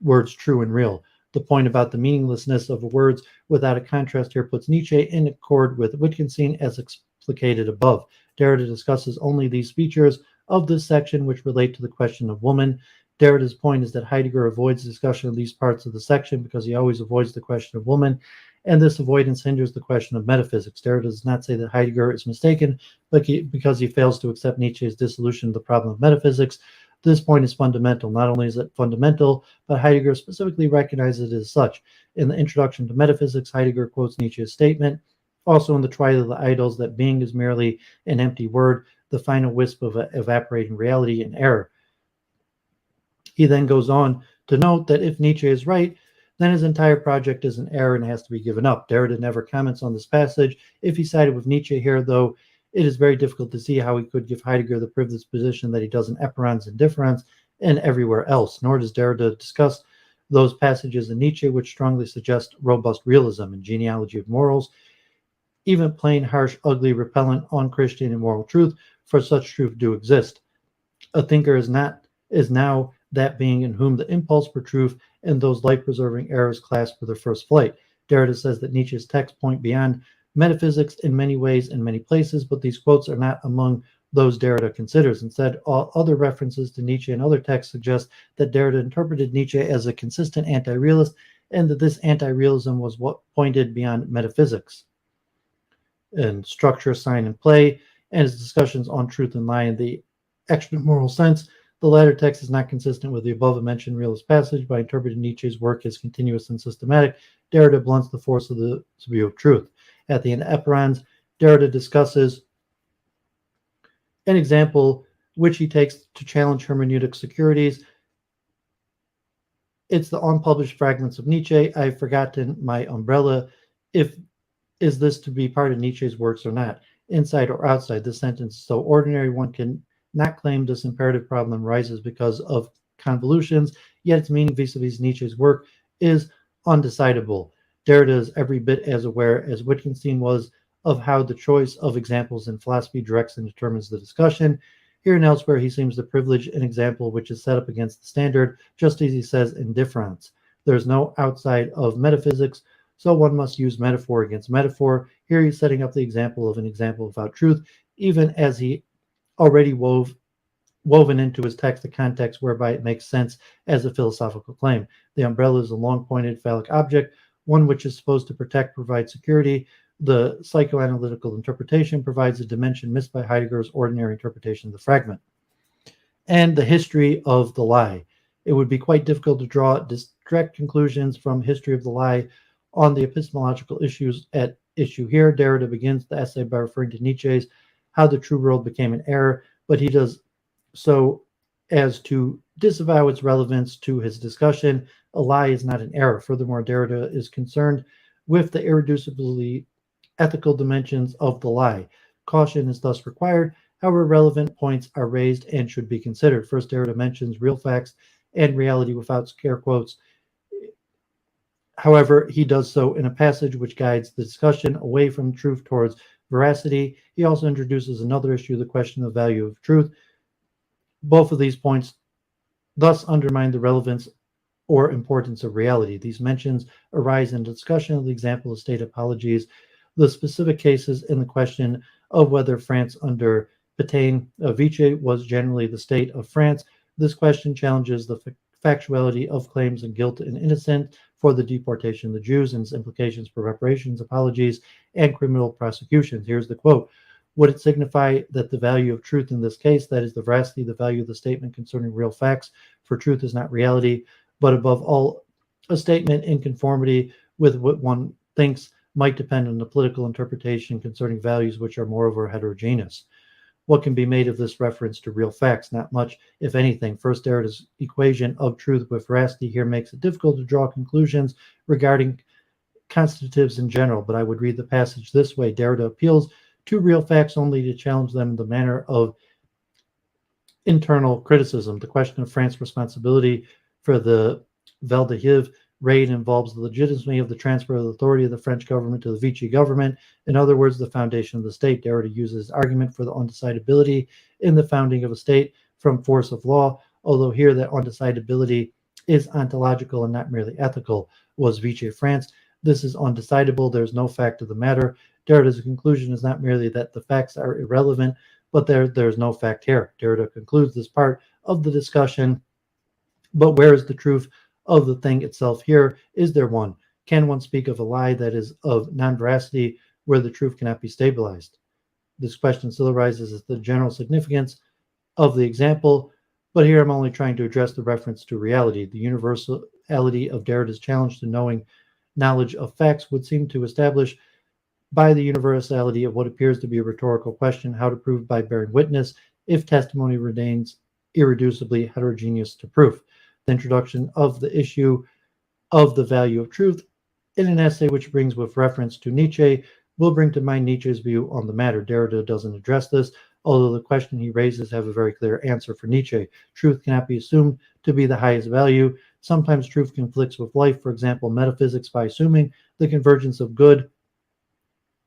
words true and real. The point about the meaninglessness of words without a contrast here puts Nietzsche in accord with Wittgenstein as explicated above. Derrida discusses only these features of this section which relate to the question of woman. Derrida's point is that Heidegger avoids discussion of these parts of the section because he always avoids the question of woman, and this avoidance hinders the question of metaphysics. Derrida does not say that Heidegger is mistaken, but because he fails to accept Nietzsche's dissolution of the problem of metaphysics. This point is fundamental. Not only is it fundamental, but Heidegger specifically recognizes it as such. In the Introduction to Metaphysics, Heidegger quotes Nietzsche's statement, also in the Twilight of the Idols, that being is merely an empty word, the final wisp of evaporating reality and error. He then goes on to note that if Nietzsche is right, then his entire project is an error and has to be given up. Derrida never comments on this passage. If he sided with Nietzsche here, though, it is very difficult to see how he could give Heidegger the privileged position that he does in Eperons and Difference and everywhere else. Nor does Derrida discuss those passages in Nietzsche which strongly suggest robust realism and genealogy of morals, even plain, harsh, ugly, repellent, unchristian, and moral truth, for such truth do exist. A thinker is now that being in whom the impulse for truth and those life-preserving errors clasp for their first flight. Derrida says that Nietzsche's texts point beyond metaphysics in many ways in many places, but these quotes are not among those Derrida considers. Instead, all other references to Nietzsche and other texts suggest that Derrida interpreted Nietzsche as a consistent anti-realist, and that this anti-realism was what pointed beyond metaphysics. and structure, sign, and play, and his discussions on truth and lie in the extra-moral sense. The latter text is not consistent with the above-mentioned realist passage. By interpreting Nietzsche's work as continuous and systematic, Derrida blunts the force of the view of truth. At the end of Eperons, Derrida discusses an example which he takes to challenge hermeneutic securities. It's the unpublished fragments of Nietzsche. I've forgotten my umbrella. Is this to be part of Nietzsche's works or not? Inside or outside? This sentence is so ordinary one can not claim this imperative problem arises because of convolutions, yet its meaning vis-a-vis Nietzsche's work is undecidable. Derrida is every bit as aware as Wittgenstein was of how the choice of examples in philosophy directs and determines the discussion. Here and elsewhere, he seems to privilege an example which is set up against the standard, just as he says in Difference. There is no outside of metaphysics, so one must use metaphor against metaphor. Here he's setting up the example of an example without truth, even as he already woven into his text a context whereby it makes sense as a philosophical claim. The umbrella is a long-pointed phallic object, one which is supposed to protect, provide security. The psychoanalytical interpretation provides a dimension missed by Heidegger's ordinary interpretation of the fragment. And the history of the lie. It would be quite difficult to draw direct conclusions from history of the lie on the epistemological issues at issue here. Derrida begins the essay by referring to Nietzsche's How the True World Became an Error, but he does so as to disavow its relevance to his discussion. A lie is not an error. Furthermore, Derrida is concerned with the irreducibly ethical dimensions of the lie. Caution is thus required. However, relevant points are raised and should be considered. First, Derrida mentions real facts and reality without scare quotes. However, he does so in a passage which guides the discussion away from truth towards veracity. He also introduces another issue, the question of the value of truth. Both of these points thus undermine the relevance or importance of reality. These mentions arise in discussion of the example of state apologies, the specific cases in the question of whether France under Pétain Vichy was generally the state of France. This question challenges the factuality of claims of guilt and innocence for the deportation of the Jews and its implications for reparations, apologies, and criminal prosecutions. Here's the quote. Would it signify that the value of truth in this case, that is the veracity, the value of the statement concerning real facts, for truth is not reality, but above all, a statement in conformity with what one thinks might depend on the political interpretation concerning values which are moreover heterogeneous? What can be made of this reference to real facts? Not much, if anything. First, Derrida's equation of truth with veracity here makes it difficult to draw conclusions regarding constitutives in general, but I would read the passage this way. Derrida appeals to real facts only to challenge them in the manner of internal criticism. The question of France's responsibility for the Val d'Hiv raid involves the legitimacy of the transfer of the authority of the French government to the Vichy government. In other words, the foundation of the state. Derrida uses argument for the undecidability in the founding of a state from force of law, although here that undecidability is ontological and not merely ethical. Was Vichy France? This is undecidable. There's no fact of the matter. Derrida's conclusion is not merely that the facts are irrelevant, but there's no fact here. Derrida concludes this part of the discussion, but where is the truth of the thing itself here? Is there one? Can one speak of a lie that is of non-veracity where the truth cannot be stabilized? This question still arises as the general significance of the example, but here I'm only trying to address the reference to reality. The universality of Derrida's challenge to knowledge of facts would seem to establish by the universality of what appears to be a rhetorical question, how to prove by bearing witness if testimony remains irreducibly heterogeneous to proof. The introduction of the issue of the value of truth in an essay which brings with reference to Nietzsche will bring to mind Nietzsche's view on the matter. Derrida doesn't address this, although the question he raises have a very clear answer for Nietzsche. Truth cannot be assumed to be the highest value. Sometimes truth conflicts with life. For example, metaphysics, by assuming the convergence of good,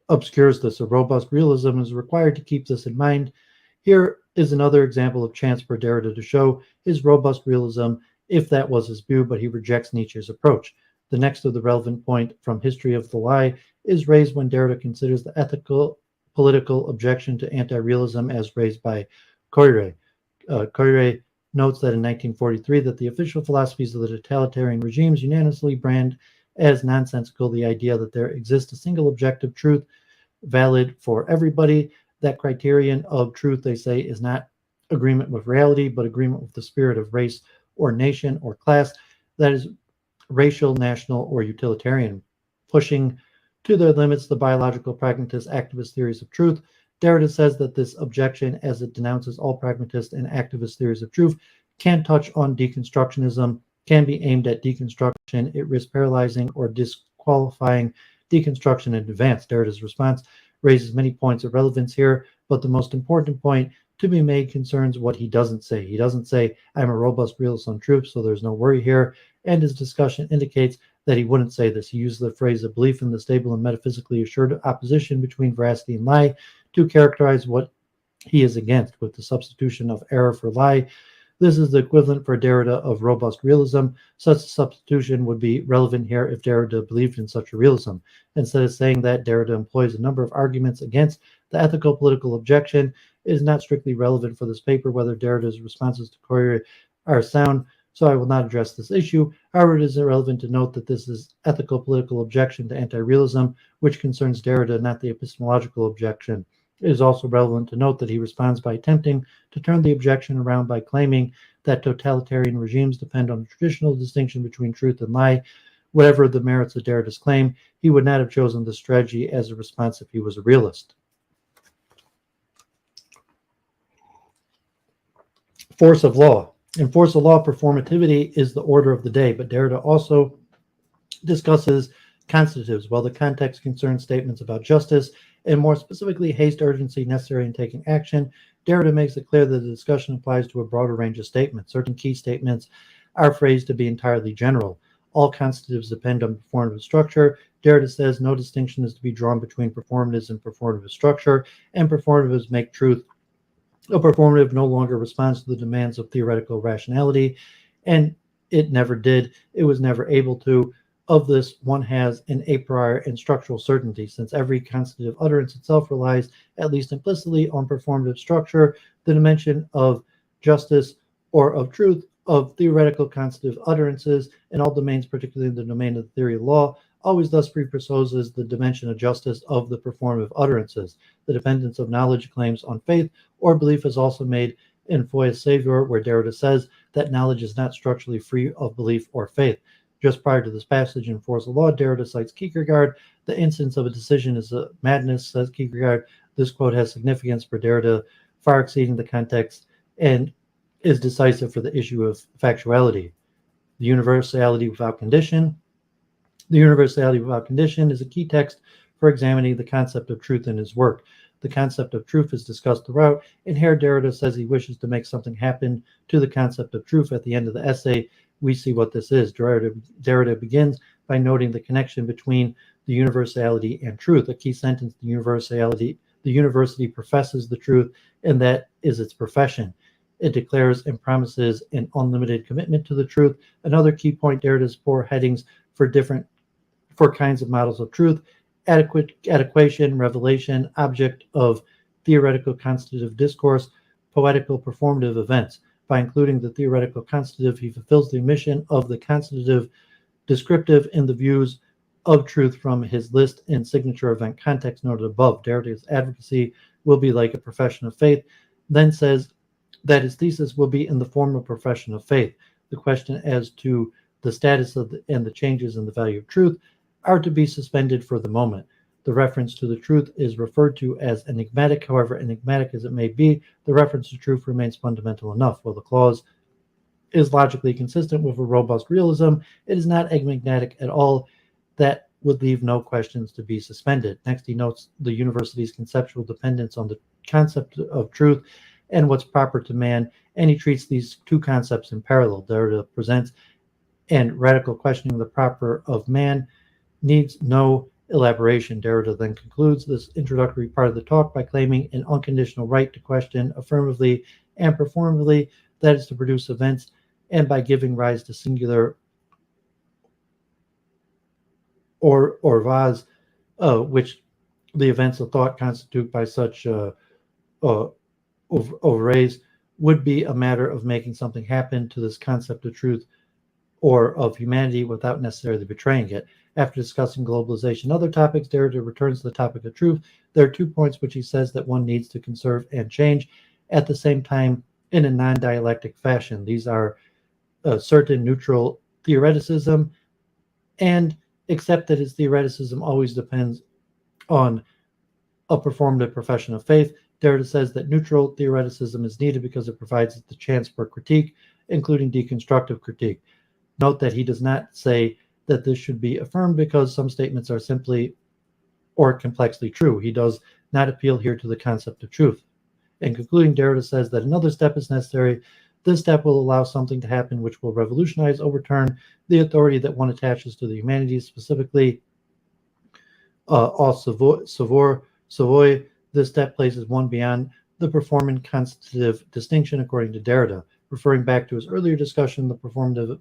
obscures this. A robust realism is required to keep this in mind. Here is another example of chance for Derrida to show his robust realism if that was his view, but he rejects Nietzsche's approach. The next of the relevant point from History of the Lie is raised when Derrida considers the ethical political objection to anti-realism as raised by Coiré. Coiré notes that in 1943 that the official philosophies of the totalitarian regimes unanimously brand as nonsensical the idea that there exists a single objective truth valid for everybody. That criterion of truth, they say, is not agreement with reality, but agreement with the spirit of race or nation or class. That is racial, national, or utilitarian, pushing to their limits the biological pragmatist activist theories of truth. Derrida says that this objection, as it denounces all pragmatist and activist theories of truth, can touch on deconstructionism, can be aimed at deconstruction. It risks paralyzing or disqualifying deconstruction in advance. Derrida's response raises many points of relevance here, but the most important point to be made concerns what he doesn't say. He doesn't say, I'm a robust realist on truth, so there's no worry here. And his discussion indicates that he wouldn't say this. He used the phrase of belief in the stable and metaphysically assured opposition between veracity and lie to characterize what he is against, with the substitution of error for lie. This is the equivalent for Derrida of robust realism. Such a substitution would be relevant here if Derrida believed in such a realism. Instead of saying that, Derrida employs a number of arguments against the ethical political objection. It is not strictly relevant for this paper whether Derrida's responses to query are sound, so I will not address this issue. However, it is irrelevant to note that this is ethical political objection to anti-realism, which concerns Derrida, not the epistemological objection. It is also relevant to note that he responds by attempting to turn the objection around by claiming that totalitarian regimes depend on the traditional distinction between truth and lie. Whatever the merits of Derrida's claim, he would not have chosen this strategy as a response if he was a realist. Force of law. In Force of Law, performativity is the order of the day, but Derrida also discusses constitutives, while the context concerns statements about justice, and more specifically, haste, urgency necessary in taking action. Derrida makes it clear that the discussion applies to a broader range of statements. Certain key statements are phrased to be entirely general. All constitutives depend on performative structure. Derrida says no distinction is to be drawn between performatives and performative structure, and performatives make truth. A performative no longer responds to the demands of theoretical rationality, and it never did. It was never able to. Of this, one has an a priori and structural certainty, since every constitutive utterance itself relies, at least implicitly, on performative structure. The dimension of justice or of truth of theoretical constitutive utterances in all domains, particularly in the domain of the theory of law, always thus presupposes the dimension of justice of the performative utterances. The dependence of knowledge claims on faith or belief is also made in Foy's Savior, where Derrida says that knowledge is not structurally free of belief or faith. Just prior to this passage in Force of Law, Derrida cites Kierkegaard. The instance of a decision is a madness, says Kierkegaard. This quote has significance for Derrida, far exceeding the context, and is decisive for the issue of factuality. The universality without condition. The universality without condition is a key text for examining the concept of truth in his work. The concept of truth is discussed throughout, and here Derrida says he wishes to make something happen to the concept of truth. At the end of the essay, we see what this is. Derrida begins by noting the connection between the universality and truth. A key sentence, the university professes the truth, and that is its profession. It declares and promises an unlimited commitment to the truth. Another key point, Derrida's four headings for kinds of models of truth: adequation, revelation, object of theoretical constitutive discourse, poetical performative events. By including the theoretical constitutive, he fulfills the mission of the constitutive descriptive in the views of truth from his list and signature event context noted above. Derrida's advocacy will be like a profession of faith, then says that his thesis will be in the form of profession of faith. The question as to the status of and the changes in the value of truth are to be suspended for the moment. The reference to the truth is referred to as enigmatic. However, enigmatic as it may be, the reference to truth remains fundamental enough. While the clause is logically consistent with a robust realism, it is not enigmatic at all. That would leave no questions to be suspended. Next, he notes the university's conceptual dependence on the concept of truth and what's proper to man, and he treats these two concepts in parallel. Derrida presents and radical questioning the proper of man needs no elaboration. Derrida then concludes this introductory part of the talk by claiming an unconditional right to question affirmatively and performatively, that is to produce events, and by giving rise to singular or vase, which the events of thought constitute by such overrays, would be a matter of making something happen to this concept of truth or of humanity without necessarily betraying it. After discussing globalization and other topics, Derrida returns to the topic of truth. There are 2 points which he says that one needs to conserve and change at the same time in a non-dialectic fashion. These are certain neutral theoreticism, and except that his theoreticism always depends on a performative profession of faith. Derrida says that neutral theoreticism is needed because it provides the chance for critique, including deconstructive critique. Note that he does not say that this should be affirmed because some statements are simply or complexly true. He does not appeal here to the concept of truth. In concluding, Derrida says that another step is necessary. This step will allow something to happen which will revolutionize, overturn the authority that one attaches to the humanities, specifically au savoir. This step places one beyond the performant constitutive distinction, according to Derrida. Referring back to his earlier discussion, the performative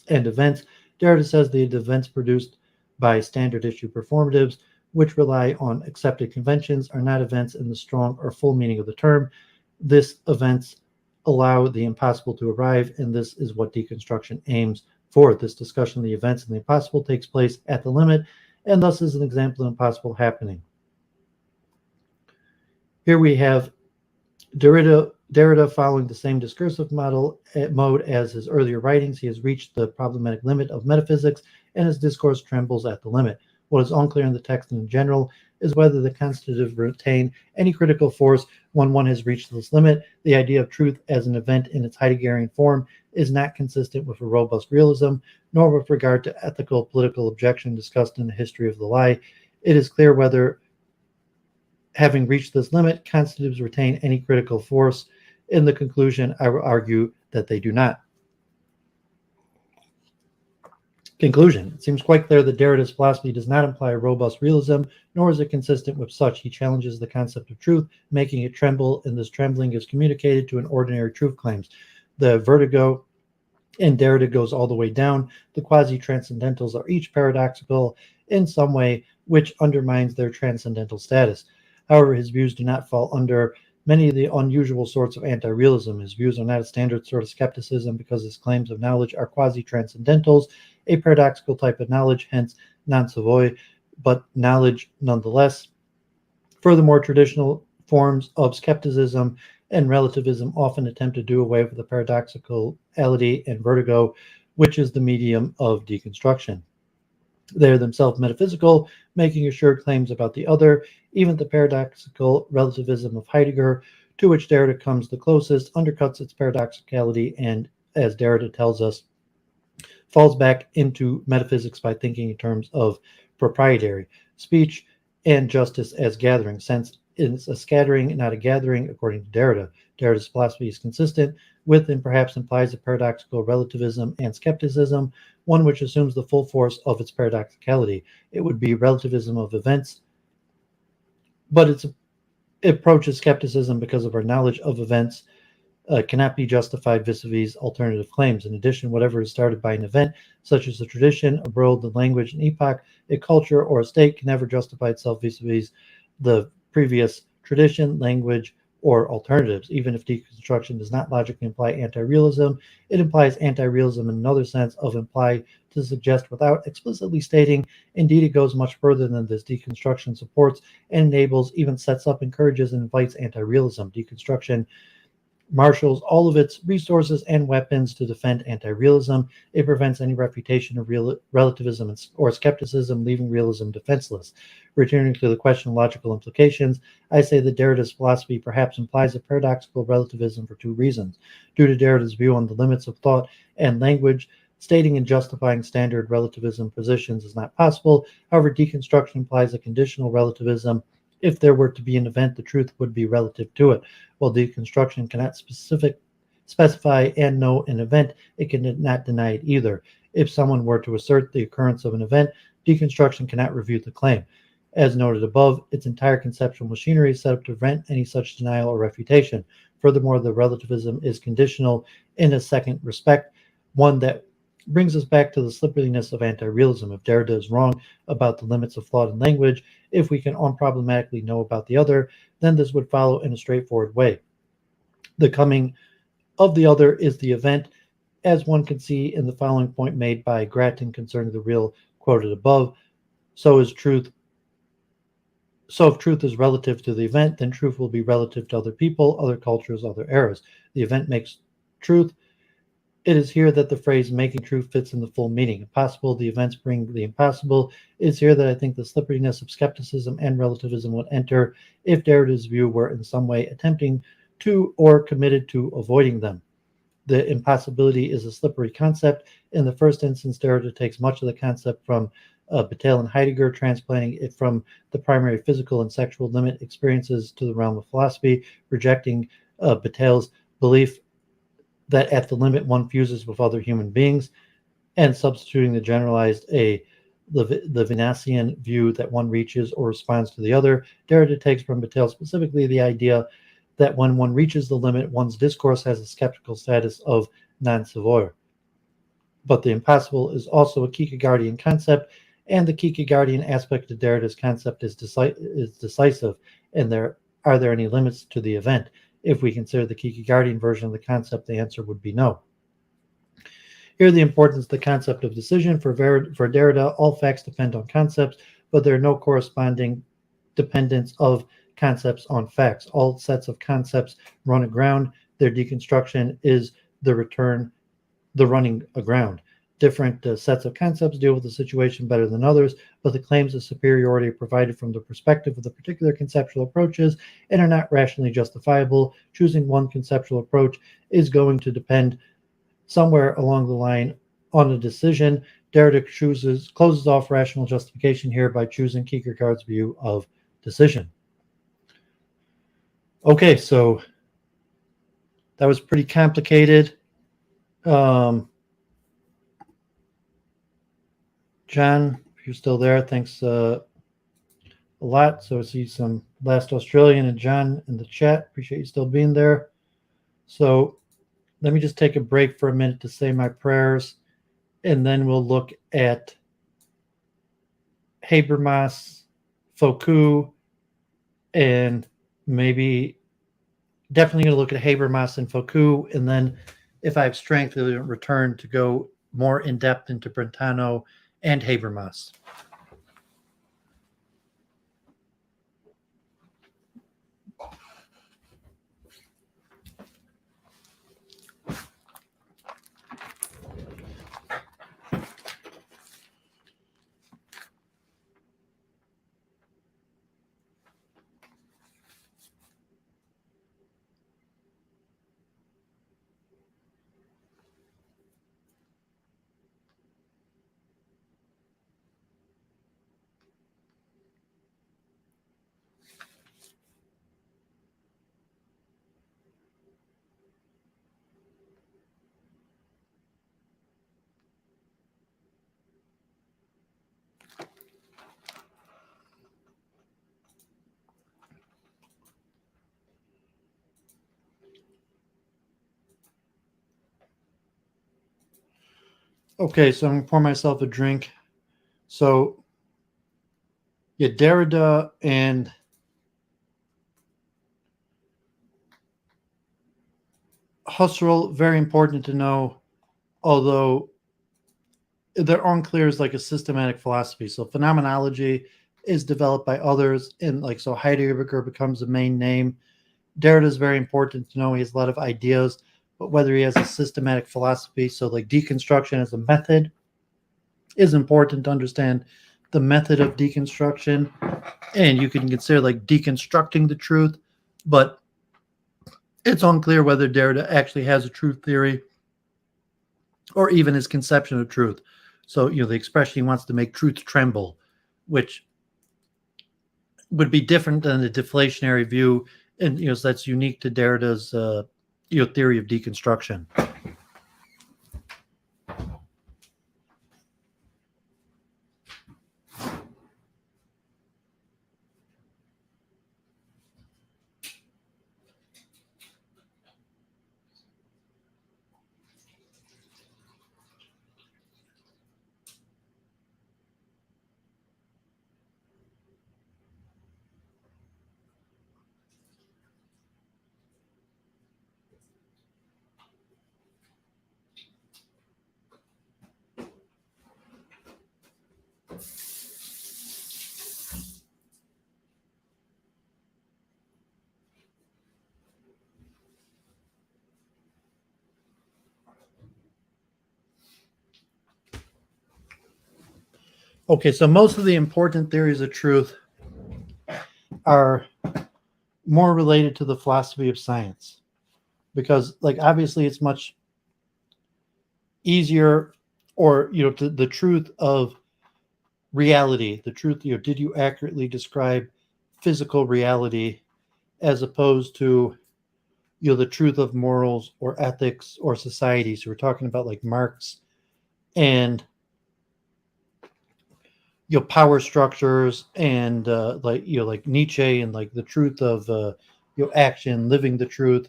and events, Derrida says the events produced by standard issue performatives, which rely on accepted conventions, are not events in the strong or full meaning of the term. This events allow the impossible to arrive, and this is what deconstruction aims for. This discussion of the events and the impossible takes place at the limit, and thus is an example of impossible happening. Here we have Derrida following the same discursive mode as his earlier writings. He has reached the problematic limit of metaphysics, and his discourse trembles at the limit. What is unclear in the text in general is whether the constitutive retain any critical force when one has reached this limit. The idea of truth as an event in its Heideggerian form is not consistent with a robust realism, nor with regard to ethical political objection discussed in the history of the lie. It is clear whether, having reached this limit, constitutives retain any critical force. In the conclusion, I will argue that they do not. Conclusion. It seems quite clear that Derrida's philosophy does not imply a robust realism, nor is it consistent with such. He challenges the concept of truth, making it tremble, and this trembling is communicated to an ordinary truth claims. The vertigo in Derrida goes all the way down. The quasi-transcendentals are each paradoxical in some way, which undermines their transcendental status. However, his views do not fall under many of the unusual sorts of anti-realism. His views are not a standard sort of skepticism because his claims of knowledge are quasi-transcendentals, a paradoxical type of knowledge, hence non-savoy, but knowledge nonetheless. Furthermore, traditional forms of skepticism and relativism often attempt to do away with the paradoxicality and vertigo, which is the medium of deconstruction. They are themselves metaphysical, making assured claims about the other. Even the paradoxical relativism of Heidegger, to which Derrida comes the closest, undercuts its paradoxicality and, as Derrida tells us, falls back into metaphysics by thinking in terms of proprietary speech and justice as gathering, since it's a scattering, not a gathering, according to Derrida. Derrida's philosophy is consistent with and perhaps implies a paradoxical relativism and skepticism, one which assumes the full force of its paradoxicality. It would be relativism of events, but it approaches skepticism because of our knowledge of events cannot be justified vis-a-vis alternative claims. In addition, whatever is started by an event, such as a tradition, a world, a language, an epoch, a culture, or a state, can never justify itself vis-a-vis the previous tradition, language, or alternatives. Even if deconstruction does not logically imply anti-realism, it implies anti-realism in another sense of imply to suggest without explicitly stating. Indeed, it goes much further than this. Deconstruction supports and enables, even sets up, encourages, and invites anti-realism. Deconstruction marshals all of its resources and weapons to defend anti-realism. It prevents any refutation of relativism or skepticism, leaving realism defenseless. Returning to the question of logical implications, I say that Derrida's philosophy perhaps implies a paradoxical relativism for 2 reasons. Due to Derrida's view on the limits of thought and language, stating and justifying standard relativism positions is not possible. However, deconstruction implies a conditional relativism. If there were to be an event, the truth would be relative to it. While deconstruction cannot specify and know an event, it cannot deny it either. If someone were to assert the occurrence of an event, deconstruction cannot refute the claim. As noted above, its entire conceptual machinery is set up to prevent any such denial or refutation. Furthermore, the relativism is conditional in a second respect, one that brings us back to the slipperiness of anti-realism. If Derrida is wrong about the limits of thought and language, if we can unproblematically know about the other, then this would follow in a straightforward way. The coming of the other is the event, as one can see in the following point made by Grattan concerning the real quoted above, so is truth. So if truth is relative to the event, then truth will be relative to other people, other cultures, other eras. The event makes truth. It is here that the phrase making truth fits in the full meaning. Impossible, the events bring the impossible. It is here that I think the slipperiness of skepticism and relativism would enter if Derrida's view were in some way attempting to or committed to avoiding them. The impossibility is a slippery concept. In the first instance, Derrida takes much of the concept from Bataille and Heidegger, transplanting it from the primary physical and sexual limit experiences to the realm of philosophy, rejecting Bataille's belief that at the limit one fuses with other human beings, and substituting the generalized Levinasian view that one reaches or responds to the other. Derrida takes from Bataille specifically the idea that when one reaches the limit, one's discourse has a skeptical status of non-savoir. But the impossible is also a Kierkegaardian concept, and the Kierkegaardian aspect of Derrida's concept is decisive, and are there any limits to the event? If we consider the Kierkegaardian version of the concept, the answer would be no. Here, the importance of the concept of decision. For Derrida, all facts depend on concepts, but there are no corresponding dependence of concepts on facts. All sets of concepts run aground. Their deconstruction is the running aground. Different sets of concepts deal with the situation better than others, but the claims of superiority are provided from the perspective of the particular conceptual approaches and are not rationally justifiable. Choosing one conceptual approach is going to depend somewhere along the line on a decision. Derrida closes off rational justification here by choosing Kierkegaard's view of decision. Okay, so that was pretty complicated. John, if you're still there, thanks a lot. So I see some Last Australian and John in the chat. Appreciate you still being there. So let me just take a break for a minute to say my prayers, and then we'll look at Habermas, Foucault, and definitely going to look at Habermas and Foucault, and then if I have strength, we'll return to go more in depth into Brentano and Habermas. Okay, so I'm going to pour myself a drink. So, yeah, Derrida and Husserl, very important to know, although they're unclear as like a systematic philosophy. So phenomenology is developed by others, and like so Heidegger becomes the main name. Derrida is very important to know. He has a lot of ideas, but whether he has a systematic philosophy, so like deconstruction as a method, is important to understand the method of deconstruction, and you can consider like deconstructing the truth, but it's unclear whether Derrida actually has a truth theory or even his conception of truth. So, the expression he wants to make truth tremble, which would be different than the deflationary view, and so that's unique to Derrida's theory of deconstruction. Okay, so most of the important theories of truth are more related to the philosophy of science, because, like, obviously it's much easier, or, the truth of reality, the truth, did you accurately describe physical reality, as opposed to, the truth of morals or ethics or society. So we're talking about like Marx and, power structures, and like Nietzsche, and like the truth of action, living the truth,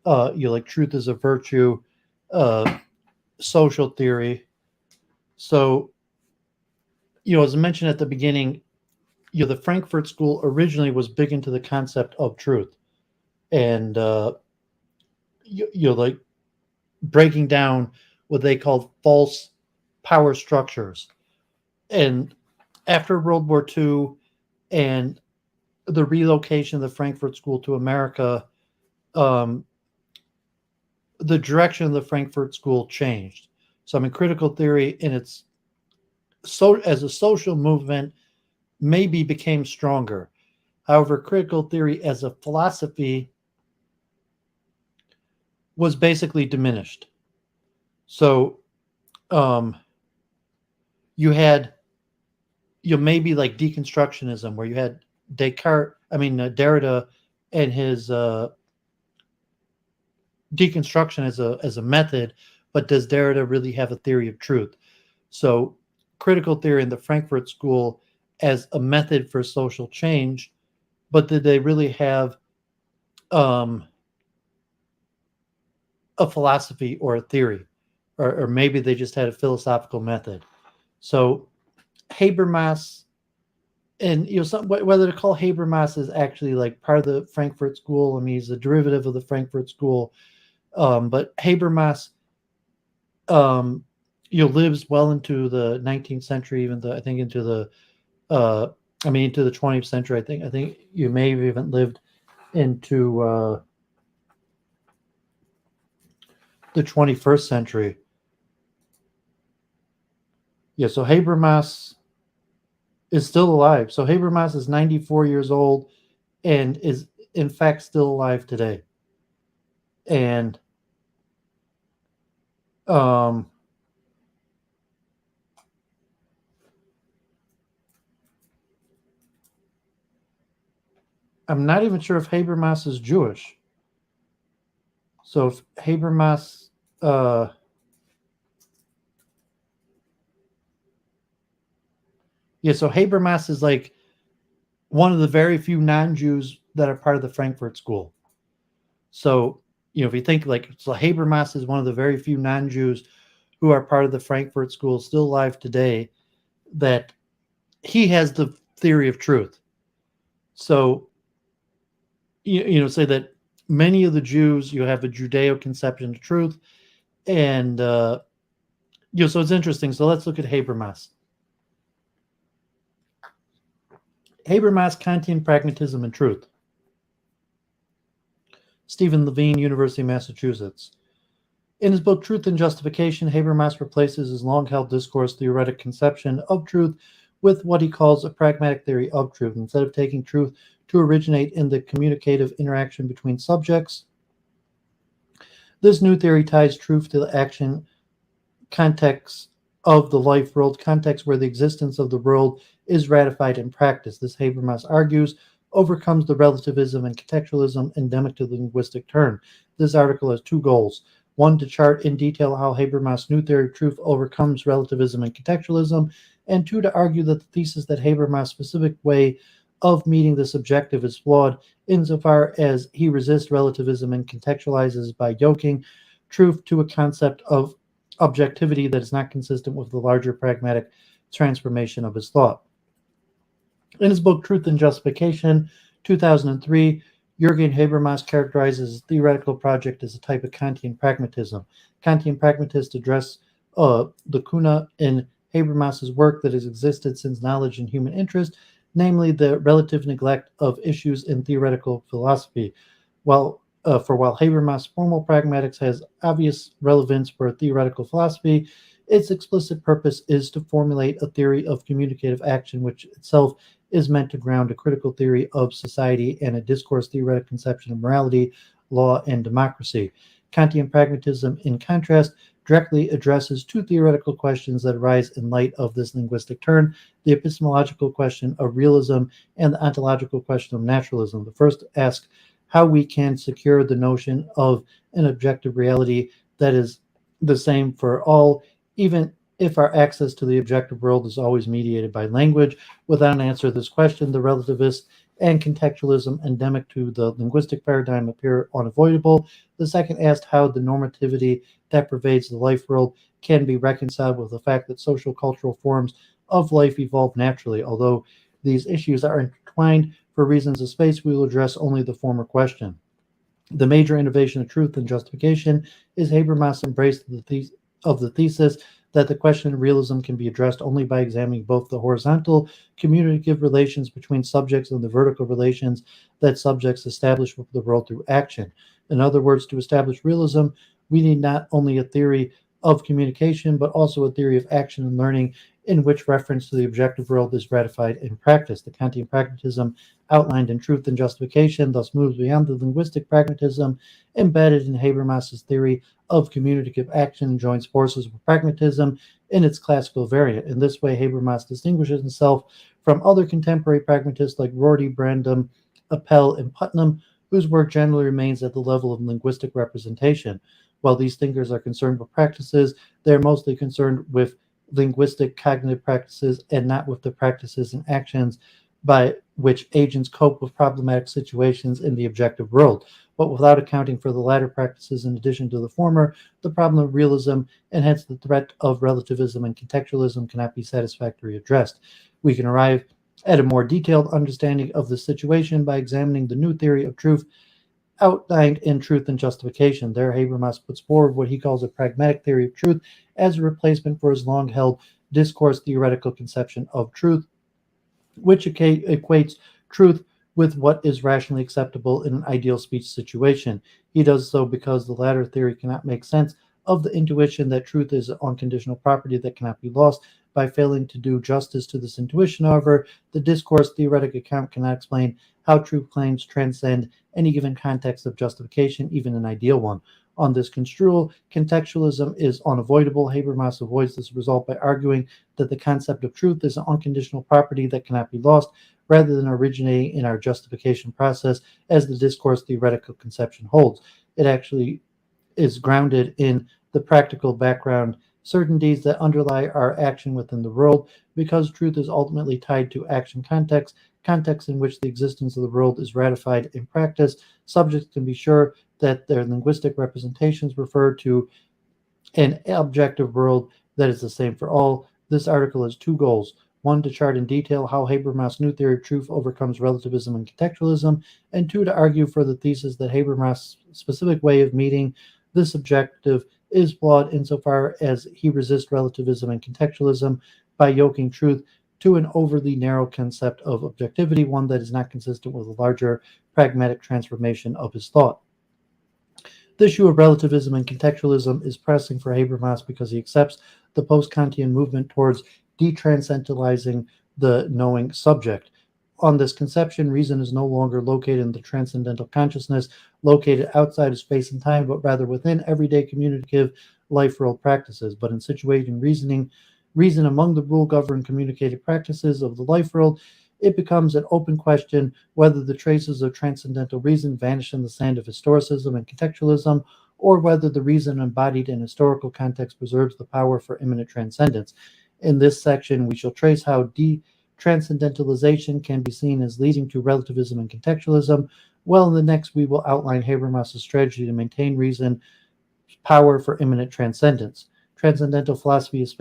like truth is a virtue, uh social theory. So, as I mentioned at the beginning, the Frankfurt School originally was big into the concept of truth, and like breaking down what they called false power structures. And after World War II and the relocation of the Frankfurt School to America, um, the direction of the Frankfurt School changed. So, I mean, critical theory in its as a social movement maybe became stronger. However, critical theory as a philosophy was basically diminished. So, um, you had, maybe like deconstructionism, where you had Derrida and his deconstruction as a method, but does Derrida really have a theory of truth? So, critical theory in the Frankfurt School as a method for social change, but did they really have a philosophy or a theory, or maybe they just had a philosophical method? So, Habermas, and whether to call Habermas is actually like part of the Frankfurt School. I mean, he's a derivative of the Frankfurt School, but Habermas, lives well into the 19th century, even I think into the into the 20th century. I think you may have even lived into the 21st century. Yeah, so Habermas is still alive. So Habermas is 94 years old and is in fact still alive today. And I'm not even sure if Habermas is Jewish. So if Habermas, so Habermas is like one of the very few non-Jews that are part of the Frankfurt School. So, if you think so Habermas is one of the very few non-Jews who are part of the Frankfurt School, still alive today, that he has the theory of truth. So, say that many of the Jews, have a Judeo conception of truth, and so it's interesting. So let's look at Habermas. Habermas, Kantian Pragmatism and Truth. Stephen Levine, University of Massachusetts. In his book Truth and Justification, Habermas replaces his long-held discourse theoretic conception of truth with what he calls a pragmatic theory of truth. Instead of taking truth to originate in the communicative interaction between subjects, this new theory ties truth to the action context of the life world, context where the existence of the world is ratified in practice. This, Habermas argues, overcomes the relativism and contextualism endemic to the linguistic turn. This article has two goals. One, to chart in detail how Habermas' new theory of truth overcomes relativism and contextualism, and two, to argue that the thesis that Habermas' specific way of meeting this objective is flawed insofar as he resists relativism and contextualizes by yoking truth to a concept of objectivity that is not consistent with the larger pragmatic transformation of his thought. In his book Truth and Justification, 2003, Jürgen Habermas characterizes his theoretical project as a type of Kantian pragmatism. Kantian pragmatists address the lacuna in Habermas's work that has existed since knowledge and human interest, namely the relative neglect of issues in theoretical philosophy. While Habermas' formal pragmatics has obvious relevance for theoretical philosophy, its explicit purpose is to formulate a theory of communicative action, which itself is meant to ground a critical theory of society and a discourse theoretic conception of morality, law, and democracy. Kantian pragmatism, in contrast, directly addresses two theoretical questions that arise in light of this linguistic turn: the epistemological question of realism and the ontological question of naturalism. The first asks how we can secure the notion of an objective reality that is the same for all, even if our access to the objective world is always mediated by language. Without an answer to this question, the relativist and contextualism endemic to the linguistic paradigm appear unavoidable. The second asked how the normativity that pervades the life world can be reconciled with the fact that social cultural forms of life evolve naturally. Although these issues are intertwined for reasons of space, we will address only the former question. The major innovation of truth and justification is Habermas' embrace of the thesis that the question of realism can be addressed only by examining both the horizontal communicative relations between subjects and the vertical relations that subjects establish with the world through action. In other words, to establish realism, we need not only a theory of communication, but also a theory of action and learning in which reference to the objective world is ratified in practice. The Kantian pragmatism outlined in Truth and Justification thus moves beyond the linguistic pragmatism embedded in Habermas's theory of communicative action and joins forces with pragmatism in its classical variant. In this way, Habermas distinguishes himself from other contemporary pragmatists like Rorty, Brandom, Appel, and Putnam, whose work generally remains at the level of linguistic representation. While these thinkers are concerned with practices, they are mostly concerned with linguistic cognitive practices and not with the practices and actions by which agents cope with problematic situations in the objective world. But without accounting for the latter practices in addition to the former, the problem of realism and hence the threat of relativism and contextualism cannot be satisfactorily addressed. We can arrive at a more detailed understanding of the situation by examining the new theory of truth outlined in Truth and Justification. There, Habermas puts forward what he calls a pragmatic theory of truth as a replacement for his long-held discourse theoretical conception of truth, which equates truth with what is rationally acceptable in an ideal speech situation. He does so because the latter theory cannot make sense of the intuition that truth is an unconditional property that cannot be lost. By failing to do justice to this intuition, however, the discourse theoretic account cannot explain how truth claims transcend any given context of justification, even an ideal one. On this construal, contextualism is unavoidable. Habermas avoids this result by arguing that the concept of truth is an unconditional property that cannot be lost, rather than originating in our justification process, as the discourse theoretical conception holds. It actually is grounded in the practical background certainties that underlie our action within the world. Because truth is ultimately tied to action context in which the existence of the world is ratified in practice, subjects can be sure that their linguistic representations refer to an objective world that is the same for all. This article has two goals: one, to chart in detail how Habermas' new theory of truth overcomes relativism and contextualism, and two, to argue for the thesis that Habermas' specific way of meeting this objective is flawed insofar as he resists relativism and contextualism by yoking truth to an overly narrow concept of objectivity, one that is not consistent with a larger pragmatic transformation of his thought. The issue of relativism and contextualism is pressing for Habermas because he accepts the post-Kantian movement towards detranscendentalizing the knowing subject. On this conception, reason is no longer located in the transcendental consciousness, located outside of space and time, but rather within everyday communicative life world practices. But in situating reason among the rule-governed communicative practices of the life world, it becomes an open question whether the traces of transcendental reason vanish in the sand of historicism and contextualism, or whether the reason embodied in historical context preserves the power for immanent transcendence. In this section, we shall trace how transcendentalization can be seen as leading to relativism and contextualism, while in the next we will outline Habermas' strategy to maintain reason's power for immanent transcendence. Transcendental philosophy is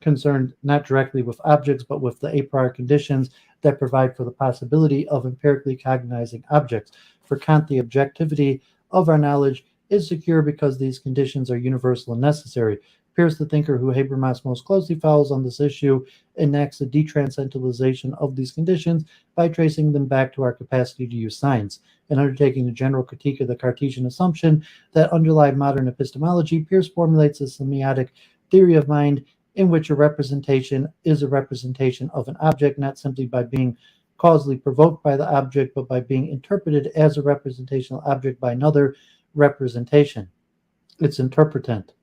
concerned not directly with objects, but with the a priori conditions that provide for the possibility of empirically cognizing objects. For Kant, the objectivity of our knowledge is secure because these conditions are universal and necessary. Peirce, the thinker who Habermas most closely follows on this issue, enacts a detranscendentalization of these conditions by tracing them back to our capacity to use science. And undertaking a general critique of the Cartesian assumption that underlie modern epistemology, Peirce formulates a semiotic theory of mind in which a representation is a representation of an object, not simply by being causally provoked by the object, but by being interpreted as a representational object by another representation, its interpretant.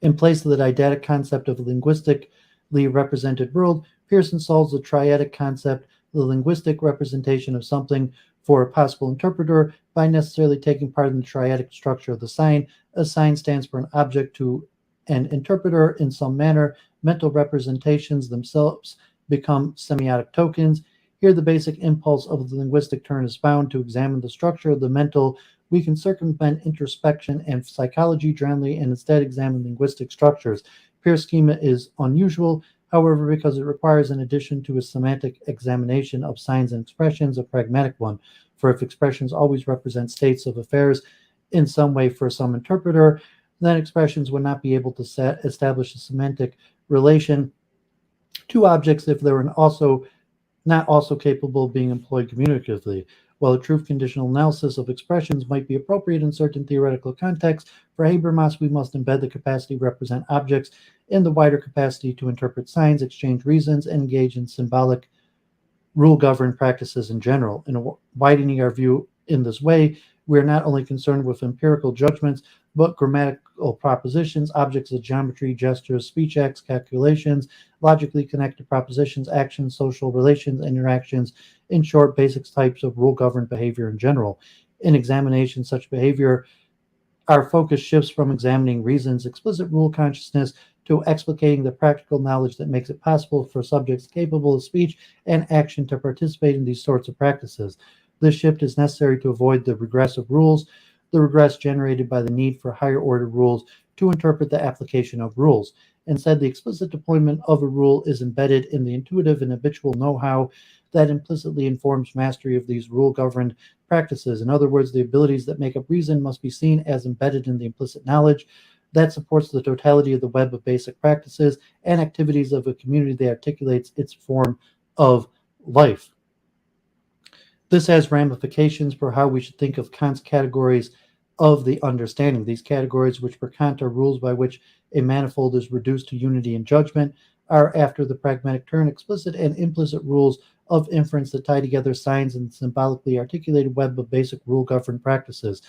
In place of the didactic concept of a linguistically represented world, Peirce solves the triadic concept, the linguistic representation of something for a possible interpreter, by necessarily taking part in the triadic structure of the sign. A sign stands for an object to an interpreter in some manner. Mental representations themselves become semiotic tokens. Here, the basic impulse of the linguistic turn is found to examine the structure of the mental. We can circumvent introspection and psychology generally and instead examine linguistic structures. Peirce's schema is unusual, however, because it requires, in addition to a semantic examination of signs and expressions, a pragmatic one. For if expressions always represent states of affairs in some way for some interpreter, then expressions would not be able to establish a semantic relation to objects if they were not also capable of being employed communicatively. While a truth conditional analysis of expressions might be appropriate in certain theoretical contexts, for Habermas we must embed the capacity to represent objects in the wider capacity to interpret signs, exchange reasons, and engage in symbolic rule-governed practices in general. In widening our view in this way, we are not only concerned with empirical judgments, but grammatical propositions, objects of geometry, gestures, speech acts, calculations, logically connected propositions, actions, social relations, interactions, in short, basic types of rule-governed behavior in general. In examination, such behavior, our focus shifts from examining reason's explicit rule consciousness to explicating the practical knowledge that makes it possible for subjects capable of speech and action to participate in these sorts of practices. This shift is necessary to avoid the regress of rules, the regress generated by the need for higher order rules to interpret the application of rules. Instead, the explicit deployment of a rule is embedded in the intuitive and habitual know-how that implicitly informs mastery of these rule-governed practices. In other words, the abilities that make up reason must be seen as embedded in the implicit knowledge that supports the totality of the web of basic practices and activities of a community that articulates its form of life. This has ramifications for how we should think of Kant's categories of the understanding. These categories, which for Kant are rules by which a manifold is reduced to unity in judgment, are, after the pragmatic turn, explicit and implicit rules of inference that tie together signs and symbolically articulated web of basic rule-governed practices.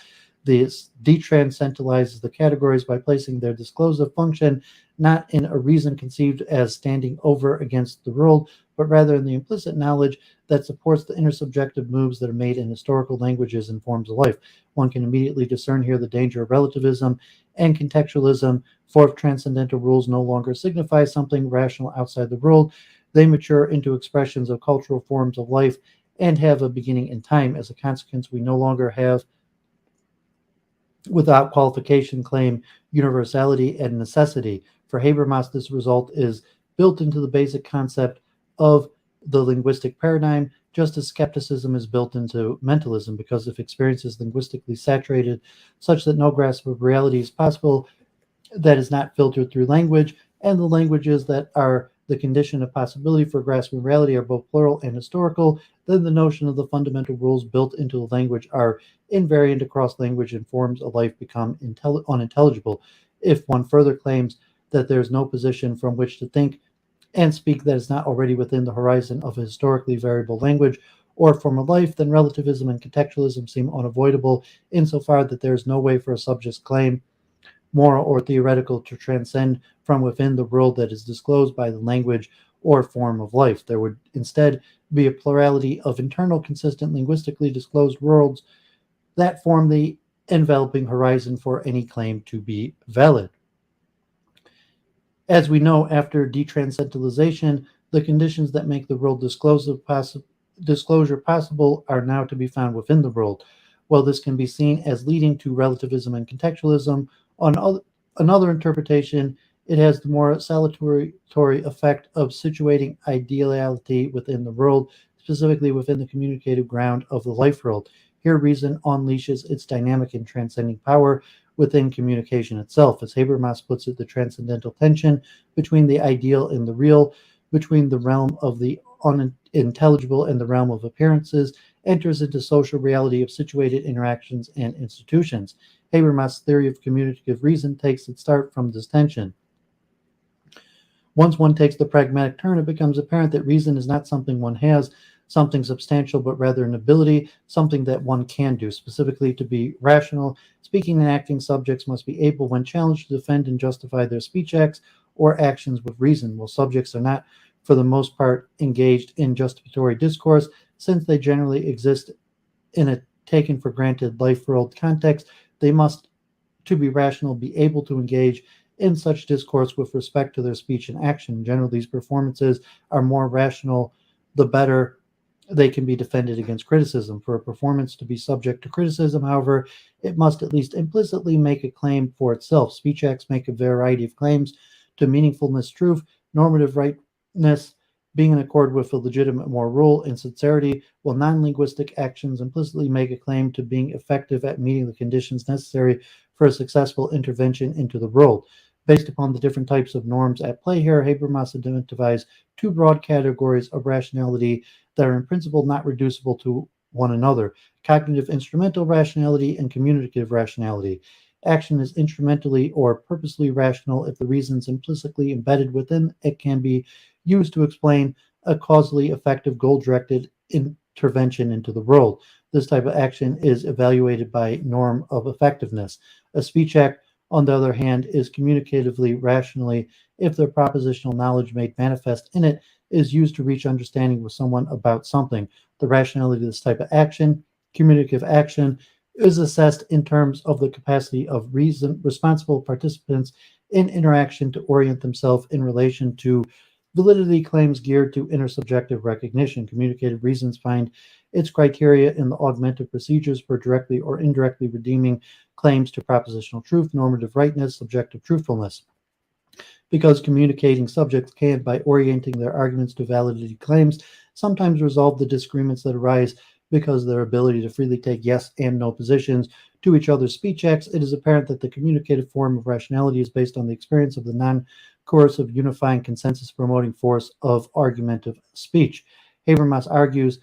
This detranscendentalizes the categories by placing their disclosive function not in a reason conceived as standing over against the world, but rather in the implicit knowledge that supports the intersubjective moves that are made in historical languages and forms of life. One can immediately discern here the danger of relativism and contextualism, for if transcendental rules no longer signify something rational outside the world, they mature into expressions of cultural forms of life and have a beginning in time. As a consequence, we no longer have, without qualification, claim universality and necessity. For Habermas, this result is built into the basic concept of the linguistic paradigm, just as skepticism is built into mentalism, because if experience is linguistically saturated such that no grasp of reality is possible, that is not filtered through language, and the languages that are the condition of possibility for grasping reality are both plural and historical, then the notion of the fundamental rules built into the language are invariant across language and forms of life become unintelligible. If one further claims that there is no position from which to think and speak that is not already within the horizon of a historically variable language or form of life, then relativism and contextualism seem unavoidable insofar that there is no way for a subject's claim, moral or theoretical, to transcend from within the world that is disclosed by the language or form of life. There would instead be a plurality of internal, consistent, linguistically disclosed worlds that form the enveloping horizon for any claim to be valid. As we know, after detranscendentalization, the conditions that make the world disclosure possible are now to be found within the world. While this can be seen as leading to relativism and contextualism, on another interpretation, it has the more salutary effect of situating ideality within the world, specifically within the communicative ground of the life world. Here, reason unleashes its dynamic and transcending power, within communication itself. As Habermas puts it, the transcendental tension between the ideal and the real, between the realm of the unintelligible and the realm of appearances, enters into social reality of situated interactions and institutions. Habermas' theory of communicative reason takes its start from this tension. Once one takes the pragmatic turn, it becomes apparent that reason is not something one has, something substantial, but rather an ability, something that one can do. Specifically, to be rational, speaking and acting subjects must be able, when challenged, to defend and justify their speech acts or actions with reason, while subjects are not, for the most part, engaged in justificatory discourse, since they generally exist in a taken for granted life world context. They must, to be rational, be able to engage in such discourse with respect to their speech and action. Generally, these performances are more rational, the better they can be defended against criticism. For a performance to be subject to criticism, however, it must at least implicitly make a claim for itself. Speech acts make a variety of claims to meaningfulness, truth, normative rightness, being in accord with a legitimate moral rule, and sincerity, while non-linguistic actions implicitly make a claim to being effective at meeting the conditions necessary for a successful intervention into the world. Based upon the different types of norms at play here, Habermas identifies two broad categories of rationality that are in principle not reducible to one another: cognitive instrumental rationality and communicative rationality. Action is instrumentally or purposely rational if the reasons implicitly embedded within it can be used to explain a causally effective goal-directed intervention into the world. This type of action is evaluated by norm of effectiveness. A speech act, on the other hand, is communicatively rationally if the propositional knowledge made manifest in it is used to reach understanding with someone about something. The rationality of this type of action, communicative action, is assessed in terms of the capacity of responsible participants in interaction to orient themselves in relation to validity claims geared to intersubjective recognition. Communicative reasons find its criteria in the augmented procedures for directly or indirectly redeeming claims to propositional truth, normative rightness, subjective truthfulness. Because communicating subjects can, by orienting their arguments to validity claims, sometimes resolve the disagreements that arise because of their ability to freely take yes and no positions to each other's speech acts, it is apparent that the communicative form of rationality is based on the experience of the non-coercive, unifying, consensus-promoting force of argumentative speech. Habermas argues,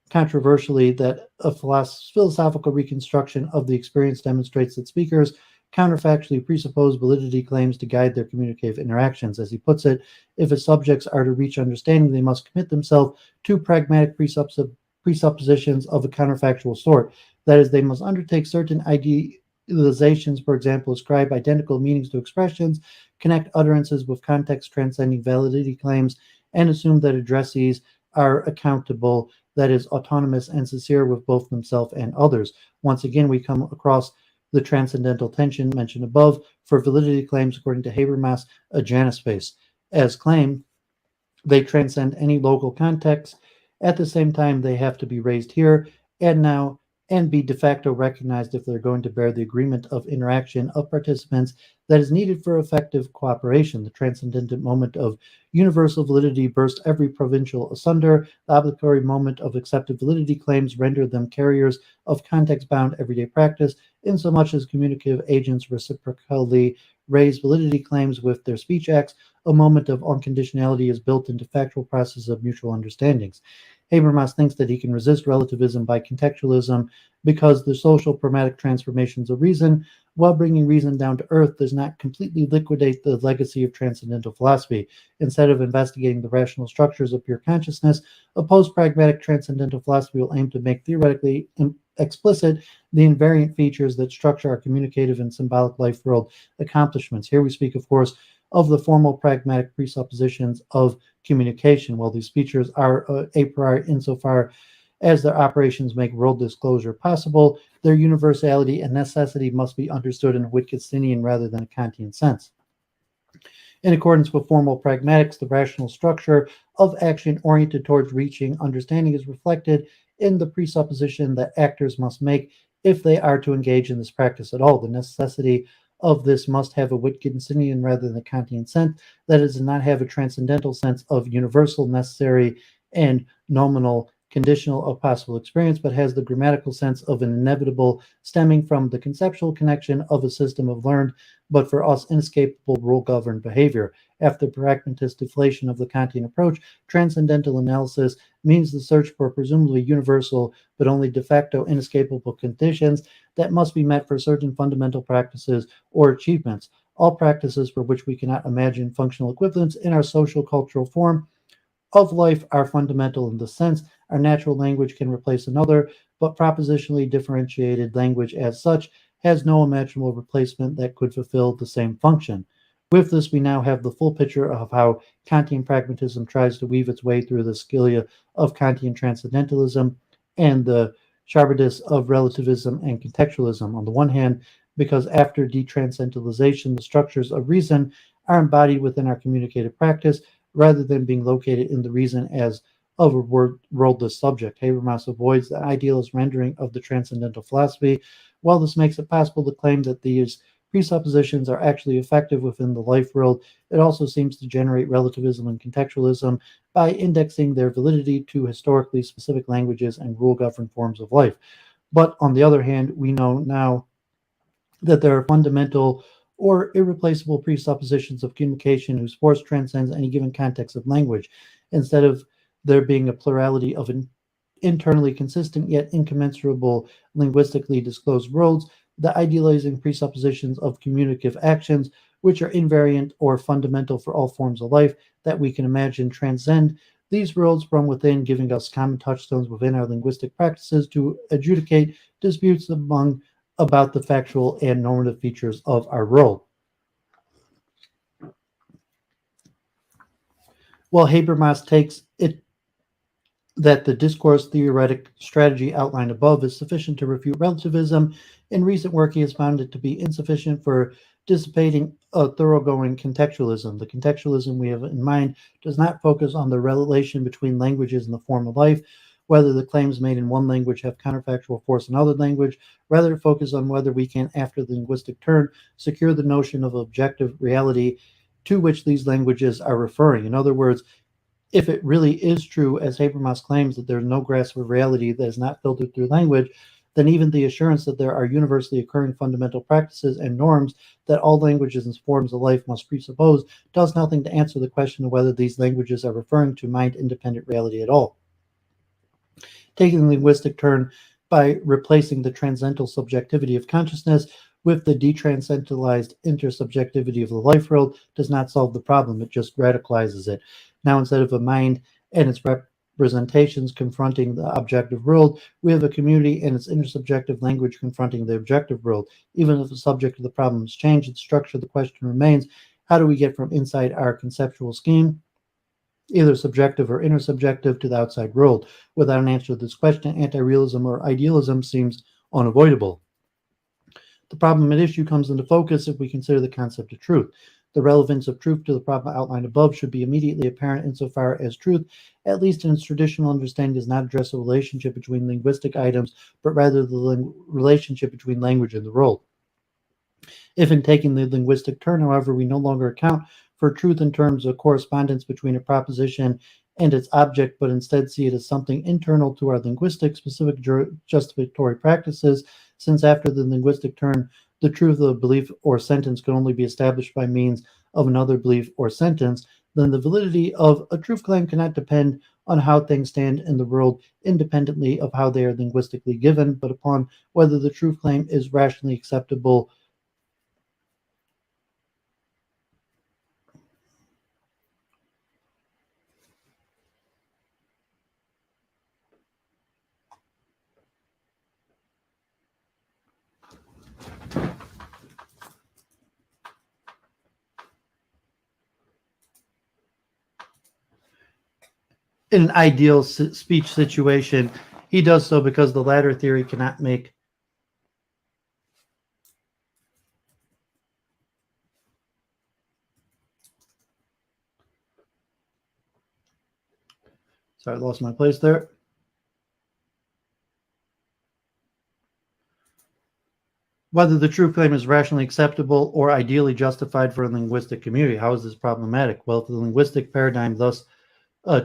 controversially, that a philosophical reconstruction of the experience demonstrates that speakers counterfactually presuppose validity claims to guide their communicative interactions. As he puts it, if its subjects are to reach understanding, they must commit themselves to pragmatic presuppositions of a counterfactual sort. That is, they must undertake certain idealizations, for example, ascribe identical meanings to expressions, connect utterances with context transcending validity claims, and assume that addressees are accountable, that is, autonomous and sincere with both themselves and others. Once again, we come across the transcendental tension mentioned above. For validity claims, according to Habermas, a Janus space. As claimed, they transcend any local context. At the same time, they have to be raised here and now and be de facto recognized if they're going to bear the agreement of interaction of participants that is needed for effective cooperation. The transcendental moment of universal validity bursts every provincial asunder. The obligatory moment of accepted validity claims render them carriers of context-bound everyday practice, insomuch as communicative agents reciprocally raise validity claims with their speech acts. A moment of unconditionality is built into factual processes of mutual understandings. Habermas thinks that he can resist relativism by contextualism because the social pragmatic transformations of reason, while bringing reason down to earth, does not completely liquidate the legacy of transcendental philosophy. Instead of investigating the rational structures of pure consciousness, a post-pragmatic transcendental philosophy will aim to make theoretically explicit the invariant features that structure our communicative and symbolic life world accomplishments. Here we speak, of course, of the formal pragmatic presuppositions of communication. While these features are a priori insofar as their operations make world disclosure possible, their universality and necessity must be understood in a Wittgensteinian rather than a Kantian sense. In accordance with formal pragmatics, the rational structure of action oriented towards reaching understanding is reflected in the presupposition that actors must make if they are to engage in this practice at all. The necessity of this must have a Wittgensteinian rather than a Kantian sense, that is, does not have a transcendental sense of universal, necessary, and nominal conditional of possible experience, but has the grammatical sense of an inevitable stemming from the conceptual connection of a system of learned, but for us inescapable rule-governed behavior. After pragmatist deflation of the Kantian approach, transcendental analysis means the search for presumably universal, but only de facto inescapable conditions that must be met for certain fundamental practices or achievements. All practices for which we cannot imagine functional equivalents in our social cultural form of life are fundamental in the sense our natural language can replace another, but propositionally differentiated language as such has no imaginable replacement that could fulfill the same function. With this, we now have the full picture of how Kantian pragmatism tries to weave its way through the scylla of Kantian transcendentalism and the Sribas of relativism and contextualism. On the one hand, because after detranscendentalization, the structures of reason are embodied within our communicative practice rather than being located in the reason as of a worldless subject. Habermas avoids the idealist rendering of the transcendental philosophy. While this makes it possible to claim that these presuppositions are actually effective within the life world, it also seems to generate relativism and contextualism by indexing their validity to historically specific languages and rule-governed forms of life. But on the other hand, we know now that there are fundamental or irreplaceable presuppositions of communication whose force transcends any given context of language. Instead of there being a plurality of internally consistent yet incommensurable linguistically disclosed worlds, the idealizing presuppositions of communicative actions, which are invariant or fundamental for all forms of life that we can imagine, transcend these worlds from within, giving us common touchstones within our linguistic practices to adjudicate disputes about the factual and normative features of our world. While Habermas takes it that the discourse theoretic strategy outlined above is sufficient to refute relativism, in recent work he has found it to be insufficient for dissipating a thoroughgoing contextualism. The contextualism we have in mind does not focus on the relation between languages and the form of life, whether the claims made in one language have counterfactual force in another language. Rather, focus on whether we can, after the linguistic turn, secure the notion of objective reality to which these languages are referring. In other words, if it really is true, as Habermas claims, that there's no grasp of reality that is not filtered through language, then even the assurance that there are universally occurring fundamental practices and norms that all languages and forms of life must presuppose does nothing to answer the question of whether these languages are referring to mind-independent reality at all. Taking the linguistic turn by replacing the transcendental subjectivity of consciousness with the detranscendentalized intersubjectivity of the life world does not solve the problem, it just radicalizes it. Now, instead of a mind and its representations confronting the objective world, we have a community and its intersubjective language confronting the objective world. Even if the subject of the problem is changed, its structure of the question remains, how do we get from inside our conceptual scheme, either subjective or intersubjective, to the outside world? Without an answer to this question, anti-realism or idealism seems unavoidable. The problem at issue comes into focus if we consider the concept of truth. The relevance of truth to the problem outlined above should be immediately apparent insofar as truth, at least in its traditional understanding, does not address a relationship between linguistic items, but rather the relationship between language and the world. If in taking the linguistic turn, however, we no longer account for truth in terms of correspondence between a proposition and its object, but instead see it as something internal to our linguistic specific justificatory practices, since after the linguistic turn, the truth of a belief or sentence can only be established by means of another belief or sentence, then the validity of a truth claim cannot depend on how things stand in the world independently of how they are linguistically given, but upon whether the truth claim is rationally acceptable in an ideal speech situation. He does so because the latter theory cannot make sorry, I lost my place there. Whether the true claim is rationally acceptable or ideally justified for a linguistic community. How is this problematic? Well, if the linguistic paradigm thus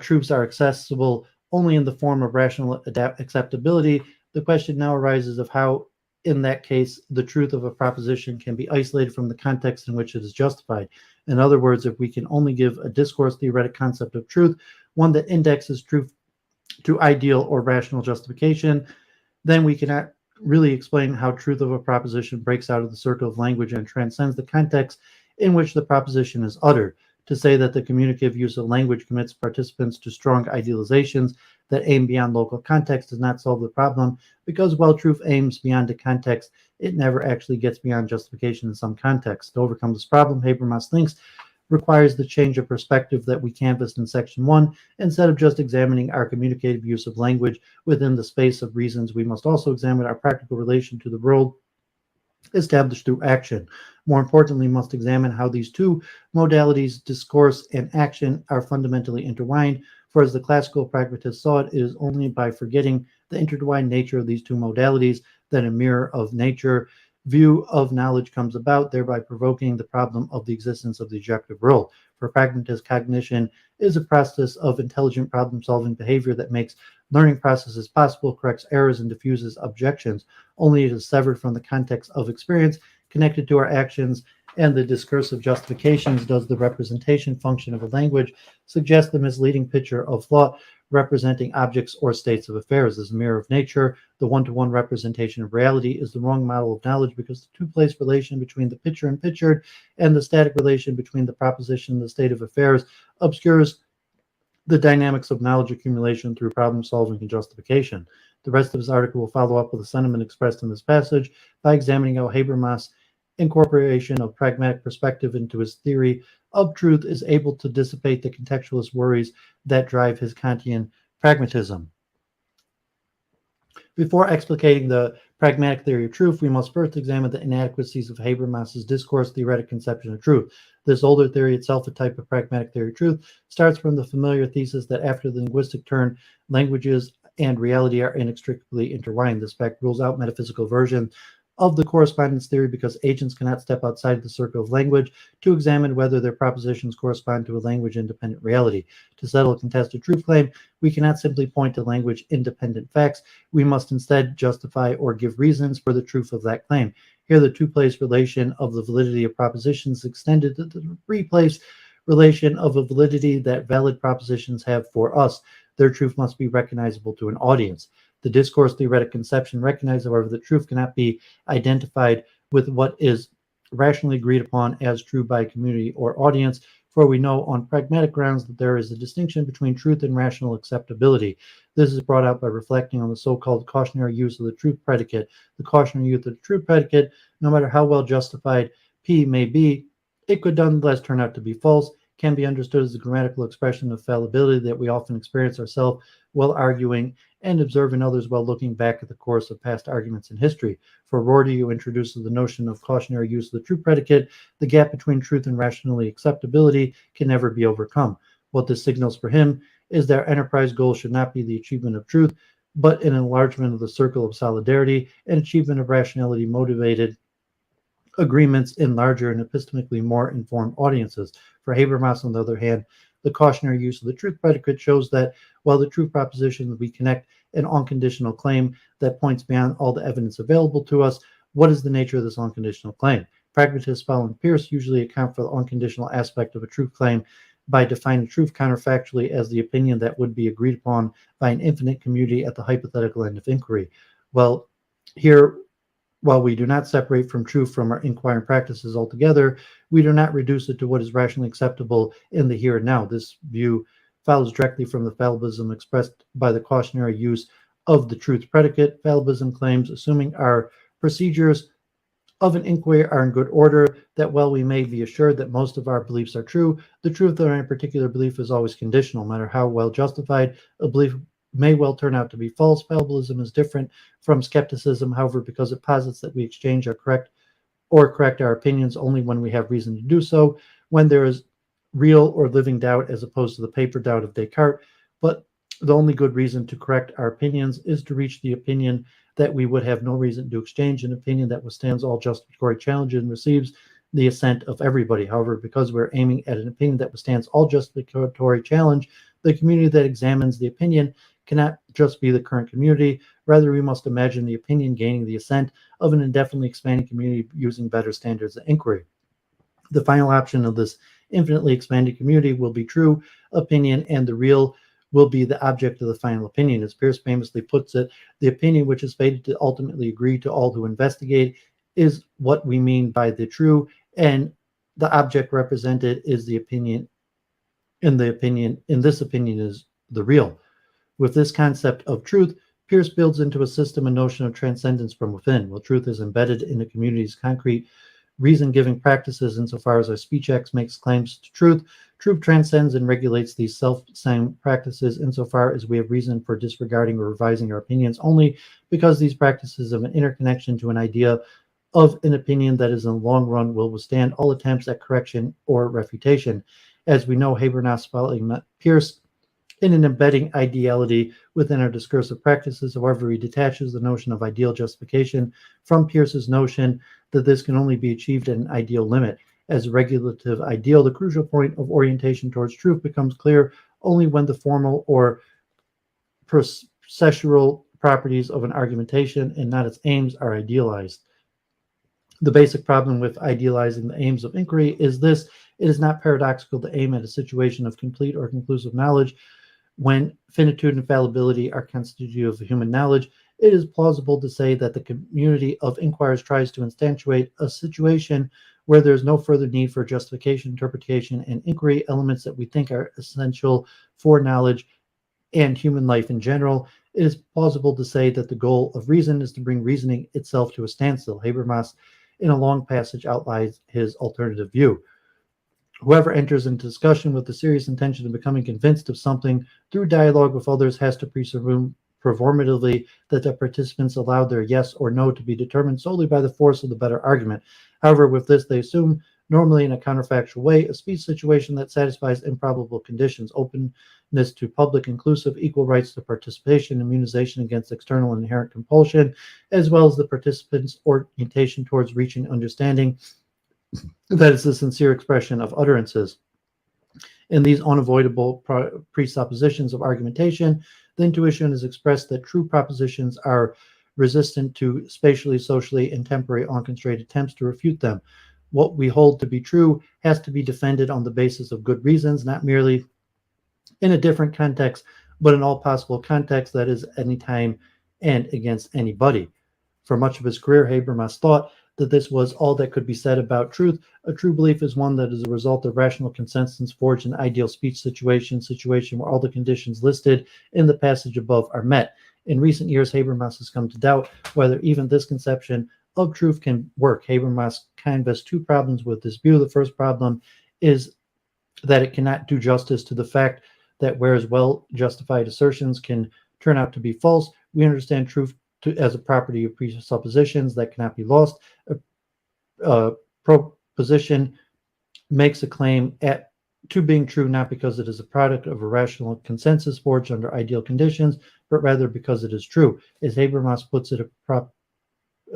truths are accessible only in the form of rational acceptability, the question now arises of how, in that case, the truth of a proposition can be isolated from the context in which it is justified. In other words, if we can only give a discourse theoretic concept of truth, one that indexes truth to ideal or rational justification, then we cannot really explain how truth of a proposition breaks out of the circle of language and transcends the context in which the proposition is uttered. To say that the communicative use of language commits participants to strong idealizations that aim beyond local context does not solve the problem, because while truth aims beyond the context, it never actually gets beyond justification in some context. To overcome this problem, Habermas thinks, requires the change of perspective that we canvassed in section 1. Instead of just examining our communicative use of language within the space of reasons, we must also examine our practical relation to the world established through action. More importantly, we must examine how these two modalities, discourse and action, are fundamentally intertwined. For as the classical pragmatists saw it, it is only by forgetting the intertwined nature of these two modalities that a mirror of nature view of knowledge comes about, thereby provoking the problem of the existence of the objective world. For pragmatist, cognition is a process of intelligent problem-solving behavior that makes learning processes possible, corrects errors, and diffuses objections. Only it is severed from the context of experience, connected to our actions, and the discursive justifications does the representation function of a language suggest the misleading picture of thought representing objects or states of affairs. This mirror of nature, the one-to-one representation of reality, is the wrong model of knowledge because the two-place relation between the picture and pictured and the static relation between the proposition and the state of affairs obscures the dynamics of knowledge accumulation through problem solving and justification. The rest of his article will follow up with a sentiment expressed in this passage by examining how Habermas' incorporation of pragmatic perspective into his theory of truth is able to dissipate the contextualist worries that drive his Kantian pragmatism. Before explicating the pragmatic theory of truth, we must first examine the inadequacies of Habermas's discourse theoretic conception of truth. This older theory, itself a type of pragmatic theory of truth, starts from the familiar thesis that after the linguistic turn, languages and reality are inextricably intertwined. This fact rules out metaphysical version of the correspondence theory because agents cannot step outside the circle of language to examine whether their propositions correspond to a language-independent reality. To settle a contested truth claim, we cannot simply point to language-independent facts. We must instead justify or give reasons for the truth of that claim. Here, the two-place relation of the validity of propositions is extended to the three-place relation of a validity that valid propositions have for us. Their truth must be recognizable to an audience. The discourse theoretic conception recognizes, however, that truth cannot be identified with what is rationally agreed upon as true by a community or audience, for we know on pragmatic grounds that there is a distinction between truth and rational acceptability. This is brought out by reflecting on the so-called cautionary use of the truth predicate. The cautionary use of the truth predicate, no matter how well justified P may be, it could nonetheless turn out to be false, can be understood as a grammatical expression of fallibility that we often experience ourselves while arguing and observe in others while looking back at the course of past arguments in history. For Rorty, who introduces the notion of cautionary use of the truth predicate, the gap between truth and rationally acceptability can never be overcome. What this signals for him is that our enterprise goal should not be the achievement of truth, but an enlargement of the circle of solidarity and achievement of rationality motivated agreements in larger and epistemically more informed audiences. For Habermas, on the other hand, the cautionary use of the truth predicate shows that while the truth propositions we connect an unconditional claim that points beyond all the evidence available to us, what is the nature of this unconditional claim? Pragmatists following Peirce usually account for the unconditional aspect of a truth claim by defining truth counterfactually as the opinion that would be agreed upon by an infinite community at the hypothetical end of inquiry. Well, here, while we do not separate from truth from our inquiring practices altogether, we do not reduce it to what is rationally acceptable in the here and now. This view follows directly from the fallibilism expressed by the cautionary use of the truth predicate. Fallibilism claims, assuming our procedures of an inquiry are in good order, that while we may be assured that most of our beliefs are true, the truth of any particular belief is always conditional. No matter how well justified a belief may well turn out to be false. Fallibilism is different from skepticism, however, because it posits that we exchange our correct our opinions only when we have reason to do so, when there is real or living doubt as opposed to the paper doubt of Descartes. But the only good reason to correct our opinions is to reach the opinion that we would have no reason to exchange, an opinion that withstands all justificatory challenges and receives the assent of everybody. However, because we're aiming at an opinion that withstands all justificatory challenge, the community that examines the opinion cannot just be the current community. Rather, we must imagine the opinion gaining the assent of an indefinitely expanding community using better standards of inquiry. The final option of this infinitely expanding community will be true opinion, and the real will be the object of the final opinion. As Peirce famously puts it, the opinion which is fated to ultimately agree to all who investigate is what we mean by the true, and the object represented is the opinion, and the opinion in this opinion is the real. With this concept of truth, Peirce builds into a system a notion of transcendence from within. While truth is embedded in a community's concrete reason-giving practices insofar as our speech acts makes claims to truth, truth transcends and regulates these self-same practices insofar as we have reason for disregarding or revising our opinions only because these practices have an interconnection to an idea of an opinion that is in the long run will withstand all attempts at correction or refutation. As we know, Habermas following Peirce in an embedding ideality within our discursive practices. However, he detaches the notion of ideal justification from Peirce's notion that this can only be achieved at an ideal limit. As a regulative ideal, the crucial point of orientation towards truth becomes clear only when the formal or processual properties of an argumentation and not its aims are idealized. The basic problem with idealizing the aims of inquiry is this: it is not paradoxical to aim at a situation of complete or conclusive knowledge when finitude and fallibility are constitutive of human knowledge. It is plausible to say that the community of inquirers tries to instantiate a situation where there is no further need for justification, interpretation, and inquiry, elements that we think are essential for knowledge and human life in general. It is plausible to say that the goal of reason is to bring reasoning itself to a standstill. Habermas, in a long passage, outlines his alternative view. Whoever enters into discussion with the serious intention of becoming convinced of something through dialogue with others has to presume performatively that the participants allowed their yes or no to be determined solely by the force of the better argument. However, with this, they assume, normally in a counterfactual way, a speech situation that satisfies improbable conditions: openness to public, inclusive, equal rights to participation, immunization against external and inherent compulsion, as well as the participants' orientation towards reaching understanding that is the sincere expression of utterances. In these unavoidable presuppositions of argumentation, the intuition is expressed that true propositions are resistant to spatially, socially, and temporary unconstrained attempts to refute them. What we hold to be true has to be defended on the basis of good reasons, not merely in a different context, but in all possible contexts, that is, anytime and against anybody. For much of his career, Habermas thought that this was all that could be said about truth. A true belief is one that is a result of rational consensus forged in ideal speech situation where all the conditions listed in the passage above are met. In recent years, Habermas has come to doubt whether even this conception of truth can work. Habermas canvassed two problems with this view. The first problem is that it cannot do justice to the fact that whereas well-justified assertions can turn out to be false, we understand truth as a property of presuppositions that cannot be lost. A proposition makes a claim to being true not because it is a product of a rational consensus forged under ideal conditions, but rather because it is true. As Habermas puts it,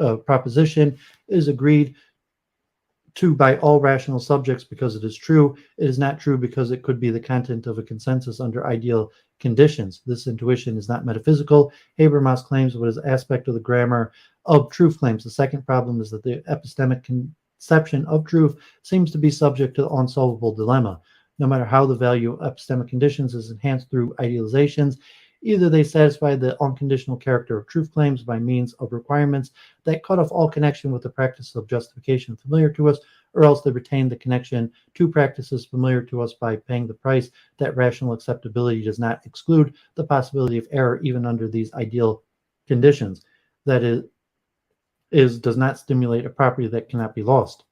a proposition is agreed to by all rational subjects because it is true. It is not true because it could be the content of a consensus under ideal conditions. This intuition is not metaphysical. Habermas claims what is aspect of the grammar of truth claims. The second problem is that the epistemic conception of truth seems to be subject to the unsolvable dilemma. No matter how the value of epistemic conditions is enhanced through idealizations, either they satisfy the unconditional character of truth claims by means of requirements that cut off all connection with the practice of justification familiar to us, or else they retain the connection to practices familiar to us by paying the price that rational acceptability does not exclude the possibility of error even under these ideal conditions. That does not stimulate a property that cannot be lost.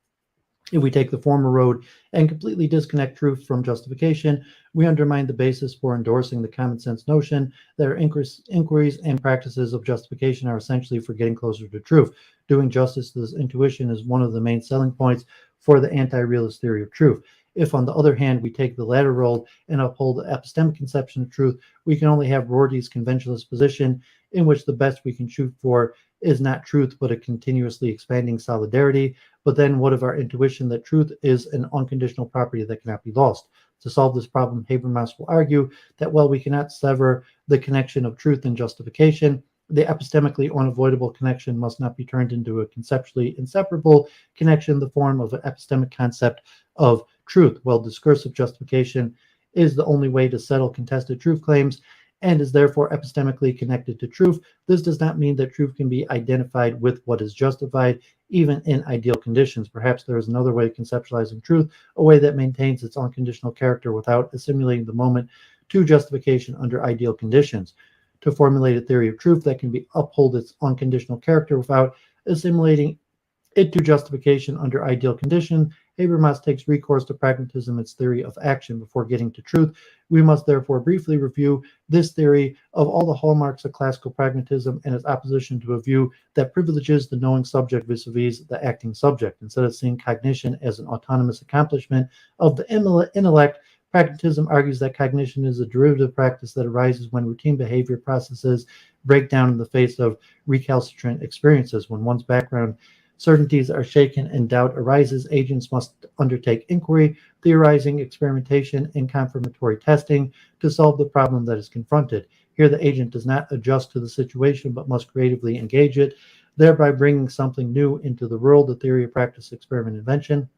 If we take the former road and completely disconnect truth from justification, we undermine the basis for endorsing the common sense notion that our inquiries and practices of justification are essentially for getting closer to truth. Doing justice to this intuition is one of the main selling points for the anti-realist theory of truth. If, on the other hand, we take the latter road and uphold the epistemic conception of truth, we can only have Rorty's conventionalist position, in which the best we can shoot for is not truth, but a continuously expanding solidarity. But then what of our intuition that truth is an unconditional property that cannot be lost? To solve this problem, Habermas will argue that while we cannot sever the connection of truth and justification, the epistemically unavoidable connection must not be turned into a conceptually inseparable connection in the form of an epistemic concept of truth. While discursive justification is the only way to settle contested truth claims and is therefore epistemically connected to truth, this does not mean that truth can be identified with what is justified, even in ideal conditions. Perhaps there is another way of conceptualizing truth, a way that maintains its unconditional character without assimilating the moment to justification under ideal conditions. To formulate a theory of truth that can be uphold its unconditional character without assimilating it to justification under ideal conditions, Habermas takes recourse to pragmatism, its theory of action. Before getting to truth, we must therefore briefly review this theory of all the hallmarks of classical pragmatism and its opposition to a view that privileges the knowing subject vis-a-vis the acting subject. Instead of seeing cognition as an autonomous accomplishment of the intellect, pragmatism argues that cognition is a derivative practice that arises when routine behavior processes break down in the face of recalcitrant experiences. When one's background certainties are shaken and doubt arises, agents must undertake inquiry, theorizing, experimentation, and confirmatory testing to solve the problem that is confronted. Here, the agent does not adjust to the situation, but must creatively engage it, thereby bringing something new into the world, the theory of practice, experiment, invention.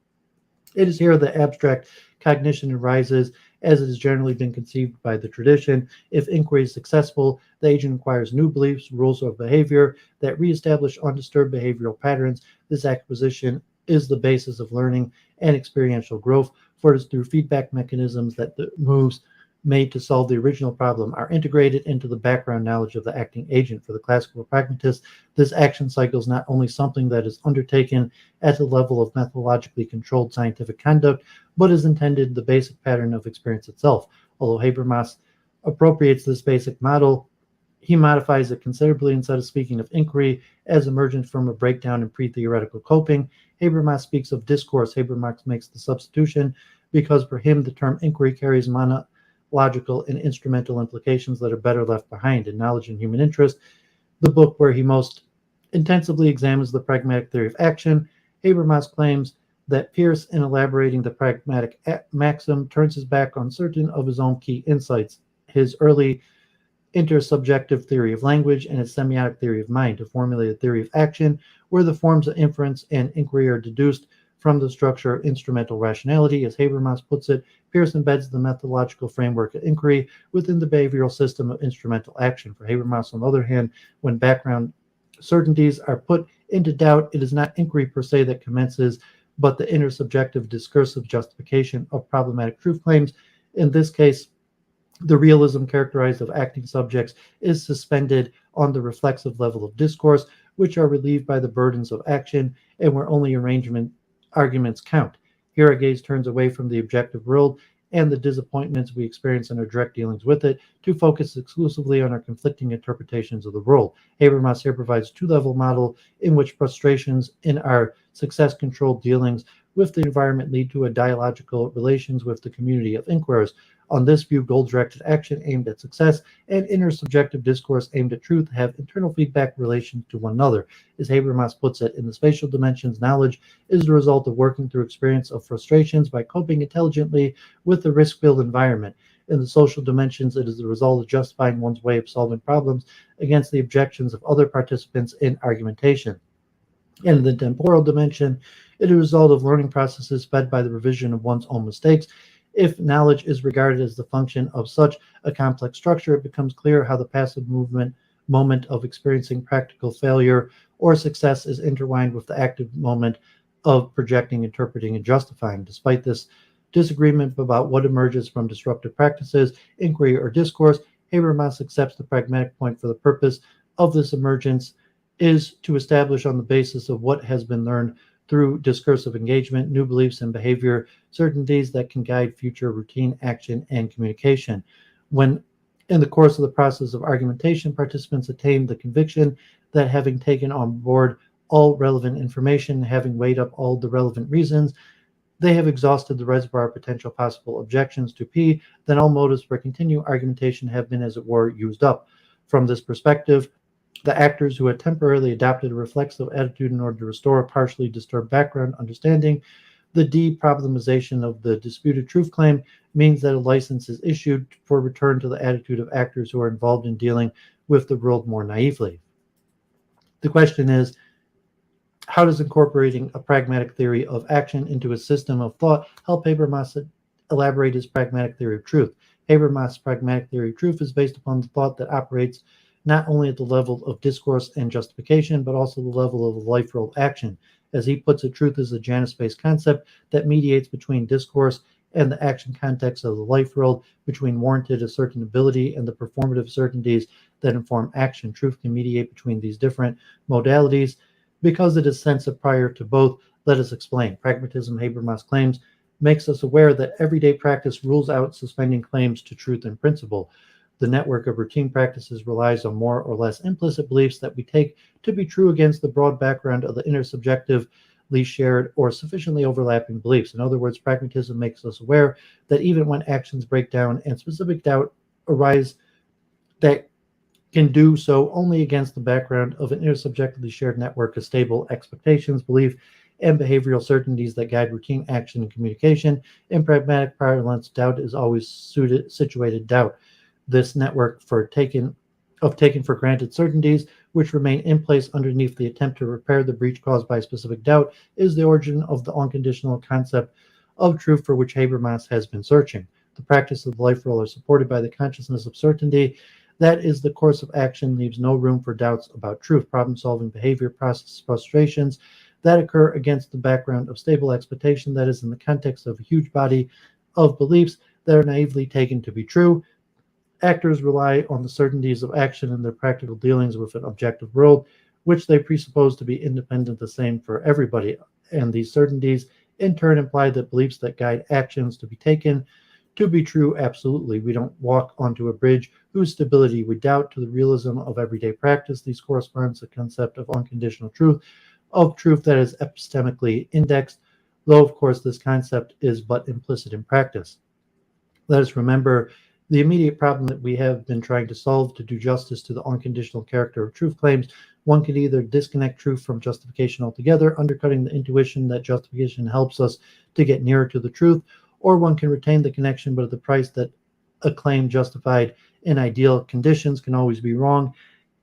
It is here that abstract cognition arises, as it has generally been conceived by the tradition. If inquiry is successful, the agent acquires new beliefs, rules of behavior that reestablish undisturbed behavioral patterns. This acquisition is the basis of learning and experiential growth, for it is through feedback mechanisms that the moves made to solve the original problem are integrated into the background knowledge of the acting agent. For the classical pragmatist, this action cycle is not only something that is undertaken at the level of methodologically controlled scientific conduct, but is intended the basic pattern of experience itself. Although Habermas appropriates this basic model, he modifies it considerably. Instead of speaking of inquiry as emergent from a breakdown in pre-theoretical coping, Habermas speaks of discourse. Habermas makes the substitution because for him the term inquiry carries monological and instrumental implications that are better left behind. In Knowledge and Human Interest, the book where he most intensively examines the pragmatic theory of action, Habermas claims that Peirce, in elaborating the pragmatic maxim, turns his back on certain of his own key insights, his early intersubjective theory of language and his semiotic theory of mind, to formulate a theory of action where the forms of inference and inquiry are deduced from the structure of instrumental rationality. As Habermas puts it, Peirce embeds the methodological framework of inquiry within the behavioral system of instrumental action. For Habermas, on the other hand, when background certainties are put into doubt, it is not inquiry per se that commences, but the intersubjective discursive justification of problematic truth claims. In this case, the realism characterized of acting subjects is suspended on the reflexive level of discourse, which are relieved by the burdens of action, and where only arguments count. Here, our gaze turns away from the objective world and the disappointments we experience in our direct dealings with it to focus exclusively on our conflicting interpretations of the world. Habermas here provides a two-level model in which frustrations in our success-controlled dealings with the environment lead to a dialogical relations with the community of inquirers. On this view, goal-directed action aimed at success and intersubjective discourse aimed at truth have internal feedback relations to one another. As Habermas puts it, in the spatial dimensions, knowledge is the result of working through experience of frustrations by coping intelligently with the risk-filled environment. In the social dimensions, it is the result of justifying one's way of solving problems against the objections of other participants in argumentation. And in the temporal dimension, it is a result of learning processes fed by the revision of one's own mistakes. If knowledge is regarded as the function of such a complex structure, it becomes clear how the passive moment of experiencing practical failure or success is intertwined with the active moment of projecting, interpreting, and justifying. Despite this disagreement about what emerges from disruptive practices, inquiry, or discourse, Habermas accepts the pragmatic point for the purpose of this emergence is to establish on the basis of what has been learned through discursive engagement, new beliefs and behavior, certainties that can guide future routine action and communication. When in the course of the process of argumentation, participants attain the conviction that having taken on board all relevant information, having weighed up all the relevant reasons, they have exhausted the reservoir of potential possible objections to P, then all motives for continued argumentation have been, as it were, used up. From this perspective, The actors who had temporarily adopted a reflexive attitude in order to restore a partially disturbed background understanding. The deproblemization of the disputed truth claim means that a license is issued for return to the attitude of actors who are involved in dealing with the world more naively. The question is, how does incorporating a pragmatic theory of action into a system of thought help Habermas elaborate his pragmatic theory of truth? Habermas' pragmatic theory of truth is based upon the thought that operates not only at the level of discourse and justification, but also the level of life world action. As he puts it, truth is a Janus-based concept that mediates between discourse and the action context of the life world, between warranted ascertainability and the performative certainties that inform action. Truth can mediate between these different modalities because it is sensitive prior to both. Let us explain. Pragmatism, Habermas claims, makes us aware that everyday practice rules out suspending claims to truth and principle. The network of routine practices relies on more or less implicit beliefs that we take to be true against the broad background of the intersubjectively shared or sufficiently overlapping beliefs. In other words, pragmatism makes us aware that even when actions break down and specific doubt arise, that can do so only against the background of an intersubjectively shared network of stable expectations, belief, and behavioral certainties that guide routine action and communication. In pragmatic parlance, doubt is always situated doubt. This network taken for granted certainties, which remain in place underneath the attempt to repair the breach caused by specific doubt, is the origin of the unconditional concept of truth for which Habermas has been searching. The practice of the life role are supported by the consciousness of certainty. That is, the course of action leaves no room for doubts about truth. Problem-solving behavior processes frustrations that occur against the background of stable expectation, that is, in the context of a huge body of beliefs that are naively taken to be true. Actors rely on the certainties of action in their practical dealings with an objective world, which they presuppose to be independent, the same for everybody. And these certainties, in turn, imply that beliefs that guide actions to be taken to be true absolutely. We don't walk onto a bridge whose stability we doubt. To the realism of everyday practice, these correspond to the concept of unconditional truth, of truth that is epistemically indexed, though, of course, this concept is but implicit in practice. Let us remember the immediate problem that we have been trying to solve to do justice to the unconditional character of truth claims. One can either disconnect truth from justification altogether, undercutting the intuition that justification helps us to get nearer to the truth, or one can retain the connection, but at the price that a claim justified in ideal conditions can always be wrong,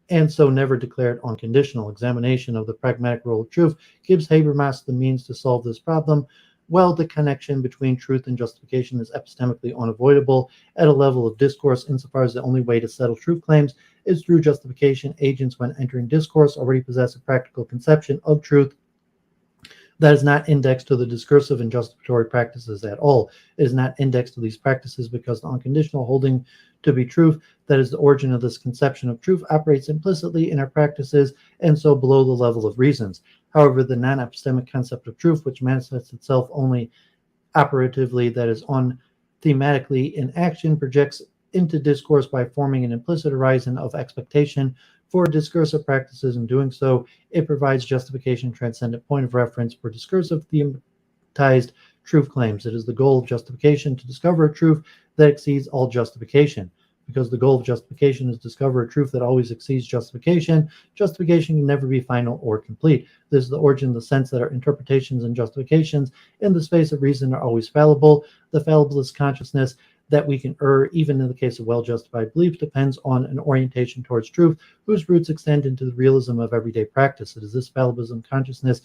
and so never declared unconditional. Examination of the pragmatic role of truth gives Habermas the means to solve this problem. Well, the connection between truth and justification is epistemically unavoidable at a level of discourse, insofar as the only way to settle truth claims is through justification. Agents, when entering discourse, already possess a practical conception of truth that is not indexed to the discursive and justificatory practices at all. It is not indexed to these practices because the unconditional holding to be truth, that is the origin of this conception of truth, operates implicitly in our practices and so below the level of reasons. However, the non-epistemic concept of truth, which manifests itself only operatively, that is thematically in action, projects into discourse by forming an implicit horizon of expectation for discursive practices. In doing so, it provides justification transcendent point of reference for discursive thematized truth claims. It is the goal of justification to discover a truth that exceeds all justification. Because the goal of justification is to discover a truth that always exceeds justification, justification can never be final or complete. This is the origin of the sense that our interpretations and justifications in the space of reason are always fallible. The fallibilist consciousness that we can err, even in the case of well-justified belief, depends on an orientation towards truth whose roots extend into the realism of everyday practice. It is this fallibilism consciousness,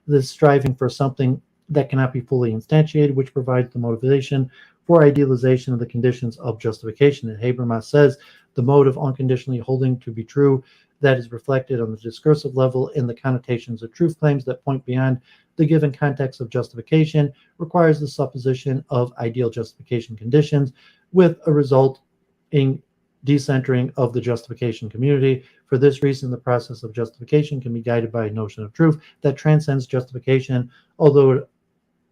this striving for something that cannot be fully instantiated, which provides the motivation for idealization of the conditions of justification. And Habermas says the mode of unconditionally holding to be true that is reflected on the discursive level in the connotations of truth claims that point beyond the given context of justification requires the supposition of ideal justification conditions, with a result in decentering of the justification community. For this reason, the process of justification can be guided by a notion of truth that transcends justification, although it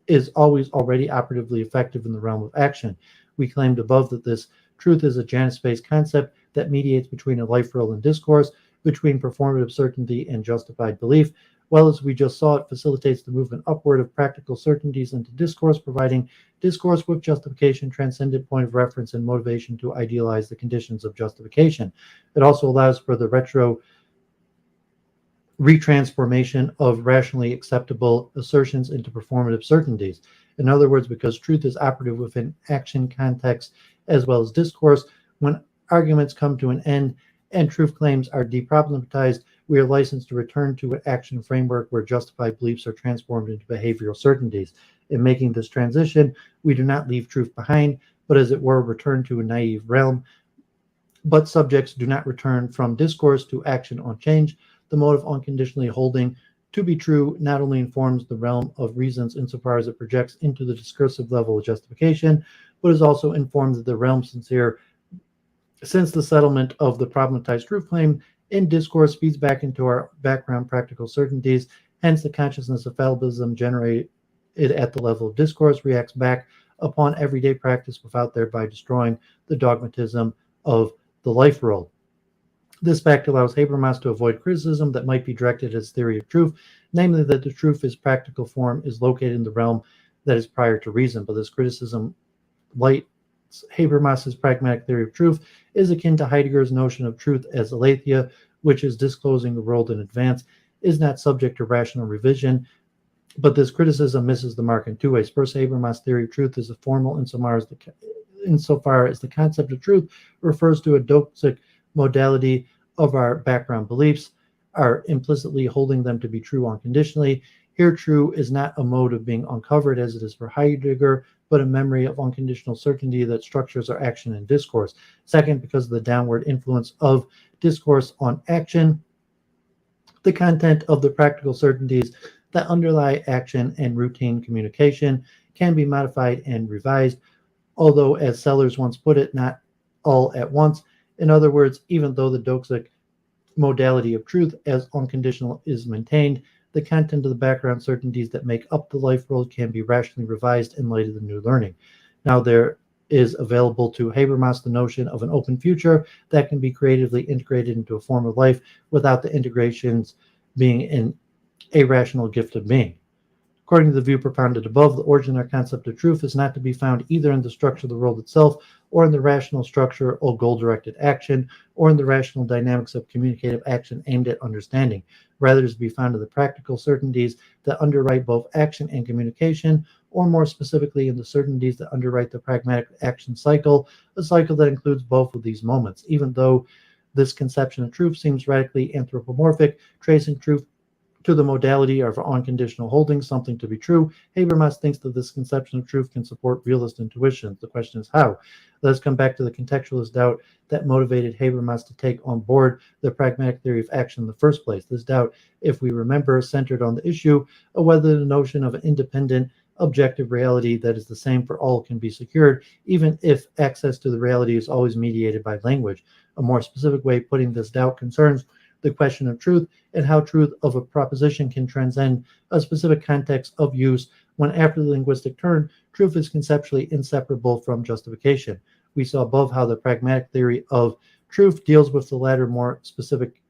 is always already operatively effective in the realm of action. We claimed above that this truth is a Janus-based concept that mediates between a life role and discourse, between performative certainty and justified belief. Well, as we just saw, it facilitates the movement upward of practical certainties into discourse, providing discourse with justification, transcendent point of reference, and motivation to idealize the conditions of justification. It also allows for the retransformation of rationally acceptable assertions into performative certainties. In other words, because truth is operative within action context as well as discourse, when arguments come to an end and truth claims are deproblematized, we are licensed to return to an action framework where justified beliefs are transformed into behavioral certainties. In making this transition, we do not leave truth behind, but as it were, return to a naive realm. But subjects do not return from discourse to action on change. The mode of unconditionally holding to be true not only informs the realm of reasons insofar as it projects into the discursive level of justification, but is also informed of the realm sincere, since the settlement of the problematized truth claim in discourse feeds back into our background practical certainties. Hence, the consciousness of fallibilism generated at the level of discourse reacts back upon everyday practice without thereby destroying the dogmatism of the life world. This fact allows Habermas to avoid criticism that might be directed at his theory of truth, namely that the truth is practical form is located in the realm that is prior to reason. But this criticism lights Habermas's pragmatic theory of truth is akin to Heidegger's notion of truth as aletheia, which is disclosing the world in advance, is not subject to rational revision. But this criticism misses the mark in two ways. First, Habermas' theory of truth is a formal insofar as the concept of truth refers to a doxic modality of our background beliefs, are implicitly holding them to be true unconditionally. Here, true is not a mode of being uncovered as it is for Heidegger, but a memory of unconditional certainty that structures our action and discourse. Second, because of the downward influence of discourse on action, the content of the practical certainties that underlie action and routine communication can be modified and revised, although, as Sellers once put it, not all at once. In other words, even though the doxic modality of truth as unconditional is maintained, the content of the background certainties that make up the life world can be rationally revised in light of the new learning. Now, there is available to Habermas the notion of an open future that can be creatively integrated into a form of life without the integrations being an irrational gift of being. According to the view propounded above, the origin of our concept of truth is not to be found either in the structure of the world itself, or in the rational structure of goal-directed action, or in the rational dynamics of communicative action aimed at understanding. Rather, it is to be found in the practical certainties that underwrite both action and communication, or more specifically in the certainties that underwrite the pragmatic action cycle, a cycle that includes both of these moments. Even though this conception of truth seems radically anthropomorphic, tracing truth to the modality of unconditional holding something to be true, Habermas thinks that this conception of truth can support realist intuitions. The question is how. Let us come back to the contextualist doubt that motivated Habermas to take on board the pragmatic theory of action in the first place. This doubt, if we remember, centered on the issue of whether the notion of an independent, objective reality that is the same for all can be secured, even if access to the reality is always mediated by language. A more specific way of putting this doubt concerns the question of truth and how truth of a proposition can transcend a specific context of use when, after the linguistic turn, truth is conceptually inseparable from justification. We saw above how the pragmatic theory of truth deals with the latter more specific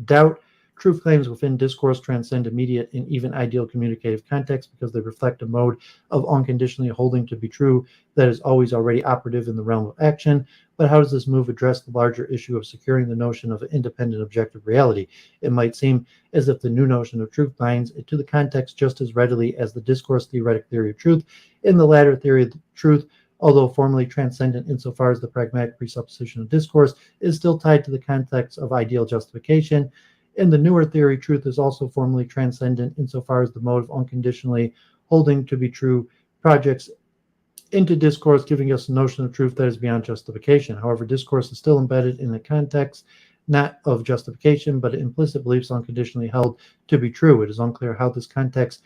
doubt. Truth claims within discourse transcend immediate and even ideal communicative context because they reflect a mode of unconditionally holding to be true that is always already operative in the realm of action. But how does this move address the larger issue of securing the notion of an independent objective reality? It might seem as if the new notion of truth binds it to the context just as readily as the discourse theoretic theory of truth. In the latter theory of truth, although formally transcendent insofar as the pragmatic presupposition of discourse, is still tied to the context of ideal justification. In the newer theory, truth is also formally transcendent insofar as the mode of unconditionally holding to be true projects into discourse, giving us a notion of truth that is beyond justification. However, discourse is still embedded in the context not of justification, but implicit beliefs unconditionally held to be true. It is unclear how this context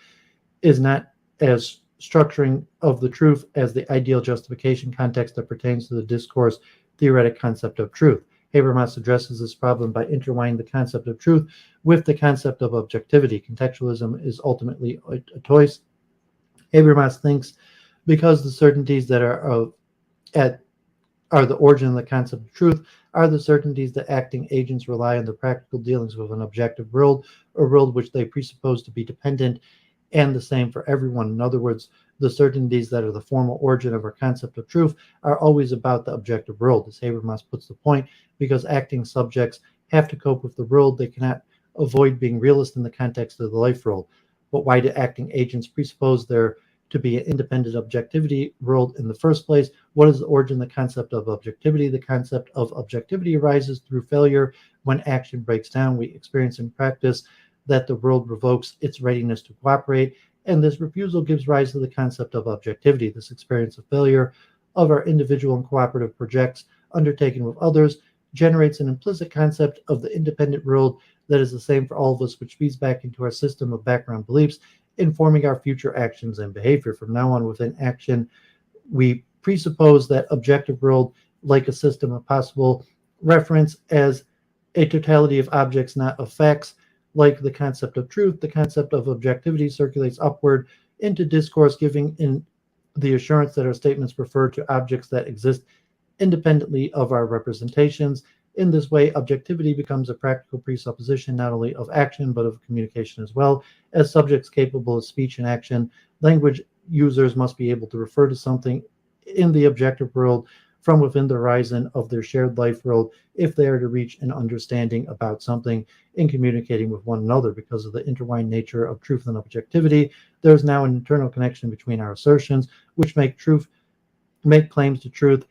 is not as structuring of the truth as the ideal justification context that pertains to the discourse theoretic concept of truth. Habermas addresses this problem by intertwining the concept of truth with the concept of objectivity. Contextualism is ultimately a choice. Habermas thinks because the certainties that are the origin of the concept of truth are the certainties that acting agents rely on the practical dealings with an objective world, a world which they presuppose to be dependent and the same for everyone. In other words, the certainties that are the formal origin of our concept of truth are always about the objective world. As Habermas puts the point, because acting subjects have to cope with the world, they cannot avoid being realist in the context of the life world. But why do acting agents presuppose there to be an independent objectivity world in the first place? What is the origin of the concept of objectivity? The concept of objectivity arises through failure. When action breaks down, we experience in practice that the world revokes its readiness to cooperate, and this refusal gives rise to the concept of objectivity. This experience of failure of our individual and cooperative projects undertaken with others generates an implicit concept of the independent world that is the same for all of us, which feeds back into our system of background beliefs, informing our future actions and behavior. From now on, within action, we presuppose that objective world, like a system of possible reference, as a totality of objects, not of facts. Like the concept of truth, the concept of objectivity circulates upward into discourse, giving in the assurance that our statements refer to objects that exist independently of our representations. In this way, objectivity becomes a practical presupposition not only of action but of communication as well. As subjects capable of speech and action, language users must be able to refer to something in the objective world from within the horizon of their shared life world if they are to reach an understanding about something in communicating with one another. Because of the intertwined nature of truth and objectivity, there is now an internal connection between our assertions, which make claims to truth,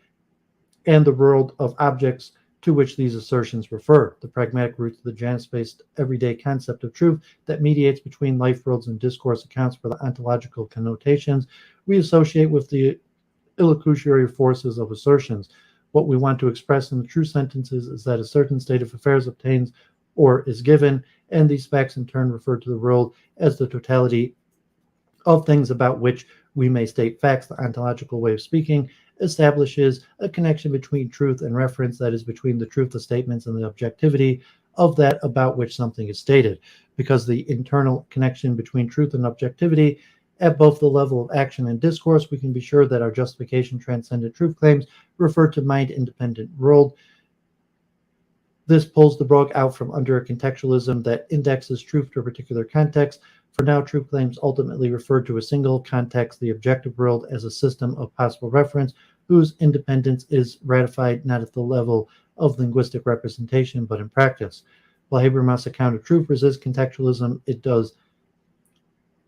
and the world of objects to which these assertions refer. The pragmatic roots of the Janus-based everyday concept of truth that mediates between life worlds and discourse accounts for the ontological connotations we associate with the illocutionary forces of assertions. What we want to express in the true sentences is that a certain state of affairs obtains or is given, and these facts in turn refer to the world as the totality of things about which we may state facts. The ontological way of speaking establishes a connection between truth and reference, that is, between the truth of statements and the objectivity of that about which something is stated. Because the internal connection between truth and objectivity at both the level of action and discourse, we can be sure that our justification transcendent truth claims refer to mind-independent world. This pulls the rug out from under a contextualism that indexes truth to a particular context. For now, truth claims ultimately refer to a single context, the objective world, as a system of possible reference whose independence is ratified not at the level of linguistic representation, but in practice. While Habermas' account of truth resists contextualism, it does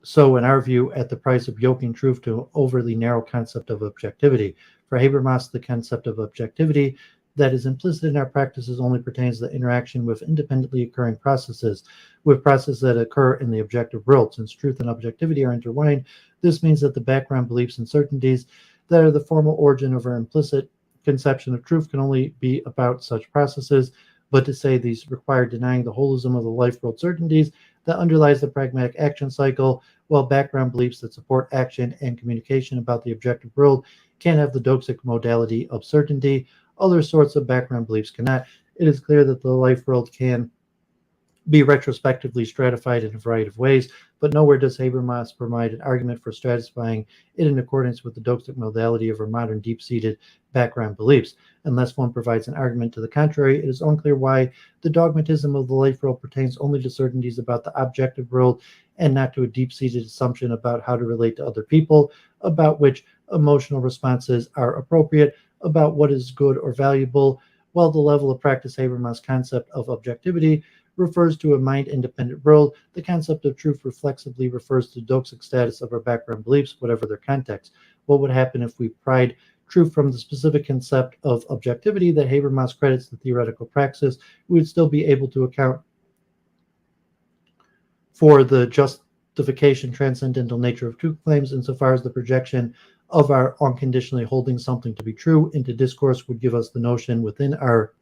so, in our view, at the price of yoking truth to an overly narrow concept of objectivity. For Habermas, the concept of objectivity that is implicit in our practices only pertains to the interaction with independently occurring processes, with processes that occur in the objective world. Since truth and objectivity are intertwined, this means that the background beliefs and certainties that are the formal origin of our implicit conception of truth can only be about such processes. But to say these require denying the holism of the life world certainties that underlies the pragmatic action cycle, while background beliefs that support action and communication about the objective world can have the doxic modality of certainty. Other sorts of background beliefs cannot. It is clear that the life world can be retrospectively stratified in a variety of ways, but nowhere does Habermas provide an argument for stratifying it in accordance with the doxic modality of our modern deep-seated background beliefs. Unless one provides an argument to the contrary, it is unclear why the dogmatism of the life world pertains only to certainties about the objective world and not to a deep-seated assumption about how to relate to other people, about which emotional responses are appropriate, about what is good or valuable, while the level of practice Habermas' concept of objectivity refers to a mind-independent world. The concept of truth reflexively refers to the doxic status of our background beliefs, whatever their context. What would happen if we pried truth from the specific concept of objectivity that Habermas credits to theoretical praxis? We would still be able to account for the justification transcendental nature of truth claims insofar as the projection of our unconditionally holding something to be true into discourse would give us the notion within our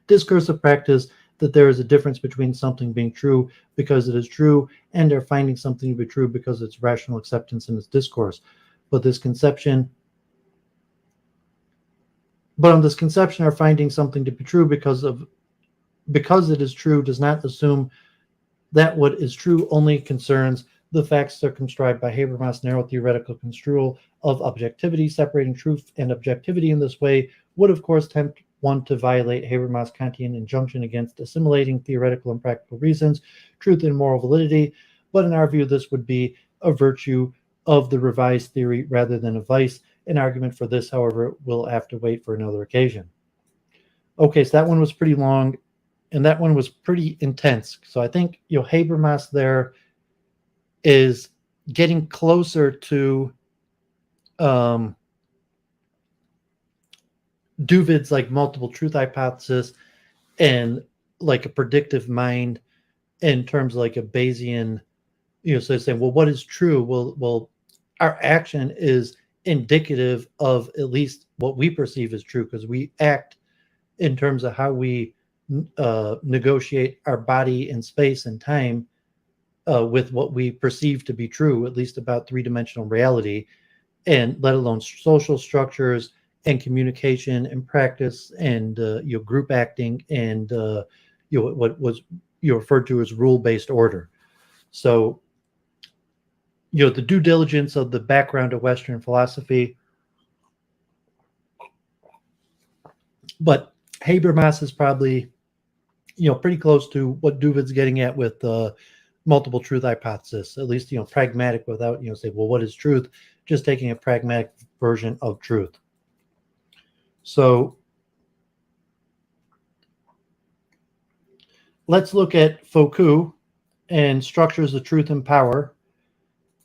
discursive practice that there is a difference between something being true because it is true and our finding something to be true because it's rational acceptance in its discourse. But on this conception, our finding something to be true because it is true does not assume that what is true only concerns the facts circumscribed by Habermas' narrow theoretical construal of objectivity. Separating truth and objectivity in this way would, of course, tempt one to violate Habermas' Kantian injunction against assimilating theoretical and practical reasons, truth and moral validity. But in our view, this would be a virtue of the revised theory rather than a vice. An argument for this, however, will have to wait for another occasion. Okay, so that one was pretty long. and that one was pretty intense. So I think Habermas there is getting closer to Duvid's like multiple truth hypothesis and like a predictive mind in terms of like a Bayesian, so they're saying, well, what is true? Well, our action is indicative of at least what we perceive as true, because we act in terms of how we negotiate our body and space and time with what we perceive to be true, at least about three-dimensional reality, and let alone social structures and communication and practice and group acting and what was referred to as rule-based order. So the due diligence of the background of Western philosophy. But Habermas is probably pretty close to what Duvid's getting at with the multiple truth hypothesis, at least pragmatic, without say, well, what is truth? Just taking a pragmatic version of truth. So let's look at Foucault and structures of truth and power,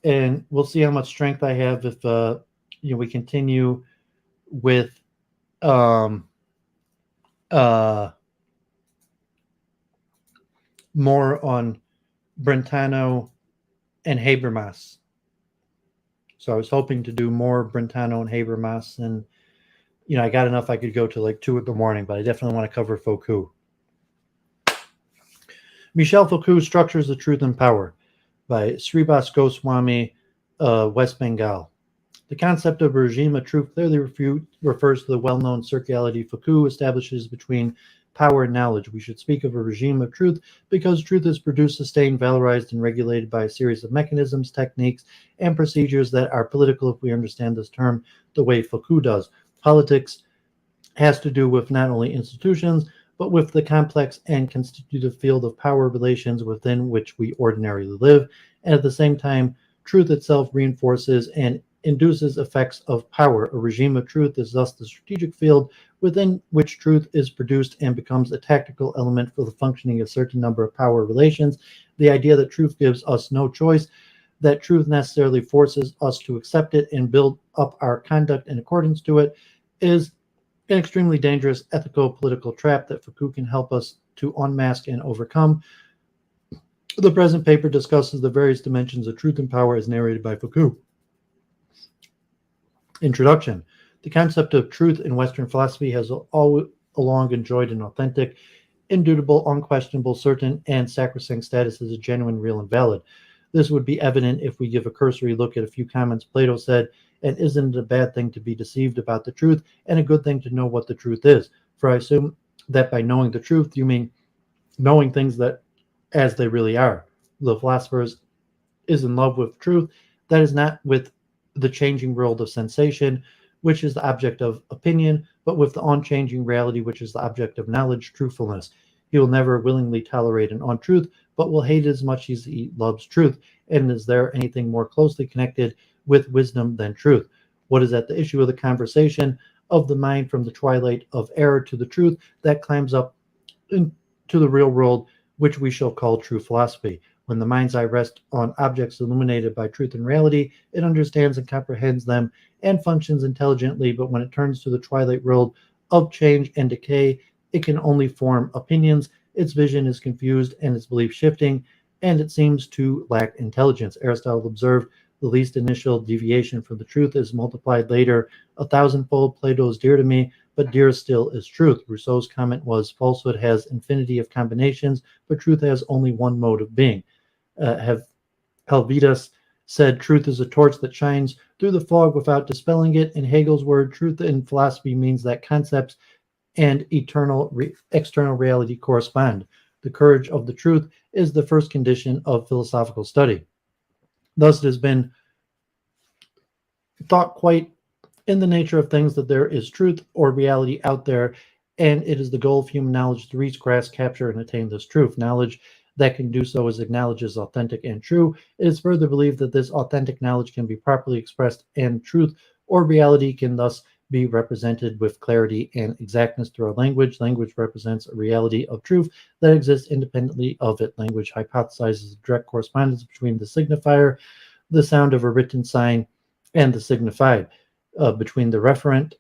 and we'll see how much strength I have if we continue with more on Brentano and Habermas. So I was hoping to do more Brentano and Habermas, and I got enough I could go to like 2 a.m, but I definitely want to cover Foucault. Michel Foucault, Structures of Truth and Power, by Sribas Goswami, West Bengal. The concept of a regime of truth clearly refers to the well-known circularity Foucault establishes between power and knowledge. We should speak of a regime of truth because truth is produced, sustained, valorized, and regulated by a series of mechanisms, techniques, and procedures that are political, if we understand this term the way Foucault does. Politics has to do with not only institutions, but with the complex and constitutive field of power relations within which we ordinarily live. And at the same time, truth itself reinforces and induces effects of power. A regime of truth is thus the strategic field within which truth is produced and becomes a tactical element for the functioning of a certain number of power relations. The idea that truth gives us no choice, that truth necessarily forces us to accept it and build up our conduct in accordance to it, is an extremely dangerous ethical political trap that Foucault can help us to unmask and overcome. The present paper discusses the various dimensions of truth and power as narrated by Foucault. Introduction. The concept of truth in Western philosophy has all along enjoyed an authentic, indubitable, unquestionable, certain, and sacrosanct status as a genuine, real, and valid. This would be evident if we give a cursory look at a few comments Plato said, and isn't it a bad thing to be deceived about the truth, and a good thing to know what the truth is? For I assume that by knowing the truth, you mean knowing things that as they really are. The philosopher is in love with truth, that is not with the changing world of sensation, which is the object of opinion, but with the unchanging reality, which is the object of knowledge, truthfulness. He will never willingly tolerate an untruth, but will hate it as much as he loves truth. And is there anything more closely connected with wisdom than truth? What is at the issue of the conversation of the mind from the twilight of error to the truth that climbs up into the real world, which we shall call true philosophy? When the mind's eye rests on objects illuminated by truth and reality, it understands and comprehends them and functions intelligently, but when it turns to the twilight world of change and decay, it can only form opinions. Its vision is confused and its belief shifting, and it seems to lack intelligence. Aristotle observed the least initial deviation from the truth is multiplied later 1,000-fold. Plato is dear to me, but dearer still is truth. Rousseau's comment was, falsehood has infinity of combinations, but truth has only one mode of being. Helvitas said, truth is a torch that shines through the fog without dispelling it. In Hegel's word, truth in philosophy means that concepts and external reality correspond. The courage of the truth is the first condition of philosophical study. Thus, it has been thought quite in the nature of things that there is truth or reality out there, and it is the goal of human knowledge to reach, grasp, capture, and attain this truth. Knowledge that can do so is acknowledged as authentic and true. It is further believed that this authentic knowledge can be properly expressed, and truth or reality can thus be represented with clarity and exactness through our language. Language represents a reality of truth that exists independently of it. Language hypothesizes a direct correspondence between the signifier, the sound of a written sign, and the signified. Between the referent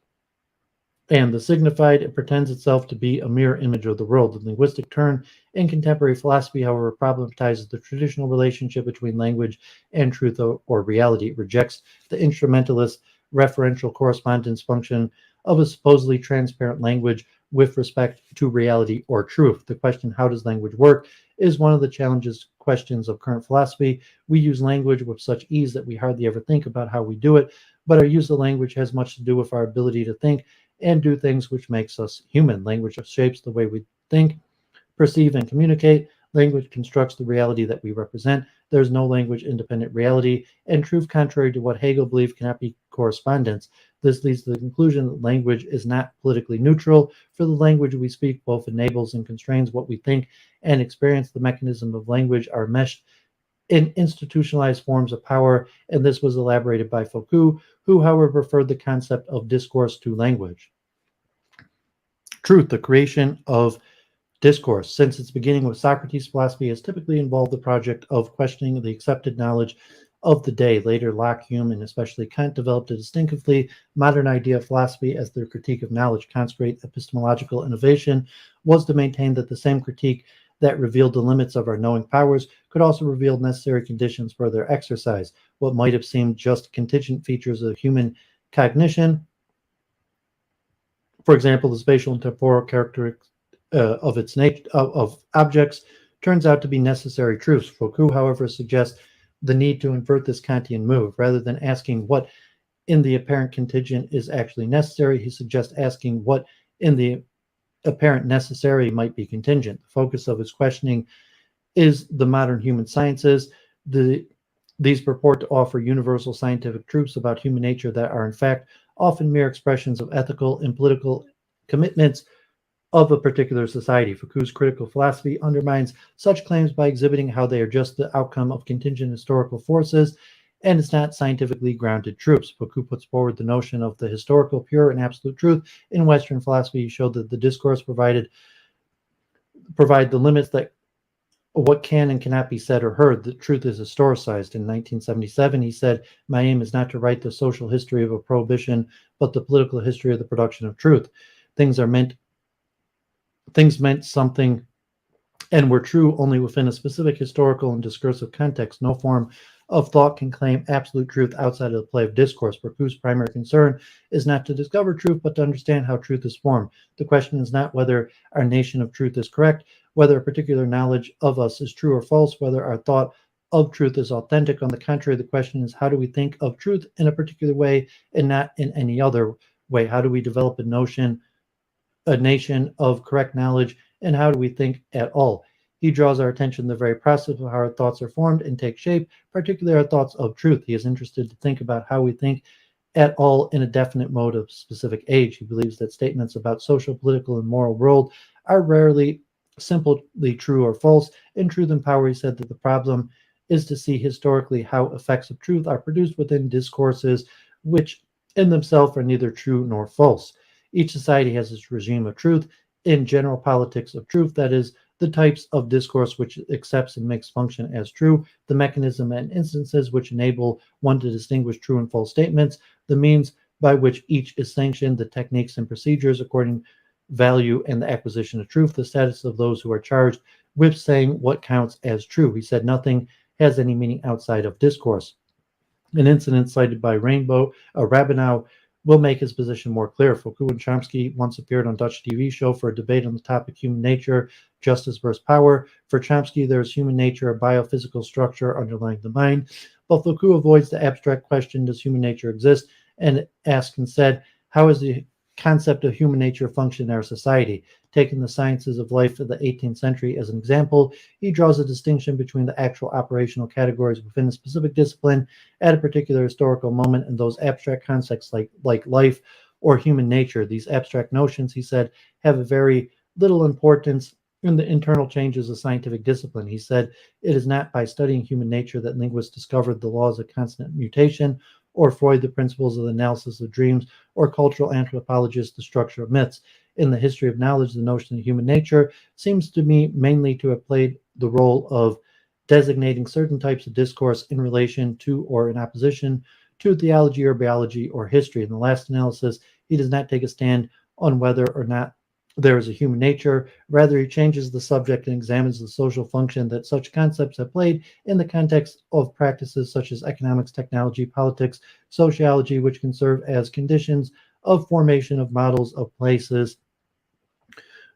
and the signified, it pretends itself to be a mirror image of the world. The linguistic turn in contemporary philosophy, however, problematizes the traditional relationship between language and truth or reality. It rejects the instrumentalist referential correspondence function of a supposedly transparent language with respect to reality or truth. The question, how does language work, is one of the questions of current philosophy. We use language with such ease that we hardly ever think about how we do it, but our use of language has much to do with our ability to think and do things, which makes us human. Language shapes the way we think, perceive, and communicate. Language constructs the reality that we represent. There's no language independent reality, and truth, contrary to what Hegel believed, cannot be correspondence. This leads to the conclusion that language is not politically neutral. For the language we speak both enables and constrains what we think and experience. The mechanism of language are meshed in institutionalized forms of power, and this was elaborated by Foucault, who, however, preferred the concept of discourse to language. Truth, the creation of discourse. Since its beginning with Socrates, philosophy has typically involved the project of questioning the accepted knowledge of the day. Later, Locke, Hume, and especially Kant developed a distinctively modern idea of philosophy as their critique of knowledge. Kant's great epistemological innovation was to maintain that the same critique that revealed the limits of our knowing powers could also reveal necessary conditions for their exercise. What might have seemed just contingent features of human cognition, for example, the spatial and temporal characteristics of its nature of objects, turns out to be necessary truths. Foucault, however, suggests the need to invert this Kantian move. Rather than asking what in the apparent contingent is actually necessary, he suggests asking what in the apparent necessary might be contingent. The focus of his questioning is the modern human sciences. These purport to offer universal scientific truths about human nature that are in fact often mere expressions of ethical and political commitments of a particular society. Foucault's critical philosophy undermines such claims by exhibiting how they are just the outcome of contingent historical forces and is not scientifically grounded truths. Foucault puts forward the notion of the historical, pure, and absolute truth. In Western philosophy, he showed that the discourse provide the limits that what can and cannot be said or heard. The truth is historicized. In 1977, he said, "My aim is not to write the social history of a prohibition, but the political history of the production of truth. Things meant something and were true only within a specific historical and discursive context. No form of thought can claim absolute truth outside of the play of discourse." Foucault's primary concern is not to discover truth, but to understand how truth is formed. The question is not whether our nation of truth is correct, whether a particular knowledge of us is true or false, whether our thought of truth is authentic. On the contrary, the question is, how do we think of truth in a particular way and not in any other way? How do we develop a nation of correct knowledge, and how do we think at all? He draws our attention to the very process of how our thoughts are formed and take shape, particularly our thoughts of truth. He is interested to think about how we think at all in a definite mode of specific age. He believes that statements about social, political, and moral world are rarely simply true or false. In Truth and Power, he said that the problem is to see historically how effects of truth are produced within discourses which in themselves are neither true nor false. Each society has its regime of truth. In general politics of truth, that is, the types of discourse which it accepts and makes function as true, the mechanism and instances which enable one to distinguish true and false statements, the means by which each is sanctioned, the techniques and procedures according value and the acquisition of truth, the status of those who are charged with saying what counts as true. He said nothing has any meaning outside of discourse. An incident cited by Rabinow will make his position more clear. Foucault and Chomsky once appeared on a Dutch TV show for a debate on the topic human nature, justice versus power. For Chomsky, there is human nature, a biophysical structure underlying the mind. But Foucault avoids the abstract question, does human nature exist? And asks instead, how is the concept of human nature function in our society? Taking the sciences of life of the 18th century as an example, he draws a distinction between the actual operational categories within a specific discipline at a particular historical moment and those abstract concepts like life or human nature. These abstract notions, he said, have a very little importance in the internal changes of scientific discipline. He said, it is not by studying human nature that linguists discovered the laws of constant mutation or Freud, the principles of the analysis of dreams, or cultural anthropologists, the structure of myths. In the history of knowledge, the notion of human nature seems to me mainly to have played the role of designating certain types of discourse in relation to or in opposition to theology or biology or history. In the last analysis, he does not take a stand on whether or not there is a human nature. Rather, he changes the subject and examines the social function that such concepts have played in the context of practices such as economics, technology, politics, sociology, which can serve as conditions of formation of models of places,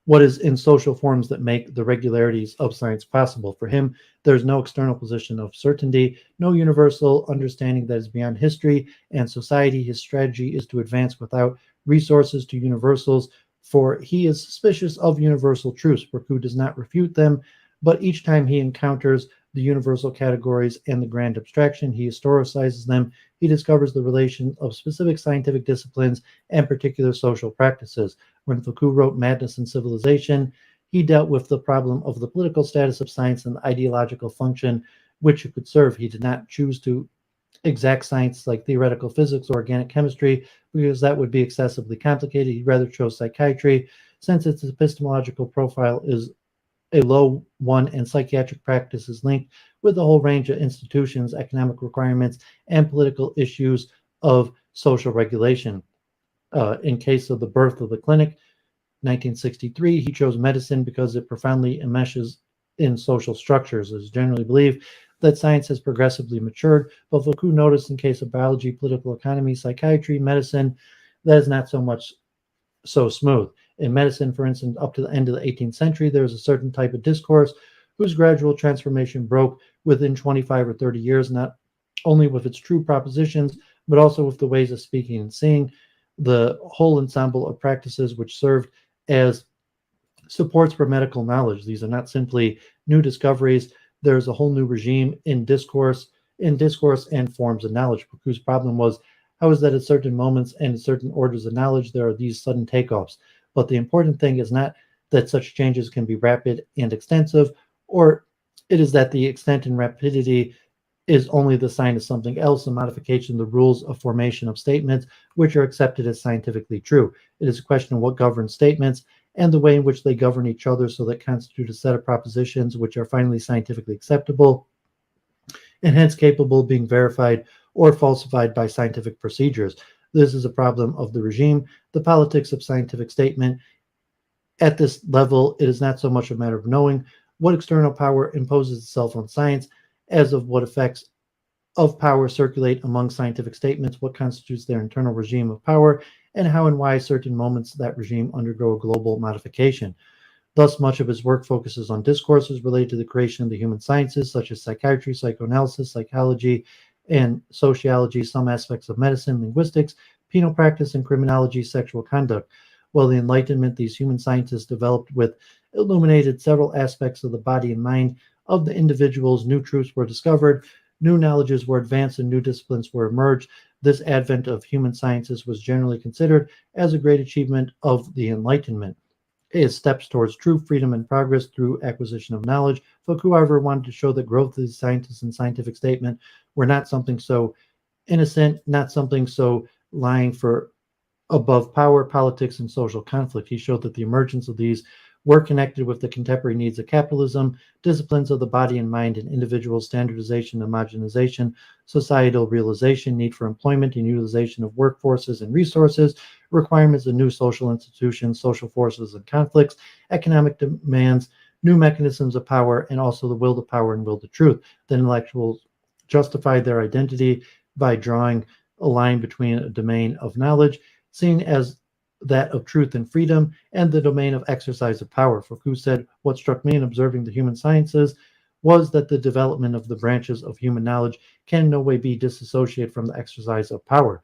what is in social forms that make the regularities of science possible. For him, there is no external position of certainty, no universal understanding that is beyond history and society. His strategy is to advance without resources to universals, for he is suspicious of universal truths. Foucault does not refute them, but each time he encounters the universal categories and the grand abstraction, he historicizes them. He discovers the relation of specific scientific disciplines and particular social practices. When Foucault wrote Madness and Civilization, he dealt with the problem of the political status of science and the ideological function which it could serve. He did not choose to exact science like theoretical physics or organic chemistry because that would be excessively complicated. He rather chose psychiatry since its epistemological profile is a low one and psychiatric practice is linked with a whole range of institutions, economic requirements, and political issues of social regulation. In case of the birth of the clinic, 1963, he chose medicine because it profoundly enmeshes in social structures. It is generally believed that science has progressively matured, but Foucault noticed in case of biology, political economy, psychiatry, medicine, that is not so much so smooth. In medicine, for instance, up to the end of the 18th century, there was a certain type of discourse whose gradual transformation broke within 25 or 30 years, not only with its true propositions, but also with the ways of speaking and seeing. The whole ensemble of practices which served as supports for medical knowledge. These are not simply new discoveries. There's a whole new regime in discourse and forms of knowledge. Foucault's problem was how is that at certain moments and at certain orders of knowledge, there are these sudden takeoffs. But the important thing is not that such changes can be rapid and extensive, or it is that the extent and rapidity is only the sign of something else, a modification of the rules of formation of statements, which are accepted as scientifically true. It is a question of what governs statements and the way in which they govern each other so that constitute a set of propositions which are finally scientifically acceptable and hence capable of being verified or falsified by scientific procedures. This is a problem of the regime, the politics of scientific statement. At this level, it is not so much a matter of knowing what external power imposes itself on science as of what effects of power circulate among scientific statements, what constitutes their internal regime of power, and how and why certain moments of that regime undergo a global modification. Thus, much of his work focuses on discourses related to the creation of the human sciences, such as psychiatry, psychoanalysis, psychology, and sociology, some aspects of medicine, linguistics, penal practice, and criminology, sexual conduct. While the Enlightenment, these human sciences developed with illuminated several aspects of the body and mind of the individuals, new truths were discovered, new knowledges were advanced, and new disciplines were emerged. This advent of human sciences was generally considered as a great achievement of the Enlightenment. Is steps towards true freedom and progress through acquisition of knowledge. Foucault, however, wanted to show that growth of the scientists and scientific statement were not something so innocent, not something so lying for above power, politics, and social conflict. He showed that the emergence of these were connected with the contemporary needs of capitalism, disciplines of the body and mind, and individual standardization, homogenization, societal realization, need for employment and utilization of workforces and resources, requirements of new social institutions, social forces and conflicts, economic demands, new mechanisms of power, and also the will to power and will to truth. The intellectuals justified their identity by drawing a line between a domain of knowledge, seen as that of truth and freedom, and the domain of exercise of power. Foucault said, what struck me in observing the human sciences was that the development of the branches of human knowledge can in no way be disassociated from the exercise of power.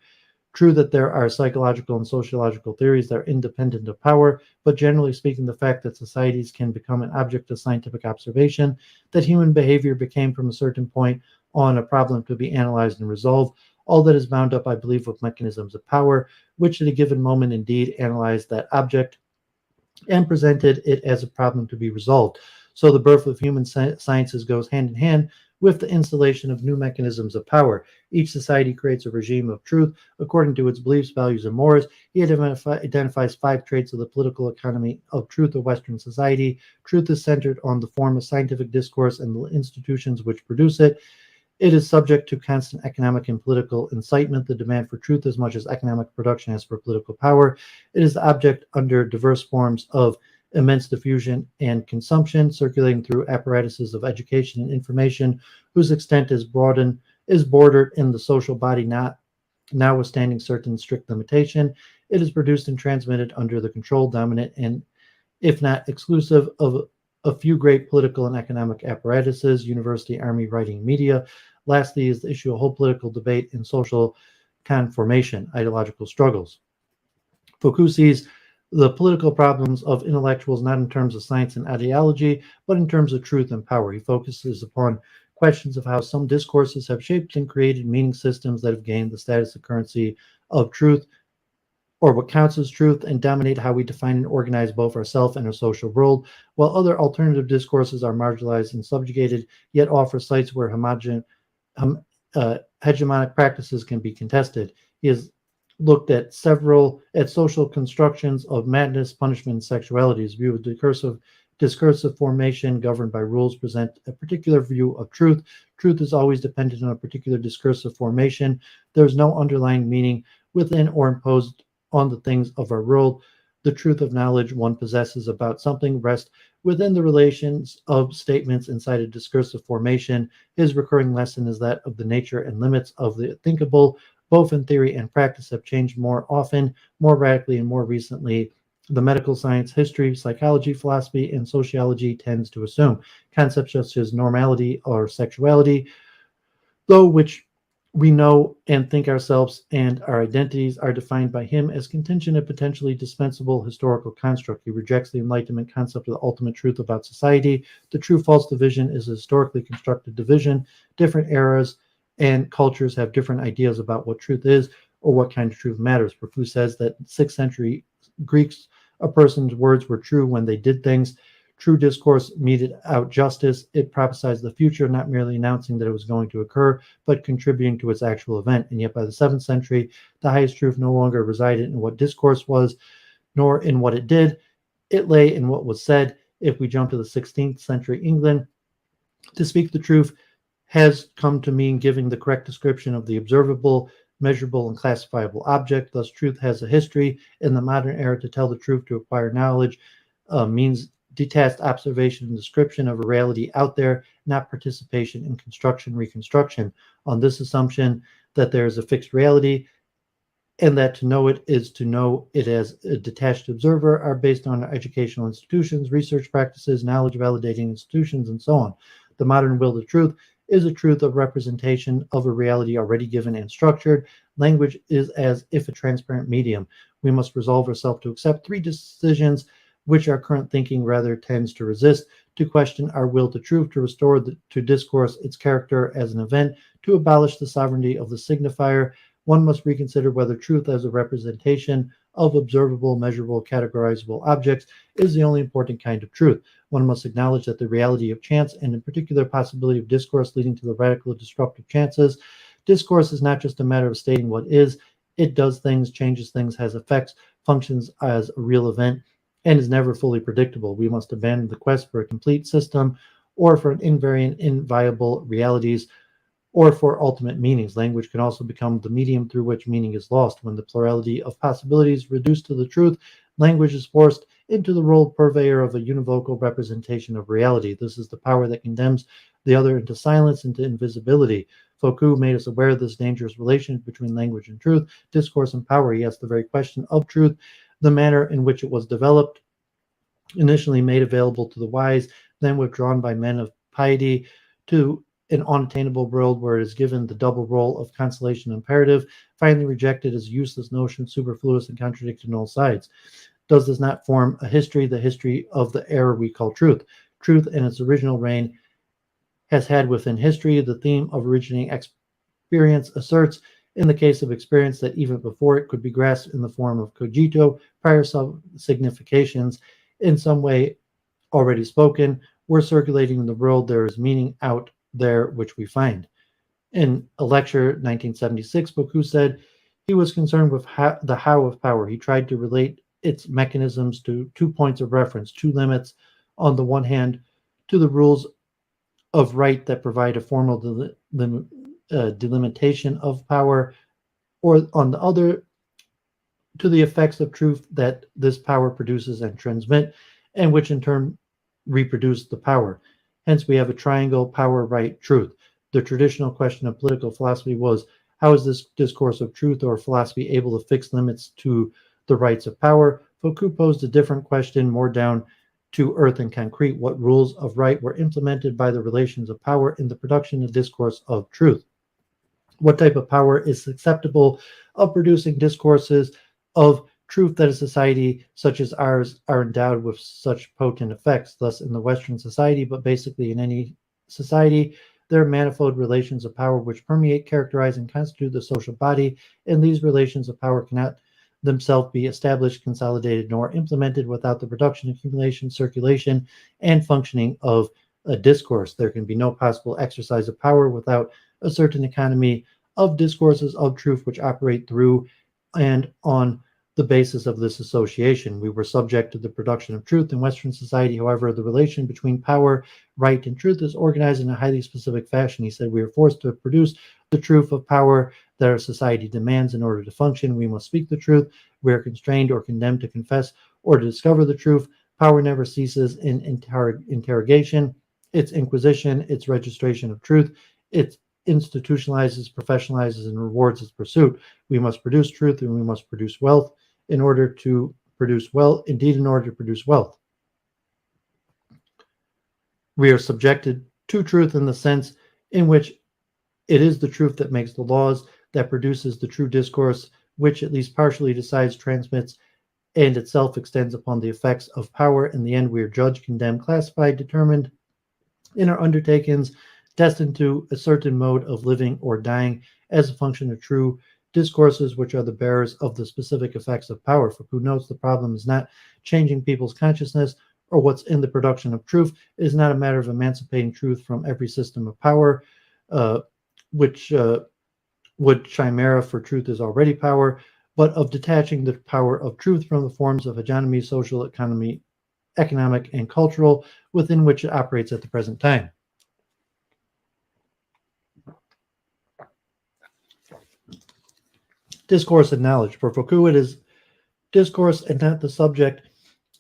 True that there are psychological and sociological theories that are independent of power, but generally speaking, the fact that societies can become an object of scientific observation, that human behavior became from a certain point on a problem to be analyzed and resolved, all that is bound up, I believe, with mechanisms of power, which at a given moment indeed analyzed that object and presented it as a problem to be resolved. So the birth of human sciences goes hand in hand with the installation of new mechanisms of power. Each society creates a regime of truth according to its beliefs, values, and mores. He identifies 5 traits of the political economy of truth of Western society. Truth is centered on the form of scientific discourse and the institutions which produce it. It is subject to constant economic and political incitement, the demand for truth as much as economic production as for political power. It is the object under diverse forms of immense diffusion and consumption, circulating through apparatuses of education and information, whose extent is bordered in the social body, notwithstanding certain strict limitation. It is produced and transmitted under the control, dominant, and if not exclusive of a few great political and economic apparatuses, university, army, writing, media. Lastly is the issue of whole political debate and social conformation, ideological struggles. Foucault sees the political problems of intellectuals not in terms of science and ideology, but in terms of truth and power. He focuses upon questions of how some discourses have shaped and created meaning systems that have gained the status of currency of truth, or what counts as truth, and dominate how we define and organize both ourselves and our social world, while other alternative discourses are marginalized and subjugated, yet offer sites where hegemonic practices can be contested. He has looked at social constructions of madness, punishment, and sexuality. His view of discursive formation governed by rules present a particular view of truth. Truth is always dependent on a particular discursive formation. There is no underlying meaning within or imposed on the things of our world. The truth of knowledge one possesses about something rests within the relations of statements inside a discursive formation. His recurring lesson is that of the nature and limits of the thinkable, both in theory and practice, have changed more often, more radically, and more recently. The medical science, history, psychology, philosophy, and sociology tends to assume concepts such as normality or sexuality, though which we know and think ourselves and our identities are defined by him as contingent and potentially dispensable historical construct. He rejects the Enlightenment concept of the ultimate truth about society. The true-false division is a historically constructed division. Different eras and cultures have different ideas about what truth is or what kind of truth matters. Foucault says that in 6th century Greeks, a person's words were true when they did things. True discourse meted out justice. It prophesied the future, not merely announcing that it was going to occur, but contributing to its actual event. And yet by the 7th century, the highest truth no longer resided in what discourse was, nor in what it did. It lay in what was said. If we jump to the 16th century England, to speak the truth has come to mean giving the correct description of the observable, measurable, and classifiable object. Thus, truth has a history. In the modern era, to tell the truth, to acquire knowledge, means detached observation and description of a reality out there, not participation in construction, reconstruction. On this assumption that there is a fixed reality, and that to know it is to know it as a detached observer, are based on educational institutions, research practices, knowledge validating institutions, and so on. The modern will to truth is a truth of representation of a reality already given and structured. Language is as if a transparent medium. We must resolve ourselves to accept 3 decisions which our current thinking rather tends to resist: to question our will to truth, to restore to discourse its character as an event, to abolish the sovereignty of the signifier. One must reconsider whether truth as a representation of observable, measurable, categorizable objects is the only important kind of truth. One must acknowledge that the reality of chance, and in particular possibility of discourse leading to the radical disruptive chances. Discourse is not just a matter of stating what is. It does things, changes things, has effects, functions as a real event, and is never fully predictable. We must abandon the quest for a complete system or for an invariant, inviolable realities or for ultimate meanings. Language can also become the medium through which meaning is lost. When the plurality of possibilities reduced to the truth, language is forced into the role of purveyor of a univocal representation of reality. This is the power that condemns the other into silence, into invisibility. Foucault made us aware of this dangerous relation between language and truth, discourse and power. He asked the very question of truth, the manner in which it was developed, initially made available to the wise, then withdrawn by men of piety to an unattainable world where it is given the double role of consolation imperative, finally rejected as a useless notion, superfluous and contradicted on all sides. Does this not form a history, the history of the era we call truth? Truth in its original reign has had within history the theme of originating experience, asserts in the case of experience that even before it could be grasped in the form of cogito, prior significations in some way already spoken, were circulating in the world. There is meaning out there which we find. In a lecture, 1976, Foucault said he was concerned with the how of power. He tried to relate its mechanisms to 2 points of reference, 2 limits. On the one hand, to the rules of right that provide a formal delimitation of power, or on the other, to the effects of truth that this power produces and transmit, and which in turn reproduce the power. Hence, we have a triangle: power, right, truth. The traditional question of political philosophy was, how is this discourse of truth or philosophy able to fix limits to the rights of power? Foucault posed a different question, more down to earth and concrete. What rules of right were implemented by the relations of power in the production of discourse of truth? What type of power is susceptible of producing discourses of truth that a society such as ours are endowed with such potent effects? Thus, in the Western society, but basically in any society, there are manifold relations of power which permeate, characterize, and constitute the social body, and these relations of power cannot themselves be established, consolidated, nor implemented without the production, accumulation, circulation, and functioning of a discourse. There can be no possible exercise of power without a certain economy of discourses of truth which operate through and on the basis of this association. We were subject to the production of truth in Western society. However, the relation between power, right, and truth is organized in a highly specific fashion. He said, we are forced to produce the truth of power that our society demands in order to function. We must speak the truth. We are constrained or condemned to confess or to discover the truth. Power never ceases in interrogation, its inquisition, its registration of truth. It institutionalizes, professionalizes, and rewards its pursuit. We must produce truth, and we must produce wealth in order to produce wealth. Indeed, in order to produce wealth, we are subjected to truth in the sense in which it is the truth that makes the laws, that produces the true discourse, which at least partially decides, transmits, and itself extends upon the effects of power. In the end, we are judged, condemned, classified, determined in our undertakings, destined to a certain mode of living or dying as a function of true discourses, which are the bearers of the specific effects of power. Foucault notes the problem is not changing people's consciousness or what's in the production of truth. It is not a matter of emancipating truth from every system of power, which would chimera, for truth is already power, but of detaching the power of truth from the forms of hegemony, social, economy, economic, and cultural within which it operates at the present time. Discourse and knowledge. For Foucault, it is discourse and not the subject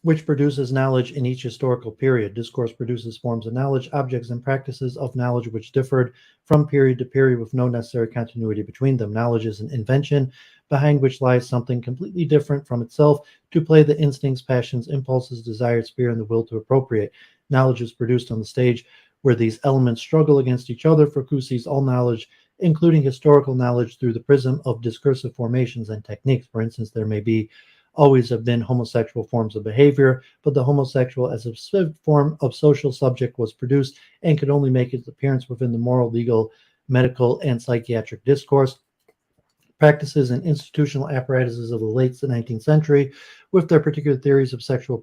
which produces knowledge in each historical period. Discourse produces forms of knowledge, objects, and practices of knowledge which differed from period to period with no necessary continuity between them. Knowledge is an invention behind which lies something completely different from itself to play the instincts, passions, impulses, desires, fear, and the will to appropriate. Knowledge is produced on the stage where these elements struggle against each other. Foucault sees all knowledge, including historical knowledge, through the prism of discursive formations and techniques. For instance, there may be always have been homosexual forms of behavior, but the homosexual as a specific form of social subject was produced and could only make its appearance within the moral, legal, medical, and psychiatric discourse. Practices and institutional apparatuses of the late 19th century, with their particular theories of sexual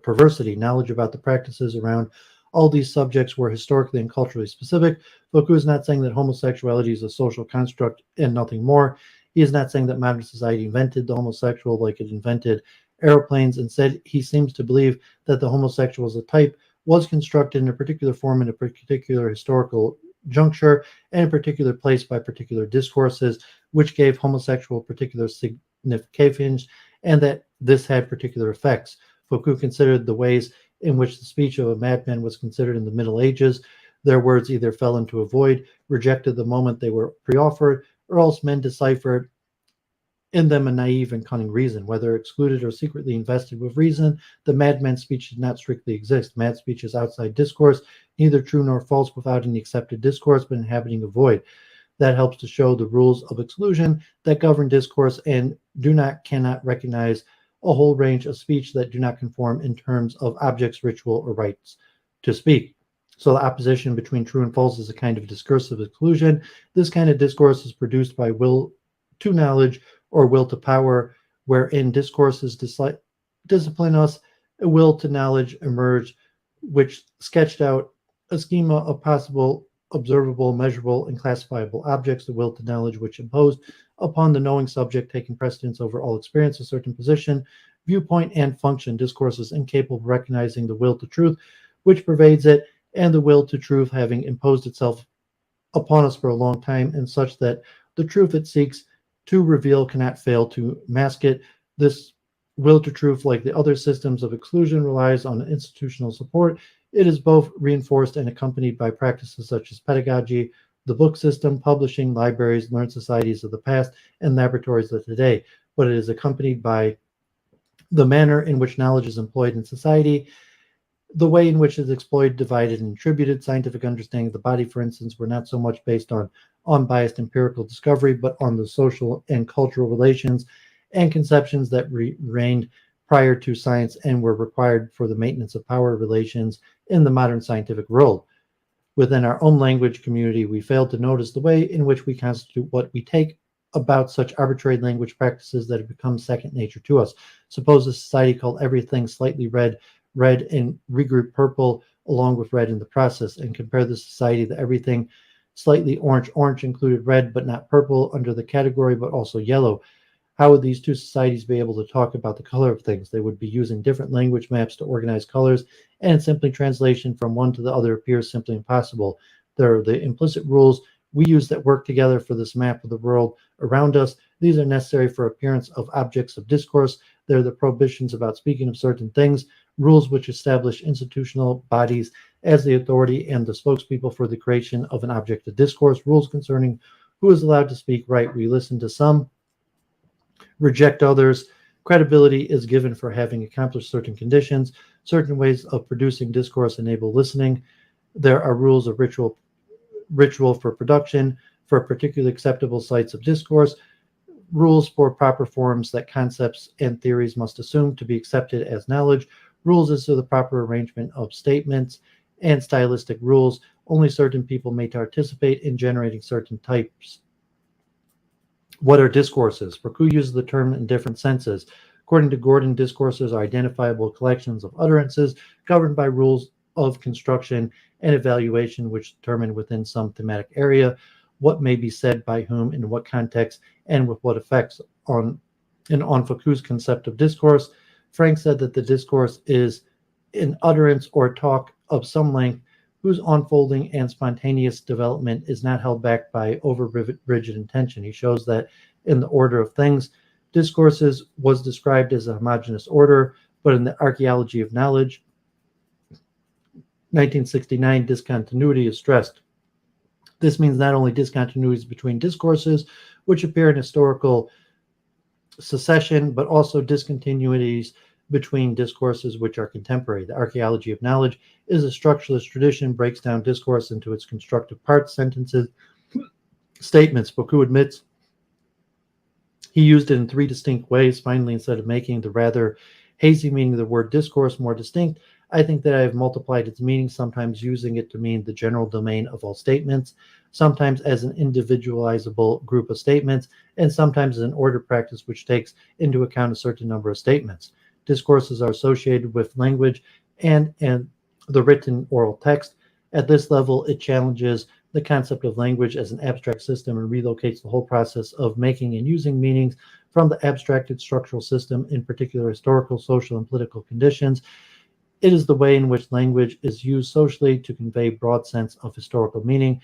perversity. Knowledge about the practices around all these subjects were historically and culturally specific. Foucault is not saying that homosexuality is a social construct and nothing more. He is not saying that modern society invented the homosexual like it invented airplanes. Instead, he seems to believe that the homosexual as a type was constructed in a particular form in a particular historical juncture and a particular place by particular discourses, which gave homosexual particular significations, and that this had particular effects. Foucault considered the ways in which the speech of a madman was considered in the Middle Ages. Their words either fell into a void, rejected the moment they were pre-offered, or else men deciphered in them a naive and cunning reason. Whether excluded or secretly invested with reason, the madman's speech did not strictly exist. Mad speech is outside discourse, neither true nor false without any accepted discourse, but inhabiting a void. That helps to show the rules of exclusion that govern discourse and cannot recognize a whole range of speech that do not conform in terms of objects, ritual, or rights to speak. So the opposition between true and false is a kind of discursive exclusion. This kind of discourse is produced by will to knowledge or will to power, wherein discourses discipline us, a will to knowledge emerge, which sketched out a schema of possible, observable, measurable, and classifiable objects, the will to knowledge which imposed upon the knowing subject, taking precedence over all experience, a certain position, viewpoint, and function. Discourse is incapable of recognizing the will to truth which pervades it, and the will to truth having imposed itself upon us for a long time, and such that the truth it seeks to reveal cannot fail to mask it. This will to truth, like the other systems of exclusion, relies on institutional support. It is both reinforced and accompanied by practices such as pedagogy, the book system, publishing, libraries, learned societies of the past, and laboratories of today. But it is accompanied by the manner in which knowledge is employed in society, the way in which it is exploited, divided, and attributed. Scientific understanding of the body, for instance, were not so much based on unbiased empirical discovery, but on the social and cultural relations and conceptions that reigned prior to science and were required for the maintenance of power relations in the modern scientific world. Within our own language community, we fail to notice the way in which we constitute what we take about such arbitrary language practices that have become second nature to us. Suppose a society called everything slightly red and regroup purple along with red in the process, and compare the society that everything slightly orange included red but not purple under the category but also yellow. How would these two societies be able to talk about the color of things? They would be using different language maps to organize colors, and simply translation from one to the other appears simply impossible. There are the implicit rules we use that work together for this map of the world around us. These are necessary for appearance of objects of discourse. They're the prohibitions about speaking of certain things, rules which establish institutional bodies as the authority and the spokespeople for the creation of an object of discourse, rules concerning who is allowed to speak right. We listen to some, reject others. Credibility is given for having accomplished certain conditions. Certain ways of producing discourse enable listening. There are rules of ritual for production, for particularly acceptable sites of discourse, rules for proper forms that concepts and theories must assume to be accepted as knowledge, rules as to the proper arrangement of statements, and stylistic rules. Only certain people may participate in generating certain types. What are discourses? Foucault uses the term in different senses. According to Gordon, discourses are identifiable collections of utterances governed by rules of construction and evaluation which determine within some thematic area what may be said by whom, in what context, and with what effects. On Foucault's concept of discourse, Frank said that the discourse is an utterance or talk of some length whose unfolding and spontaneous development is not held back by over-rigid intention. He shows that in the order of things, discourses was described as a homogeneous order, but in the archaeology of knowledge, 1969, discontinuity is stressed. This means not only discontinuities between discourses, which appear in historical succession, but also discontinuities between discourses which are contemporary. The archaeology of knowledge is a structuralist tradition, breaks down discourse into its constructive parts, sentences, statements. Foucault admits he used it in three distinct ways. Finally, instead of making the rather hazy meaning of the word discourse more distinct, I think that I have multiplied its meaning, sometimes using it to mean the general domain of all statements, sometimes as an individualizable group of statements, and sometimes as an order practice which takes into account a certain number of statements. Discourses are associated with language and the written oral text. At this level, it challenges the concept of language as an abstract system and relocates the whole process of making and using meanings from the abstracted structural system, in particular historical, social, and political conditions. It is the way in which language is used socially to convey broad sense of historical meaning.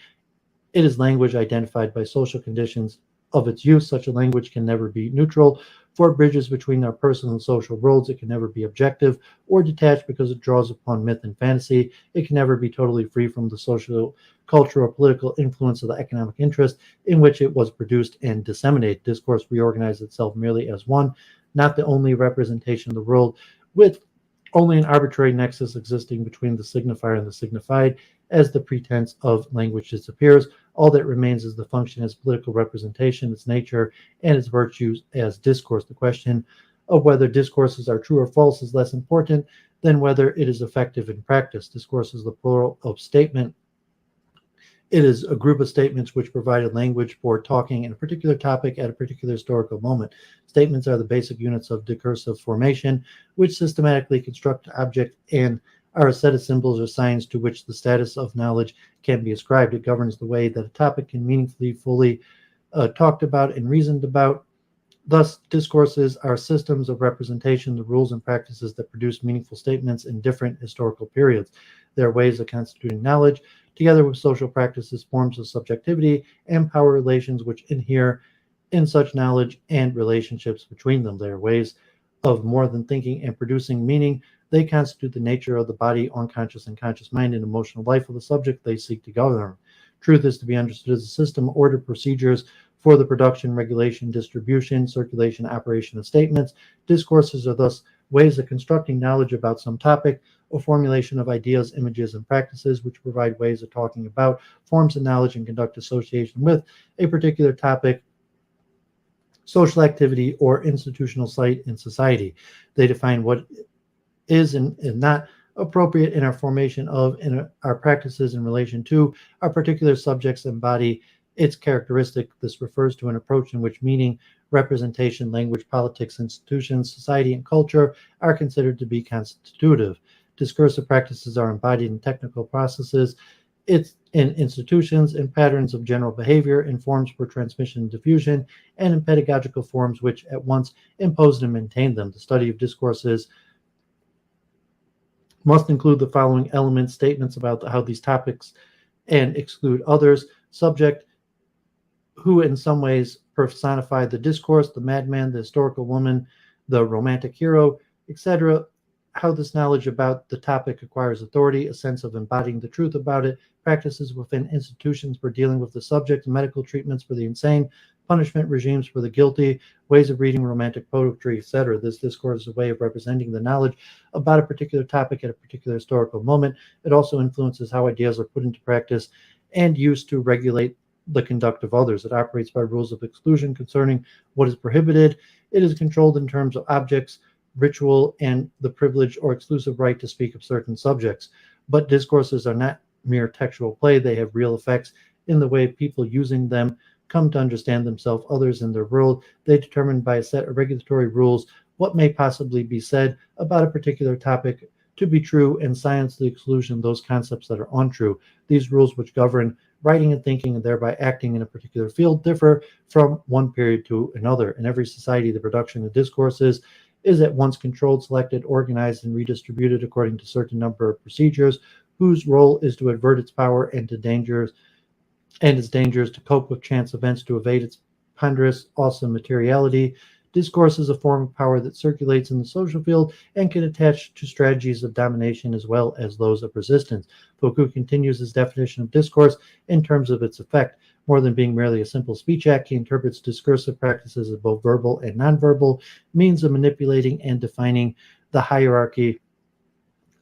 It is language identified by social conditions of its use. Such a language can never be neutral, for it bridges between our personal and social worlds. It can never be objective or detached because it draws upon myth and fantasy. It can never be totally free from the social, cultural, or political influence of the economic interest in which it was produced and disseminated. Discourse reorganizes itself merely as one, not the only representation of the world, with only an arbitrary nexus existing between the signifier and the signified. As the pretense of language disappears, all that remains is the function as political representation, its nature, and its virtues as discourse. The question of whether discourses are true or false is less important than whether it is effective in practice. Discourse is the plural of statement. It is a group of statements which provide a language for talking in a particular topic at a particular historical moment. Statements are the basic units of discursive formation, which systematically construct object and are a set of symbols or signs to which the status of knowledge can be ascribed. It governs the way that a topic can meaningfully, fully talked about and reasoned about. Thus, discourses are systems of representation, the rules and practices that produce meaningful statements in different historical periods. They are ways of constituting knowledge, together with social practices, forms of subjectivity, and power relations which inhere in such knowledge and relationships between them. They are ways of more than thinking and producing meaning. They constitute the nature of the body, unconscious and conscious mind, and emotional life of the subject they seek to govern. Truth is to be understood as a system, ordered procedures for the production, regulation, distribution, circulation, operation of statements. Discourses are thus ways of constructing knowledge about some topic, or formulation of ideas, images, and practices which provide ways of talking about, forms of knowledge, and conduct association with a particular topic, social activity, or institutional site in society. They define what is and not appropriate in our formation of and our practices in relation to our particular subjects embody its characteristic. This refers to an approach in which meaning, representation, language, politics, institutions, society, and culture are considered to be constitutive. Discursive practices are embodied in technical processes, it's in institutions, in patterns of general behavior, in forms for transmission and diffusion, and in pedagogical forms which at once impose and maintain them. The study of discourses must include the following elements: statements about how these topics and exclude others, subject who in some ways personify the discourse, the madman, the historical woman, the romantic hero, etc. How this knowledge about the topic acquires authority, a sense of embodying the truth about it, practices within institutions for dealing with the subject, medical treatments for the insane, punishment regimes for the guilty, ways of reading romantic poetry, etc. This discourse is a way of representing the knowledge about a particular topic at a particular historical moment. It also influences how ideas are put into practice and used to regulate the conduct of others. It operates by rules of exclusion concerning what is prohibited. It is controlled in terms of objects, ritual, and the privilege or exclusive right to speak of certain subjects. But discourses are not mere textual play. They have real effects in the way people using them come to understand themselves, others, in their world. They determine by a set of regulatory rules what may possibly be said about a particular topic to be true, and silence the exclusion of those concepts that are untrue. These rules, which govern writing and thinking and thereby acting in a particular field, differ from one period to another. In every society, the production of discourses is at once controlled, selected, organized, and redistributed according to a certain number of procedures, whose role is to avert its power and its dangers, to cope with chance events, to evade its ponderous, awesome materiality. Discourse is a form of power that circulates in the social field and can attach to strategies of domination as well as those of resistance. Foucault continues his definition of discourse in terms of its effect. More than being merely a simple speech act, he interprets discursive practices as both verbal and nonverbal means of manipulating and defining the hierarchy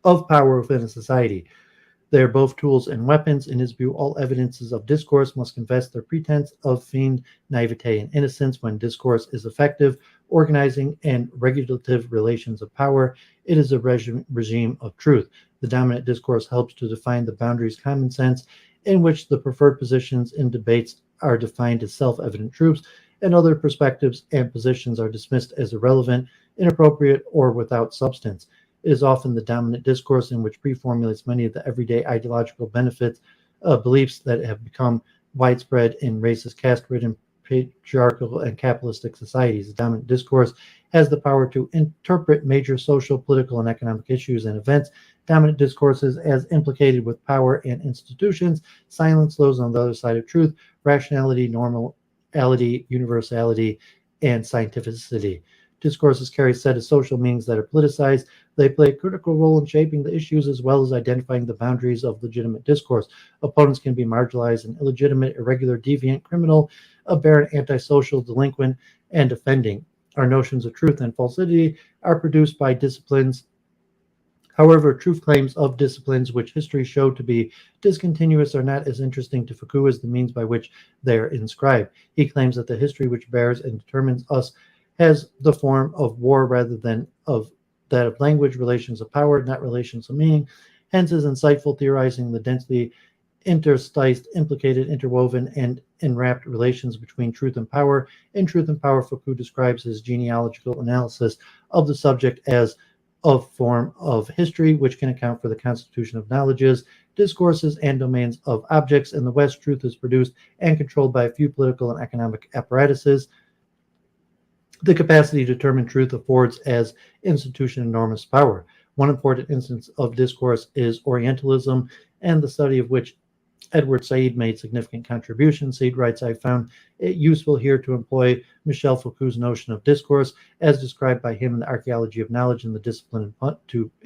of power within a society. They are both tools and weapons. In his view, all evidences of discourse must confess their pretense of feigned naivete and innocence. When discourse is effective, organizing and regulative relations of power, it is a regime of truth. The dominant discourse helps to define the boundaries, common sense, in which the preferred positions in debates are defined as self-evident truths, and other perspectives and positions are dismissed as irrelevant, inappropriate, or without substance. It is often the dominant discourse in which preformulates many of the everyday ideological beliefs that have become widespread in racist, caste-ridden, patriarchal, and capitalistic societies. The dominant discourse has the power to interpret major social, political, and economic issues and events. Dominant discourses, as implicated with power and institutions, silence those on the other side of truth, rationality, normality, universality, and scientificity. Discourses carry a set of social meanings that are politicized. They play a critical role in shaping the issues as well as identifying the boundaries of legitimate discourse. Opponents can be marginalized and illegitimate, irregular, deviant, criminal, aberrant, antisocial, delinquent, and offending. Our notions of truth and falsity are produced by disciplines. However, truth claims of disciplines which history showed to be discontinuous are not as interesting to Foucault as the means by which they are inscribed. He claims that the history which bears and determines us has the form of war rather than of that of language, relations of power, not relations of meaning. Hence is insightful theorizing the densely interspiced, implicated, interwoven, and enwrapped relations between truth and power. In Truth and Power, Foucault describes his genealogical analysis of the subject as of form of history, which can account for the constitution of knowledges, discourses, and domains of objects. In the West, truth is produced and controlled by a few political and economic apparatuses. The capacity to determine truth affords as institution enormous power. One important instance of discourse is Orientalism, and the study of which Edward Said made significant contributions. Said writes, I found it useful here to employ Michel Foucault's notion of discourse, as described by him in the Archaeology of Knowledge and the Discipline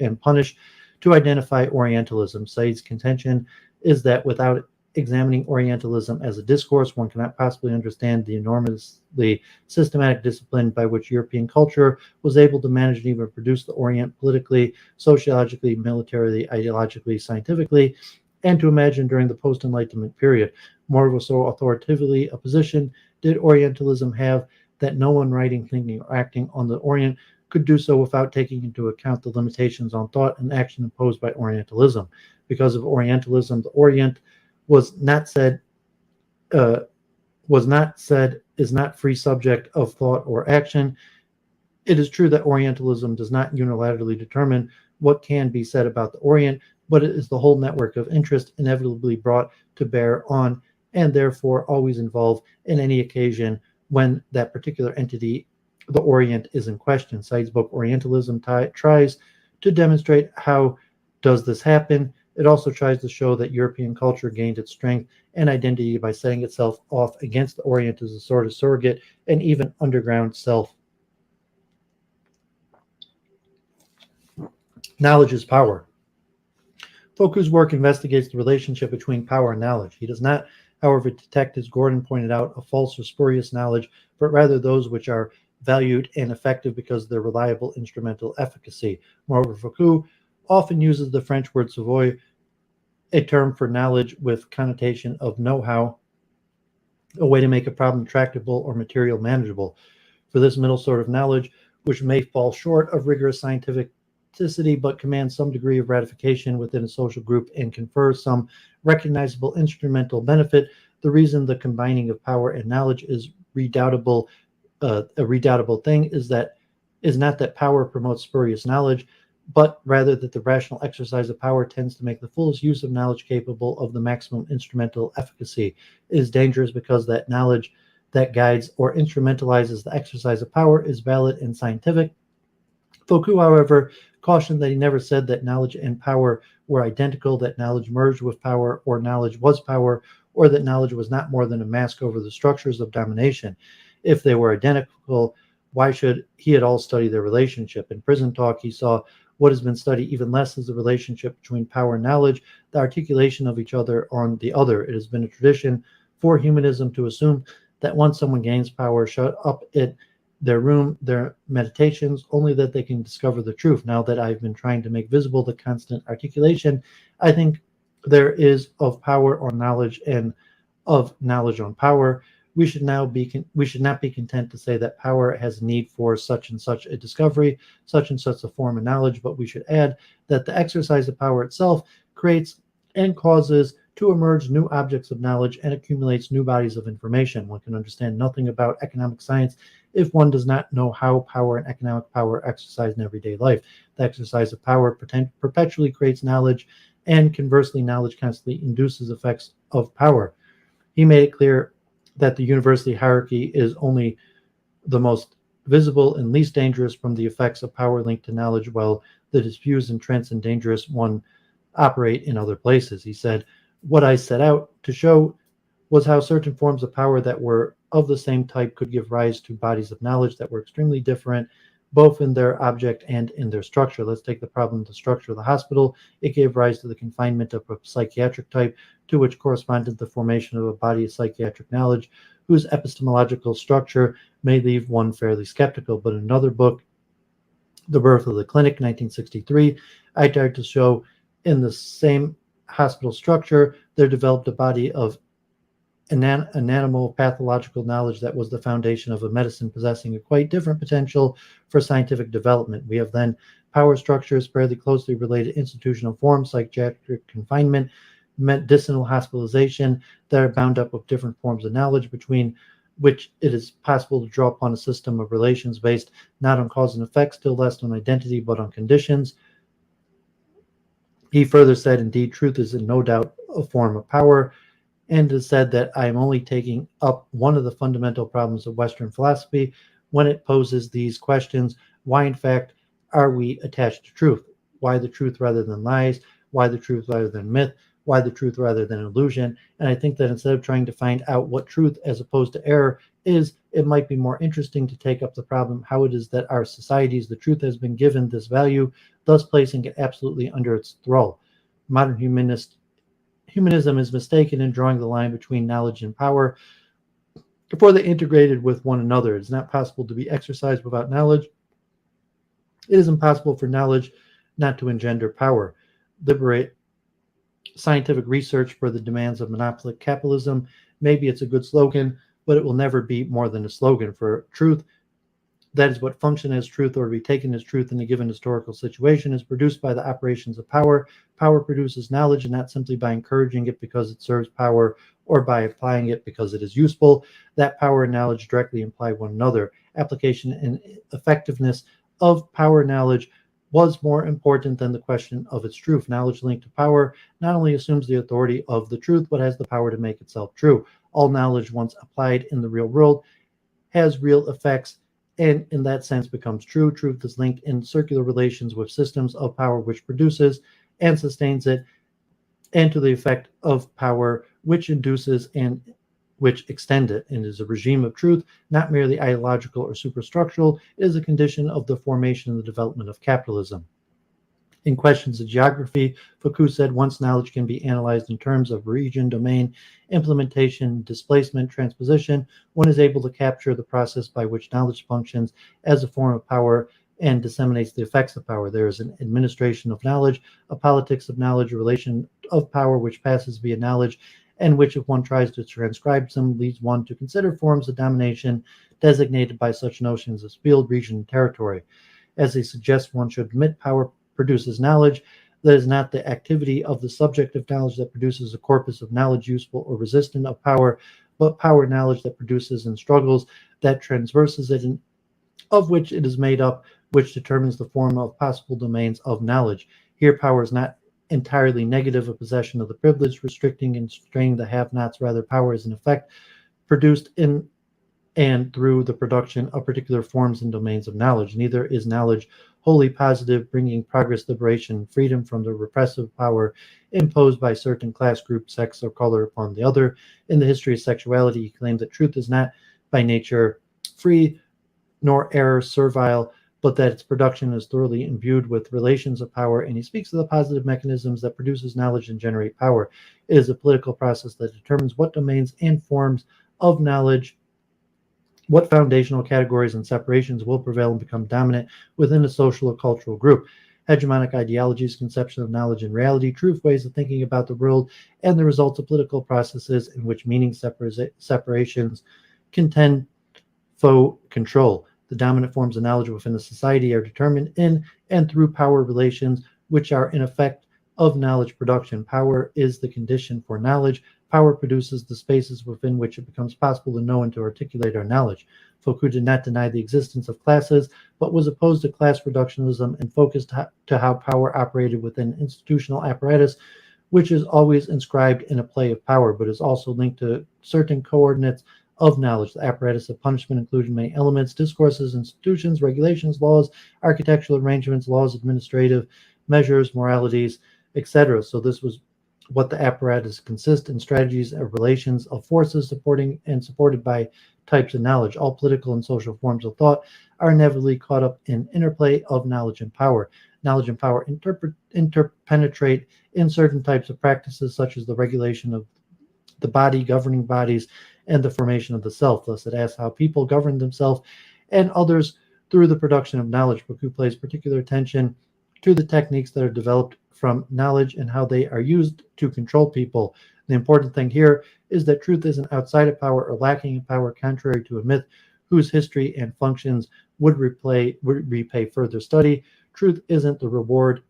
and Punish, to identify Orientalism. Said's contention is that without examining Orientalism as a discourse, one cannot possibly understand the enormously systematic discipline by which European culture was able to manage and even produce the Orient politically, sociologically, militarily, ideologically, scientifically, and to imagine during the post-Enlightenment period. Moreover, so authoritatively a position did Orientalism have that no one writing, thinking, or acting on the Orient could do so without taking into account the limitations on thought and action imposed by Orientalism. Because of Orientalism, the Orient is not free subject of thought or action. It is true that Orientalism does not unilaterally determine what can be said about the Orient, but it is the whole network of interest inevitably brought to bear on, and therefore always involved in any occasion when that particular entity, the Orient, is in question. Said's book Orientalism tries to demonstrate how does this happen. It also tries to show that European culture gained its strength and identity by setting itself off against the Orient as a sort of surrogate and even underground self. Knowledge is power. Foucault's work investigates the relationship between power and knowledge. He does not, however, detect, as Gordon pointed out, a false or spurious knowledge, but rather those which are valued and effective because of their reliable instrumental efficacy. Moreover, Foucault often uses the French word savoir, a term for knowledge with connotation of know-how, a way to make a problem tractable or material manageable. For this middle sort of knowledge, which may fall short of rigorous scientific but commands some degree of ratification within a social group and confers some recognizable instrumental benefit, the reason the combining of power and knowledge is a redoubtable thing is not that power promotes spurious knowledge, but rather that the rational exercise of power tends to make the fullest use of knowledge capable of the maximum instrumental efficacy. It is dangerous because that knowledge that guides or instrumentalizes the exercise of power is valid and scientific. Foucault, however, cautioned that he never said that knowledge and power were identical, that knowledge merged with power, or knowledge was power, or that knowledge was not more than a mask over the structures of domination. If they were identical, why should he at all study their relationship? In Prison Talk, he saw what has been studied even less as the relationship between power and knowledge, the articulation of each other on the other. It has been a tradition for humanism to assume that once someone gains power, shut up their room, their meditations, only that they can discover the truth. Now that I've been trying to make visible the constant articulation, I think there is of power on knowledge and of knowledge on power. We should not be content to say that power has need for such and such a discovery, such and such a form of knowledge, but we should add that the exercise of power itself creates and causes to emerge new objects of knowledge and accumulates new bodies of information. One can understand nothing about economic science if one does not know how power and economic power are exercised in everyday life. The exercise of power perpetually creates knowledge, and conversely, knowledge constantly induces effects of power. He made it clear that the university hierarchy is only the most visible and least dangerous from the effects of power linked to knowledge, while the diffuse and trance and dangerous one operate in other places. He said, what I set out to show was how certain forms of power that were of the same type could give rise to bodies of knowledge that were extremely different, both in their object and in their structure. Let's take the problem of the structure of the hospital. It gave rise to the confinement of a psychiatric type, to which corresponded the formation of a body of psychiatric knowledge, whose epistemological structure may leave one fairly skeptical. But in another book, The Birth of the Clinic, 1963, I tried to show in the same hospital structure, there developed a body of anatomal pathological knowledge that was the foundation of a medicine possessing a quite different potential for scientific development. We have then power structures, fairly closely related institutional forms, psychiatric confinement, medicinal hospitalization, that are bound up with different forms of knowledge between which it is possible to draw upon a system of relations based not on cause and effect, still less on identity, but on conditions. He further said, indeed, truth is in no doubt a form of power, and has said that I am only taking up one of the fundamental problems of Western philosophy when it poses these questions. Why, in fact, are we attached to truth? Why the truth rather than lies? Why the truth rather than myth? Why the truth rather than illusion? And I think that instead of trying to find out what truth as opposed to error is, it might be more interesting to take up the problem how it is that our societies, the truth has been given this value, thus placing it absolutely under its thrall. Modern humanism is mistaken in drawing the line between knowledge and power before they integrated with one another. It's not possible to be exercised without knowledge. It is impossible for knowledge not to engender power. Liberate scientific research for the demands of monopolistic capitalism. Maybe it's a good slogan, but it will never be more than a slogan. For truth, that is what function as truth or to be taken as truth in a given historical situation, is produced by the operations of power. Power produces knowledge, and not simply by encouraging it because it serves power or by applying it because it is useful. That power and knowledge directly imply one another. Application and effectiveness of power knowledge was more important than the question of its truth. Knowledge linked to power not only assumes the authority of the truth, but has the power to make itself true. All knowledge, once applied in the real world, has real effects, and in that sense becomes true. Truth is linked in circular relations with systems of power which produces and sustains it, and to the effect of power which induces and which extend it. And is a regime of truth, not merely ideological or superstructural. It is a condition of the formation and the development of capitalism. In questions of geography, Foucault said, once knowledge can be analyzed in terms of region, domain, implementation, displacement, transposition, one is able to capture the process by which knowledge functions as a form of power and disseminates the effects of power. There is an administration of knowledge, a politics of knowledge, a relation of power which passes via knowledge, and which, if one tries to transcribe them, leads one to consider forms of domination designated by such notions as field, region, and territory. As they suggest, one should admit power produces knowledge. That is not the activity of the subject of knowledge that produces a corpus of knowledge useful or resistant of power, but power knowledge that produces and struggles, that transverses it, and of which it is made up, which determines the form of possible domains of knowledge. Here, power is not entirely negative, a possession of the privileged, restricting and straining the have-nots. Rather, power is in effect produced in and through the production of particular forms and domains of knowledge. Neither is knowledge wholly positive, bringing progress, liberation, freedom from the repressive power imposed by certain class groups, sex, or color upon the other. In the history of sexuality, he claimed that truth is not by nature free, nor error servile, but that its production is thoroughly imbued with relations of power, and he speaks of the positive mechanisms that produces knowledge and generate power. It is a political process that determines what domains and forms of knowledge, what foundational categories and separations will prevail and become dominant within a social or cultural group. Hegemonic ideologies, conception of knowledge and reality, truth, ways of thinking about the world, and the results of political processes in which meaning separations contend for control. The dominant forms of knowledge within a society are determined in and through power relations, which are in effect of knowledge production. Power is the condition for knowledge. Power produces the spaces within which it becomes possible to know and to articulate our knowledge. Foucault did not deny the existence of classes, but was opposed to class reductionism and focused to how power operated within institutional apparatus, which is always inscribed in a play of power, but is also linked to certain coordinates of knowledge. The apparatus of punishment included many elements: discourses, institutions, regulations, laws, architectural arrangements, laws, administrative measures, moralities, etc. So this was what the apparatus consists in: strategies of relations of forces supporting and supported by types of knowledge. All political and social forms of thought are inevitably caught up in interplay of knowledge and power. Knowledge and power interpenetrate in certain types of practices, such as the regulation of the body, governing bodies, and the formation of the self. Thus, it asks how people govern themselves and others through the production of knowledge. Foucault pays particular attention to the techniques that are developed from knowledge and how they are used to control people. The important thing here is that truth isn't outside of power or lacking in power, contrary to a myth whose history and functions would repay further study. Truth isn't the reward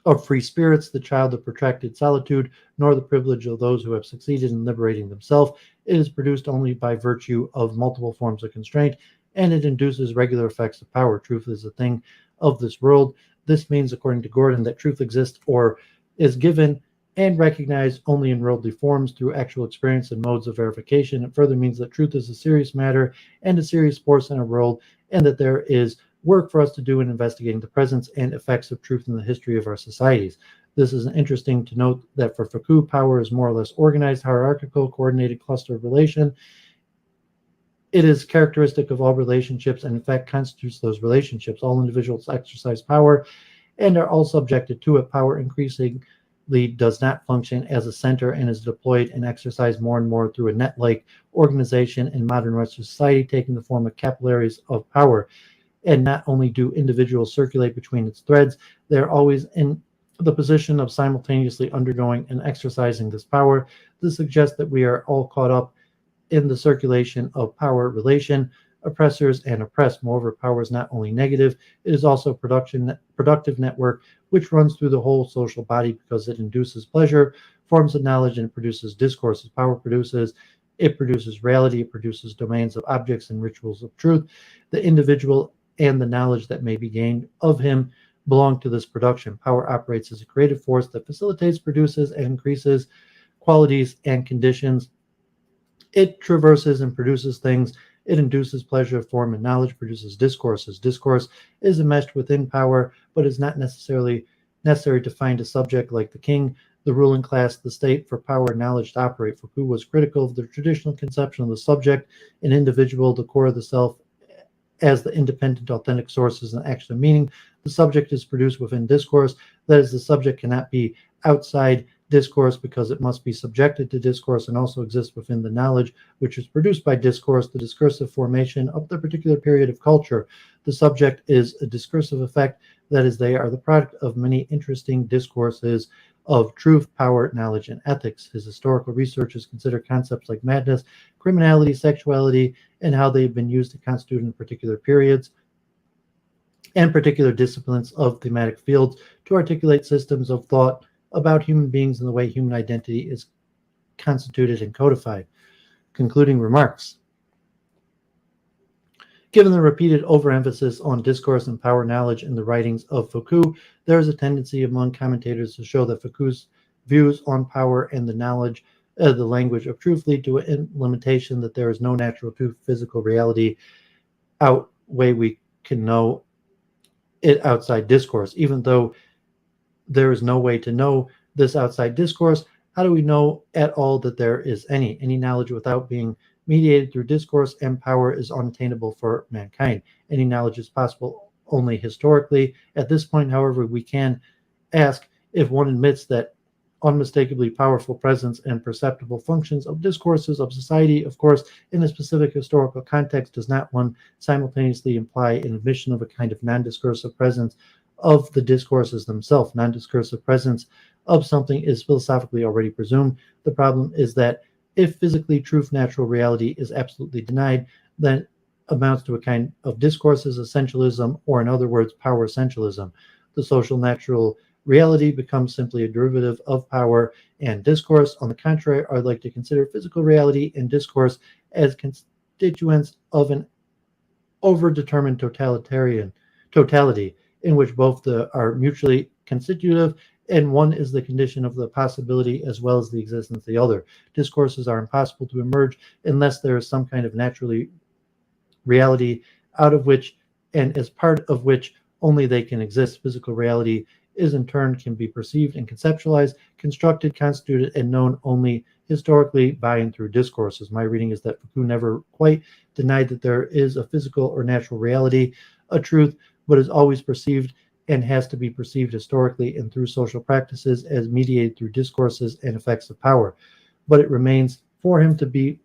of free spirits, the child of protracted solitude, nor the privilege of those who have succeeded in liberating themselves. It is produced only by virtue of multiple forms of constraint, and it induces regular effects of power. Truth is a thing of this world. This means, according to Gordon, that truth exists or is given and recognized only in worldly forms through actual experience and modes of verification. It further means that truth is a serious matter and a serious force in our world, and that there is work for us to do in investigating the presence and effects of truth in the history of our societies. This is interesting to note that for Foucault, power is more or less organized, hierarchical, coordinated cluster of relation. It is characteristic of all relationships and in fact constitutes those relationships. All individuals exercise power and are all subjected to it. Power increasingly does not function as a center and is deployed and exercised more and more through a net-like organization in modern Western society, taking the form of capillaries of power. And not only do individuals circulate between its threads, they're always in the position of simultaneously undergoing and exercising this power. This suggests that we are all caught up in the circulation of power relation, oppressors and oppressed. Moreover, power is not only negative, it is also a productive network which runs through the whole social body because it induces pleasure, forms of knowledge, and produces discourses. Power produces reality, it produces domains of objects and rituals of truth. The individual and the knowledge that may be gained of him belong to this production. Power operates as a creative force that facilitates, produces, and increases qualities and conditions. It traverses and produces things. It induces pleasure, form, and knowledge, produces discourses. Discourse is enmeshed within power, but is not necessarily necessary to find a subject like the king, the ruling class, the state, for power and knowledge to operate. Foucault was critical of the traditional conception of the subject, an individual, the core of the self, as the independent, authentic sources and action of meaning. The subject is produced within discourse. That is, the subject cannot be outside discourse because it must be subjected to discourse and also exist within the knowledge which is produced by discourse, the discursive formation of the particular period of culture. The subject is a discursive effect. That is, they are the product of many interesting discourses of truth, power, knowledge, and ethics. His historical researches consider concepts like madness, criminality, sexuality, and how they've been used to constitute in particular periods and particular disciplines of thematic fields to articulate systems of thought about human beings and the way human identity is constituted and codified. Concluding remarks. Given the repeated overemphasis on discourse and power knowledge in the writings of Foucault, there is a tendency among commentators to show that Foucault's views on power and the knowledge, the language of truth, lead to a limitation that there is no natural truth, physical reality way we can know it outside discourse. Even though there is no way to know this outside discourse, how do we know at all that there is any knowledge without being mediated through discourse, and power is unattainable for mankind? Any knowledge is possible only historically. At this point, however, we can ask if one admits that unmistakably powerful presence and perceptible functions of discourses of society, of course, in a specific historical context, does not one simultaneously imply an admission of a kind of non-discursive presence of the discourses themselves? Non-discursive presence of something is philosophically already presumed. The problem is that if physically truth, natural reality, is absolutely denied, then amounts to a kind of discourses essentialism, or in other words, power essentialism. The social natural reality becomes simply a derivative of power and discourse. On the contrary, I'd like to consider physical reality and discourse as constituents of an overdetermined totality, in which both are mutually constitutive, and one is the condition of the possibility as well as the existence of the other. Discourses are impossible to emerge unless there is some kind of naturally reality out of which and as part of which only they can exist. Physical reality is in turn can be perceived and conceptualized, constructed, constituted, and known only historically by and through discourses. My reading is that Foucault never quite denied that there is a physical or natural reality, a truth, but is always perceived and has to be perceived historically and through social practices as mediated through discourses and effects of power. But it remains for him to be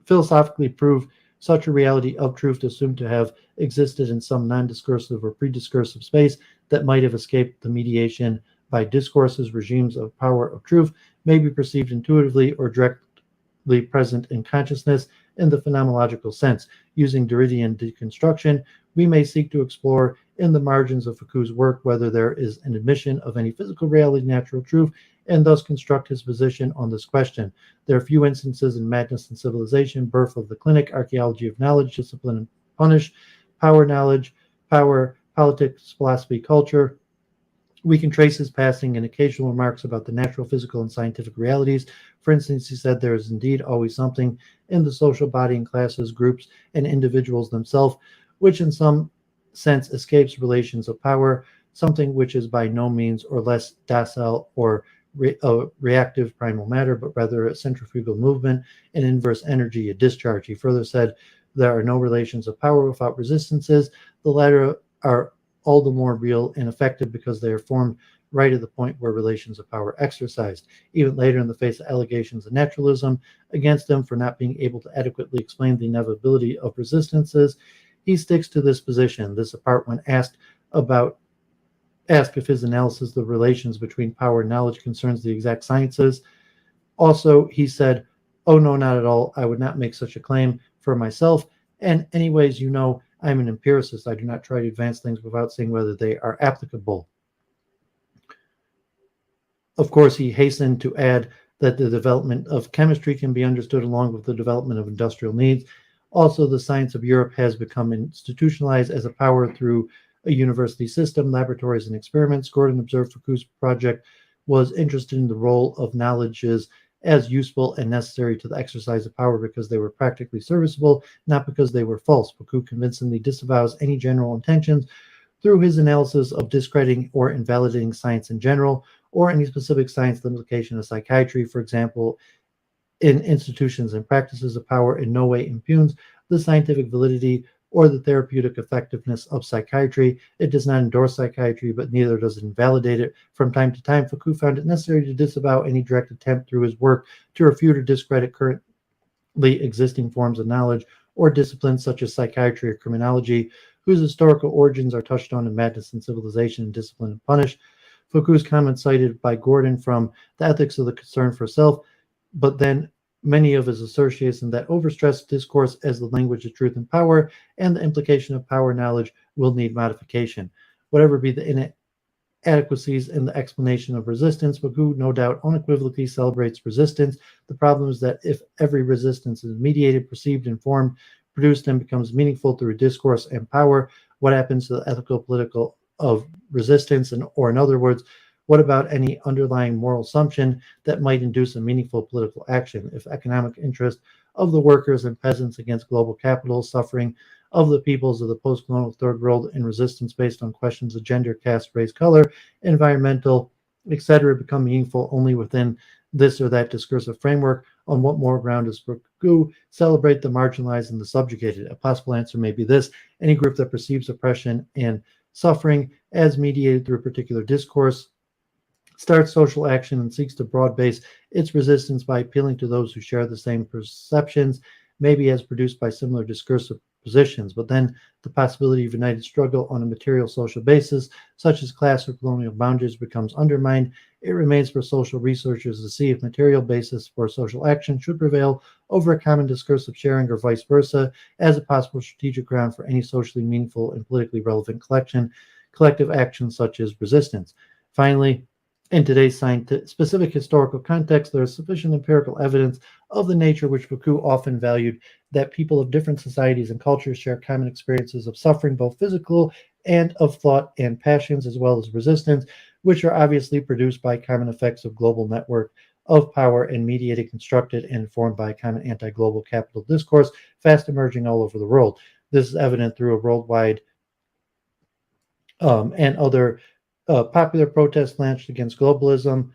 philosophically prove such a reality of truth assumed to have existed in some non-discursive or pre-discursive space that might have escaped the mediation by discourses. Regimes of power of truth may be perceived intuitively or directly present in consciousness in the phenomenological sense. Using Derridian deconstruction, we may seek to explore in the margins of Foucault's work whether there is an admission of any physical reality, natural truth, and thus construct his position on this question. There are few instances in Madness and Civilization, Birth of the Clinic, Archaeology of Knowledge, Discipline and Punish, Power Knowledge, Power, Politics, Philosophy, Culture. We can trace his passing in occasional remarks about the natural, physical, and scientific realities. For instance, he said there is indeed always something in the social body and classes, groups, and individuals themselves, which in some sense escapes relations of power, something which is by no means or less docile or reactive primal matter, but rather a centrifugal movement, an inverse energy, a discharge. He further said there are no relations of power without resistances. The latter are all the more real and effective because they are formed right at the point where relations of power are exercised. Even later, in the face of allegations of naturalism against him for not being able to adequately explain the inevitability of resistances, he sticks to this position. This apart when asked if his analysis of the relations between power and knowledge concerns the exact sciences. Also, he said, "Oh, no, not at all. I would not make such a claim for myself. And anyways, I'm an empiricist. I do not try to advance things without seeing whether they are applicable." Of course, he hastened to add that the development of chemistry can be understood along with the development of industrial needs. Also, the science of Europe has become institutionalized as a power through a university system, laboratories, and experiments. Gordon observed Foucault's project was interested in the role of knowledges as useful and necessary to the exercise of power because they were practically serviceable, not because they were false. Foucault convincingly disavows any general intentions through his analysis of discrediting or invalidating science in general, or any specific science, the implication of psychiatry, for example, in institutions and practices of power, in no way impugns the scientific validity or the therapeutic effectiveness of psychiatry. It does not endorse psychiatry, but neither does it invalidate it. From time to time, Foucault found it necessary to disavow any direct attempt through his work to refute or discredit currently existing forms of knowledge or disciplines such as psychiatry or criminology, whose historical origins are touched on in Madness and Civilization and Discipline and Punish. Foucault's comments cited by Gordon from The Ethics of the Concern for Self, but then many of his associates in that overstressed discourse as the language of truth and power, and the implication of power knowledge will need modification. Whatever be the inadequacies in the explanation of resistance, Foucault no doubt unequivocally celebrates resistance. The problem is that if every resistance is mediated, perceived, informed, produced, and becomes meaningful through discourse and power, what happens to the ethical, political of resistance? Or in other words, what about any underlying moral assumption that might induce a meaningful political action? If economic interest of the workers and peasants against global capital, suffering of the peoples of the post-colonial third world, and resistance based on questions of gender, caste, race, color, environmental, etc., become meaningful only within this or that discursive framework, on what moral ground does Foucault celebrate the marginalized and the subjugated? A possible answer may be this: any group that perceives oppression and suffering as mediated through a particular discourse starts social action and seeks to broad base its resistance by appealing to those who share the same perceptions, maybe as produced by similar discursive positions. But then the possibility of united struggle on a material social basis, such as class or colonial boundaries, becomes undermined. It remains for social researchers to see if material basis for social action should prevail over a common discursive sharing, or vice versa, as a possible strategic ground for any socially meaningful and politically relevant collective action such as resistance. Finally, in today's specific historical context, there is sufficient empirical evidence of the nature which Foucault often valued, that people of different societies and cultures share common experiences of suffering, both physical and of thought and passions, as well as resistance, which are obviously produced by common effects of global network of power and mediated, constructed, and informed by a common anti-global capital discourse, fast emerging all over the world. This is evident through a worldwide and other popular protests launched against globalism,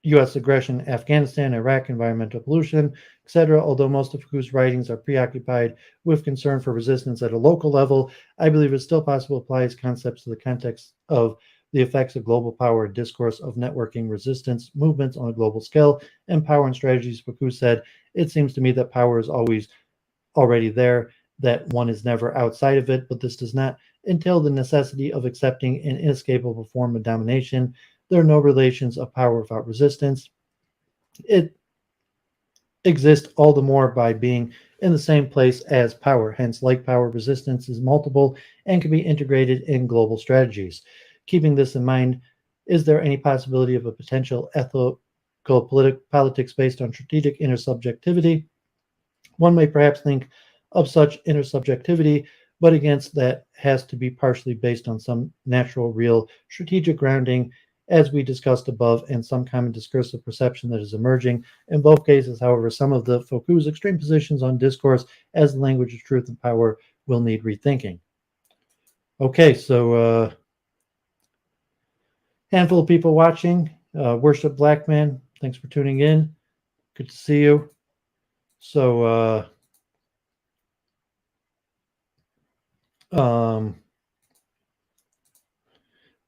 U.S. aggression in Afghanistan, Iraq, environmental pollution, etc. Although most of Foucault's writings are preoccupied with concern for resistance at a local level, I believe it's still possible to apply his concepts to the context of the effects of global power and discourse of networking resistance movements on a global scale, and power and strategies. Foucault said, "It seems to me that power is always already there, that one is never outside of it, but this does not entail the necessity of accepting an inescapable form of domination. There are no relations of power without resistance. It exist all the more by being in the same place as power. Hence, like power resistance is multiple and can be integrated in global strategies. Keeping this in mind, is there any possibility of a potential ethical politics based on strategic intersubjectivity? One may perhaps think of such intersubjectivity, but against that has to be partially based on some natural, real strategic grounding, as we discussed above, and some common discursive perception that is emerging. In both cases, however, some of the Foucault's extreme positions on discourse as the language of truth and power will need rethinking. Okay, so handful of people watching. Worship Black Man, thanks for tuning in. Good to see you. So,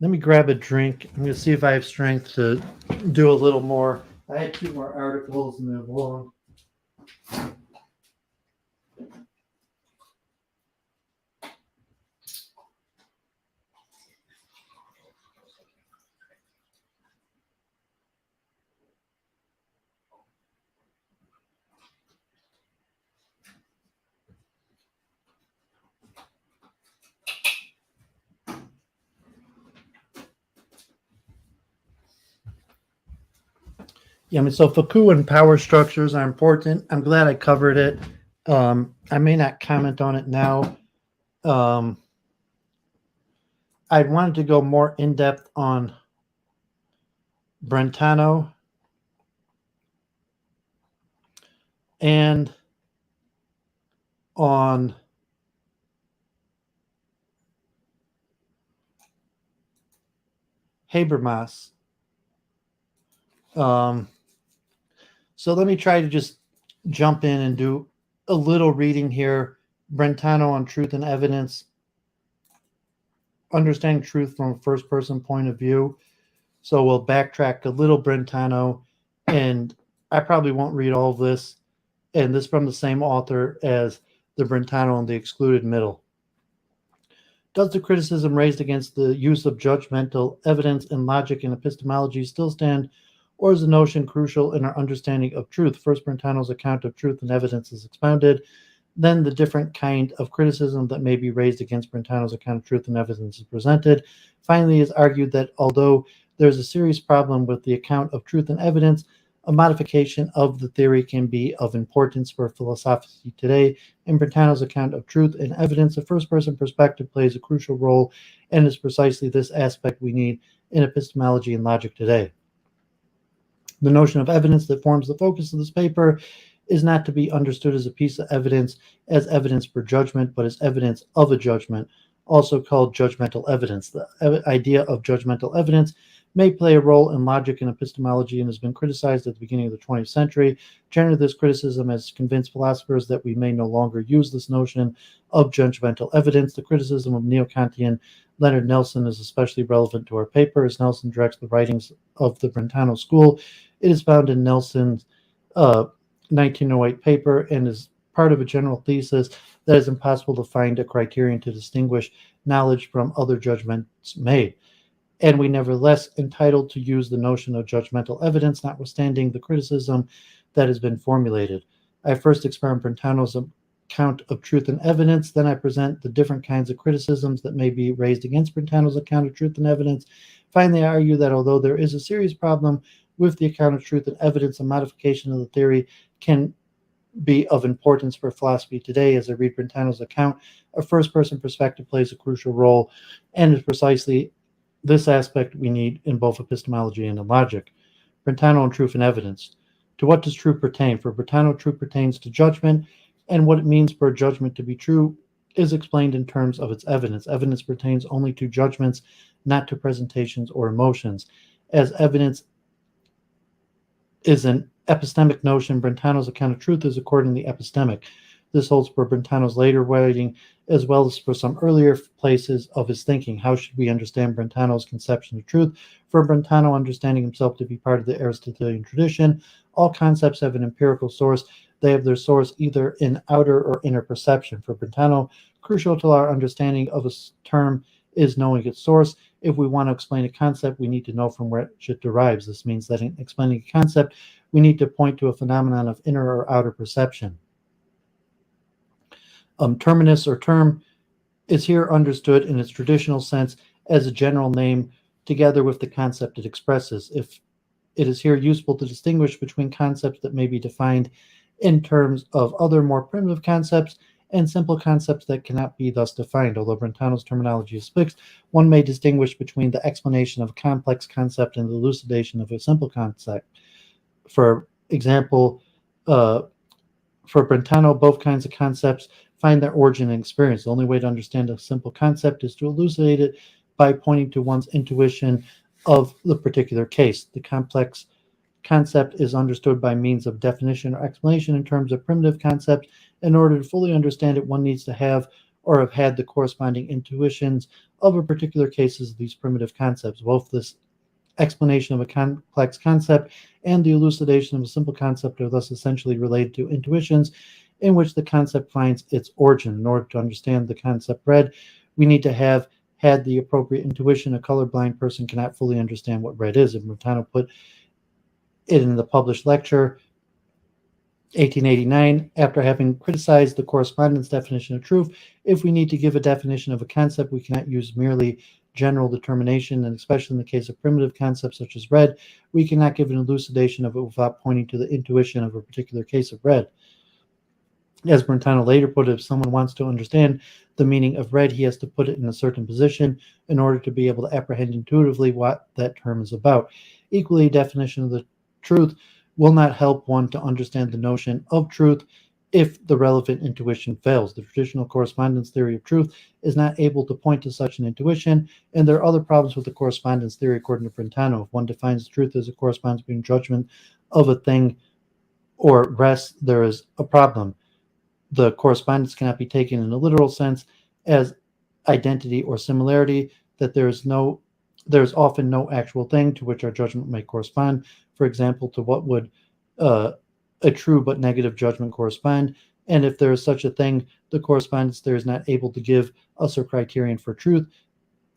let me grab a drink. I'm going to see if I have strength to do a little more. I had 2 more articles and they're long. Yeah, I mean, so Foucault and power structures are important. I'm glad I covered it. I may not comment on it now. I wanted to go more in depth on Brentano and on Habermas. So let me try to just jump in and do a little reading here. Brentano on truth and evidence, understanding truth from a first person point of view. So we'll backtrack a little Brentano, and I probably won't read all of this. And this from the same author as the Brentano and the Excluded Middle. Does the criticism raised against the use of judgmental evidence and logic in epistemology still stand, or is the notion crucial in our understanding of truth? First, Brentano's account of truth and evidence is expounded. Then the different kind of criticism that may be raised against Brentano's account of truth and evidence is presented. Finally, it is argued that although there's a serious problem with the account of truth and evidence, a modification of the theory can be of importance for philosophy today. In Brentano's account of truth and evidence, a first-person perspective plays a crucial role, and is precisely this aspect we need in epistemology and logic today. The notion of evidence that forms the focus of this paper is not to be understood as a piece of evidence as evidence for judgment, but as evidence of a judgment, also called judgmental evidence. The idea of judgmental evidence may play a role in logic and epistemology and has been criticized at the beginning of the 20th century. Generally, this criticism has convinced philosophers that we may no longer use this notion of judgmental evidence. The criticism of neo-Kantian Leonard Nelson is especially relevant to our paper, as Nelson directs the writings of the Brentano school. It is found in Nelson's 1908 paper and is part of a general thesis that it's impossible to find a criterion to distinguish knowledge from other judgments made. And we nevertheless entitled to use the notion of judgmental evidence, notwithstanding the criticism that has been formulated. I first expound Brentano's account of truth and evidence, then I present the different kinds of criticisms that may be raised against Brentano's account of truth and evidence. Finally, I argue that although there is a serious problem with the account of truth and evidence, a modification of the theory can be of importance for philosophy today. As I read Brentano's account, a first-person perspective plays a crucial role, and is precisely this aspect we need in both epistemology and in logic. Brentano and truth and evidence. To what does truth pertain? For Brentano, truth pertains to judgment, and what it means for a judgment to be true is explained in terms of its evidence. Evidence pertains only to judgments, not to presentations or emotions. As evidence is an epistemic notion, Brentano's account of truth is accordingly epistemic. This holds for Brentano's later writing, as well as for some earlier places of his thinking. How should we understand Brentano's conception of truth? For Brentano, understanding himself to be part of the Aristotelian tradition, all concepts have an empirical source. They have their source either in outer or inner perception. For Brentano, crucial to our understanding of a term is knowing its source. If we want to explain a concept, we need to know from which it derives. This means that in explaining a concept, we need to point to a phenomenon of inner or outer perception. Terminus or term is here understood in its traditional sense as a general name together with the concept it expresses. If it is here useful to distinguish between concepts that may be defined in terms of other more primitive concepts and simple concepts that cannot be thus defined. Although Brentano's terminology is fixed, one may distinguish between the explanation of a complex concept and the elucidation of a simple concept. For example, for Brentano, both kinds of concepts find their origin in experience. The only way to understand a simple concept is to elucidate it by pointing to one's intuition of the particular case. The complex concept is understood by means of definition or explanation in terms of primitive concepts. In order to fully understand it, one needs to have or have had the corresponding intuitions of a particular cases of these primitive concepts. Both this explanation of a complex concept and the elucidation of a simple concept are thus essentially related to intuitions in which the concept finds its origin. In order to understand the concept red, we need to have had the appropriate intuition. A colorblind person cannot fully understand what red is. And Brentano put it in the published lecture, 1889, after having criticized the correspondence definition of truth, if we need to give a definition of a concept, we cannot use merely general determination, and especially in the case of primitive concepts such as red, we cannot give an elucidation of it without pointing to the intuition of a particular case of red. As Brentano later put it, if someone wants to understand the meaning of red, he has to put it in a certain position in order to be able to apprehend intuitively what that term is about. Equally, definition of the truth will not help one to understand the notion of truth if the relevant intuition fails. The traditional correspondence theory of truth is not able to point to such an intuition, and there are other problems with the correspondence theory according to Brentano. If one defines truth as a correspondence between judgment of a thing or rest, there is a problem. The correspondence cannot be taken in a literal sense as identity or similarity, that there is often no actual thing to which our judgment may correspond. For example, to what would a true but negative judgment correspond? And if there is such a thing, the correspondence there is not able to give us a criterion for truth.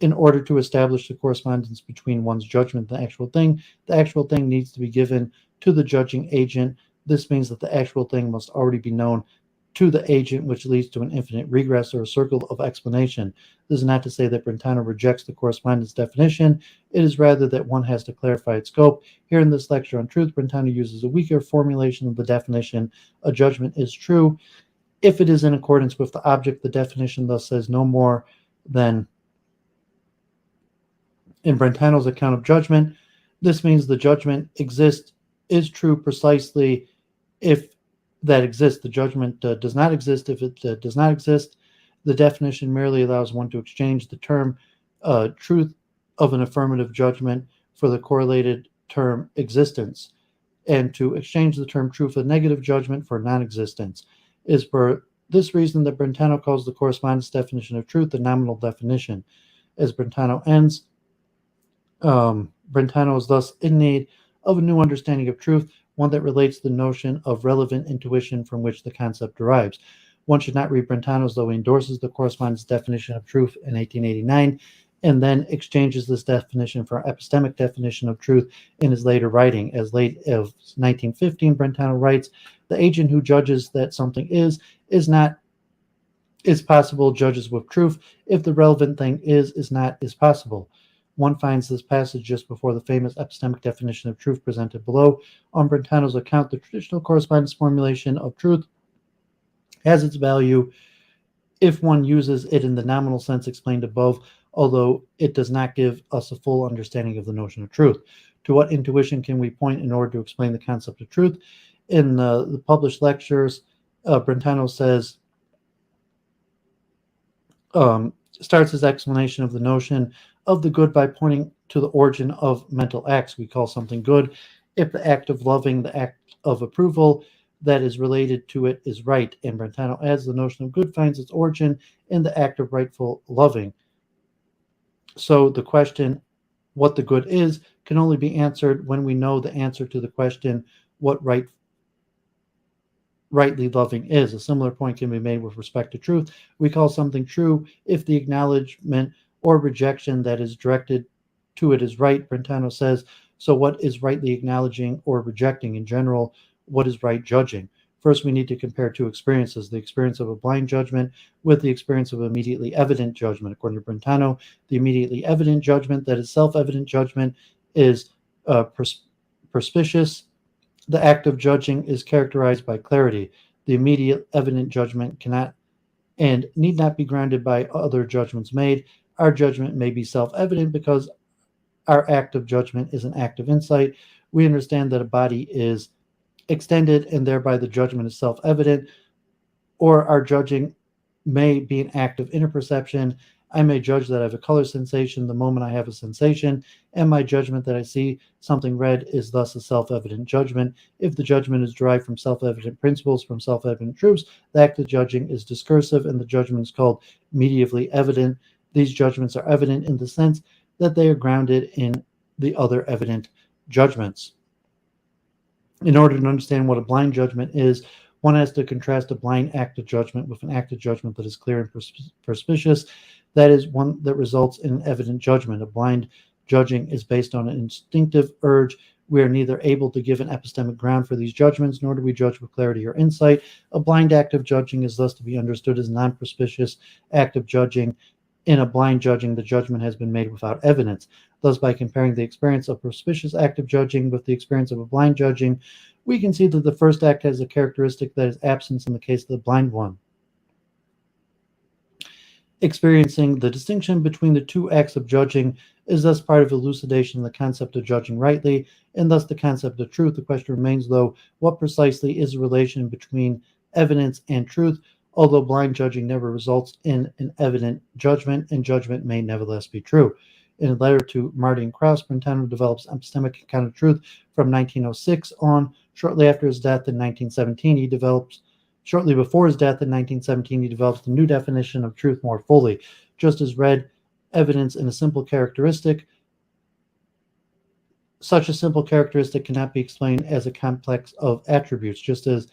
In order to establish the correspondence between one's judgment and the actual thing needs to be given to the judging agent. This means that the actual thing must already be known to the agent, which leads to an infinite regress or a circle of explanation. This is not to say that Brentano rejects the correspondence definition. It is rather that one has to clarify its scope. Here in this lecture on truth, Brentano uses a weaker formulation of the definition. A judgment is true if it is in accordance with the object. The definition thus says no more than in Brentano's account of judgment. This means the judgment is true precisely if that exists. The judgment does not exist if it does not exist. The definition merely allows one to exchange the term truth of an affirmative judgment for the correlated term existence, and to exchange the term truth of negative judgment for non-existence. It is for this reason that Brentano calls the correspondence definition of truth the nominal definition. As Brentano ends, Brentano is thus in need of a new understanding of truth, one that relates the notion of relevant intuition from which the concept derives. One should not read Brentano as though he endorses the correspondence definition of truth in 1889 and then exchanges this definition for an epistemic definition of truth in his later writing. As late as 1915, Brentano writes, "The agent who judges that something is possible, judges with truth. If the relevant thing is not, is possible." One finds this passage just before the famous epistemic definition of truth presented below. On Brentano's account, the traditional correspondence formulation of truth has its value if one uses it in the nominal sense explained above, although it does not give us a full understanding of the notion of truth. To what intuition can we point in order to explain the concept of truth? In the published lectures, Brentano says, starts his explanation of the notion of the good by pointing to the origin of mental acts. We call something good if the act of loving, the act of approval that is related to it is right. And Brentano adds the notion of good finds its origin in the act of rightful loving. So the question, what the good is, can only be answered when we know the answer to the question, what rightly loving is. A similar point can be made with respect to truth. We call something true if the acknowledgement or rejection that is directed to it is right. Brentano says, So what is rightly acknowledging or rejecting? In general, what is right judging? First, we need to compare two experiences, the experience of a blind judgment with the experience of immediately evident judgment. According to Brentano, the immediately evident judgment, that is self-evident judgment, is perspicuous. The act of judging is characterized by clarity. The immediate evident judgment cannot and need not be grounded by other judgments made. Our judgment may be self-evident because our act of judgment is an act of insight. We understand that a body is extended and thereby the judgment is self-evident, or our judging may be an act of inner perception. I may judge that I have a color sensation the moment I have a sensation, and my judgment that I see something red is thus a self-evident judgment. If the judgment is derived from self-evident principles, from self-evident truths, the act of judging is discursive, and the judgment is called mediatively evident. These judgments are evident in the sense that they are grounded in the other evident judgments. In order to understand what a blind judgment is, one has to contrast a blind act of judgment with an act of judgment that is clear and perspicuous. That is one that results in evident judgment. A blind judging is based on an instinctive urge. We are neither able to give an epistemic ground for these judgments, nor do we judge with clarity or insight. A blind act of judging is thus to be understood as a non-perspicuous act of judging. In a blind judging, the judgment has been made without evidence. Thus, by comparing the experience of perspicuous act of judging with the experience of a blind judging, we can see that the first act has a characteristic that is absent in the case of the blind one. Experiencing the distinction between the two acts of judging is thus part of elucidation of the concept of judging rightly, and thus the concept of truth. The question remains, though, what precisely is the relation between evidence and truth? Although blind judging never results in an evident judgment, and judgment may nevertheless be true. In a letter to Marty and Krauss, Brentano develops epistemic account of truth from 1906 on. Shortly after his death in 1917, Shortly before his death in 1917, he develops the new definition of truth more fully. Just as red evidence in a simple characteristic, such a simple characteristic cannot be explained as a complex of attributes. Just as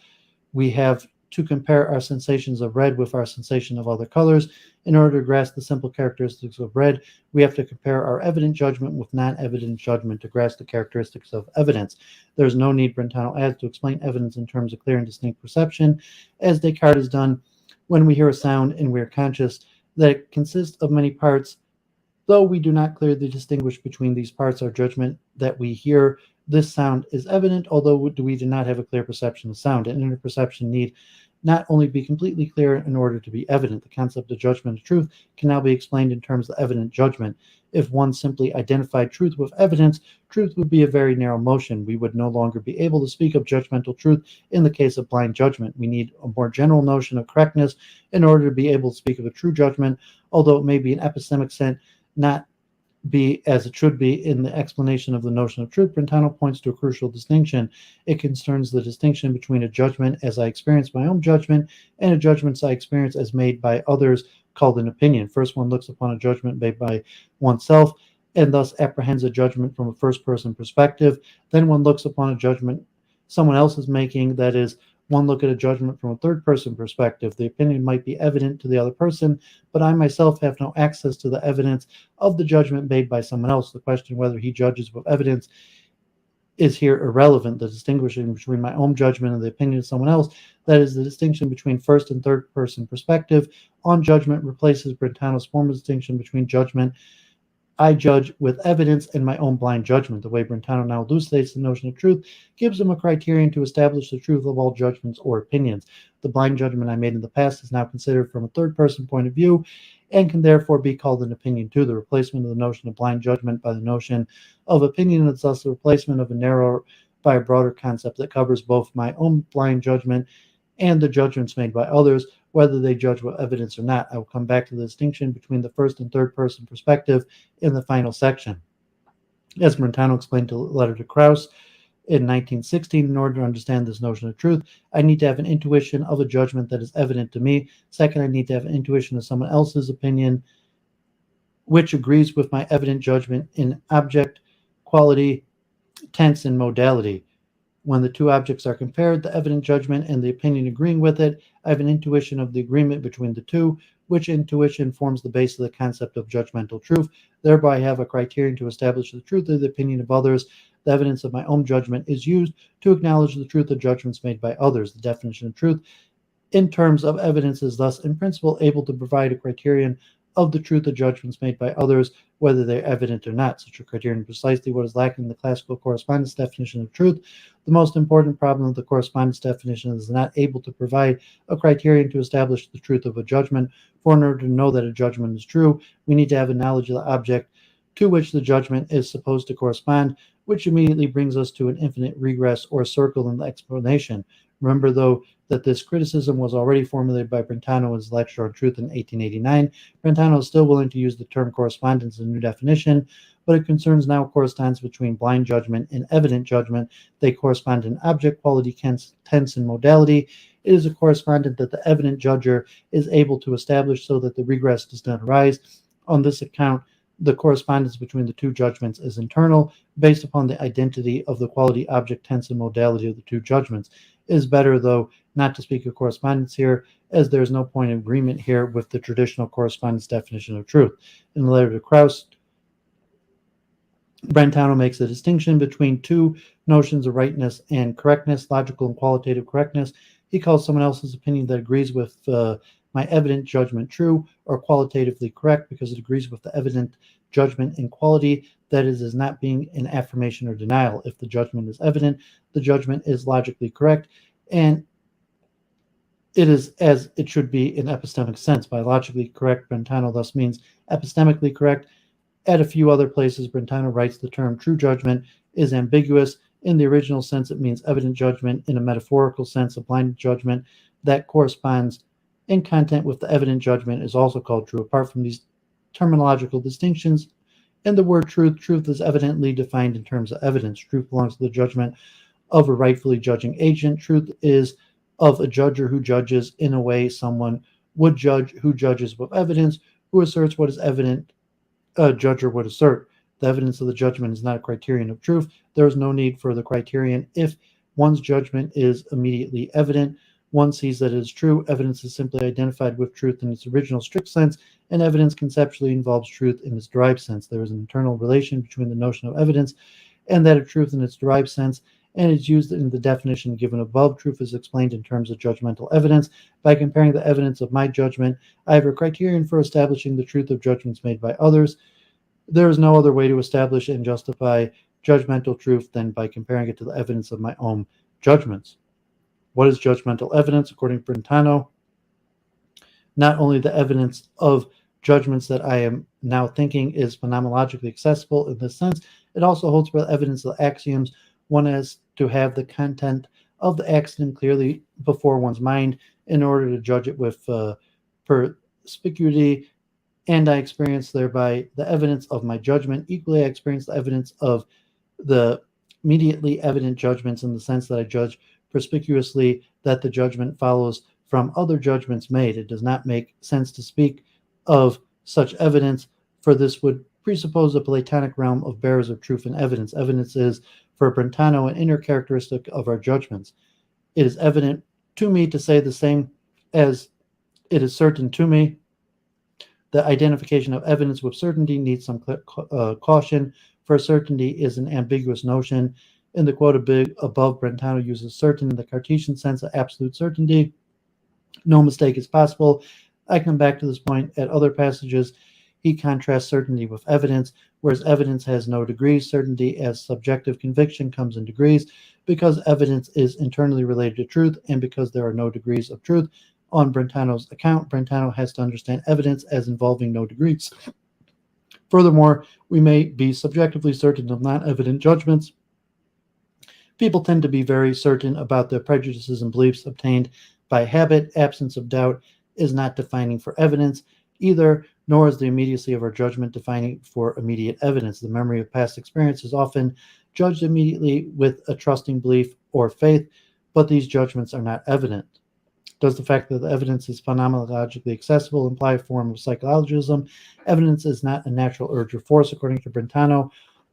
we have to compare our sensations of red with our sensation of other colors, in order to grasp the simple characteristics of red, we have to compare our evident judgment with non-evident judgment to grasp the characteristics of evidence. There is no need, Brentano adds, to explain evidence in terms of clear and distinct perception, as Descartes has done when we hear a sound and we are conscious that it consists of many parts. Though we do not clearly distinguish between these parts, our judgment that we hear this sound is evident, although we do not have a clear perception of sound. An inner perception need not only be completely clear in order to be evident. The concept of judgment of truth can now be explained in terms of evident judgment. If one simply identified truth with evidence, truth would be a very narrow motion. We would no longer be able to speak of judgmental truth in the case of blind judgment. We need a more general notion of correctness in order to be able to speak of a true judgment, although it may be an epistemic sense, not be as it should be. In the explanation of the notion of truth, Brentano points to a crucial distinction. It concerns the distinction between a judgment as I experience my own judgment and a judgment I experience as made by others, called an opinion. First, one looks upon a judgment made by oneself and thus apprehends a judgment from a first-person perspective. Then one looks upon a judgment someone else is making, that is, one look at a judgment from a third-person perspective. The opinion might be evident to the other person, but I myself have no access to the evidence of the judgment made by someone else. The question whether he judges with evidence is here irrelevant. The distinguishing between my own judgment and the opinion of someone else, that is, the distinction between first and third-person perspective on judgment, replaces Brentano's former distinction between judgment I judge with evidence and my own blind judgment. The way Brentano now elucidates the notion of truth gives him a criterion to establish the truth of all judgments or opinions. The blind judgment I made in the past is now considered from a third-person point of view and can therefore be called an opinion too. The replacement of the notion of blind judgment by the notion of opinion is thus the replacement of a narrower by a broader concept that covers both my own blind judgment and the judgments made by others, whether they judge with evidence or not. I will come back to the distinction between the first and third person perspective in the final section. As Brentano explained to a letter to Krauss in 1916, in order to understand this notion of truth, I need to have an intuition of a judgment that is evident to me. Second, I need to have an intuition of someone else's opinion which agrees with my evident judgment in object, quality, tense, and modality. When the two objects are compared, the evident judgment and the opinion agreeing with it, I have an intuition of the agreement between the two, which intuition forms the base of the concept of judgmental truth. Thereby I have a criterion to establish the truth of the opinion of others. the evidence of my own judgment is used to acknowledge the truth of judgments made by others. The definition of truth in terms of evidence is thus in principle able to provide a criterion of the truth of judgments made by others, whether they're evident or not. Such a criterion is precisely what is lacking in the classical correspondence definition of truth. The most important problem of the correspondence definition is not able to provide a criterion to establish the truth of a judgment. For in order to know that a judgment is true, we need to have a knowledge of the object to which the judgment is supposed to correspond, which immediately brings us to an infinite regress or circle in the explanation. Remember, though, that this criticism was already formulated by Brentano in his lecture on truth in 1889. Brentano is still willing to use the term correspondence as a new definition, but it concerns now correspondence between blind judgment and evident judgment. They correspond in object, quality, tense, and modality. It is a correspondence that the evident judger is able to establish so that the regress does not arise. On this account, the correspondence between the two judgments is internal, based upon the identity of the quality, object, tense, and modality of the two judgments. It is better, though, not to speak of correspondence here, as there is no point of agreement here with the traditional correspondence definition of truth. In the letter to Krauss, Brentano makes a distinction between two notions of rightness and correctness, logical and qualitative correctness. He calls someone else's opinion that agrees with my evident judgment true or qualitatively correct because it agrees with the evident judgment in quality, that is not being an affirmation or denial. If the judgment is evident, the judgment is logically correct, and it is as it should be in epistemic sense. By logically correct, Brentano thus means epistemically correct. At a few other places, Brentano writes the term true judgment is ambiguous. In the original sense, it means evident judgment. In a metaphorical sense, a blind judgment that corresponds in content with the evident judgment is also called true. Apart from these terminological distinctions, in the word truth, truth is evidently defined in terms of evidence. Truth belongs to the judgment of a rightfully judging agent. Truth is of a judger who judges in a way someone would judge, who judges with evidence, who asserts what is evident, a judger would assert. The evidence of the judgment is not a criterion of truth. There is no need for the criterion if one's judgment is immediately evident. One sees that it is true. Evidence is simply identified with truth in its original strict sense, and evidence conceptually involves truth in its derived sense. There is an internal relation between the notion of evidence and that of truth in its derived sense, and is used in the definition given above. Truth is explained in terms of judgmental evidence. By comparing the evidence of my judgment, I have a criterion for establishing the truth of judgments made by others. There is no other way to establish and justify judgmental truth than by comparing it to the evidence of my own judgments. What is judgmental evidence? According to Brentano, not only the evidence of judgments that I am now thinking is phenomenologically accessible in this sense, it also holds for the evidence of the axioms. One has to have the content of the axiom clearly before one's mind in order to judge it with perspicuity, and I experience thereby the evidence of my judgment. Equally, I experience the evidence of the immediately evident judgments in the sense that I judge perspicuously that the judgment follows from other judgments made. It does not make sense to speak of such evidence, for this would presuppose a Platonic realm of bearers of truth and evidence. Evidence is, for Brentano, an inner characteristic of our judgments. It is evident to me to say the same as it is certain to me. The identification of evidence with certainty needs some caution, for certainty is an ambiguous notion. In the quote above, Brentano uses certain in the Cartesian sense of absolute certainty. No mistake is possible. I come back to this point at other passages. He contrasts certainty with evidence, whereas evidence has no degrees. Certainty as subjective conviction comes in degrees because evidence is internally related to truth and because there are no degrees of truth. On Brentano's account, Brentano has to understand evidence as involving no degrees. Furthermore, we may be subjectively certain of non-evident judgments. People tend to be very certain about their prejudices and beliefs obtained by habit. Absence of doubt is not defining for evidence either, nor is the immediacy of our judgment defining for immediate evidence. The memory of past experience is often judged immediately with a trusting belief or faith, but these judgments are not evident. Does the fact that the evidence is phenomenologically accessible imply a form of psychologism? Evidence is not a natural urge or force. According to Brentano,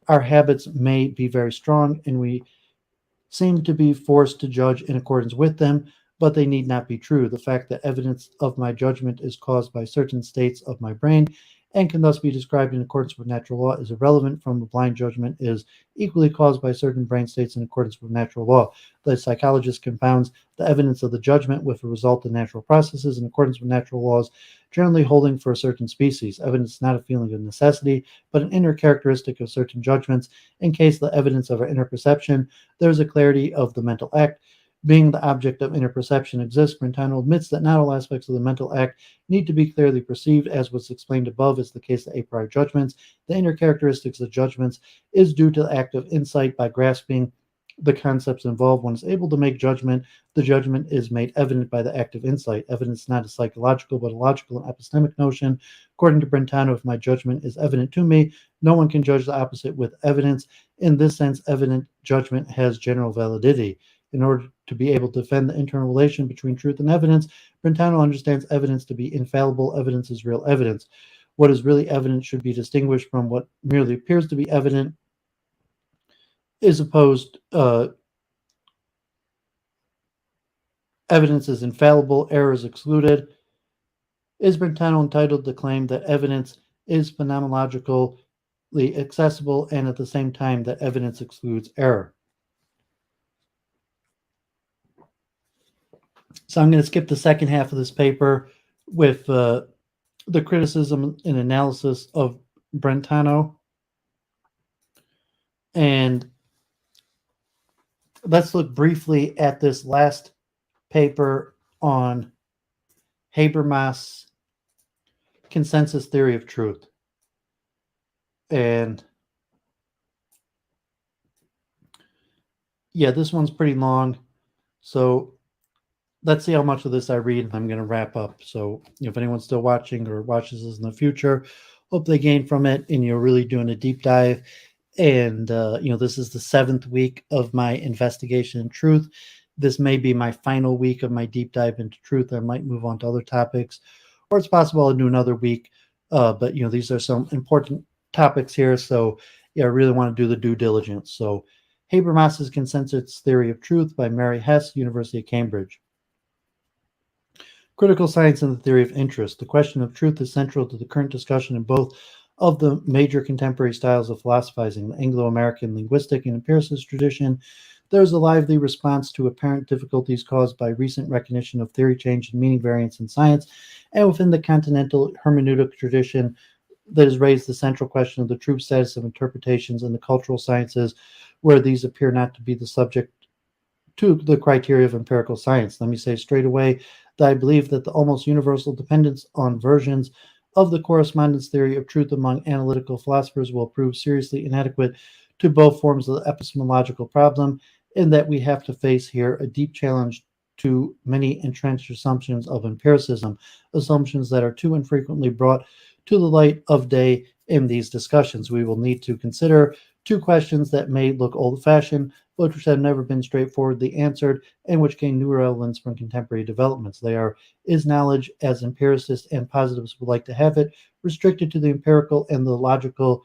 our habits may be very strong and we seem to be forced to judge in accordance with them, but they need not be true. The fact that evidence of my judgment is caused by certain states of my brain and can thus be described in accordance with natural law, is irrelevant from a blind judgment is equally caused by certain brain states in accordance with natural law. The psychologist confounds the evidence of the judgment with the result of natural processes in accordance with natural laws, generally holding for a certain species. Evidence is not a feeling of necessity, but an inner characteristic of certain judgments. In case the evidence of our inner perception, there is a clarity of the mental act. Being the object of inner perception exists, Brentano admits that not all aspects of the mental act need to be clearly perceived, as was explained above is the case of a priori judgments. The inner characteristics of judgments is due to the act of insight. By grasping the concepts involved, one is able to make judgment. The judgment is made evident by the act of insight. Evidence is not a psychological but a logical and epistemic notion. According to Brentano, if my judgment is evident to me, no one can judge the opposite with evidence. In this sense, evident judgment has general validity. In order to be able to defend the internal relation between truth and evidence, Brentano understands evidence to be infallible. Evidence is real evidence. What is really evident should be distinguished from what merely appears to be evident, is opposed. Evidence is infallible, error is excluded. Is Brentano entitled to claim that evidence is phenomenologically accessible and at the same time that evidence excludes error? So I'm going to skip the second half of this paper with the criticism and analysis of Brentano. And let's look briefly at this last paper on Habermas' consensus theory of truth. And yeah, this one's pretty long. So let's see how much of this I read, and I'm going to wrap up. So if anyone's still watching or watches this in the future, hope they gain from it, and you're really doing a deep dive. And, this is the 7th week of my investigation in truth. This may be my final week of my deep dive into truth. I might move on to other topics, or it's possible I'll do another week. But, these are some important topics here. So, I really want to do the due diligence. So, Habermas' Consensus Theory of Truth by Mary Hesse, University of Cambridge. Critical Science and the Theory of Interest. The question of truth is central to the current discussion in both of the major contemporary styles of philosophizing, the Anglo-American linguistic and empiricist tradition. There is a lively response to apparent difficulties caused by recent recognition of theory change and meaning variance in science, and within the continental hermeneutic tradition that has raised the central question of the true status of interpretations in the cultural sciences, where these appear not to be the subject to the criteria of empirical science. Let me say straight away that I believe that the almost universal dependence on versions of the correspondence theory of truth among analytical philosophers will prove seriously inadequate to both forms of the epistemological problem, in that we have to face here a deep challenge to many entrenched assumptions of empiricism, assumptions that are too infrequently brought to the light of day in these discussions. We will need to consider two questions that may look old-fashioned, but which have never been straightforwardly answered, and which gain new relevance from contemporary developments. They are, is knowledge, as empiricists and positivists would like to have it, restricted to the empirical and the logical,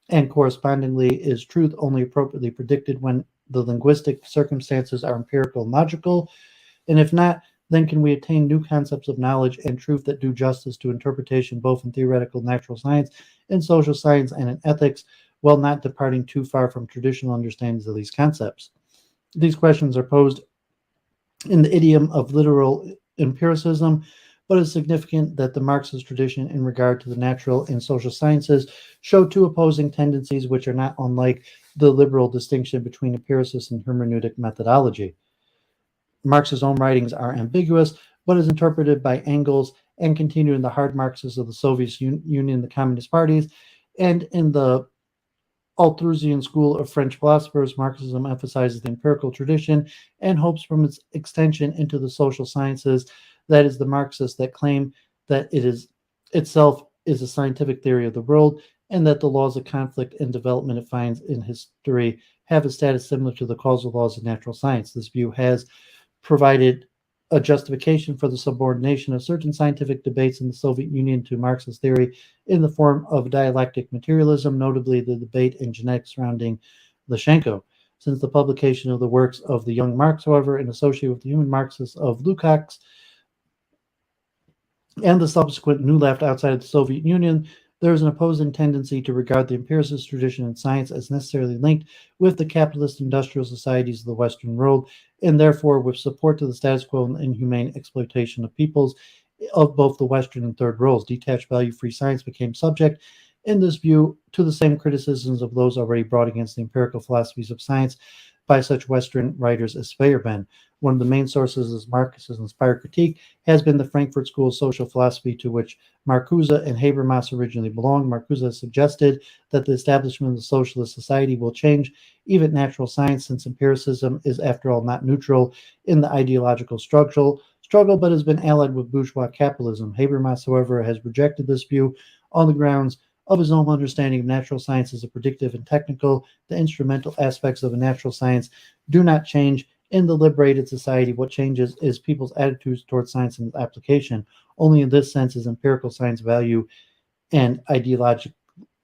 and correspondingly, is truth only appropriately predicted when the linguistic circumstances are empirical and logical? And if not, then can we attain new concepts of knowledge and truth that do justice to interpretation both in theoretical natural science, in social science, and in ethics, while not departing too far from traditional understandings of these concepts? These questions are posed in the idiom of literal empiricism, but it's significant that the Marxist tradition in regard to the natural and social sciences show two opposing tendencies which are not unlike the liberal distinction between empiricists and hermeneutic methodology. Marx's own writings are ambiguous, but is interpreted by Engels and continued in the hard Marxists of the Soviet Union, the Communist parties, and in the Althusian school of French philosophers. Marxism emphasizes the empirical tradition and hopes from its extension into the social sciences. That is the Marxists that claim that it is itself is a scientific theory of the world, and that the laws of conflict and development it finds in history have a status similar to the causal laws of natural science. This view has provided a justification for the subordination of certain scientific debates in the Soviet Union to Marxist theory in the form of dialectic materialism, notably the debate in genetics surrounding Lyshenko. Since the publication of the works of the young Marx, however, and associated with the human Marxists of Lukács and the subsequent New Left outside of the Soviet Union, There is an opposing tendency to regard the empiricist tradition in science as necessarily linked with the capitalist industrial societies of the Western world, and therefore with support to the status quo and inhumane exploitation of peoples of both the Western and Third worlds. Detached value-free science became subject, in this view, to the same criticisms of those already brought against the empirical philosophies of science by such Western writers as Feyerabend. One of the main sources of Marx's inspired critique has been the Frankfort School of Social Philosophy, to which Marcuse and Habermas originally belonged. Marcuse suggested that the establishment of the socialist society will change even natural science, since empiricism is, after all, not neutral in the ideological struggle, but has been allied with bourgeois capitalism. Habermas, however, has rejected this view on the grounds of his own understanding of natural science as a predictive and technical. The instrumental aspects of a natural science do not change in the liberated society. What changes is people's attitudes towards science and its application. Only in this sense is empirical science value and ideological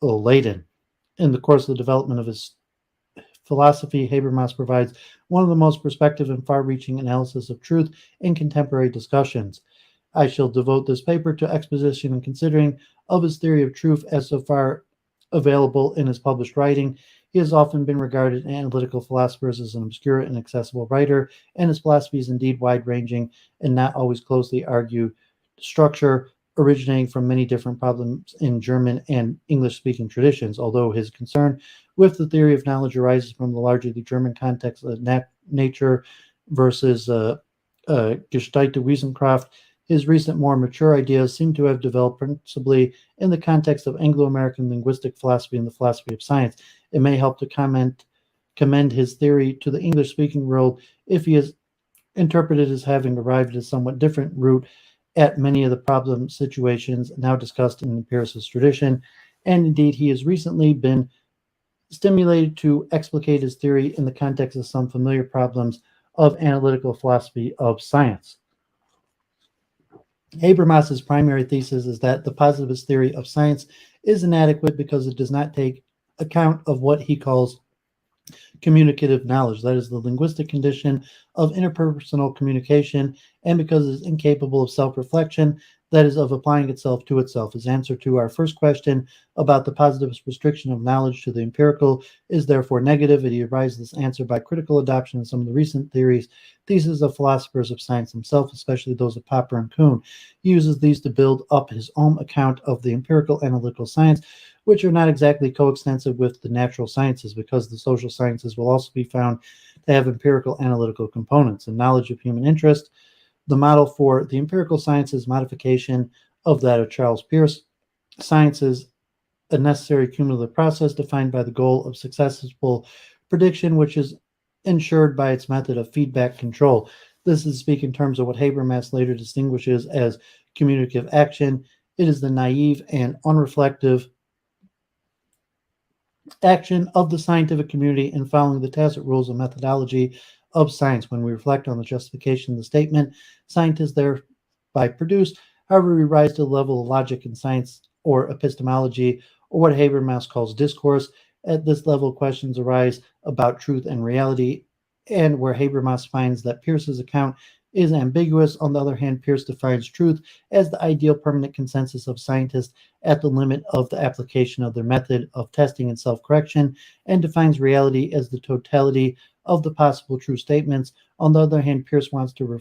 laden. In the course of the development of his philosophy, Habermas provides one of the most prospective and far-reaching analysis of truth in contemporary discussions. I shall devote this paper to exposition and considering of his theory of truth as so far available in his published writing. He has often been regarded in analytical philosophers as an obscure and inaccessible writer, and his philosophy is indeed wide-ranging and not always closely argued structure, originating from many different problems in German and English-speaking traditions. Although his concern with the theory of knowledge arises from the largely German context of nature versus Gestalt Wissenschaft, his recent, more mature ideas seem to have developed principally in the context of Anglo-American linguistic philosophy and the philosophy of science. It may help to commend his theory to the English-speaking world if he is interpreted as having arrived at a somewhat different route at many of the problem situations now discussed in the empiricist tradition. And indeed, he has recently been stimulated to explicate his theory in the context of some familiar problems of analytical philosophy of science. Habermas's primary thesis is that the positivist theory of science is inadequate because it does not take account of what he calls communicative knowledge, that is, the linguistic condition of interpersonal communication, and because it is incapable of self-reflection, that is, of applying itself to itself. His answer to our first question about the positivist restriction of knowledge to the empirical is therefore negative, and he derives this answer by critical adoption of some of the recent theses of philosophers of science themselves, especially those of Popper and Kuhn. He uses these to build up his own account of the empirical analytical science, which are not exactly coextensive with the natural sciences, because the social sciences will also be found to have empirical analytical components. In knowledge of human interest, the model for the empirical sciences modification of that of Charles Peirce. Science is a necessary cumulative process defined by the goal of successful prediction, which is ensured by its method of feedback control. This is speak in terms of what Habermas later distinguishes as communicative action. It is the naive and unreflective action of the scientific community in following the tacit rules and methodology of science. When we reflect on the justification of the statement scientists thereby produce, however, we rise to the level of logic in science or epistemology, or what Habermas calls discourse. At this level, questions arise about truth and reality, and where Habermas finds that Peirce's account is ambiguous. On the other hand, Peirce defines truth as the ideal permanent consensus of scientists at the limit of the application of their method of testing and self-correction, and defines reality as the totality of the possible true statements. On the other hand, Peirce wants to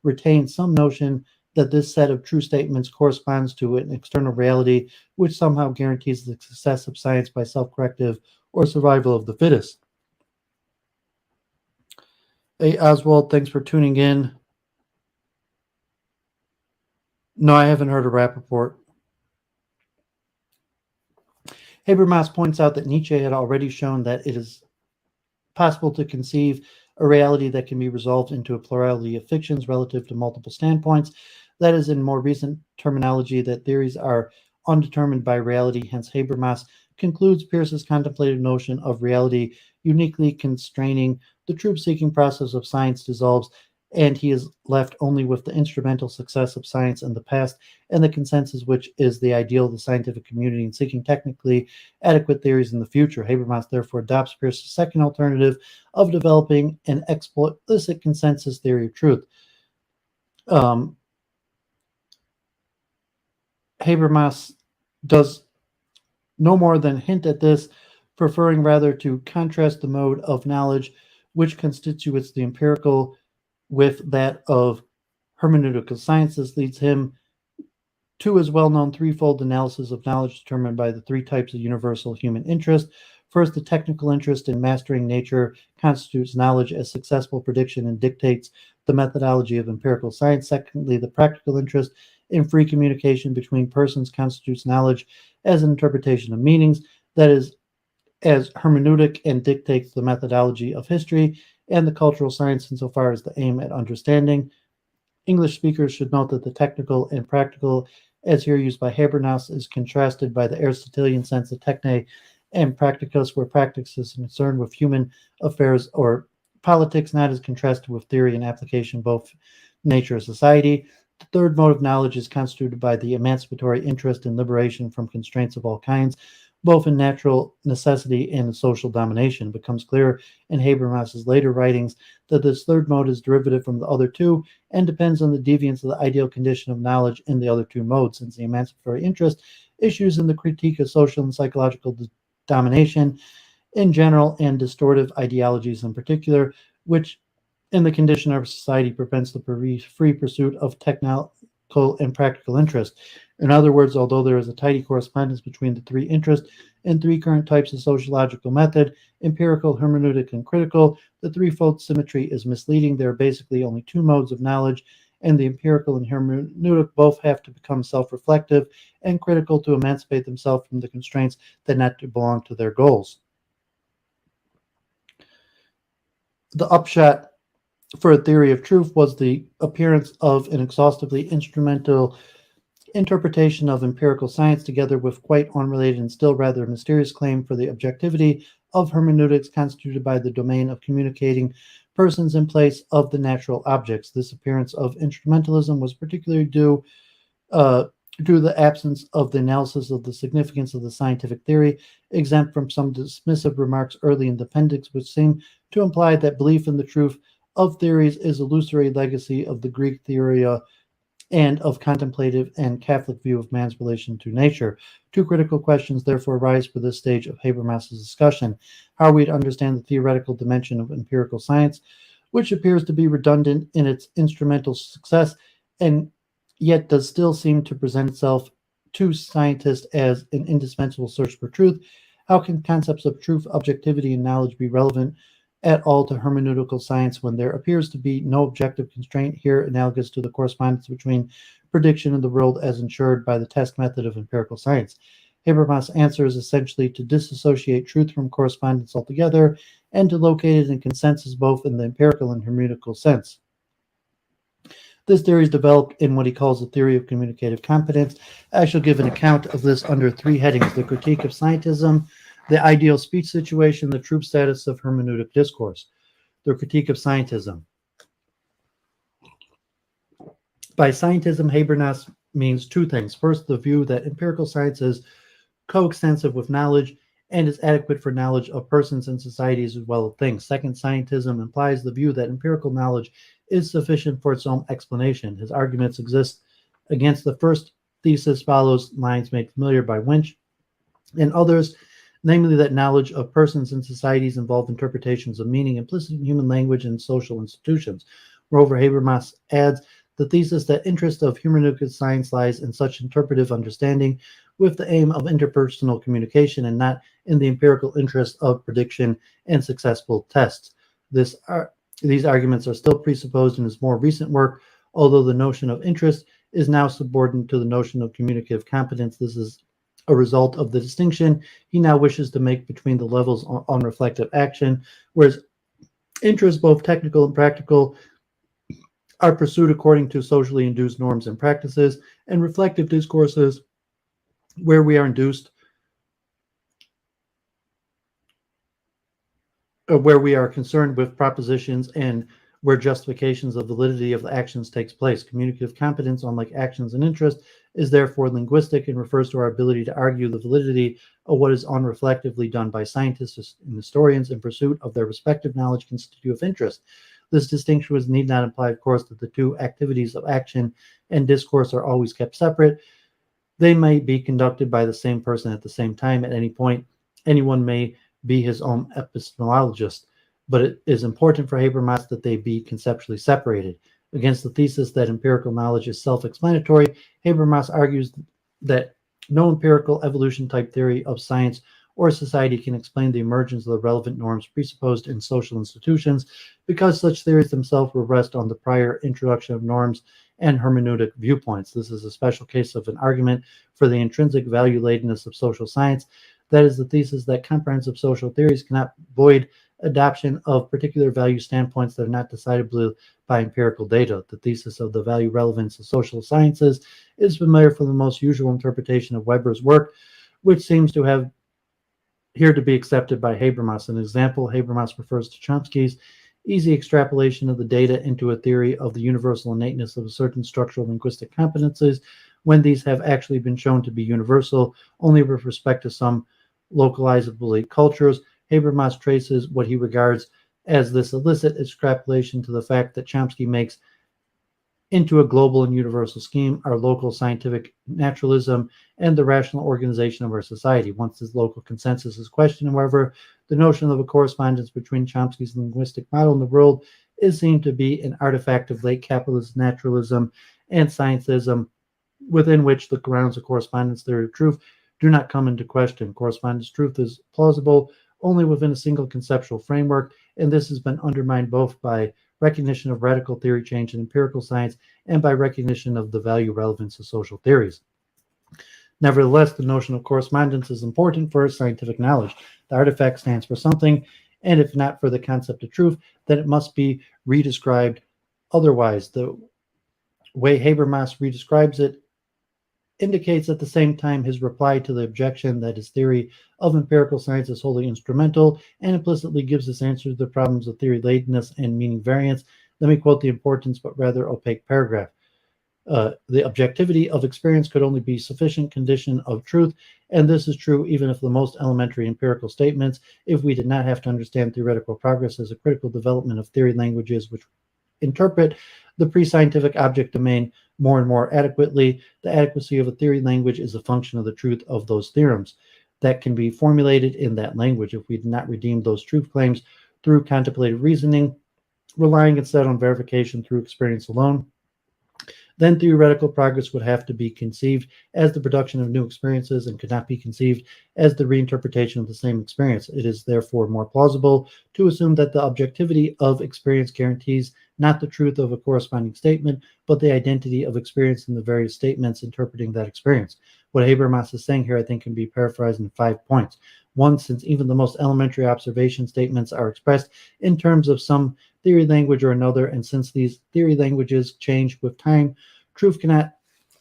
retain some notion that this set of true statements corresponds to an external reality, which somehow guarantees the success of science by self-corrective or survival of the fittest. Hey, Oswald, thanks for tuning in. No, I haven't heard of Rappaport. Habermas points out that Nietzsche had already shown that it is possible to conceive a reality that can be resolved into a plurality of fictions relative to multiple standpoints. That is, in more recent terminology, that theories are undetermined by reality. Hence, Habermas concludes Peirce's contemplative notion of reality uniquely constraining the truth-seeking process of science dissolves, and he is left only with the instrumental success of science in the past and the consensus which is the ideal of the scientific community in seeking technically adequate theories in the future. Habermas therefore adopts Peirce's second alternative of developing an explicit consensus theory of truth. Habermas does no more than hint at this, preferring rather to contrast the mode of knowledge which constitutes the empirical with that of hermeneutical sciences, leads him to his well-known threefold analysis of knowledge determined by the three types of universal human interest. First, the technical interest in mastering nature constitutes knowledge as successful prediction and dictates the methodology of empirical science. Secondly, the practical interest in free communication between persons constitutes knowledge as an interpretation of meanings, that is, as hermeneutic, and dictates the methodology of history and the cultural science insofar as the aim at understanding. English speakers should note that the technical and practical, as here used by Habermas, is contrasted by the Aristotelian sense of techne and practicus, where practice is concerned with human affairs or politics, not as contrasted with theory and application, both nature and society. The third mode of knowledge is constituted by the emancipatory interest in liberation from constraints of all kinds, both in natural necessity and in social domination. It becomes clear in Habermas's later writings that this third mode is derivative from the other two and depends on the deviance of the ideal condition of knowledge in the other two modes, since the emancipatory interest issues in the critique of social and psychological domination in general and distortive ideologies in particular, which in the condition of society prevents the free pursuit of technical and practical interest. In other words, although there is a tidy correspondence between the three interests and three current types of sociological method, empirical, hermeneutic, and critical, the threefold symmetry is misleading. There are basically only two modes of knowledge, and the empirical and hermeneutic both have to become self-reflective and critical to emancipate themselves from the constraints that not belong to their goals. The upshot for a theory of truth was the appearance of an exhaustively instrumental interpretation of empirical science, together with quite unrelated and still rather mysterious claim for the objectivity of hermeneutics constituted by the domain of communicating persons in place of the natural objects. This appearance of instrumentalism was particularly due to the absence of the analysis of the significance of the scientific theory, exempt from some dismissive remarks early in the appendix, which seem to imply that belief in the truth of theories is a illusory legacy of the Greek theoria and of contemplative and Catholic view of man's relation to nature. Two critical questions therefore arise for this stage of Habermas's discussion. How are we to understand the theoretical dimension of empirical science, which appears to be redundant in its instrumental success, and yet does still seem to present itself to scientists as an indispensable search for truth? How can concepts of truth, objectivity, and knowledge be relevant at all to hermeneutical science when there appears to be no objective constraint here analogous to the correspondence between prediction and the world as ensured by the test method of empirical science? Habermas' answer is essentially to disassociate truth from correspondence altogether and to locate it in consensus both in the empirical and hermeneutical sense. This theory is developed in what he calls the theory of communicative competence. I shall give an account of this under three headings: the critique of scientism, the ideal speech situation, the truth status of hermeneutic discourse. The critique of scientism. By scientism, Habermas means two things. First, the view that empirical science is coextensive with knowledge and is adequate for knowledge of persons and societies as well as things. Second, scientism implies the view that empirical knowledge is sufficient for its own explanation. His arguments exist against the first thesis follows lines made familiar by Winch and others, namely that knowledge of persons and societies involve interpretations of meaning implicit in human language and social institutions. Moreover, Habermas adds the thesis that interest of hermeneutical science lies in such interpretive understanding with the aim of interpersonal communication and not in the empirical interest of prediction and successful tests. These arguments are still presupposed in his more recent work, although the notion of interest is now subordinate to the notion of communicative competence. This is a result of the distinction he now wishes to make between the levels on reflective action, whereas interests, both technical and practical, are pursued according to socially induced norms and practices, and reflective discourses, where we are induced, where we are concerned with propositions and where justifications of validity of the actions takes place. Communicative competence, unlike actions and interest, is therefore linguistic and refers to our ability to argue the validity of what is unreflectively done by scientists and historians in pursuit of their respective knowledge constitutive of interest. This distinction need not imply, of course, that the two activities of action and discourse are always kept separate. They may be conducted by the same person at the same time at any point. Anyone may be his own epistemologist, but it is important for Habermas that they be conceptually separated. Against the thesis that empirical knowledge is self-explanatory, Habermas argues that no empirical evolution-type theory of science or society can explain the emergence of the relevant norms presupposed in social institutions, because such theories themselves will rest on the prior introduction of norms and hermeneutic viewpoints. This is a special case of an argument for the intrinsic value-ladenness of social science. That is the thesis that comprehensive social theories cannot void adoption of particular value standpoints that are not decidable by empirical data. The thesis of the value relevance of social sciences is familiar from the most usual interpretation of Weber's work, which seems to have here to be accepted by Habermas. An example, Habermas refers to Chomsky's easy extrapolation of the data into a theory of the universal innateness of certain structural linguistic competences, when these have actually been shown to be universal only with respect to some localizable cultures. Habermas traces what he regards as this illicit extrapolation to the fact that Chomsky makes into a global and universal scheme our local scientific naturalism and the rational organization of our society. Once this local consensus is questioned, however, the notion of a correspondence between Chomsky's linguistic model and the world is seen to be an artifact of late capitalist naturalism and scientism, within which the grounds of correspondence theory of truth do not come into question. Correspondence truth is plausible only within a single conceptual framework, and this has been undermined both by recognition of radical theory change in empirical science and by recognition of the value relevance of social theories. Nevertheless, the notion of correspondence is important for scientific knowledge. The artifact stands for something, and if not for the concept of truth, then it must be redescribed otherwise. The way Habermas redescribes it indicates at the same time his reply to the objection that his theory of empirical science is wholly instrumental, and implicitly gives this answer to the problems of theory ladenness and meaning variance. Let me quote the important but rather opaque paragraph. The objectivity of experience could only be sufficient condition of truth, and this is true even if the most elementary empirical statements, if we did not have to understand theoretical progress as a critical development of theory languages which interpret the pre-scientific object domain more and more adequately. The adequacy of a theory language is a function of the truth of those theorems that can be formulated in that language. If we did not redeem those truth claims through contemplative reasoning, relying instead on verification through experience alone, then theoretical progress would have to be conceived as the production of new experiences and could not be conceived as the reinterpretation of the same experience. It is therefore more plausible to assume that the objectivity of experience guarantees not the truth of a corresponding statement, but the identity of experience in the various statements interpreting that experience. What Habermas is saying here, I think, can be paraphrased in 5 points. One, since even the most elementary observation statements are expressed in terms of some theory language or another, and since these theory languages change with time, truth cannot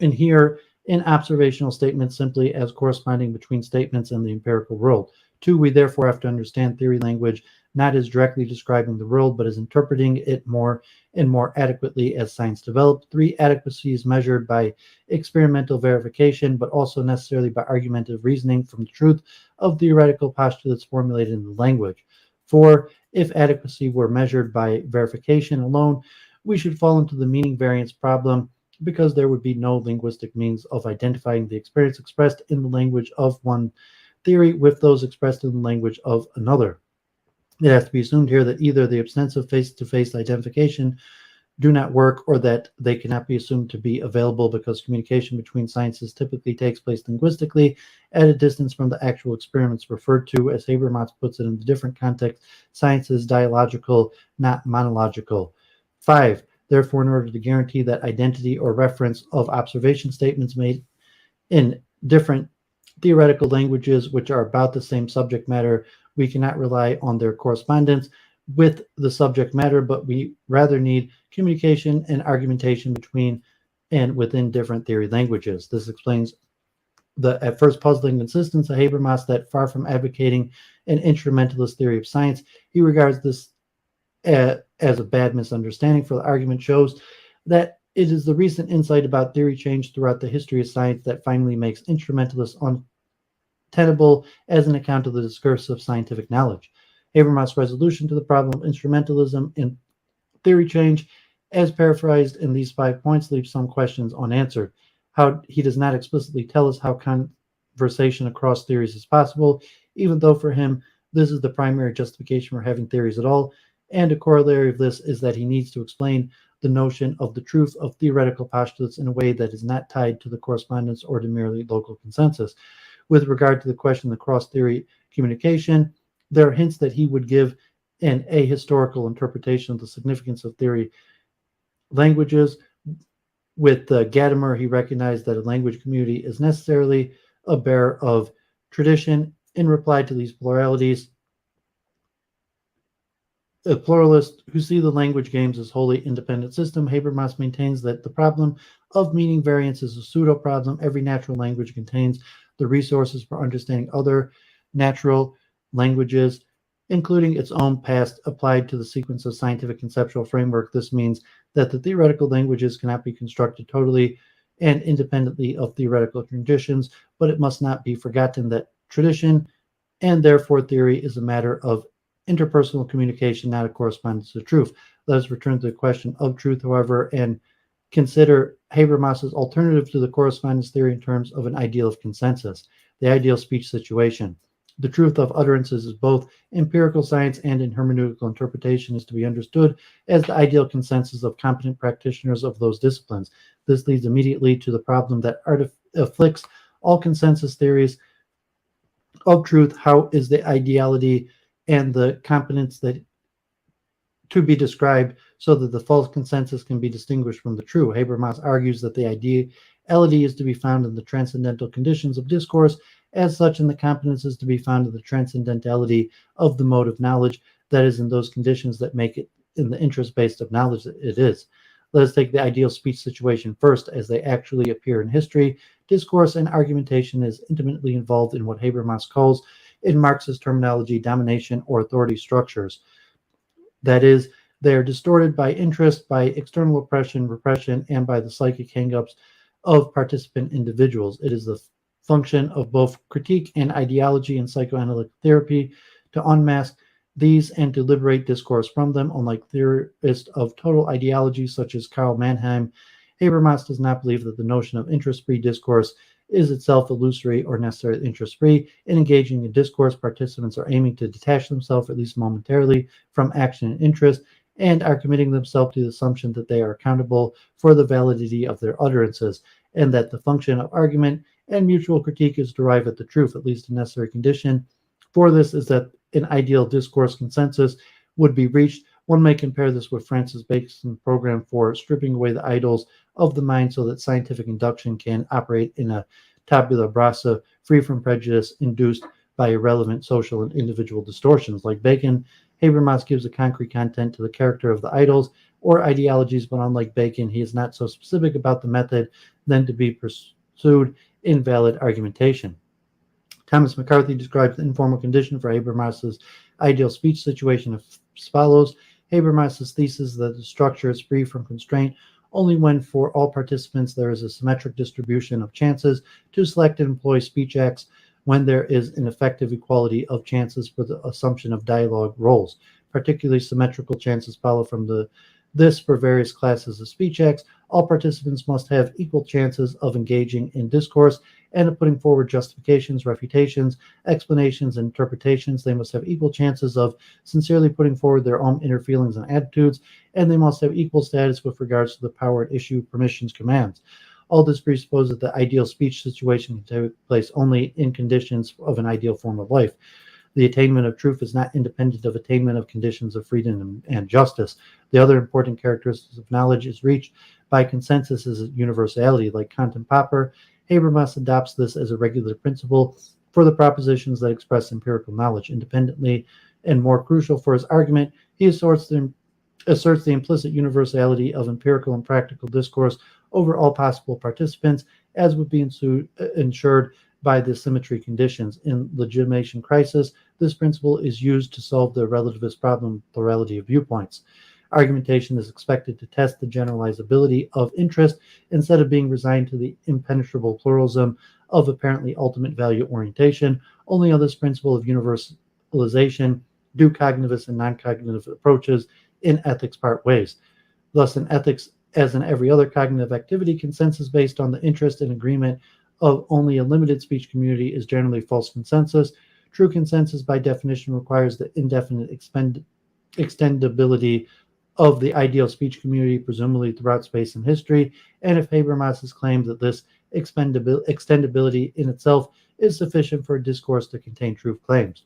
inhere in observational statements simply as corresponding between statements and the empirical world. 2, we therefore have to understand theory language not as directly describing the world, but as interpreting it more and more adequately as science developed. 3, adequacy is measured by experimental verification, but also necessarily by argumentative reasoning from the truth of theoretical postulates formulated in the language. 4, if adequacy were measured by verification alone, we should fall into the meaning variance problem, because there would be no linguistic means of identifying the experience expressed in the language of one theory with those expressed in the language of another. It has to be assumed here that either the extensive face-to-face identification do not work, or that they cannot be assumed to be available because communication between sciences typically takes place linguistically at a distance from the actual experiments referred to. As Habermas puts it in a different context, science is dialogical, not monological. 5, therefore, in order to guarantee that identity or reference of observation statements made in different theoretical languages which are about the same subject matter, we cannot rely on their correspondence with the subject matter, but we rather need communication and argumentation between and within different theory languages. This explains the at first puzzling insistence of Habermas that, far from advocating an instrumentalist theory of science, he regards this as a bad misunderstanding, for the argument shows that it is the recent insight about theory change throughout the history of science that finally makes instrumentalists untenable as an account of the discursive scientific knowledge. Habermas' resolution to the problem of instrumentalism in theory change, as paraphrased in these 5 points, leaves some questions unanswered. how he does not explicitly tell us how conversation across theories is possible, even though for him this is the primary justification for having theories at all. And a corollary of this is that he needs to explain the notion of the truth of theoretical postulates in a way that is not tied to the correspondence or to merely local consensus. With regard to the question of cross-theory communication, there are hints that he would give an ahistorical interpretation of the significance of theory languages. With Gadamer, he recognized that a language community is necessarily a bearer of tradition. In reply to these pluralities, a pluralist who see the language games as wholly independent system, Habermas maintains that the problem of meaning variance is a pseudo-problem. Every natural language contains the resources for understanding other natural languages, including its own past, applied to the sequence of scientific conceptual framework. This means that the theoretical languages cannot be constructed totally and independently of theoretical conditions, but it must not be forgotten that tradition and therefore theory is a matter of interpersonal communication, not a correspondence to truth. Let us return to the question of truth, however, and consider Habermas's alternative to the correspondence theory in terms of an ideal of consensus, the ideal speech situation. The truth of utterances is both empirical science and in hermeneutical interpretation is to be understood as the ideal consensus of competent practitioners of those disciplines. This leads immediately to the problem that afflicts all consensus theories of truth. How is the ideality and the competence that to be described so that the false consensus can be distinguished from the true? Habermas argues that the ideality is to be found in the transcendental conditions of discourse. As such, and the competence is to be found in the transcendentality of the mode of knowledge, that is, in those conditions that make it in the interest-based of knowledge that it is. Let us take the ideal speech situation first, as they actually appear in history. Discourse and argumentation is intimately involved in what Habermas calls, in Marx's terminology, domination or authority structures. That is, they are distorted by interest, by external oppression, repression, and by the psychic hang-ups of participant individuals. It is the function of both critique and ideology in psychoanalytic therapy to unmask these and to liberate discourse from them. Unlike theorists of total ideology such as Karl Mannheim, Habermas does not believe that the notion of interest-free discourse is itself illusory or necessarily interest-free. In engaging in discourse, participants are aiming to detach themselves, at least momentarily, from action and interest, and are committing themselves to the assumption that they are accountable for the validity of their utterances, and that the function of argument and mutual critique is to arrive at the truth. At least a necessary condition for this is that an ideal discourse consensus would be reached. One may compare this with Francis Bacon's program for stripping away the idols of the mind so that scientific induction can operate in a tabula rasa, free from prejudice induced by irrelevant social and individual distortions. Like Bacon, Habermas gives a concrete content to the character of the idols or ideologies, but unlike Bacon, he is not so specific about the method than to be pursued in valid argumentation. Thomas McCarthy describes the informal condition for Habermas's ideal speech situation as follows. Habermas's thesis that the structure is free from constraint only when for all participants there is a symmetric distribution of chances to select and employ speech acts, when there is an effective equality of chances for the assumption of dialogue roles. Particularly symmetrical chances follow from this for various classes of speech acts. All participants must have equal chances of engaging in discourse and of putting forward justifications, refutations, explanations, and interpretations. They must have equal chances of sincerely putting forward their own inner feelings and attitudes, and they must have equal status with regards to the power to issue permissions, commands. All this presupposes that the ideal speech situation can take place only in conditions of an ideal form of life. The attainment of truth is not independent of attainment of conditions of freedom and justice. The other important characteristics of knowledge is reached by consensus as universality. Like Kant and Popper, Habermas adopts this as a regular principle for the propositions that express empirical knowledge independently. And more crucial for his argument, he asserts the implicit universality of empirical and practical discourse over all possible participants, as would be ensured by the symmetry conditions. In legitimation crisis, this principle is used to solve the relativist problem of plurality of viewpoints. Argumentation is expected to test the generalizability of interest instead of being resigned to the impenetrable pluralism of apparently ultimate value orientation. Only on this principle of universalization do cognitivist and non-cognitive approaches in ethics part ways. Thus, in ethics, As in every other cognitive activity, consensus based on the interest and agreement of only a limited speech community is generally false consensus. True consensus, by definition, requires the indefinite extendability of the ideal speech community, presumably throughout space and history. And if Habermas claims that this extendability in itself is sufficient for a discourse to contain truth claims.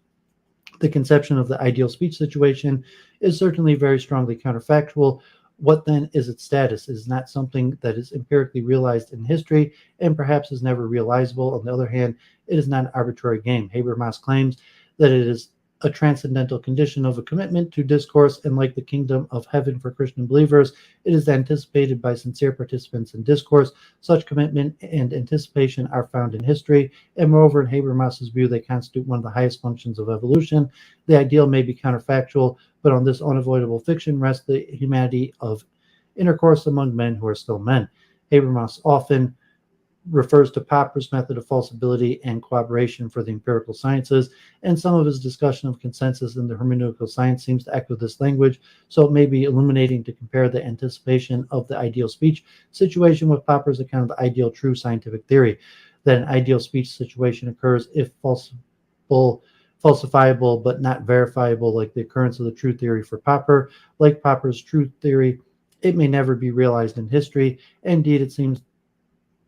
The conception of the ideal speech situation is certainly very strongly counterfactual. What then is its status? It is not something that is empirically realized in history and perhaps is never realizable. On the other hand, it is not an arbitrary game. Habermas claims that it is a transcendental condition of a commitment to discourse, and like the kingdom of heaven for Christian believers, it is anticipated by sincere participants in discourse. Such commitment and anticipation are found in history, and moreover, in Habermas's view, they constitute one of the highest functions of evolution. The ideal may be counterfactual, but on this unavoidable fiction rests the humanity of intercourse among men who are still men. Habermas often refers to Popper's method of falsibility and corroboration for the empirical sciences, and some of his discussion of consensus in the hermeneutical science seems to echo this language, so it may be illuminating to compare the anticipation of the ideal speech situation with Popper's account of the ideal true scientific theory, that an ideal speech situation occurs if falsifiable but not verifiable, like the occurrence of the true theory for Popper. Like Popper's true theory, it may never be realized in history. Indeed, it seems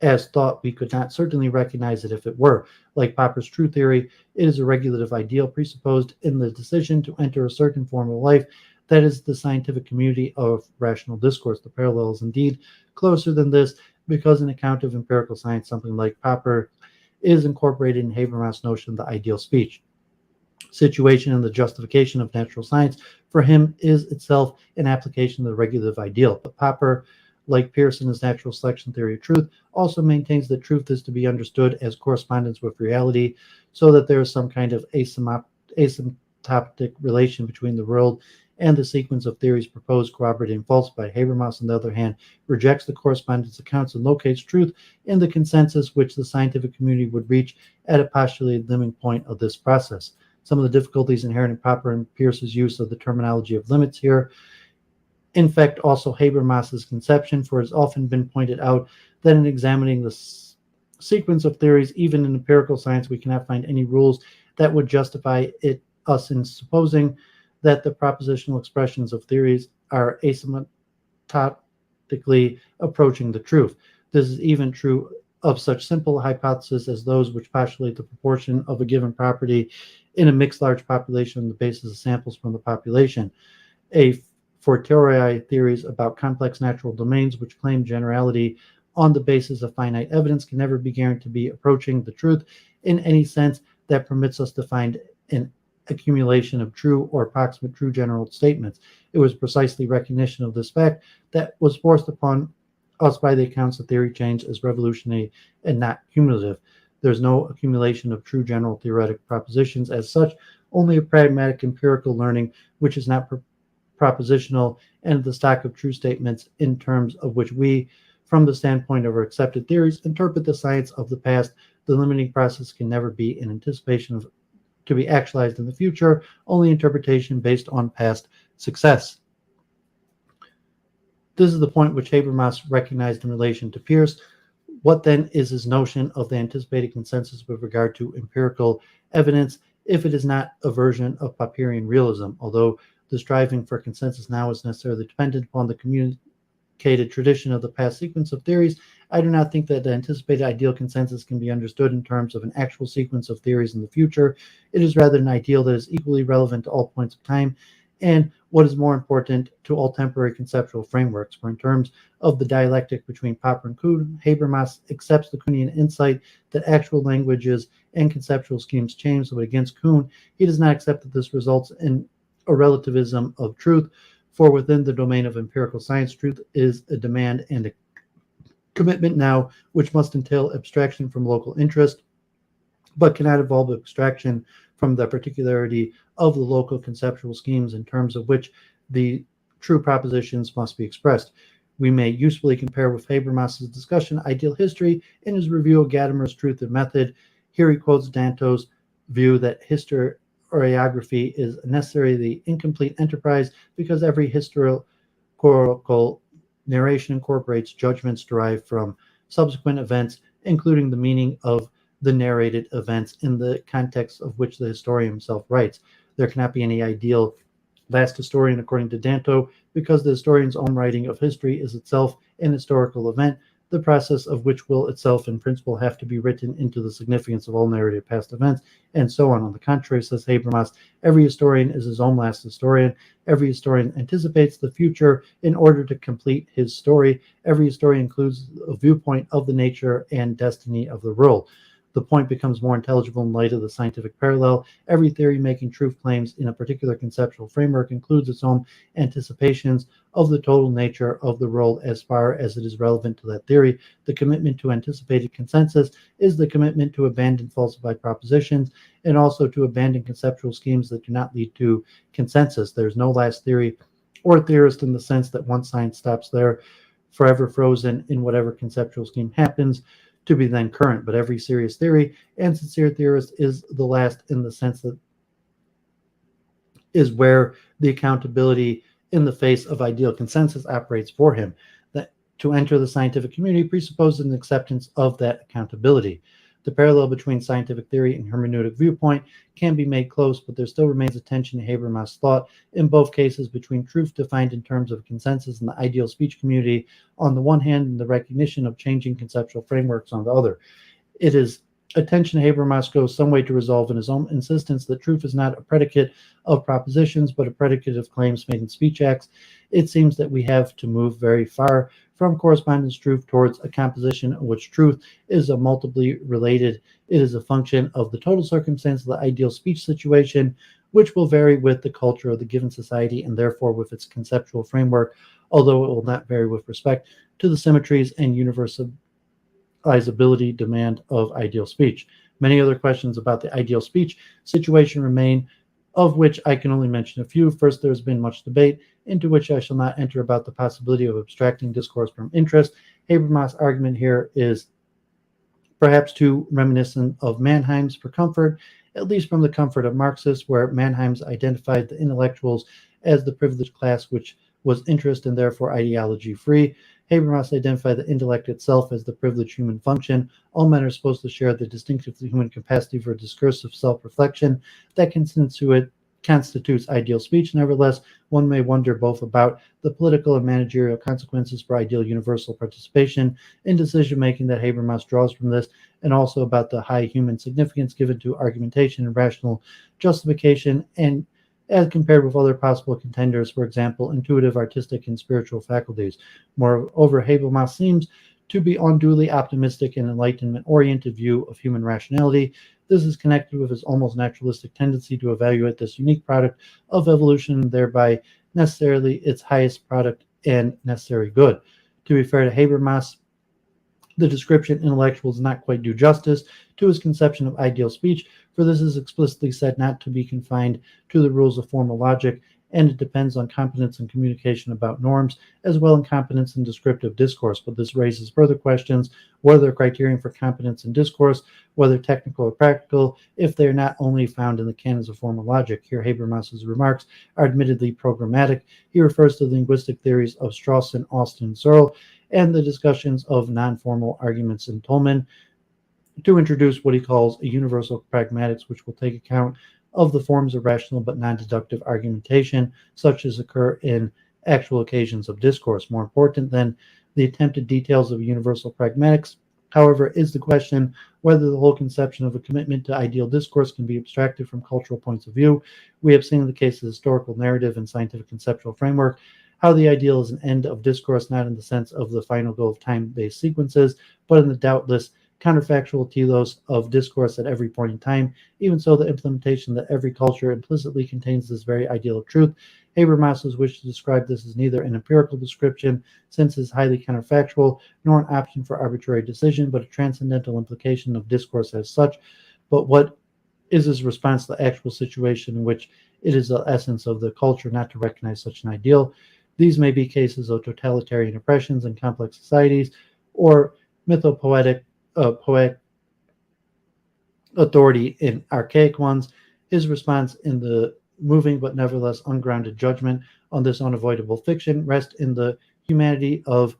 as thought we could not certainly recognize it if it were. Like Popper's true theory, it is a regulative ideal presupposed in the decision to enter a certain form of life, that is the scientific community of rational discourse. The parallel is indeed closer than this, because an account of empirical science, something like Popper, is incorporated in Habermas' notion of the ideal speech situation, and the justification of natural science for him is itself an application of the regulative ideal. But Popper, like Peirce in his natural selection theory of truth, also maintains that truth is to be understood as correspondence with reality, so that there is some kind of asymptotic relation between the world and the sequence of theories proposed, corroborated, and falsified. Habermas, on the other hand, rejects the correspondence accounts and locates truth in the consensus which the scientific community would reach at a postulated limiting point of this process. Some of the difficulties inherent in Popper and Peirce's use of the terminology of limits here in fact also Habermas's conception, for it has often been pointed out that in examining the sequence of theories, even in empirical science, we cannot find any rules that would justify us in supposing that the propositional expressions of theories are asymptotically approaching the truth. This is even true of such simple hypotheses as those which postulate the proportion of a given property in a mixed large population on the basis of samples from the population. A fortiori theories about complex natural domains which claim generality on the basis of finite evidence can never be guaranteed to be approaching the truth in any sense that permits us to find an accumulation of true or approximate true general statements. It was precisely recognition of this fact that was forced upon us by the accounts of theory change as revolutionary and not cumulative. There's no accumulation of true general theoretic propositions as such, only a pragmatic empirical learning which is not propositional, and the stock of true statements in terms of which we, from the standpoint of our accepted theories, interpret the science of the past. The limiting process can never be an anticipation of to be actualized in the future, only interpretation based on past success. This is the point which Habermas recognized in relation to Peirce. What then is his notion of the anticipated consensus with regard to empirical evidence, if it is not a version of Popperian realism? Although the striving for consensus now is necessarily dependent upon the communicated tradition of the past sequence of theories, I do not think that the anticipated ideal consensus can be understood in terms of an actual sequence of theories in the future. It is rather an ideal that is equally relevant to all points of time, and what is more important, to all temporary conceptual frameworks. For in terms of the dialectic between Popper and Kuhn, Habermas accepts the Kuhnian insight that actual languages and conceptual schemes change, but against Kuhn, he does not accept that this results in a relativism of truth, for within the domain of empirical science, truth is a demand and a commitment now which must entail abstraction from local interest, but cannot involve abstraction from the particularity of the local conceptual schemes in terms of which the true propositions must be expressed. We may usefully compare with Habermas's discussion ideal history in his review of Gadamer's Truth and Method. Here he quotes Danto's view that historiography is necessarily the incomplete enterprise because every historical Narration incorporates judgments derived from subsequent events, including the meaning of the narrated events in the context of which the historian himself writes. There cannot be any ideal last historian, according to Danto, because the historian's own writing of history is itself an historical event, the process of which will itself in principle have to be written into the significance of all narrative past events, and so on. On the contrary, says Habermas, every historian is his own last historian. Every historian anticipates the future in order to complete his story. Every historian includes a viewpoint of the nature and destiny of the world. The point becomes more intelligible in light of the scientific parallel. Every theory making truth claims in a particular conceptual framework includes its own anticipations of the total nature of the world as far as it is relevant to that theory. The commitment to anticipated consensus is the commitment to abandon falsified propositions and also to abandon conceptual schemes that do not lead to consensus. There's no last theory or theorist in the sense that once science stops there, forever frozen in whatever conceptual scheme happens to be then current. But every serious theory and sincere theorist is the last in the sense that is where the accountability in the face of ideal consensus operates for him. That to enter the scientific community presupposes an acceptance of that accountability. The parallel between scientific theory and hermeneutic viewpoint can be made close, but there still remains a tension in Habermas' thought in both cases between truth defined in terms of consensus and the ideal speech community on the one hand and the recognition of changing conceptual frameworks on the other. It is a tension Habermas goes some way to resolve in his own insistence that truth is not a predicate of propositions, but a predicate of claims made in speech acts. It seems that we have to move very far from correspondence truth towards a composition in which truth is a multiply related. It is a function of the total circumstance of the ideal speech situation, which will vary with the culture of the given society and therefore with its conceptual framework, although it will not vary with respect to the symmetries and universalizability demand of ideal speech. Many other questions about the ideal speech situation remain, of which I can only mention a few. First, there has been much debate, into which I shall not enter, about the possibility of abstracting discourse from interest. Habermas' argument here is perhaps too reminiscent of Mannheim's for comfort, at least from the comfort of Marxists, where Mannheim's identified the intellectuals as the privileged class which was interest and therefore ideology free. Habermas identified the intellect itself as the privileged human function. All men are supposed to share the distinctive human capacity for discursive self-reflection that constitutes ideal speech. Nevertheless, one may wonder both about the political and managerial consequences for ideal universal participation in decision-making that Habermas draws from this, and also about the high human significance given to argumentation and rational justification, and as compared with other possible contenders, for example, intuitive, artistic, and spiritual faculties. Moreover, Habermas seems to be unduly optimistic and enlightenment-oriented view of human rationality. This is connected with his almost naturalistic tendency to evaluate this unique product of evolution, and thereby necessarily its highest product and necessary good. To be fair to Habermas, the description intellectual does not quite do justice to his conception of ideal speech, for this is explicitly said not to be confined to the rules of formal logic, and it depends on competence in communication about norms, as well as competence in descriptive discourse. But this raises further questions: what are the criterion for competence in discourse, whether technical or practical, if they are not only found in the canons of formal logic? Here Habermas's remarks are admittedly programmatic. He refers to the linguistic theories of Strawson, Austin, and Searle, and the discussions of non-formal arguments in Tolman, to introduce what he calls a universal pragmatics, which will take account of the forms of rational but non-deductive argumentation, such as occur in actual occasions of discourse. More important than the attempted details of universal pragmatics, however, is the question whether the whole conception of a commitment to ideal discourse can be abstracted from cultural points of view. We have seen in the case of historical narrative and scientific conceptual framework how the ideal is an end of discourse, not in the sense of the final goal of time-based sequences, but in the doubtless counterfactual telos of discourse at every point in time. Even so, the implementation that every culture implicitly contains this very ideal of truth. Habermas's wish to describe this as neither an empirical description, since it is highly counterfactual, nor an option for arbitrary decision, but a transcendental implication of discourse as such. But what is his response to the actual situation in which it is the essence of the culture not to recognize such an ideal? These may be cases of totalitarian oppressions in complex societies, or mythopoetic poetic authority in archaic ones. His response in the moving but nevertheless ungrounded judgment on this unavoidable fiction rests in the humanity of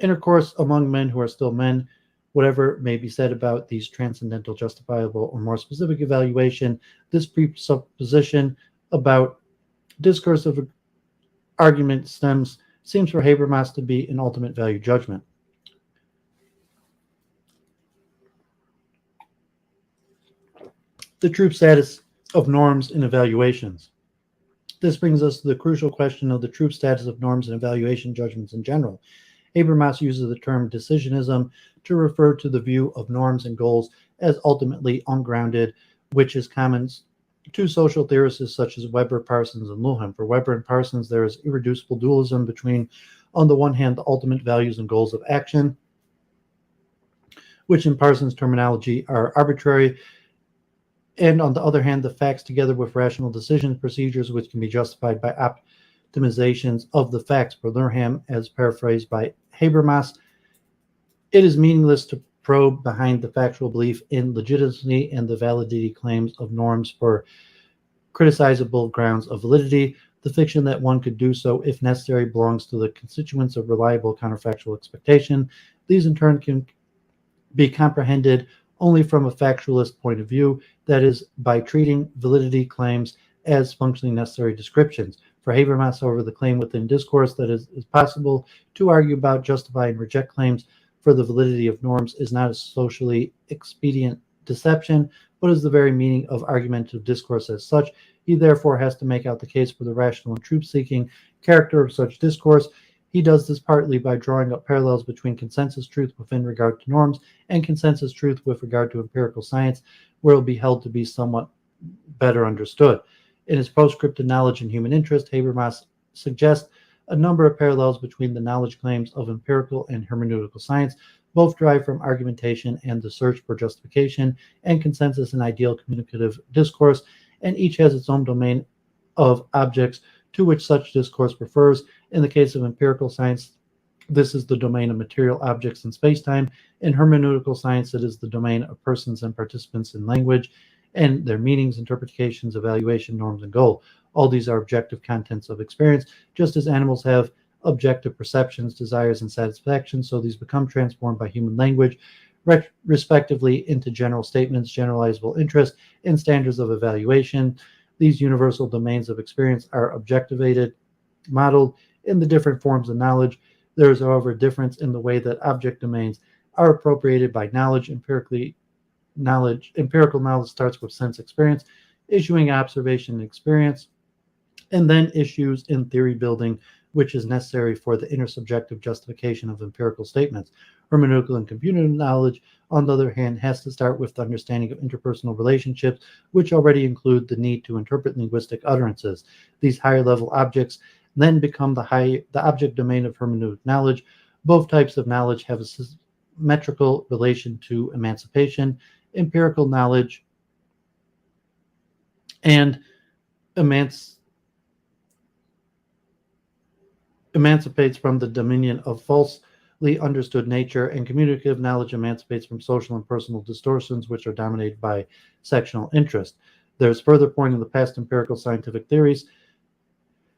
intercourse among men who are still men. Whatever may be said about these transcendental, justifiable, or more specific evaluation, this presupposition about discursive argument seems for Habermas to be an ultimate value judgment. The true status of norms and evaluations. This brings us to the crucial question of the true status of norms and evaluation judgments in general. Habermas uses the term decisionism to refer to the view of norms and goals as ultimately ungrounded, which is common to social theorists such as Weber, Parsons, and Luhmann. For Weber and Parsons, there is irreducible dualism between, on the one hand, the ultimate values and goals of action, which in Parsons' terminology are arbitrary, and on the other hand, the facts together with rational decision procedures which can be justified by optimizations of the facts. For Luhmann, as paraphrased by Habermas, it is meaningless to probe behind the factual belief in legitimacy and the validity claims of norms for criticizable grounds of validity. The fiction that one could do so, if necessary, belongs to the constituents of reliable counterfactual expectation. These in turn can be comprehended only from a factualist point of view, that is, by treating validity claims as functionally necessary descriptions. For Habermas, however, the claim within discourse that is possible to argue about, justify, and reject claims for the validity of norms is not a socially expedient deception, but is the very meaning of argumentative discourse as such. He therefore has to make out the case for the rational and truth-seeking character of such discourse. He does this partly by drawing up parallels between consensus truth within regard to norms and consensus truth with regard to empirical science, where it will be held to be somewhat better understood. In his postscript to Knowledge and Human Interest, Habermas suggests a number of parallels between the knowledge claims of empirical and hermeneutical science, both derived from argumentation and the search for justification, and consensus and ideal communicative discourse, and each has its own domain of objects to which such discourse refers. In the case of empirical science, this is the domain of material objects in space-time. In hermeneutical science, it is the domain of persons and participants in language and their meanings, interpretations, evaluation, norms, and goal. All these are objective contents of experience. Just as animals have objective perceptions, desires, and satisfactions, so these become transformed by human language, respectively, into general statements, generalizable interest, and standards of evaluation. These universal domains of experience are objectivated, modeled in the different forms of knowledge. There is, however, a difference in the way that object domains are appropriated by knowledge. Empirical knowledge starts with sense experience, issuing observation and experience, and then issues in theory building, which is necessary for the intersubjective justification of empirical statements. Hermeneutical and computer knowledge, on the other hand, has to start with the understanding of interpersonal relationships, which already include the need to interpret linguistic utterances. These higher-level objects then become the object domain of hermeneutic knowledge. Both types of knowledge have a symmetrical relation to emancipation. Empirical knowledge and emancipates from the dominion of falsely understood nature, and communicative knowledge emancipates from social and personal distortions which are dominated by sectional interest. There's further point in the past empirical scientific theories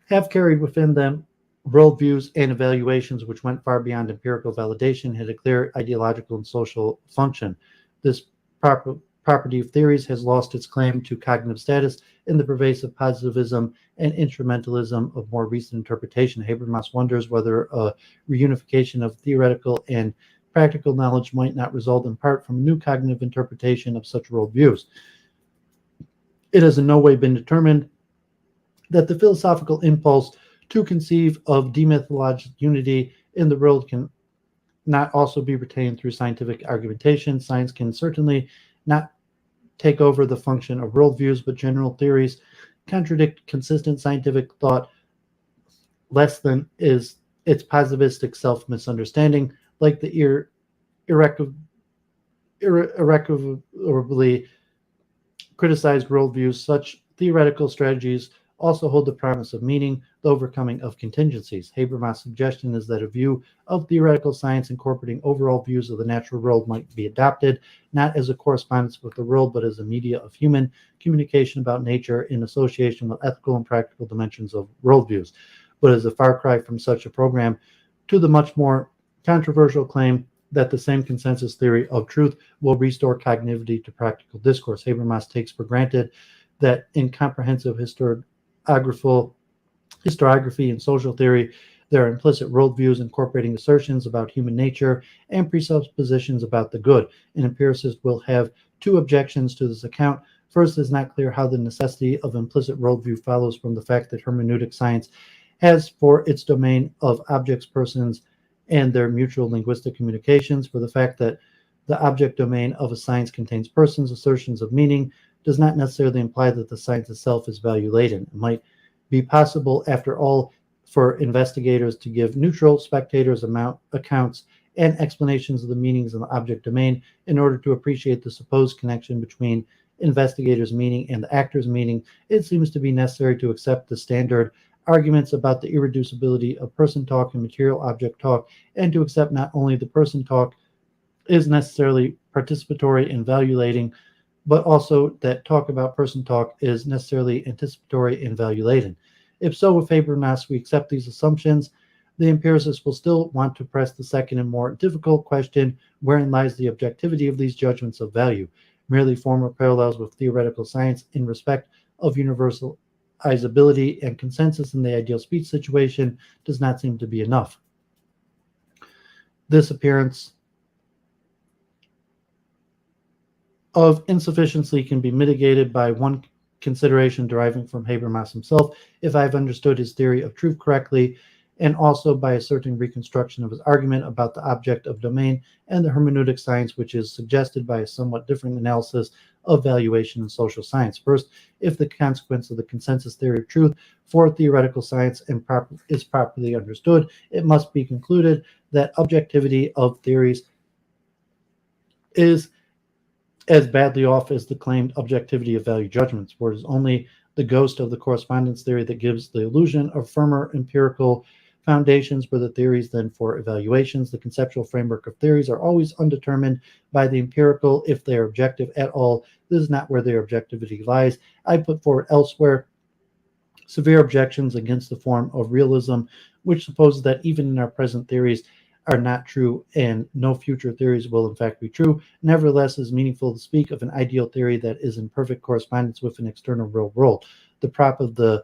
have carried within them worldviews and evaluations which went far beyond empirical validation, had a clear ideological and social function. This property of theories has lost its claim to cognitive status in the pervasive positivism and instrumentalism of more recent interpretation. Habermas wonders whether a reunification of theoretical and practical knowledge might not result in part from a new cognitive interpretation of such worldviews. It has in no way been determined that the philosophical impulse to conceive of demythological unity in the world can not also be retained through scientific argumentation. Science can certainly not take over the function of worldviews, but general theories contradict consistent scientific thought less than is its positivistic self-misunderstanding, like the irrecoverably criticized worldviews. Such theoretical strategies also hold the promise of meaning, the overcoming of contingencies. Habermas' suggestion is that a view of theoretical science incorporating overall views of the natural world might be adopted, not as a correspondence with the world, but as a media of human communication about nature in association with ethical and practical dimensions of worldviews. but is a far cry from such a program to the much more controversial claim that the same consensus theory of truth will restore cognitivity to practical discourse. Habermas takes for granted that in comprehensive historiography and social theory, there are implicit worldviews incorporating assertions about human nature and presuppositions about the good. An empiricist will have two objections to this account. First, it's not clear how the necessity of implicit worldview follows from the fact that hermeneutic science has for its domain of objects, persons, and their mutual linguistic communications. For the fact that the object domain of a science contains persons, assertions of meaning, does not necessarily imply that the science itself is value-laden. It might be possible, after all, for investigators to give neutral spectators accounts and explanations of the meanings in the object domain in order to appreciate the supposed connection between investigators' meaning and the actor's meaning. It seems to be necessary to accept the standard arguments about the irreducibility of person talk and material object talk, and to accept not only the person talk is necessarily participatory and value-laden, but also that talk about person talk is necessarily anticipatory and value-laden. If so, with Habermas, we accept these assumptions, the empiricist will still want to press the second and more difficult question, wherein lies the objectivity of these judgments of value. Merely former parallels with theoretical science in respect of universalizability and consensus in the ideal speech situation does not seem to be enough. This appearance of insufficiency can be mitigated by one consideration deriving from Habermas himself, if I've understood his theory of truth correctly, and also by a certain reconstruction of his argument about the object of domain and the hermeneutic science, which is suggested by a somewhat different analysis of valuation in social science. First, if the consequence of the consensus theory of truth for theoretical science is properly understood, it must be concluded that objectivity of theories is as badly off as the claimed objectivity of value judgments, for it is only the ghost of the correspondence theory that gives the illusion of firmer empirical foundations for the theories than for evaluations. The conceptual framework of theories are always undetermined by the empirical if they are objective at all. This is not where their objectivity lies. I put forward elsewhere severe objections against the form of realism, which supposes that even in our present theories are not true and no future theories will in fact be true. Nevertheless, it is meaningful to speak of an ideal theory that is in perfect correspondence with an external real world. The prop of the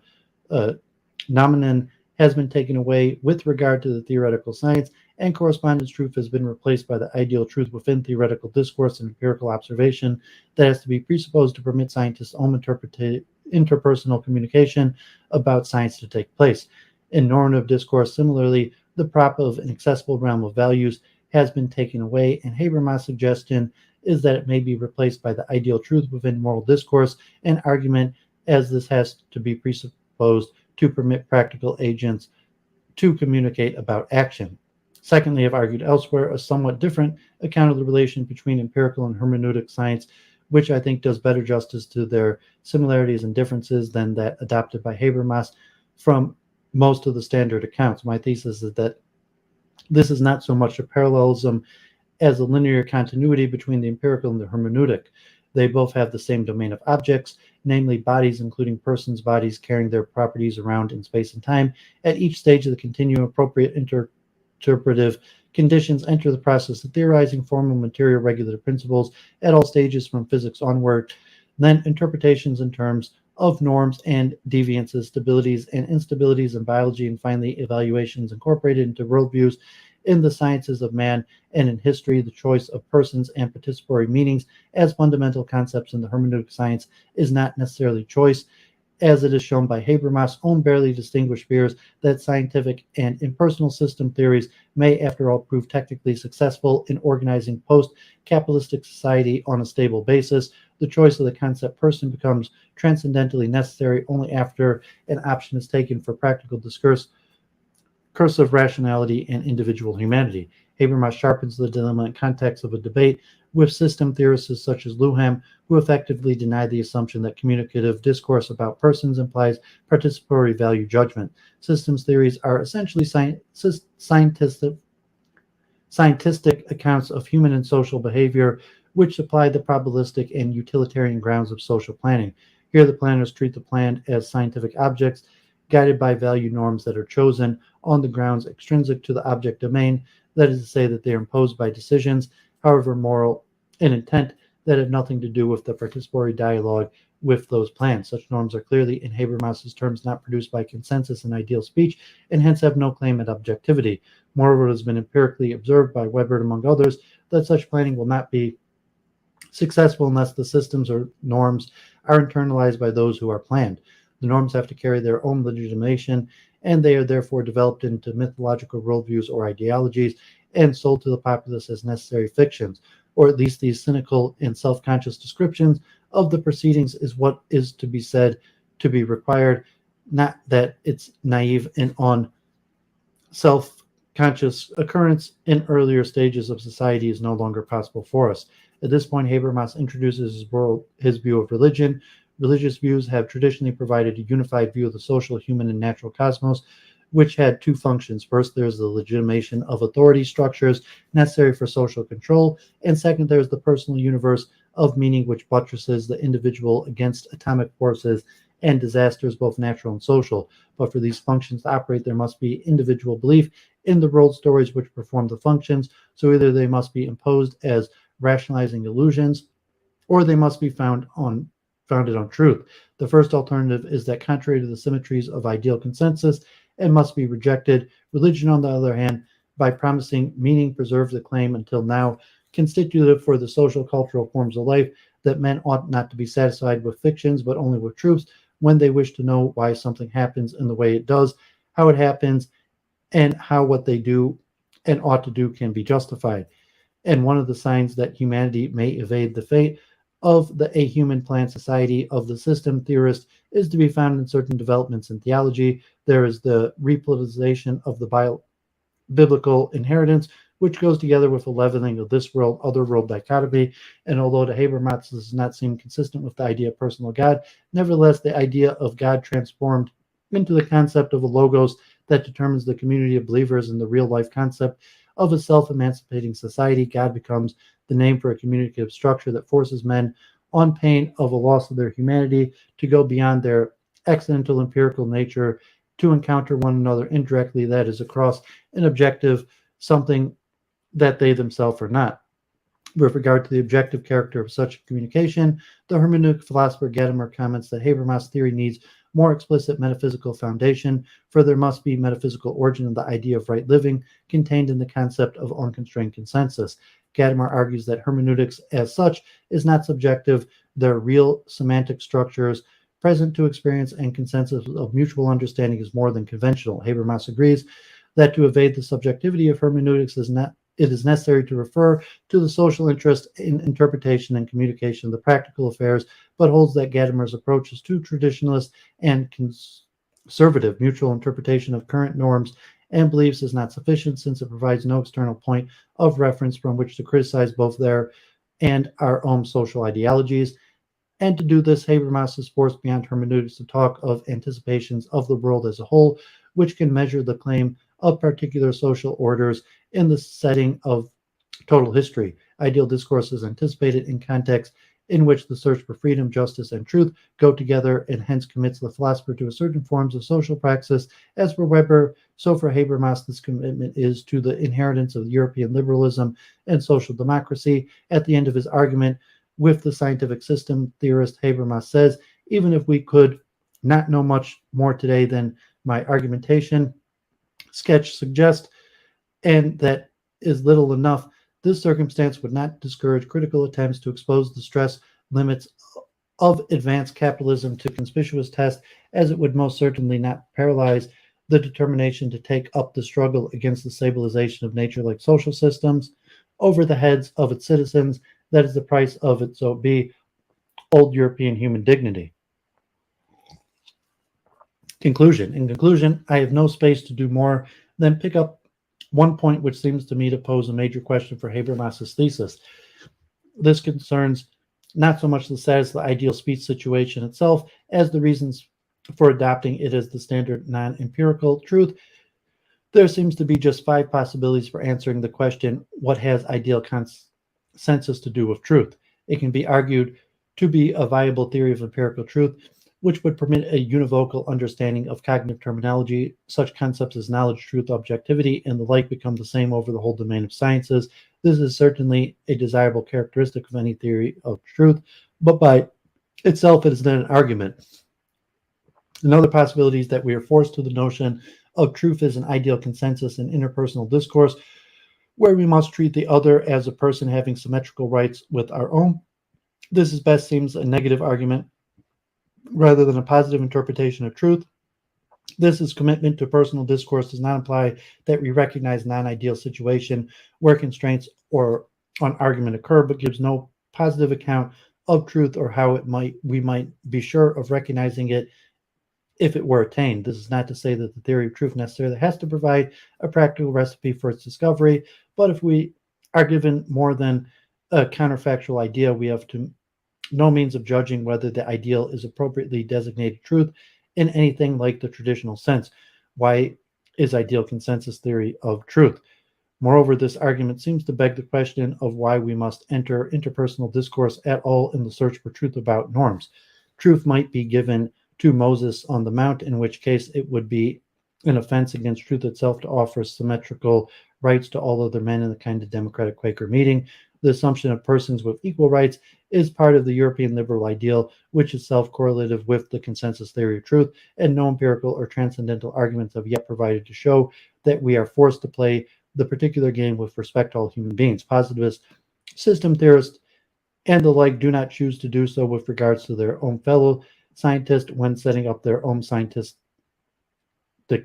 nomenon has been taken away with regard to the theoretical science, and correspondence truth has been replaced by the ideal truth within theoretical discourse and empirical observation that has to be presupposed to permit scientists' own interpersonal communication about science to take place. In normative discourse, similarly, the prop of an accessible realm of values has been taken away, and Habermas' suggestion is that it may be replaced by the ideal truth within moral discourse, an argument as this has to be presupposed to permit practical agents to communicate about action. Secondly, I've argued elsewhere a somewhat different account of the relation between empirical and hermeneutic science, which I think does better justice to their similarities and differences than that adopted by Habermas from most of the standard accounts. My thesis is that this is not so much a parallelism as a linear continuity between the empirical and the hermeneutic. They both have the same domain of objects, namely bodies, including persons' bodies carrying their properties around in space and time. At each stage of the continuum, appropriate interpretive conditions enter the process of theorizing formal material regulative principles at all stages from physics onward. Then interpretations in terms of norms and deviances, stabilities and instabilities in biology, and finally evaluations incorporated into worldviews in the sciences of man and in history. The choice of persons and participatory meanings as fundamental concepts in the hermeneutic science is not necessarily choice, as it is shown by Habermas' own barely distinguished fears that scientific and impersonal system theories may, after all, prove technically successful in organizing post-capitalistic society on a stable basis. The choice of the concept person becomes transcendently necessary only after an option is taken for practical discursive rationality and individual humanity. Habermas sharpens the dilemma in context of a debate with system theorists such as Luhmann, who effectively deny the assumption that communicative discourse about persons implies participatory value judgment. Systems theories are essentially scientific accounts of human and social behavior, which supply the probabilistic and utilitarian grounds of social planning. Here, the planners treat the planned as scientific objects guided by value norms that are chosen on the grounds extrinsic to the object domain, that is to say, that they are imposed by decisions, however moral in intent, that have nothing to do with the participatory dialogue with those plans. Such norms are clearly, in Habermas's terms, not produced by consensus and ideal speech, and hence have no claim at objectivity. Moreover, it has been empirically observed by Weber, among others, that such planning will not be successful unless the systems or norms are internalized by those who are planned. The norms have to carry their own legitimation, and they are therefore developed into mythological worldviews or ideologies and sold to the populace as necessary fictions, or at least these cynical and self-conscious descriptions of the proceedings is what is to be said to be required, not that its naive and on self-conscious occurrence in earlier stages of society is no longer possible for us. At this point, Habermas introduces his view of religion. Religious views have traditionally provided a unified view of the social, human, and natural cosmos, which had two functions. First, there's the legitimation of authority structures necessary for social control, and second, there's the personal universe of meaning, which buttresses the individual against atomic forces and disasters, both natural and social. But for these functions to operate, there must be individual belief in the world stories which perform the functions. So either they must be imposed as rationalizing illusions, or they must be founded on truth. The first alternative is that contrary to the symmetries of ideal consensus and must be rejected. Religion, on the other hand, by promising meaning, preserves the claim until now constitutive for the social cultural forms of life that men ought not to be satisfied with fictions but only with truths when they wish to know why something happens in the way it does, how it happens, and how what they do and ought to do can be justified. And one of the signs that humanity may evade the fate of the a-human plant society of the system theorist is to be found in certain developments in theology. There is the repoliticization of the biblical inheritance, which goes together with a leveling of this world, other world dichotomy. And although to Habermas does not seem consistent with the idea of personal God, nevertheless, the idea of God transformed into the concept of a logos that determines the community of believers in the real life concept of a self-emancipating society. God becomes the name for a communicative structure that forces men, on pain of a loss of their humanity, to go beyond their accidental empirical nature to encounter one another indirectly, that is, across an objective something that they themselves are not. With regard to the objective character of such communication, the hermeneutic philosopher Gadamer comments that Habermas' theory needs more explicit metaphysical foundation, for there must be metaphysical origin of the idea of right living contained in the concept of unconstrained consensus. Gadamer argues that hermeneutics as such is not subjective. There are real semantic structures present to experience, and consensus of mutual understanding is more than conventional. Habermas agrees that to evade the subjectivity of hermeneutics it is necessary to refer to the social interest in interpretation and communication of the practical affairs, but holds that Gadamer's approach is too traditionalist and conservative. Mutual interpretation of current norms and beliefs is not sufficient, since it provides no external point of reference from which to criticize both their and our own social ideologies. And to do this, Habermas is forced beyond hermeneutics to talk of anticipations of the world as a whole, which can measure the claim of particular social orders in the setting of total history. Ideal discourse is anticipated in context in which the search for freedom, justice, and truth go together, and hence commits the philosopher to a certain forms of social praxis. As for Weber, so for Habermas, this commitment is to the inheritance of European liberalism and social democracy. At the end of his argument with the scientific system theorist, Habermas says, even if we could not know much more today than my argumentation sketch suggests, and that is little enough, this circumstance would not discourage critical attempts to expose the stress limits of advanced capitalism to conspicuous test, as it would most certainly not paralyze the determination to take up the struggle against the stabilization of nature like social systems over the heads of its citizens. That is the price of it, so be old European human dignity. Conclusion. In conclusion, I have no space to do more than pick up one point which seems to me to pose a major question for Habermas's thesis. This concerns not so much the status of the ideal speech situation itself as the reasons for adopting it as the standard non-empirical truth. There seems to be just 5 possibilities for answering the question, what has ideal consensus to do with truth? It can be argued to be a viable theory of empirical truth which would permit a univocal understanding of cognitive terminology. Such concepts as knowledge, truth, objectivity, and the like become the same over the whole domain of sciences. This is certainly a desirable characteristic of any theory of truth, but by itself it is then an argument. Another possibility is that we are forced to the notion of truth as an ideal consensus in interpersonal discourse, where we must treat the other as a person having symmetrical rights with our own. This is best seems a negative argument rather than a positive interpretation of truth. This commitment to personal discourse does not imply that we recognize non-ideal situation where constraints or on argument occur, but gives no positive account of truth or how we might be sure of recognizing it if it were attained. This is not to say that the theory of truth necessarily has to provide a practical recipe for its discovery, but if we are given more than a counterfactual idea, we have to no means of judging whether the ideal is appropriately designated truth in anything like the traditional sense. Why is ideal consensus theory of truth? Moreover, this argument seems to beg the question of why we must enter interpersonal discourse at all in the search for truth about norms. Truth might be given to Moses on the Mount, in which case it would be an offense against truth itself to offer symmetrical rights to all other men in the kind of democratic Quaker meeting. The assumption of persons with equal rights is part of the European liberal ideal, which is self-correlative with the consensus theory of truth, and no empirical or transcendental arguments have yet provided to show that we are forced to play the particular game with respect to all human beings. Positivists, system theorists, and the like do not choose to do so with regards to their own fellow scientists when setting up their own scientific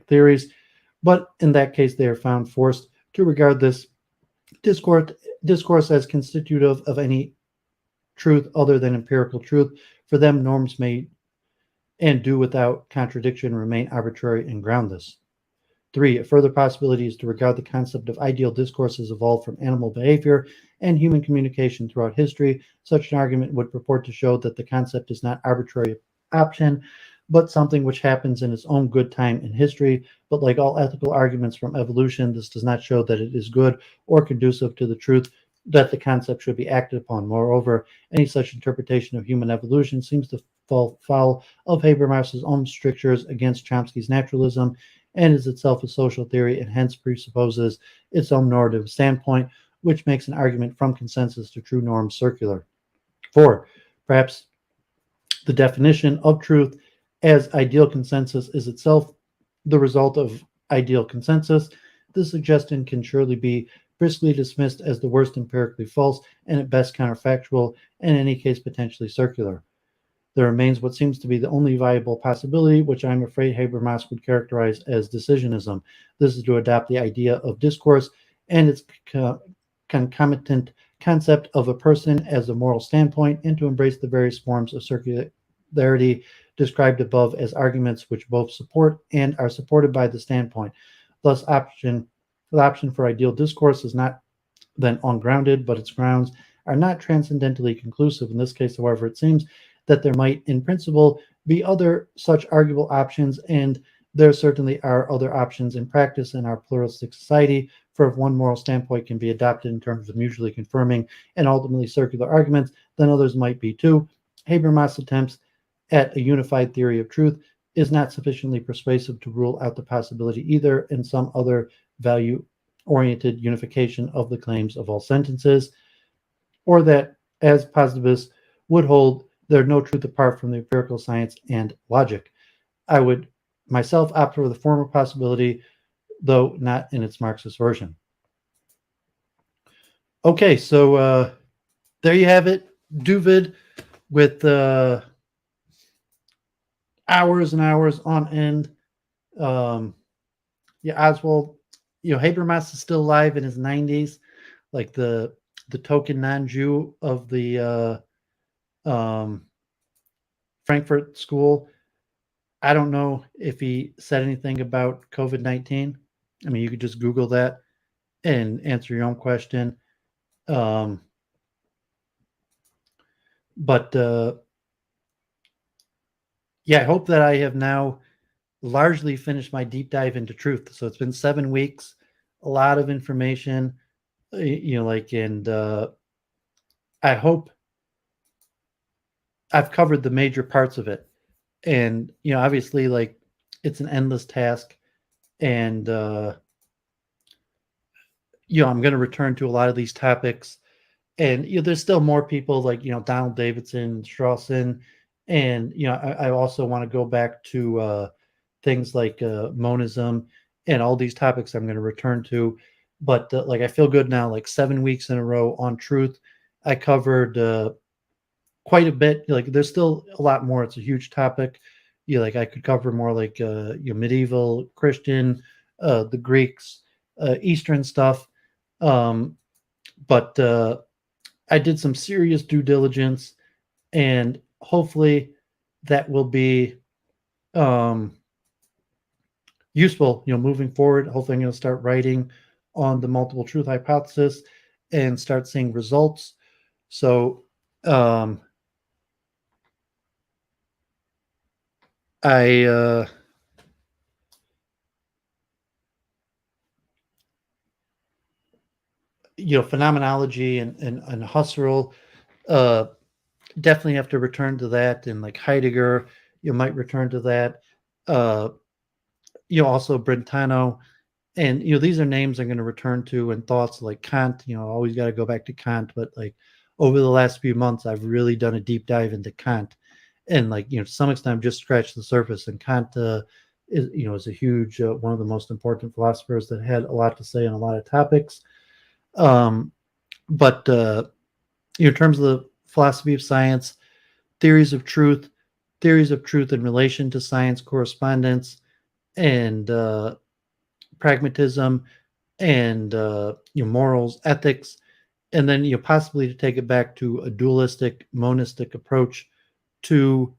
theories, but in that case they are found forced to regard this discourse as constitutive of any truth other than empirical truth. For them, norms may and do without contradiction remain arbitrary and groundless. 3. A further possibility is to regard the concept of ideal discourse as evolved from animal behavior and human communication throughout history. Such an argument would purport to show that the concept is not arbitrary option, but something which happens in its own good time in history. But like all ethical arguments from evolution, this does not show that it is good or conducive to the truth that the concept should be acted upon. Moreover, any such interpretation of human evolution seems to fall foul of Habermas's own strictures against Chomsky's naturalism, and is itself a social theory, and hence presupposes its own normative standpoint, which makes an argument from consensus to true norms circular. 4. Perhaps the definition of truth as ideal consensus is itself the result of ideal consensus. This suggestion can surely be briskly dismissed as the worst empirically false and at best counterfactual, and in any case potentially circular. There remains what seems to be the only viable possibility, which I'm afraid Habermas would characterize as decisionism. This is to adopt the idea of discourse and its concomitant concept of a person as a moral standpoint, and to embrace the various forms of circularity described above as arguments which both support and are supported by the standpoint. Thus, the option for ideal discourse is not then ungrounded, but its grounds are not transcendently conclusive. In this case, however, it seems that there might, in principle, be other such arguable options, and there certainly are other options in practice in our pluralistic society, for if one moral standpoint can be adopted in terms of mutually confirming and ultimately circular arguments, then others might be too. Habermas' attempts at a unified theory of truth is not sufficiently persuasive to rule out the possibility either in some other value-oriented unification of the claims of all sentences, or that, as positivists would hold, there's no truth apart from the empirical science and logic. I would myself opt for the former possibility, though not in its Marxist version. Okay, so there you have it. Duvid with hours and hours on end. Yeah, Oswald, Habermas is still alive in his 90s, like the token non-Jew of the Frankfort school. I don't know if he said anything about COVID-19. I mean, you could just Google that and answer your own question. But yeah, I hope that I have now largely finished my deep dive into truth. So it's been 7 weeks, a lot of information, and I hope I've covered the major parts of it. And obviously, like, it's an endless task, and I'm going to return to a lot of these topics. And there's still more people like Donald Davidson, Strawson, and I also want to go back to things like monism and all these topics I'm going to return to. But like, I feel good now, like 7 weeks in a row on truth. I covered quite a bit. Like, there's still a lot more. It's a huge topic. Like, I could cover more, like medieval Christian, the Greeks, Eastern stuff. Um, but I did some serious due diligence, and hopefully that will be um, useful, moving forward. Hopefully, I'm going to start writing on the multiple truth hypothesis and start seeing results. So, I phenomenology and Husserl, uh, definitely have to return to that, and like Heidegger, you might return to that. Uh, also Brentano, and these are names I'm going to return to, and thoughts like Kant. Always got to go back to Kant, but like over the last few months, I've really done a deep dive into Kant, and like to some extent, I've just scratched the surface. And Kant is a huge one of the most important philosophers that had a lot to say on a lot of topics. But in terms of the philosophy of science, theories of truth, theories of truth in relation to science correspondence, and pragmatism, and morals, ethics, and then possibly to take it back to a dualistic, monistic approach to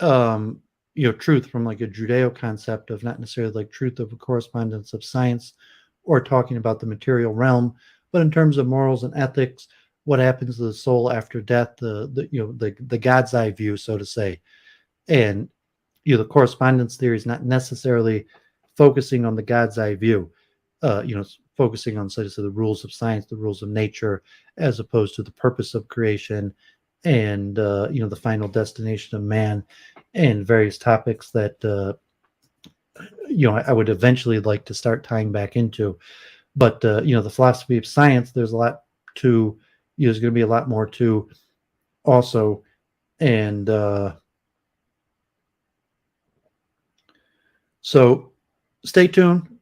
truth, from like a Judeo concept of not necessarily like truth of a correspondence of science or talking about the material realm, but in terms of morals and ethics, what happens to the soul after death, the God's eye view, so to say. And the correspondence theory is not necessarily focusing on the God's eye view, focusing on, so to say, the rules of science, the rules of nature, as opposed to the purpose of creation, and the final destination of man, and various topics that I would eventually like to start tying back into. But the philosophy of science, there's a lot to, there's going to be a lot more to also. And so stay tuned.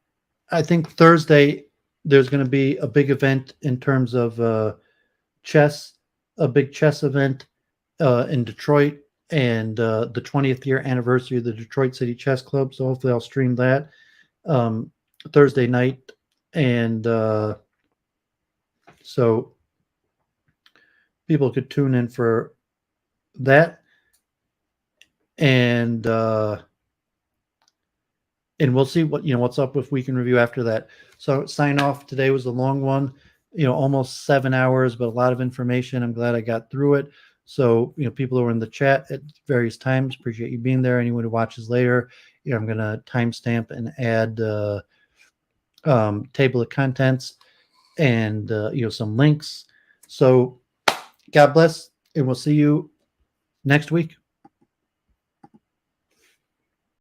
I think Thursday there's going to be a big event in terms of chess, a big chess event in Detroit, and the 20th year anniversary of the Detroit City Chess Club. So hopefully I'll stream that Thursday night. And so people could tune in for that. And we'll see what's up with Week in Review after that. So sign off. Today was a long one, almost 7 hours, but a lot of information. I'm glad I got through it. So, people who are in the chat at various times, appreciate you being there. Anyone who watches later, I'm going to timestamp and add table of contents and, some links. So God bless, and we'll see you next week.